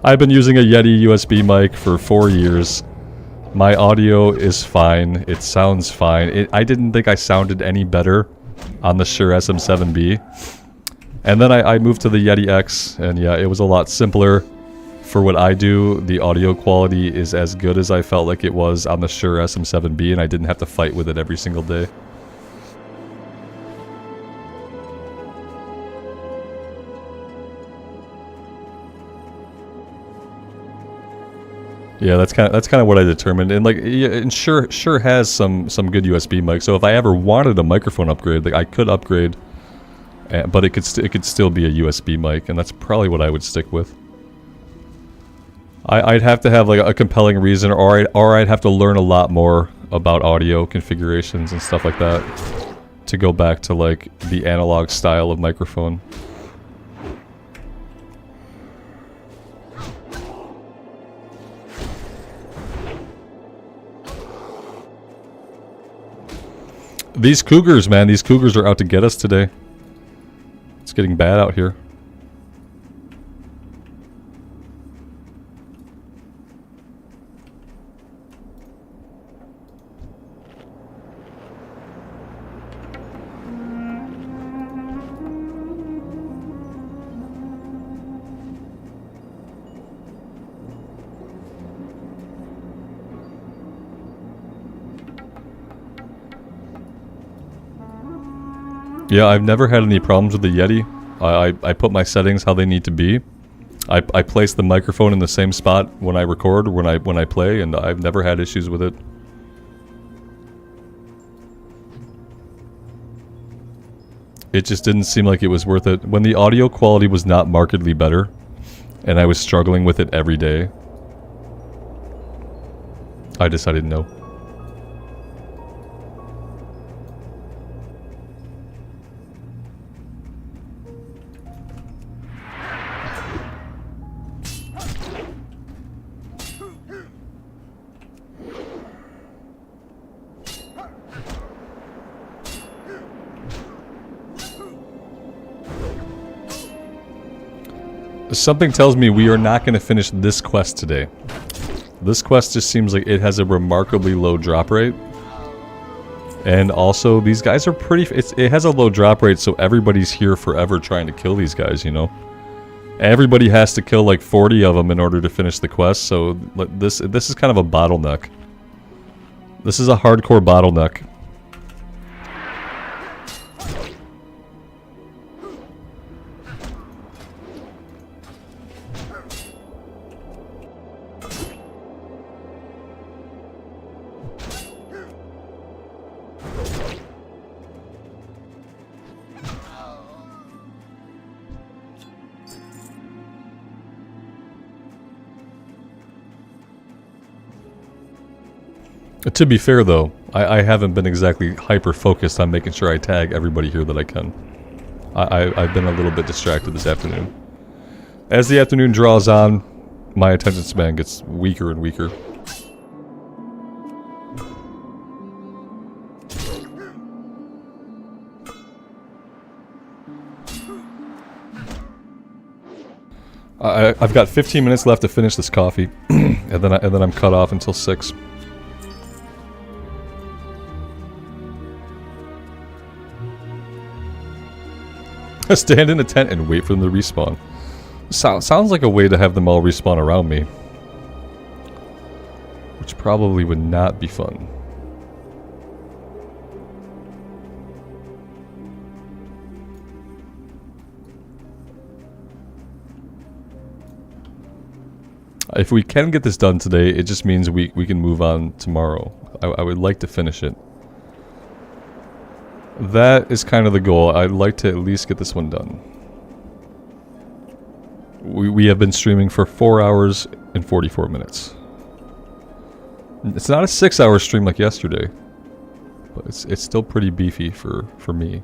A: I've been using a Yeti USB mic for 4 years. My audio is fine. It sounds fine. I didn't think I sounded any better on the Shure SM7B. And then I moved to the Yeti X, and yeah, it was a lot simpler. For what I do, the audio quality is as good as I felt like it was on the Shure SM7B, and I didn't have to fight with it every single day. Yeah, that's kind of what I determined, and like, yeah, and Shure has some good USB mics. So if I ever wanted a microphone upgrade, like I could upgrade but it could still be a USB mic, and that's probably what I would stick with. I'd have to have like a compelling reason, or I'd have to learn a lot more about audio configurations and stuff like that to go back to like the analog style of microphone. These cougars, man, these cougars are out to get us today. It's getting bad out here. Yeah, I've never had any problems with the Yeti. I put my settings how they need to be. I place the microphone in the same spot when I record, when I play, and I've never had issues with it. It just didn't seem like it was worth it. When the audio quality was not markedly better, and I was struggling with it every day, I decided no. Something tells me we are not going to finish this quest today. This quest just seems like it has a remarkably low drop rate. And also, these guys are pretty... It has a low drop rate, so everybody's here forever trying to kill these guys, you know? Everybody has to kill like 40 of them in order to finish the quest, so this is kind of a bottleneck. This is a hardcore bottleneck. To be fair though, I haven't been exactly hyper-focused on making sure I tag everybody here that I can. I've been a little bit distracted this afternoon. As the afternoon draws on, my attention span gets weaker and weaker. I've got 15 minutes left to finish this coffee, and then I'm cut off until 6. Stand in a tent and wait for them to respawn. Sounds like a way to have them all respawn around me. Which probably would not be fun. If we can get this done today, it just means we can move on tomorrow. I would like to finish it. That is kind of the goal. I'd like to at least get this one done. We have been streaming for 4 hours and 44 minutes. It's not a 6-hour stream like yesterday, but it's still pretty beefy for me.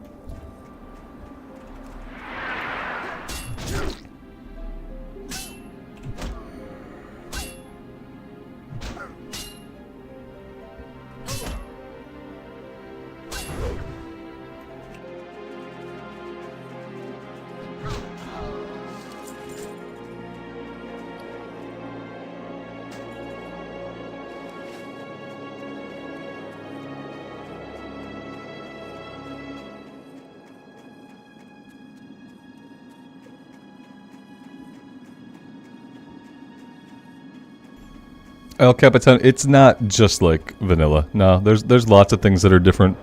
A: El Capitan, it's not just like vanilla. No, there's lots of things that are different.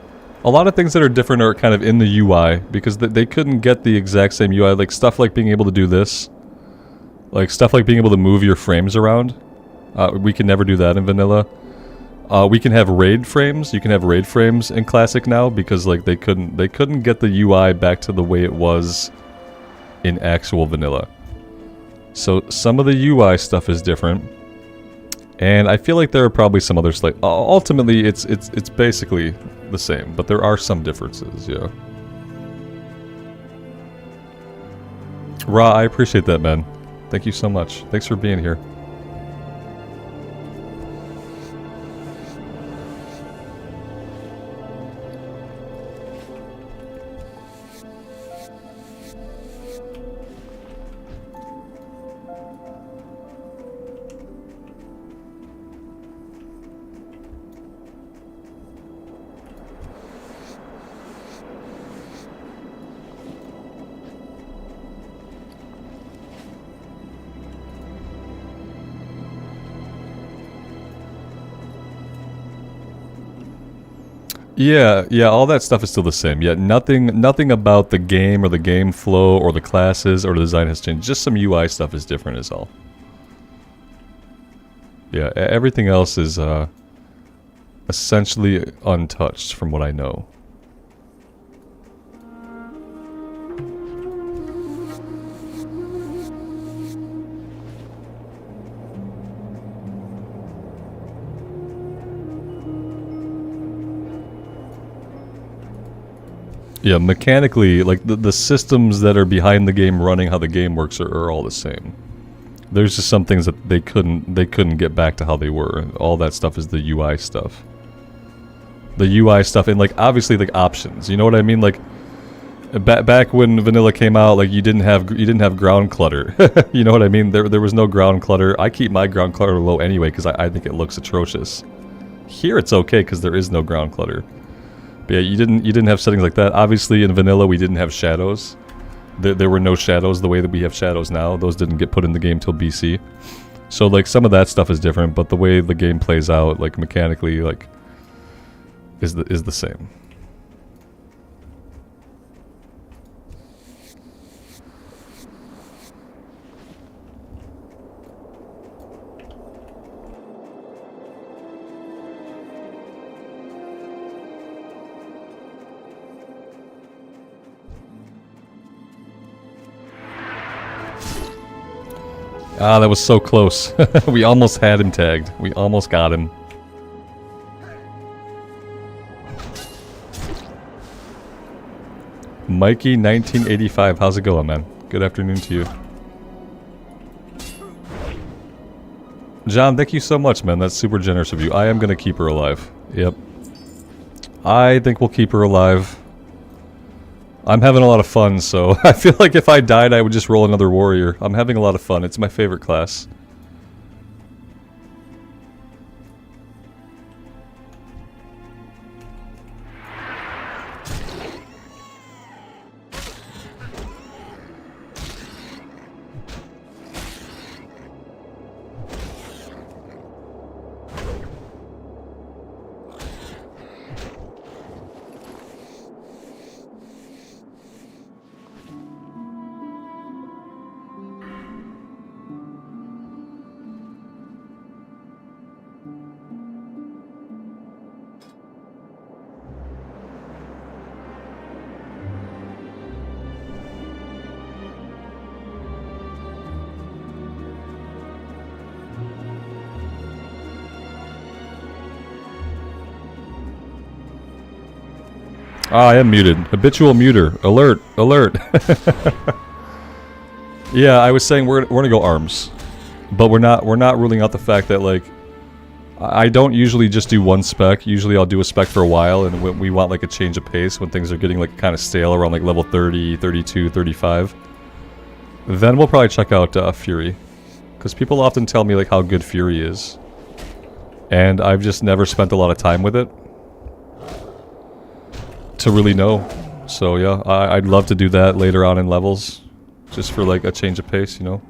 A: A lot of things that are different are kind of in the UI, because they couldn't get the exact same UI. Like stuff like being able to do this. Like stuff like being able to move your frames around. We can never do that in vanilla. We can have raid frames. You can have raid frames in Classic now because like they couldn't get the UI back to the way it was in actual vanilla. So some of the UI stuff is different, and I feel like there are probably some other slight. Ultimately, it's basically the same, but there are some differences. Yeah. Ra, I appreciate that, man. Thank you so much. Thanks for being here. Yeah, all that stuff is still the same. Yeah, nothing about the game or the game flow or the classes or the design has changed. Just some UI stuff is different is all. Yeah, everything else is essentially untouched from what I know. Yeah, mechanically, like the systems that are behind the game running how the game works are all the same. There's just some things that they couldn't get back to how they were. All that stuff is the UI stuff. The UI stuff and like obviously like options. You know what I mean? Like back when vanilla came out, like you didn't have ground clutter. You know what I mean? There was no ground clutter. I keep my ground clutter low anyway because I think it looks atrocious. Here it's okay because there is no ground clutter. But yeah, you didn't have settings like that. Obviously in vanilla we didn't have shadows. There were no shadows the way that we have shadows now. Those didn't get put in the game till BC. So like some of that stuff is different, but the way the game plays out, like mechanically, like is the same. Ah, that was so close. We almost had him tagged. We almost got him. Mikey 1985, how's it going, man? Good afternoon to you. John, thank you so much, man. That's super generous of you. I am gonna keep her alive. Yep. I think we'll keep her alive. I'm having a lot of fun, so I feel like if I died, I would just roll another warrior. I'm having a lot of fun. It's my favorite class. Ah, I am muted. Habitual muter. Alert! Alert! Yeah, I was saying we're gonna go arms, but we're not ruling out the fact that like I don't usually just do one spec. Usually I'll do a spec for a while, and when we want like a change of pace when things are getting like kind of stale around like level 30, 32, 35. Then we'll probably check out Fury, because people often tell me like how good Fury is, and I've just never spent a lot of time with it to really know. So yeah, I'd love to do that later on in levels, just for like a change of pace, you know.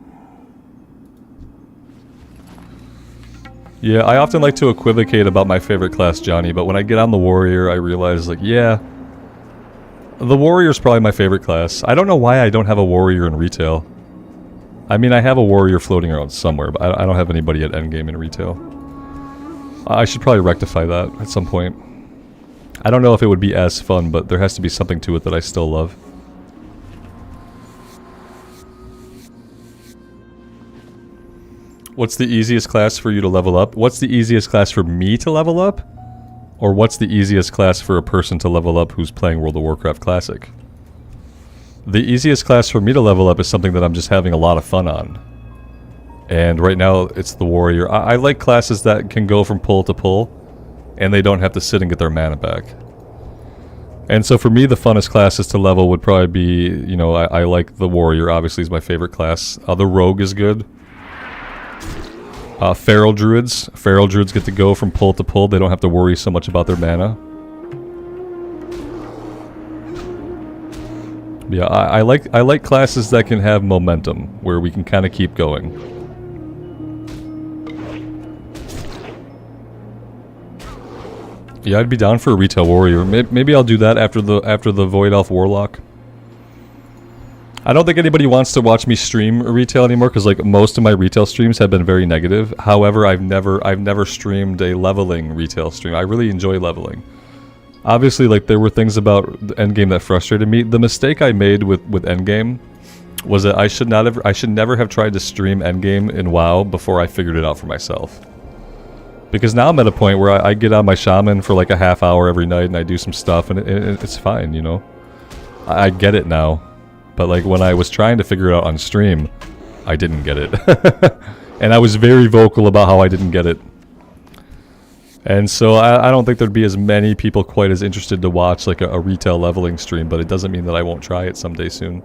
A: Yeah, I often like to equivocate about my favorite class, Johnny, but when I get on the warrior, I realize like, yeah, the warrior's probably my favorite class. I don't know why I don't have a warrior in retail. I mean, I have a warrior floating around somewhere, but I don't have anybody at endgame in retail. I should probably rectify that at some point. I don't know if it would be as fun, but there has to be something to it that I still love. What's the easiest class for you to level up? What's the easiest class for me to level up? Or what's the easiest class for a person to level up who's playing World of Warcraft Classic? The easiest class for me to level up is something that I'm just having a lot of fun on. And right now, it's the Warrior. I like classes that can go from pull to pull, and they don't have to sit and get their mana back. And so for me, the funnest classes to level would probably be, you know, I like the Warrior, obviously is my favorite class. The Rogue is good. Feral Druids. Feral Druids get to go from pull to pull. They don't have to worry so much about their mana. Yeah, I like classes that can have momentum, where we can kind of keep going. Yeah, I'd be down for a retail warrior. Maybe I'll do that after the Void Elf Warlock. I don't think anybody wants to watch me stream retail anymore, because like most of my retail streams have been very negative. However, I've never streamed a leveling retail stream. I really enjoy leveling. Obviously, like, there were things about the endgame that frustrated me. The mistake I made with endgame was that I should never have tried to stream endgame in WoW before I figured it out for myself. Because now I'm at a point where I get on my shaman for like a half hour every night and I do some stuff and it's fine, you know? I get it now. But like when I was trying to figure it out on stream, I didn't get it. And I was very vocal about how I didn't get it. And so I don't think there'd be as many people quite as interested to watch like a retail leveling stream, but it doesn't mean that I won't try it someday soon.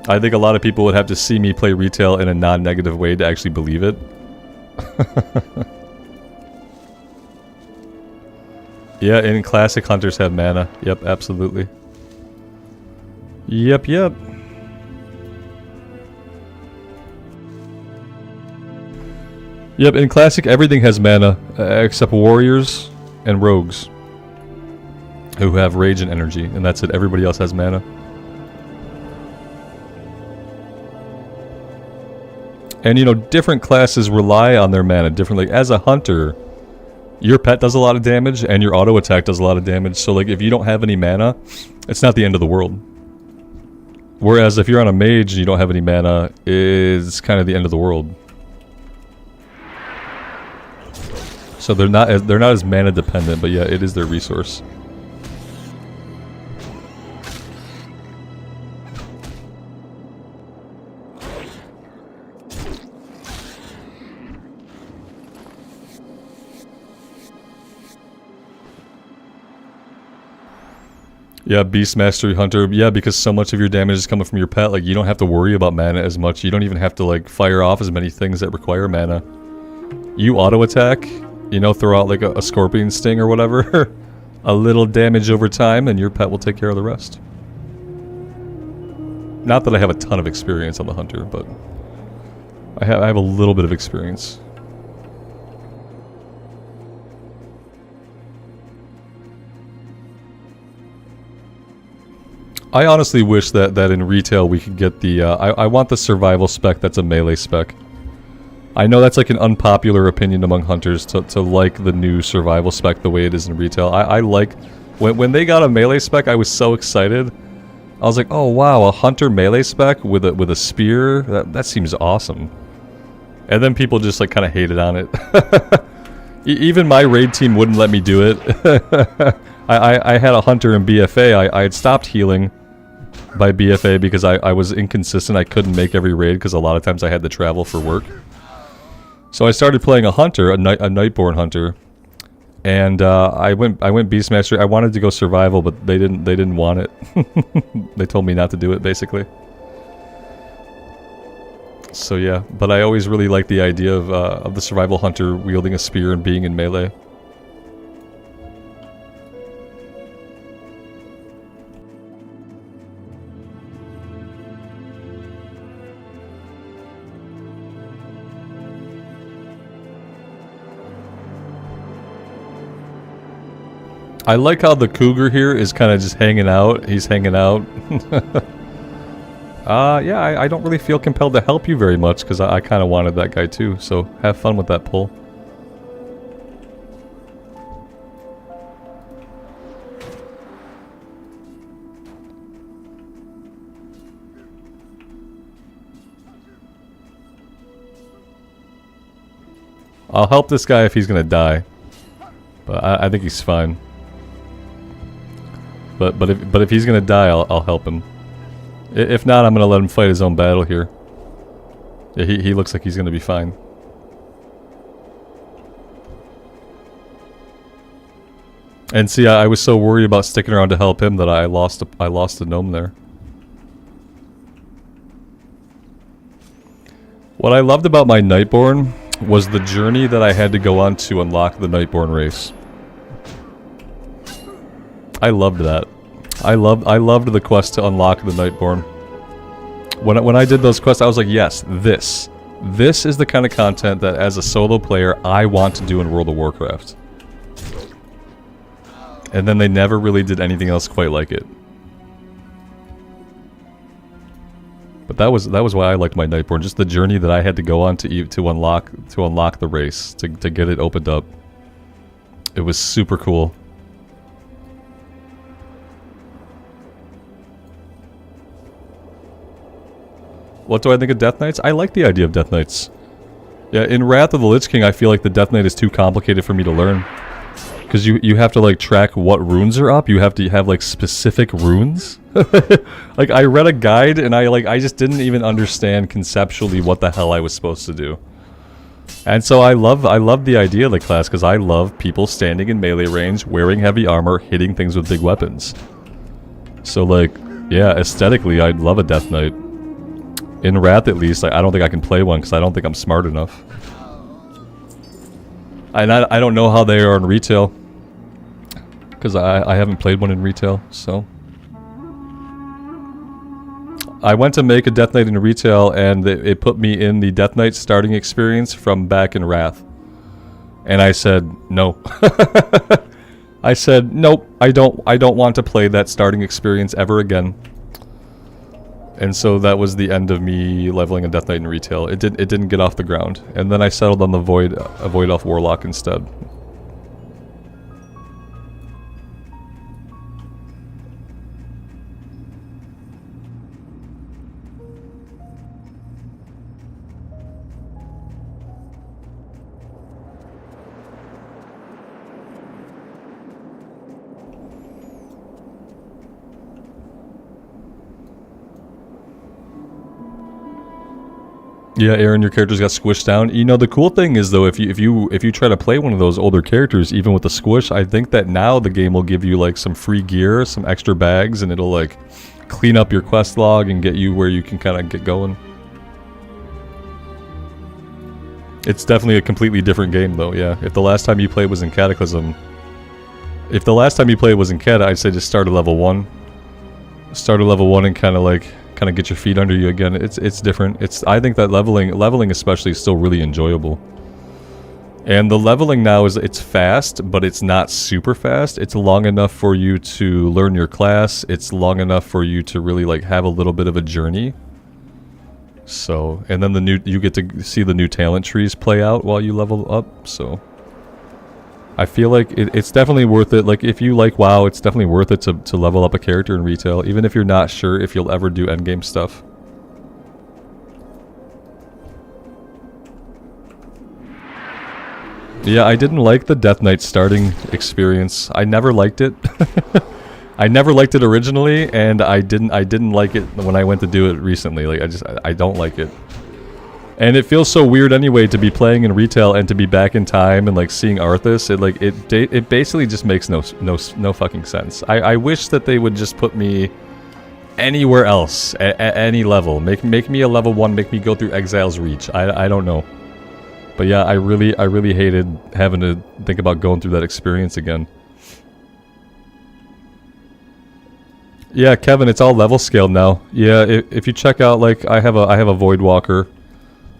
A: I think a lot of people would have to see me play retail in a non-negative way to actually believe it. Yeah, and classic hunters have mana. Yep, absolutely. Yep. Yep, in classic everything has mana, except warriors and rogues. Who have rage and energy, and that's it. Everybody else has mana. And you know, different classes rely on their mana differently. As a hunter, your pet does a lot of damage, and your auto attack does a lot of damage. So like, if you don't have any mana, it's not the end of the world. Whereas if you're on a mage and you don't have any mana, it's kind of the end of the world. So they're not as mana dependent, but yeah, it is their resource. Yeah, Beast Mastery Hunter. Yeah, because so much of your damage is coming from your pet. Like, you don't have to worry about mana as much. You don't even have to, like, fire off as many things that require mana. You auto-attack, you know, throw out, like, a Scorpion Sting or whatever. A little damage over time, and your pet will take care of the rest. Not that I have a ton of experience on the Hunter, but I have a little bit of experience. I honestly wish that in retail we could get the, I want the survival spec that's a melee spec. I know that's like an unpopular opinion among hunters to like the new survival spec the way it is in retail. I like, when they got a melee spec, I was so excited. I was like, oh wow, a hunter melee spec with a spear? That seems awesome. And then people just like kind of hated on it. Even my raid team wouldn't let me do it. I had a hunter in BFA, I had stopped healing by BFA because I was inconsistent. I couldn't make every raid because a lot of times I had to travel for work. So I started playing a hunter, a Nightborn hunter, and I went Beastmaster. I wanted to go survival, but they didn't want it. They told me not to do it, basically. So yeah, but I always really liked the idea of the survival hunter wielding a spear and being in melee. I like how the cougar here is kind of just hanging out. He's hanging out. Yeah, I don't really feel compelled to help you very much, because I kind of wanted that guy too, so have fun with that pull. I'll help this guy if he's gonna die, but I think he's fine. But if he's gonna die, I'll help him. If not, I'm gonna let him fight his own battle here. Yeah, he looks like he's gonna be fine. And see, I was so worried about sticking around to help him that I lost a gnome there. What I loved about my Nightborn was the journey that I had to go on to unlock the Nightborn race. I loved that. I loved the quest to unlock the Nightborn. When I did those quests, I was like, yes, this is the kind of content that as a solo player I want to do in World of Warcraft. And then they never really did anything else quite like it. But that was why I liked my Nightborn, just the journey that I had to go on to unlock the race, to get it opened up. It was super cool. What do I think of Death Knights? I like the idea of Death Knights. Yeah, in Wrath of the Lich King, I feel like the Death Knight is too complicated for me to learn. Because you have to like track what runes are up, you have to have like specific runes. Like I read a guide and I just didn't even understand conceptually what the hell I was supposed to do. And so I love the idea of the class because I love people standing in melee range, wearing heavy armor, hitting things with big weapons. So like, yeah, aesthetically I'd love a Death Knight. In Wrath at least, I don't think I can play one because I don't think I'm smart enough. And I don't know how they are in retail. Because I haven't played one in retail, so... I went to make a Death Knight in retail and it put me in the Death Knight starting experience from back in Wrath. And I said, no. I said, nope, I don't want to play that starting experience ever again. And so that was the end of me leveling a Death Knight in retail. It didn't get off the ground. And then I settled on the Void Elf Warlock instead. Yeah, Aaron, your characters got squished down. You know, the cool thing is though, if you try to play one of those older characters, even with the squish, I think that now the game will give you like some free gear, some extra bags, and it'll like clean up your quest log and get you where you can kind of get going. It's definitely a completely different game though, yeah. If the last time you played was in Cataclysm, I'd say just start at level 1. Start at level 1 and kind of get your feet under you again. It's different. I think that leveling especially is still really enjoyable. And the leveling now it's fast, but it's not super fast. It's long enough for you to learn your class. It's long enough for you to really like have a little bit of a journey. So, and then you get to see the new talent trees play out while you level up. So I feel like it's definitely worth it. Like, if you like WoW, it's definitely worth it to level up a character in retail, even if you're not sure if you'll ever do endgame stuff. Yeah, I didn't like the Death Knight starting experience. I never liked it. I never liked it originally, and I didn't like it when I went to do it recently. Like, I don't like it. And it feels so weird anyway to be playing in retail and to be back in time and like seeing Arthas. It basically just makes no fucking sense. I wish that they would just put me anywhere else at any level. Make me a level 1. Make me go through Exile's Reach. I don't know. But yeah, I really hated having to think about going through that experience again. Yeah, Kevin, it's all level scaled now. Yeah, if you check out, like, I have a Void Walker.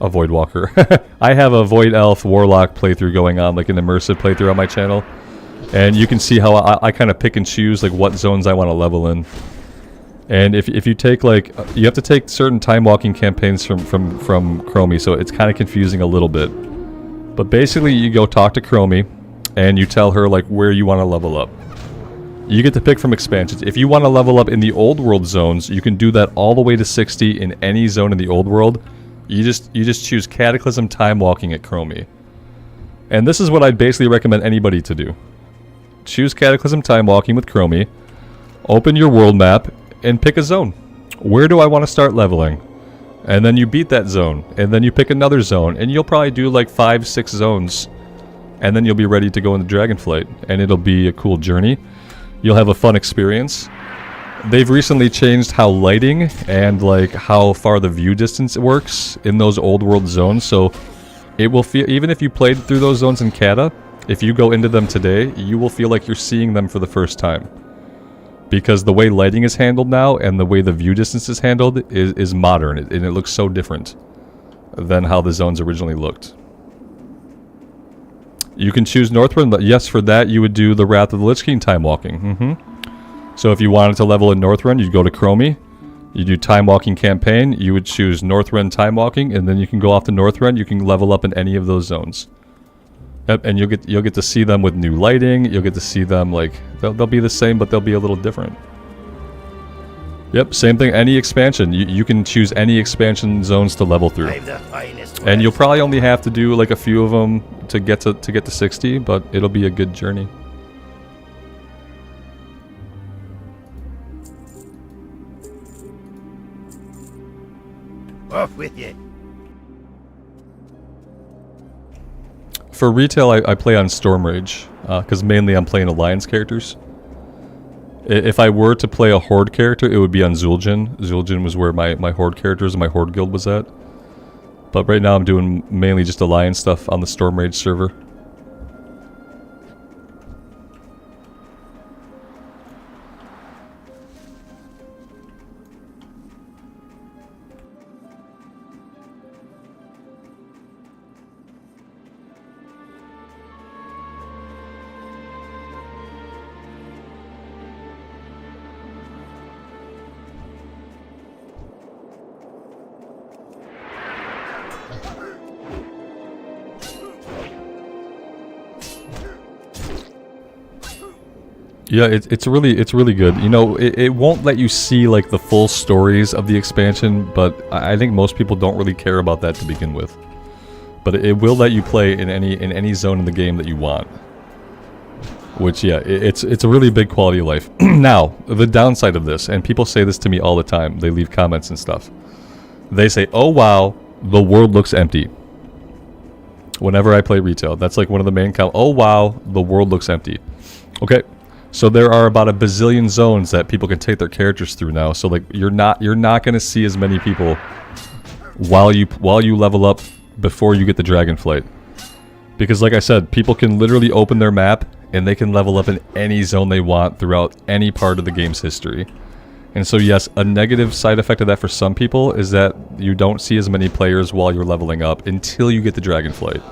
A: A Void Walker. I have a Void Elf Warlock playthrough going on, like an immersive playthrough on my channel. And you can see how I kind of pick and choose like what zones I want to level in. And if you take like, you have to take certain time walking campaigns from Chromie, so it's kind of confusing a little bit. But basically you go talk to Chromie and you tell her like where you want to level up. You get to pick from expansions. If you want to level up in the old world zones, you can do that all the way to 60 in any zone in the old world. You just choose Cataclysm time walking at Chromie. And this is what I'd basically recommend anybody to do. Choose Cataclysm time walking with Chromie. Open your world map and pick a zone. Where do I want to start leveling? And then you beat that zone. And then you pick another zone. And you'll probably do like 5-6 zones. And then you'll be ready to go into Dragonflight. And it'll be a cool journey. You'll have a fun experience. They've recently changed how lighting and like how far the view distance works in those old world zones. So it will feel, even if you played through those zones in Cata, if you go into them today, you will feel like you're seeing them for the first time. Because the way lighting is handled now and the way the view distance is handled is modern, and it looks so different than how the zones originally looked. You can choose Northrend, but yes, for that you would do the Wrath of the Lich King time walking. So if you wanted to level in Northrend, you'd go to Chromie, you do time walking campaign, you would choose Northrend time walking, and then you can go off to Northrend, you can level up in any of those zones. Yep, and you'll get to see them with new lighting. You'll get to see them like they'll be the same, but they'll be a little different. Yep, same thing. Any expansion, you can choose any expansion zones to level through, and you'll probably only have to do like a few of them to get to 60, but it'll be a good journey.
B: Off with you.
A: For retail, I play on Storm Rage, because mainly I'm playing Alliance characters. If I were to play a Horde character, it would be on Zul'jin. Zul'jin was where my Horde characters and my Horde guild was at. But right now I'm doing mainly just Alliance stuff on the Storm Rage server. Yeah, it's really good. You know, it won't let you see like the full stories of the expansion, but I think most people don't really care about that to begin with. But it will let you play in any zone in the game that you want. Which, yeah, it's a really big quality of life. Now, the downside of this, and people say this to me all the time, they leave comments and stuff. They say, "Oh wow, the world looks empty." Whenever I play retail, that's like one of the main comments. "Oh wow, the world looks empty." Okay. So there are about a bazillion zones that people can take their characters through now. So like you're not going to see as many people while you level up before you get the Dragonflight. Because like I said, people can literally open their map and they can level up in any zone they want throughout any part of the game's history. And so yes, a negative side effect of that for some people is that you don't see as many players while you're leveling up until you get the Dragonflight.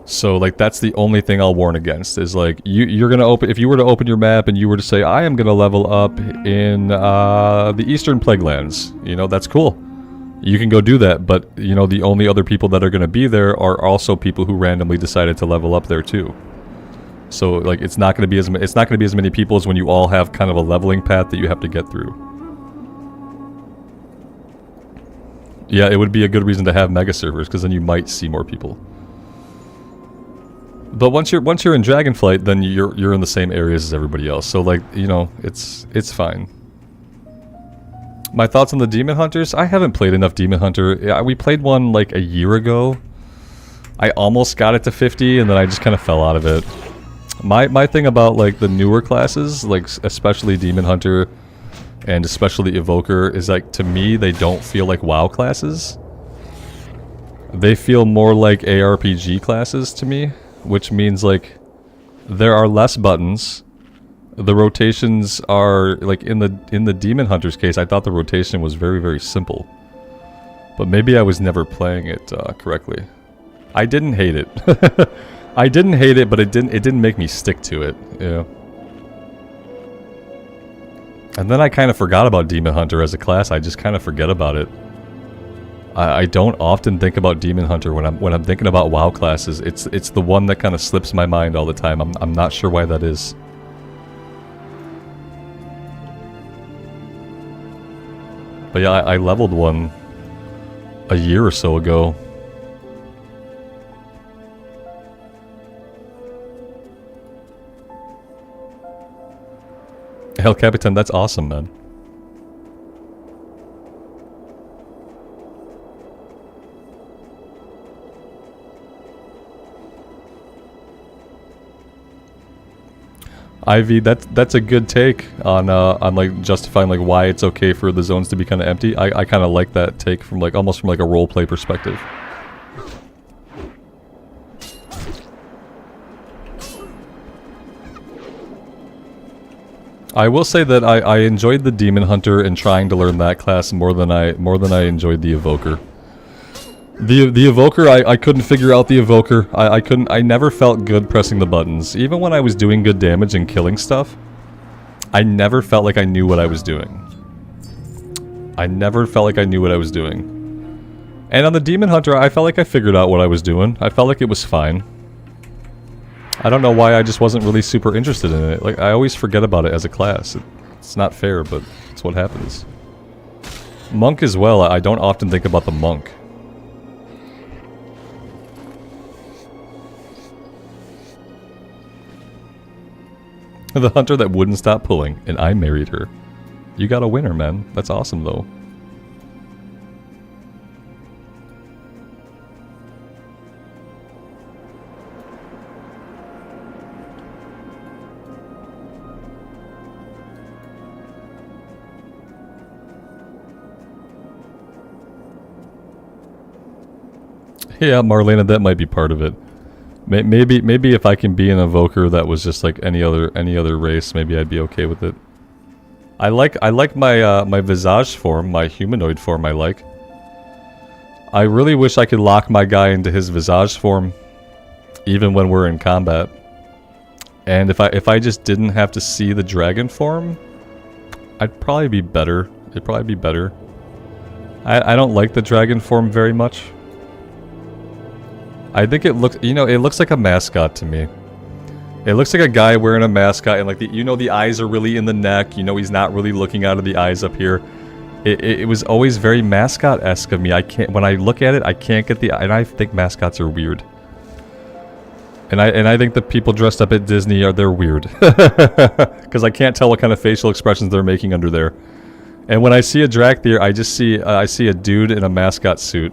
A: So like that's the only thing I'll warn against is like you're gonna open, if you were to open your map and you were to say I am gonna level up in the Eastern Plaguelands, you know, that's cool. You can go do that, but you know the only other people that are gonna be there are also people who randomly decided to level up there too. So like it's not gonna be as many people as when you all have kind of a leveling path that you have to get through. Yeah, it would be a good reason to have mega servers because then you might see more people. But once you're in Dragonflight, then you're in the same areas as everybody else. So like, you know, it's fine. My thoughts on the Demon Hunters? I haven't played enough Demon Hunter. Yeah, we played one like a year ago. I almost got it to 50 and then I just kind of fell out of it. My thing about like the newer classes, like especially Demon Hunter and especially Evoker, is like to me they don't feel like WoW classes. They feel more like ARPG classes to me. Which means like there are less buttons. The rotations are like in the Demon Hunter's case, I thought the rotation was very, very simple. But maybe I was never playing it correctly. I didn't hate it. I didn't hate it, but it didn't make me stick to it, you know. And then I kind of forgot about Demon Hunter as a class. I just kind of forget about it. I don't often think about Demon Hunter when I'm thinking about WoW classes. It's the one that kind of slips my mind all the time. I'm not sure why that is. But yeah, I leveled one a year or so ago. Hell, Capitan, that's awesome, man. Ivy, that's a good take on like justifying like why it's okay for the zones to be kind of empty. I kind of like that take from like almost from like a roleplay perspective. I will say that I enjoyed the Demon Hunter and trying to learn that class more than I enjoyed the Evoker. The Evoker, I couldn't figure out the Evoker. I never felt good pressing the buttons. Even when I was doing good damage and killing stuff, I never felt like I knew what I was doing. I never felt like I knew what I was doing. And on the Demon Hunter, I felt like I figured out what I was doing. I felt like it was fine. I don't know why I just wasn't really super interested in it. Like, I always forget about it as a class. It's not fair, but it's what happens. Monk as well, I don't often think about the Monk. The hunter that wouldn't stop pulling, and I married her. You got a winner, man. That's awesome, though. Yeah, Marlena, that might be part of it. Maybe if I can be an evoker that was just like any other race, maybe I'd be okay with it. I like my my visage form, my humanoid form. I really wish I could lock my guy into his visage form, even when we're in combat. And if I just didn't have to see the dragon form, I'd probably be better. It'd probably be better. I don't like the dragon form very much. I think it looks, you know, it looks like a mascot to me. It looks like a guy wearing a mascot, and like the eyes are really in the neck. You know, he's not really looking out of the eyes up here. It was always very mascot-esque of me. When I look at it, I can't get and I think mascots are weird. And I think the people dressed up at Disney they're weird. Because I can't tell what kind of facial expressions they're making under there. And when I see a Drakthir, I see a dude in a mascot suit.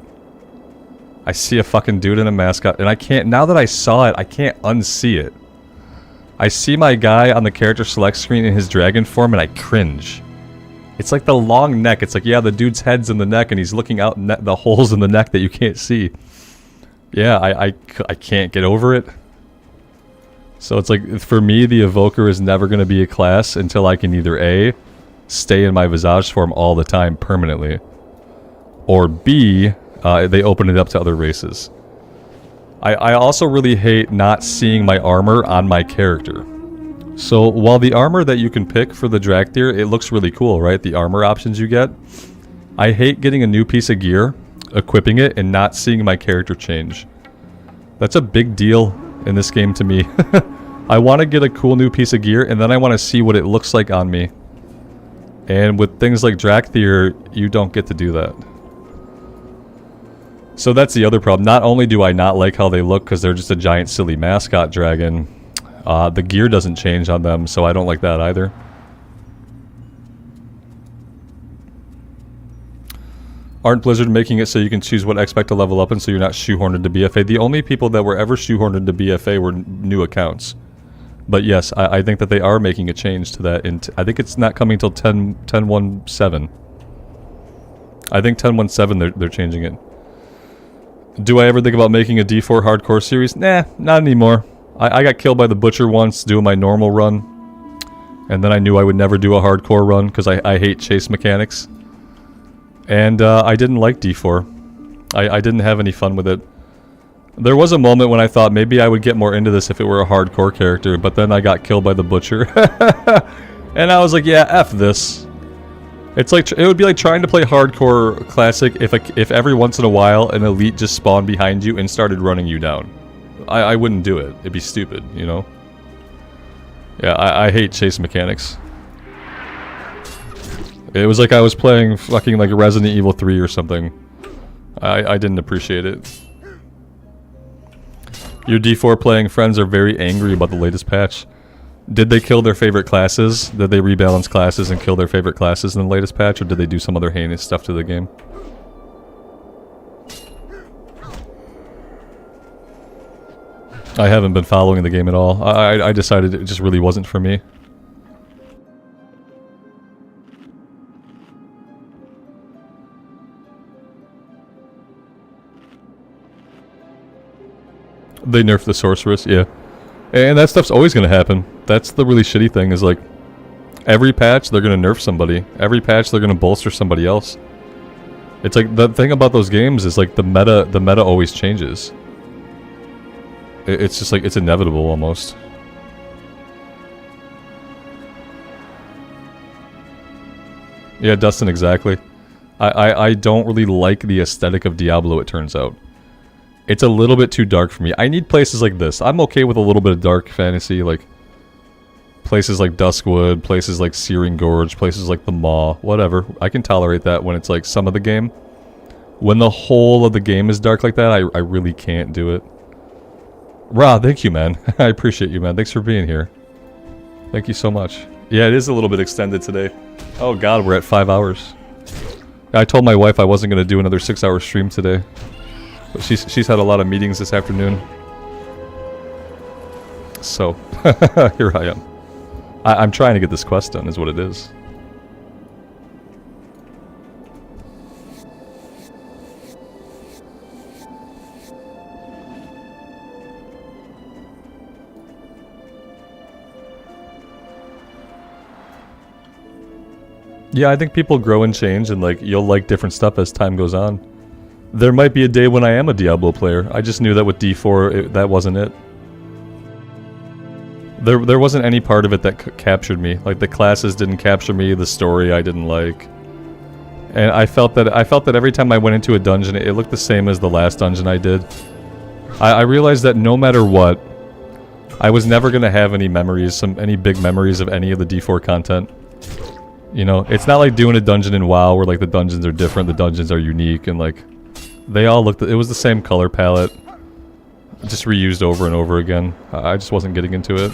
A: I see a fucking dude in a mascot, and I can't, now that I saw it, I can't unsee it. I see my guy on the character select screen in his dragon form, and I cringe. It's like the long neck. It's like, yeah, the dude's head's in the neck, and he's looking out the holes in the neck that you can't see. Yeah, I can't get over it. So it's like, for me, the Evoker is never going to be a class until I can either A, stay in my visage form all the time permanently, or B, they open it up to other races. I also really hate not seeing my armor on my character. So while the armor that you can pick for the Drakthir, it looks really cool, right? The armor options you get. I hate getting a new piece of gear, equipping it, and not seeing my character change. That's a big deal in this game to me. I want to get a cool new piece of gear, and then I want to see what it looks like on me. And with things like Drakthir, you don't get to do that. So that's the other problem. Not only do I not like how they look because they're just a giant silly mascot dragon, the gear doesn't change on them, so I don't like that either. Aren't Blizzard making it so you can choose what expect to level up and so you're not shoehorned to BFA? The only people that were ever shoehorned to BFA were new accounts. But yes, I think that they are making a change to that. I think it's not coming until 10.17. I think 10.17 they're changing it. Do I ever think about making a D4 hardcore series? Nah, not anymore. I got killed by the Butcher once doing my normal run. And then I knew I would never do a hardcore run because I hate chase mechanics. And I didn't like D4. I didn't have any fun with it. There was a moment when I thought maybe I would get more into this if it were a hardcore character, but then I got killed by the Butcher. And I was like, yeah, F this. It's like, it would be like trying to play hardcore classic if every once in a while an elite just spawned behind you and started running you down. I wouldn't do it. It'd be stupid, you know? Yeah, I hate chase mechanics. It was like I was playing fucking like Resident Evil 3 or something. I didn't appreciate it. Your D4 playing friends are very angry about the latest patch. Did they kill their favorite classes? Did they rebalance classes and kill their favorite classes in the latest patch? Or did they do some other heinous stuff to the game? I haven't been following the game at all. I decided it just really wasn't for me. They nerfed the sorceress, yeah. And that stuff's always gonna happen. That's the really shitty thing, is like, every patch they're gonna nerf somebody. Every patch they're gonna bolster somebody else. It's like, the thing about those games is like the meta always changes. It's just like, it's inevitable almost. Yeah, Dustin, exactly. I don't really like the aesthetic of Diablo, it turns out. It's a little bit too dark for me. I need places like this. I'm okay with a little bit of dark fantasy, like places like Duskwood, places like Searing Gorge, places like the Maw, whatever. I can tolerate that when it's like some of the game. When the whole of the game is dark like that, I really can't do it. Ra, thank you, man. I appreciate you, man. Thanks for being here. Thank you so much. Yeah, it is a little bit extended today. Oh god, we're at 5 hours. I told my wife I wasn't going to do another 6-hour stream today. But she's had a lot of meetings this afternoon. So, here I am. I'm trying to get this quest done, is what it is. Yeah, I think people grow and change, and like you'll like different stuff as time goes on. There might be a day when I am a Diablo player. I just knew that with D4, that wasn't it. There wasn't any part of it that captured me. Like the classes didn't capture me, the story I didn't like. And I felt that every time I went into a dungeon, it looked the same as the last dungeon I did. I realized that no matter what, I was never gonna have any memories, any big memories of any of the D4 content. You know, it's not like doing a dungeon in WoW where like the dungeons are different, the dungeons are unique, and like they all looked, it was the same color palette, just reused over and over again. I just wasn't getting into it.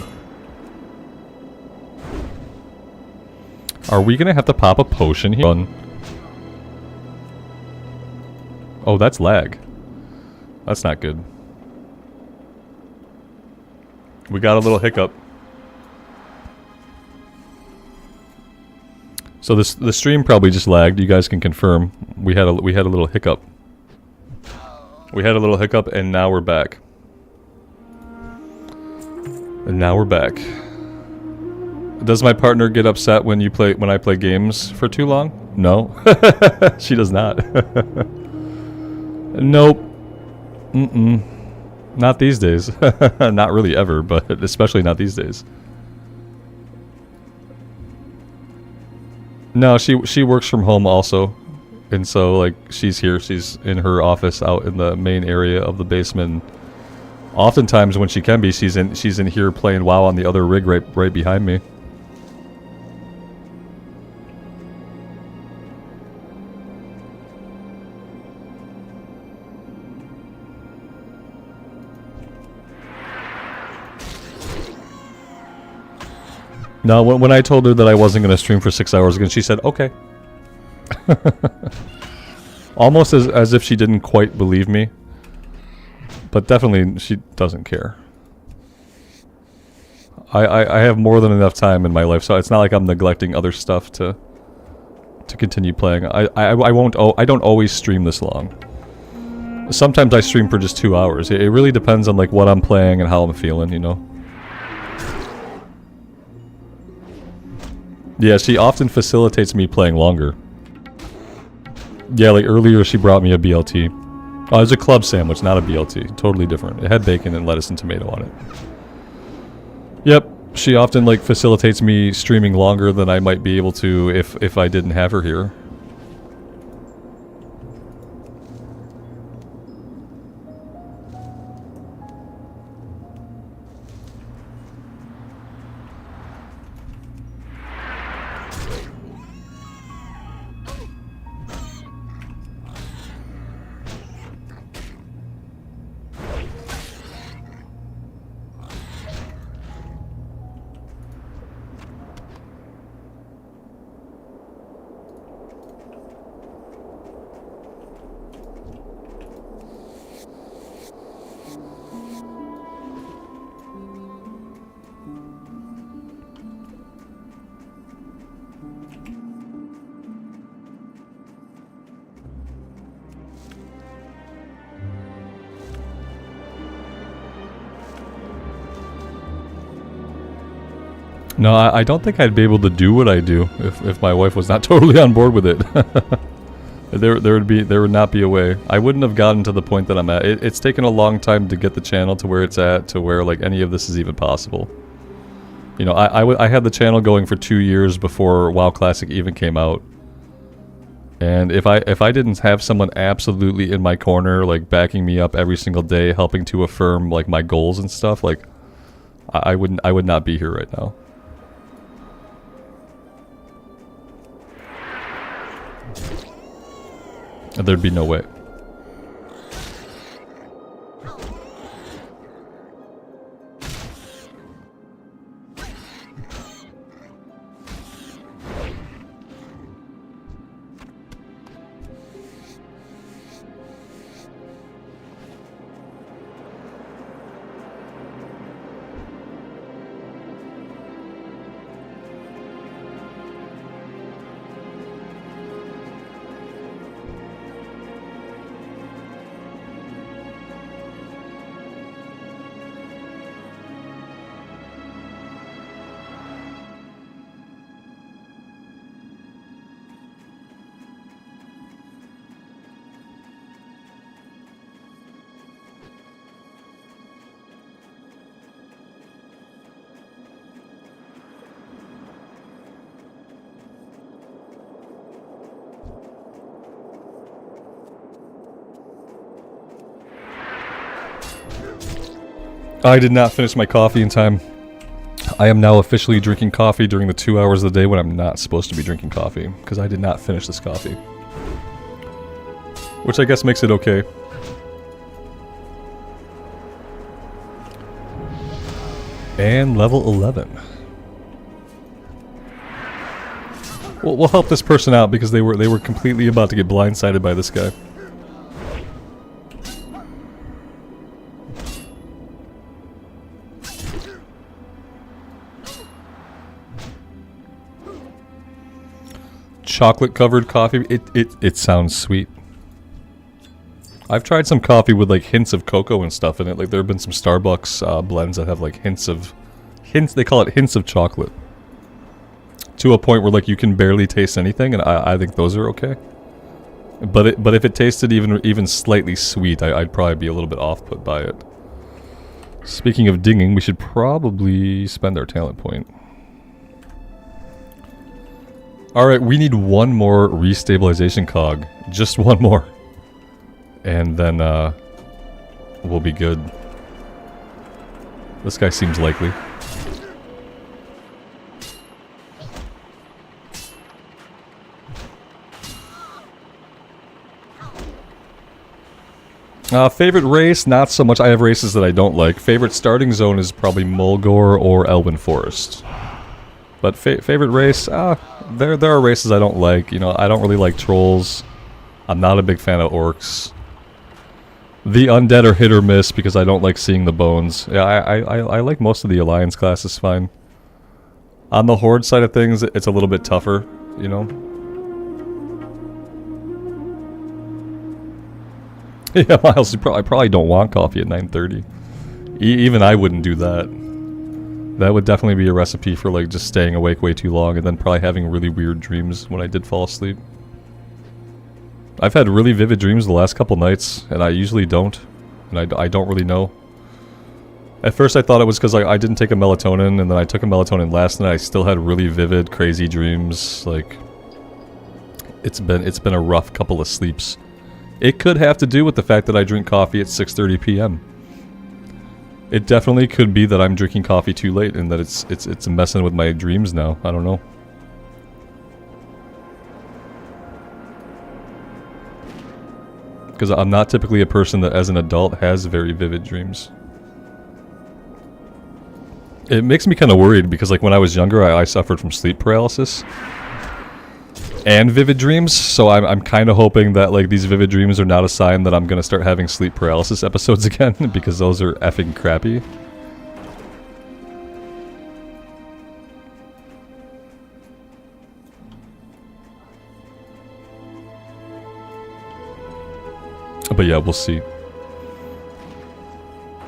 A: Are we gonna have to pop a potion here? Oh, that's lag. That's not good. We got a little hiccup. So the stream probably just lagged. You guys can confirm. We had a little hiccup. We had a little hiccup, and now we're back. And now we're back. Does my partner get upset when I play games for too long? No. She does not. Nope. Not these days. Not really ever, but especially not these days. No, she works from home also. And so like she's here, she's in her office out in the main area of the basement. Oftentimes when she can be, she's in here playing WoW on the other rig right behind me. No, when I told her that I wasn't going to stream for 6 hours again, she said, okay. Almost as if she didn't quite believe me. But definitely, she doesn't care. I have more than enough time in my life, so it's not like I'm neglecting other stuff to continue playing. I don't always stream this long. Sometimes I stream for just 2 hours. It really depends on like what I'm playing and how I'm feeling, you know. Yeah, she often facilitates me playing longer. Yeah, like earlier she brought me a BLT. Oh, it was a club sandwich, not a BLT. Totally different. It had bacon and lettuce and tomato on it. Yep, She often, like, facilitates me streaming longer than I might be able to if I didn't have her here. No, I don't think I'd be able to do what I do if my wife was not totally on board with it. There would not be a way. I wouldn't have gotten to the point that I'm at. It's taken a long time to get the channel to where it's at, to where like any of this is even possible. You know, I had the channel going for 2 years before WoW Classic even came out. And if I didn't have someone absolutely in my corner, like backing me up every single day, helping to affirm like my goals and stuff, like I would not be here right now. There'd be no way. I did not finish my coffee in time. I am now officially drinking coffee during the 2 hours of the day when I'm not supposed to be drinking coffee, because I did not finish this coffee. Which I guess makes it okay. And level 11. We'll help this person out because they were completely about to get blindsided by this guy. Chocolate covered coffee, it sounds sweet. I've tried some coffee with like hints of cocoa and stuff in it. Like there have been some Starbucks blends that have like hints, they call it hints of chocolate. To a point where like you can barely taste anything, and I think those are okay. But if it tasted even slightly sweet, I'd probably be a little bit off put by it. Speaking of dinging, we should probably spend our talent point. Alright, we need one more restabilization cog. Just one more. And then, we'll be good. This guy seems likely. Favorite race? Not so much. I have races that I don't like. Favorite starting zone is probably Mulgore or Elven Forest. But favorite race? There are races I don't like. You know, I don't really like trolls. I'm not a big fan of orcs. The undead are hit or miss because I don't like seeing the bones. Yeah, I like most of the alliance classes fine. On the horde side of things, it's a little bit tougher, you know. Yeah, Miles, I probably don't want coffee at 9:30. Even I wouldn't do that. That would definitely be a recipe for like just staying awake way too long and then probably having really weird dreams when I did fall asleep. I've had really vivid dreams the last couple nights, and I usually don't. And I don't really know. At first I thought it was because I didn't take a melatonin, and then I took a melatonin last night. I still had really vivid, crazy dreams. Like, it's been a rough couple of sleeps. It could have to do with the fact that I drink coffee at 6:30 p.m. It definitely could be that I'm drinking coffee too late, and that it's messing with my dreams now. I don't know. Because I'm not typically a person that, as an adult, has very vivid dreams. It makes me kind of worried because, like, when I was younger, I suffered from sleep paralysis and vivid dreams. So I'm kind of hoping that, like, these vivid dreams are not a sign that I'm gonna start having sleep paralysis episodes again, because those are effing crappy. But yeah, we'll see.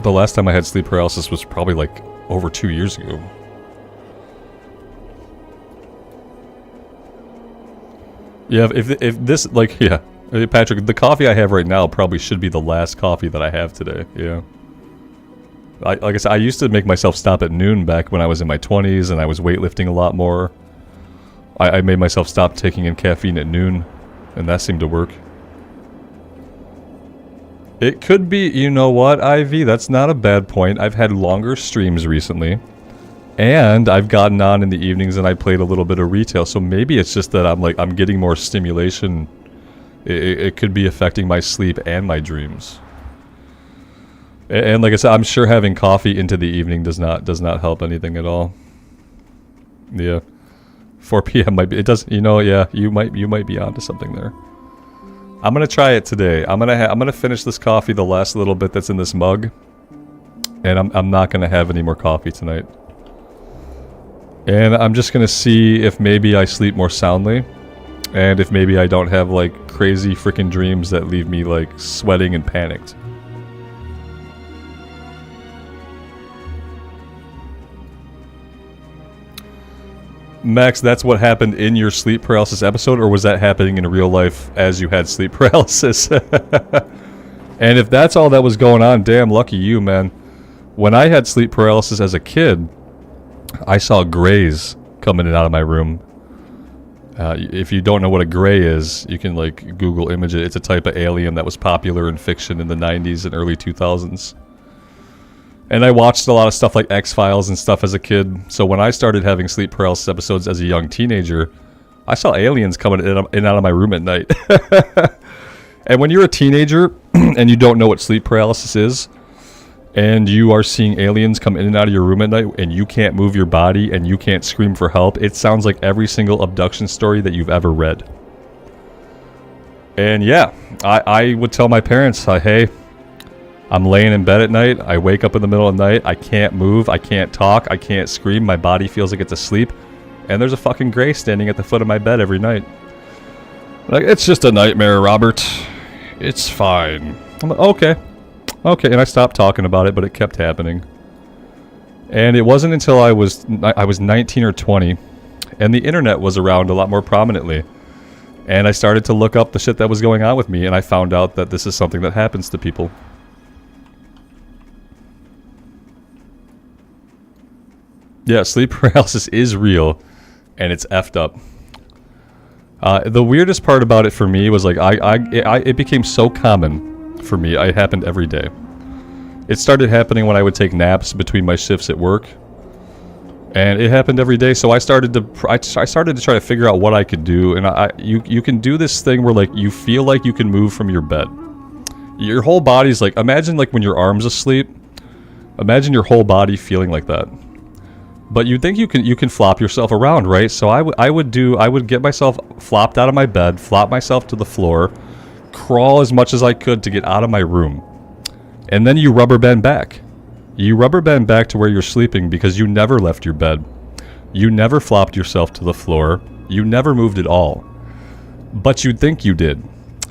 A: The last time I had sleep paralysis was probably like over 2 years ago. Yeah, if this, like, yeah. Patrick, the coffee I have right now probably should be the last coffee that I have today, yeah. Like I said, I used to make myself stop at noon back when I was in my 20s and I was weightlifting a lot more. I made myself stop taking in caffeine at noon, and that seemed to work. It could be, you know what, Ivy, that's not a bad point. I've had longer streams recently, and I've gotten on in the evenings and I played a little bit of retail, so maybe it's just that I'm getting more stimulation. It could be affecting my sleep and my dreams. And like I said, I'm sure having coffee into the evening does not help anything at all. Yeah. 4 p.m. might be, it does, you know, yeah, you might be onto something there. I'm gonna try it today. I'm gonna finish this coffee, the last little bit that's in this mug, and I'm not gonna have any more coffee tonight. And I'm just gonna see if maybe I sleep more soundly, and if maybe I don't have like crazy freaking dreams that leave me like sweating and panicked. Max, that's what happened in your sleep paralysis episode, or was that happening in real life as you had sleep paralysis? And if that's all that was going on, damn lucky you, man. When I had sleep paralysis as a kid, I saw grays coming in and out of my room. If you don't know what a gray is, you can like Google image it. It's a type of alien that was popular in fiction in the 90s and early 2000s. And I watched a lot of stuff like X-Files and stuff as a kid. So when I started having sleep paralysis episodes as a young teenager, I saw aliens coming in and out of my room at night. And when you're a teenager and you don't know what sleep paralysis is, and you are seeing aliens come in and out of your room at night, and you can't move your body and you can't scream for help, it sounds like every single abduction story that you've ever read. And yeah, I would tell my parents, hey, I'm laying in bed at night, I wake up in the middle of the night, I can't move, I can't talk, I can't scream, my body feels like it's asleep, and there's a fucking gray standing at the foot of my bed every night. Like, it's just a nightmare, Robert. It's fine. I'm like, okay. Okay, and I stopped talking about it, but it kept happening. And it wasn't until I was 19 or 20, and the internet was around a lot more prominently. And I started to look up the shit that was going on with me, and I found out that this is something that happens to people. Yeah, sleep paralysis is real, and it's effed up. The weirdest part about it for me was like it became so common for me. It happened every day. It started happening when I would take naps between my shifts at work, and it happened every day. So I started to try to figure out what I could do. And you can do this thing where like you feel like you can move from your bed. Your whole body's like, imagine like when your arm's asleep. Imagine your whole body feeling like that. But you'd think you can flop yourself around, right? So I would get myself flopped out of my bed, flop myself to the floor, crawl as much as I could to get out of my room. And then you rubber band back. You rubber band back to where you're sleeping because you never left your bed. You never flopped yourself to the floor. You never moved at all. But you'd think you did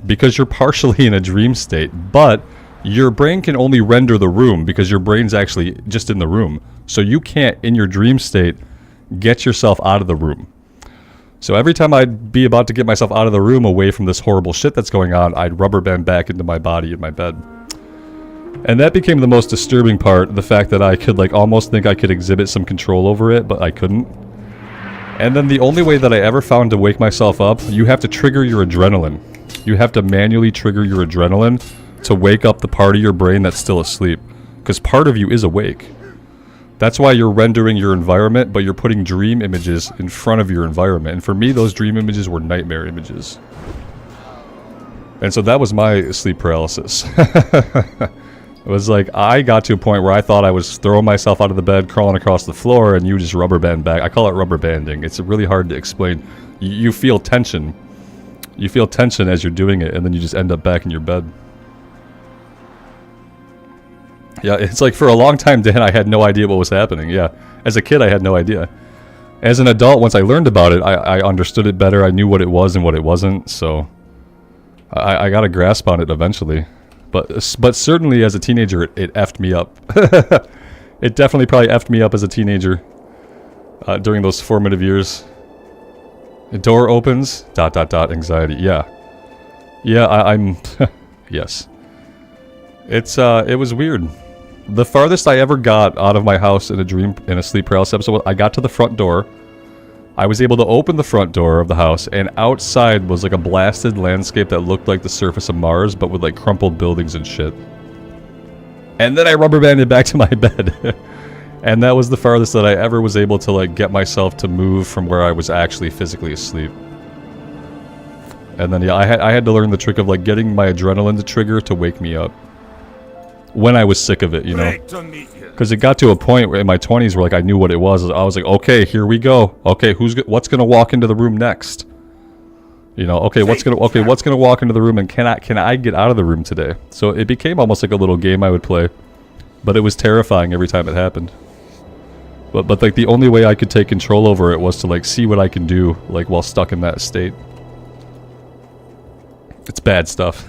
A: because you're partially in a dream state, but your brain can only render the room because your brain's actually just in the room. So you can't, in your dream state, get yourself out of the room. So every time I'd be about to get myself out of the room away from this horrible shit that's going on, I'd rubber band back into my body in my bed. And that became the most disturbing part, the fact that I could like almost think I could exhibit some control over it, but I couldn't. And then the only way that I ever found to wake myself up, you have to trigger your adrenaline. You have to manually trigger your adrenaline to wake up the part of your brain that's still asleep. Because part of you is awake. That's why you're rendering your environment, but you're putting dream images in front of your environment. And for me, those dream images were nightmare images. And so that was my sleep paralysis. It was like, I got to a point where I thought I was throwing myself out of the bed, crawling across the floor, and you just rubber band back. I call it rubber banding. It's really hard to explain. You feel tension. You feel tension as you're doing it, and then you just end up back in your bed. Yeah, it's like for a long time, Dan, I had no idea what was happening. Yeah, as a kid, I had no idea. As an adult, once I learned about it, I understood it better. I knew what it was and what it wasn't, so I got a grasp on it eventually. But certainly as a teenager, it effed me up. It definitely probably effed me up as a teenager during those formative years. The door opens, ... anxiety. Yeah. Yeah, I'm... yes. It was weird. The farthest I ever got out of my house in a sleep paralysis episode, I got to the front door. I was able to open the front door of the house, and outside was like a blasted landscape that looked like the surface of Mars, but with like crumpled buildings and shit. And then I rubber banded back to my bed. And that was the farthest that I ever was able to like get myself to move from where I was actually physically asleep. And then yeah, I had to learn the trick of like getting my adrenaline to trigger to wake me up. When I was sick of it, you know. Because it got to a point where in my 20s where like I knew what it was. I was like, okay, here we go. Okay, what's gonna walk into the room next? You know, okay, what's gonna walk into the room, and can I get out of the room today? So it became almost like a little game I would play, but it was terrifying every time it happened. But like the only way I could take control over it was to like see what I can do like while stuck in that state. It's bad stuff.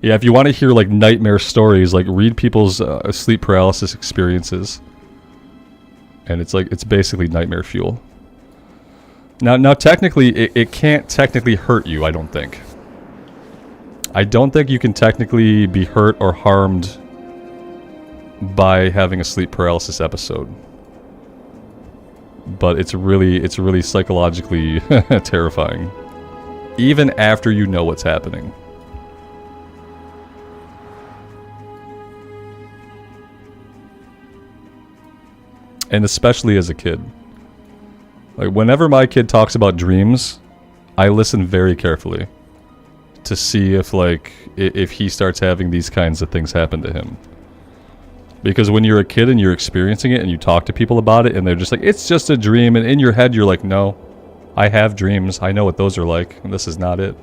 A: Yeah, if you want to hear like nightmare stories, like read people's sleep paralysis experiences. And it's basically nightmare fuel. Now technically, it can't technically hurt you, I don't think. I don't think you can technically be hurt or harmed by having a sleep paralysis episode. But it's really psychologically terrifying. Even after you know what's happening. And especially as a kid. Like, whenever my kid talks about dreams, I listen very carefully to see if, like, if he starts having these kinds of things happen to him. Because when you're a kid and you're experiencing it and you talk to people about it and they're just like, it's just a dream, and in your head you're like, no, I have dreams, I know what those are like, and this is not it.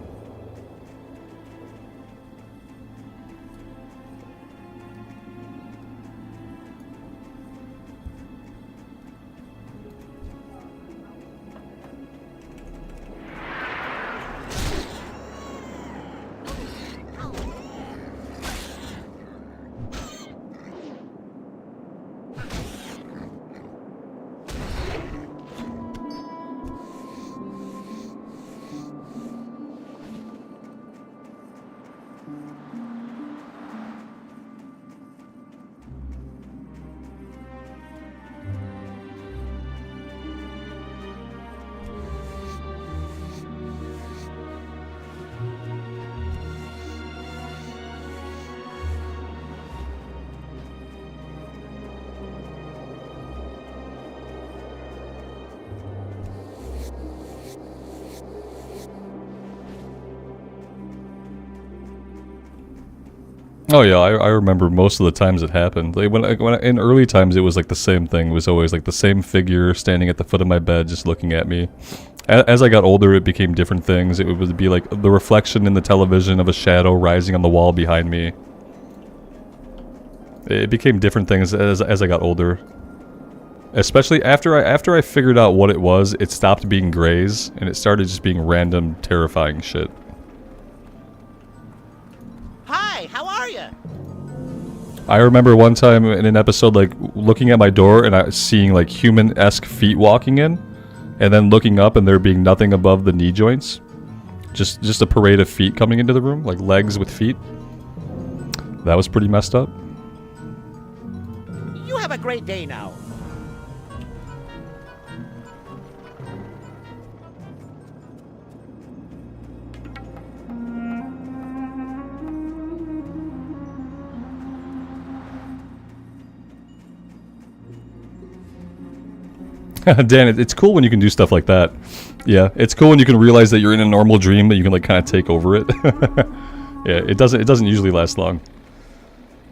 A: Oh yeah, I remember most of the times it happened. Like when in early times it was like the same thing. It was always like the same figure standing at the foot of my bed just looking at me. As I got older it became different things. It would be like the reflection in the television of a shadow rising on the wall behind me. It became different things as I got older. Especially after I figured out what it was, it stopped being grays and it started just being random terrifying shit.
C: Hi, how are you?
A: I remember one time in an episode, like, looking at my door and I seeing, like, human-esque feet walking in, and then looking up and there being nothing above the knee joints. Just a parade of feet coming into the room, like legs with feet. That was pretty messed up.
C: You have a great day now.
A: Dan, it's cool when you can do stuff like that. Yeah, it's cool when you can realize that you're in a normal dream, but you can like kind of take over it. Yeah, it doesn't usually last long.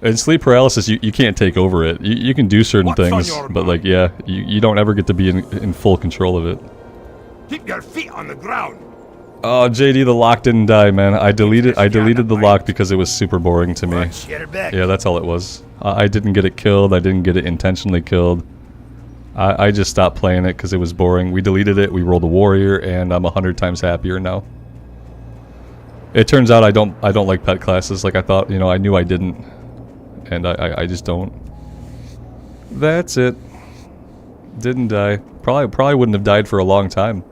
A: In sleep paralysis, you can't take over it. You can do certain things, but like, yeah, you don't ever get to be in full control of it.
B: Keep your feet on the ground.
A: Oh, JD, the lock didn't die, man. I deleted the lock because it was super boring to me. Yeah, that's all it was. I didn't get it killed. I didn't get it intentionally killed. I just stopped playing it because it was boring. We deleted it, we rolled a warrior, and I'm 100 times happier now. It turns out I don't like pet classes like I thought. You know, I knew I didn't. And I just don't. That's it. Didn't die. Probably wouldn't have died for a long time.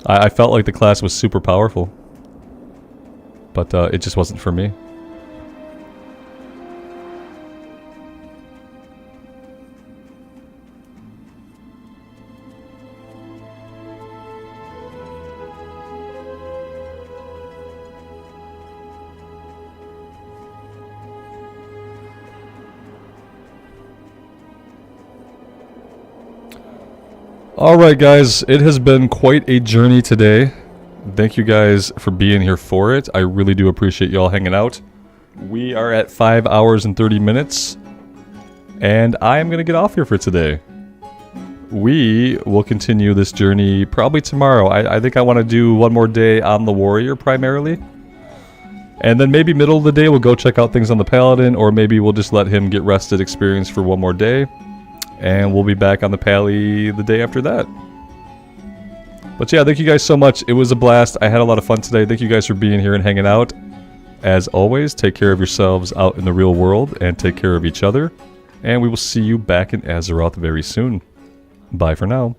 A: I felt like the class was super powerful. But it just wasn't for me. Alright guys, it has been quite a journey today. Thank you guys for being here for it. I really do appreciate y'all hanging out. We are at 5 hours and 30 minutes. And I am going to get off here for today. We will continue this journey probably tomorrow. I think I want to do one more day on the warrior primarily. And then maybe middle of the day we'll go check out things on the paladin, or maybe we'll just let him get rested experience for one more day. And we'll be back on the Pally the day after that. But yeah, thank you guys so much. It was a blast. I had a lot of fun today. Thank you guys for being here and hanging out. As always, take care of yourselves out in the real world and take care of each other. And we will see you back in Azeroth very soon. Bye for now.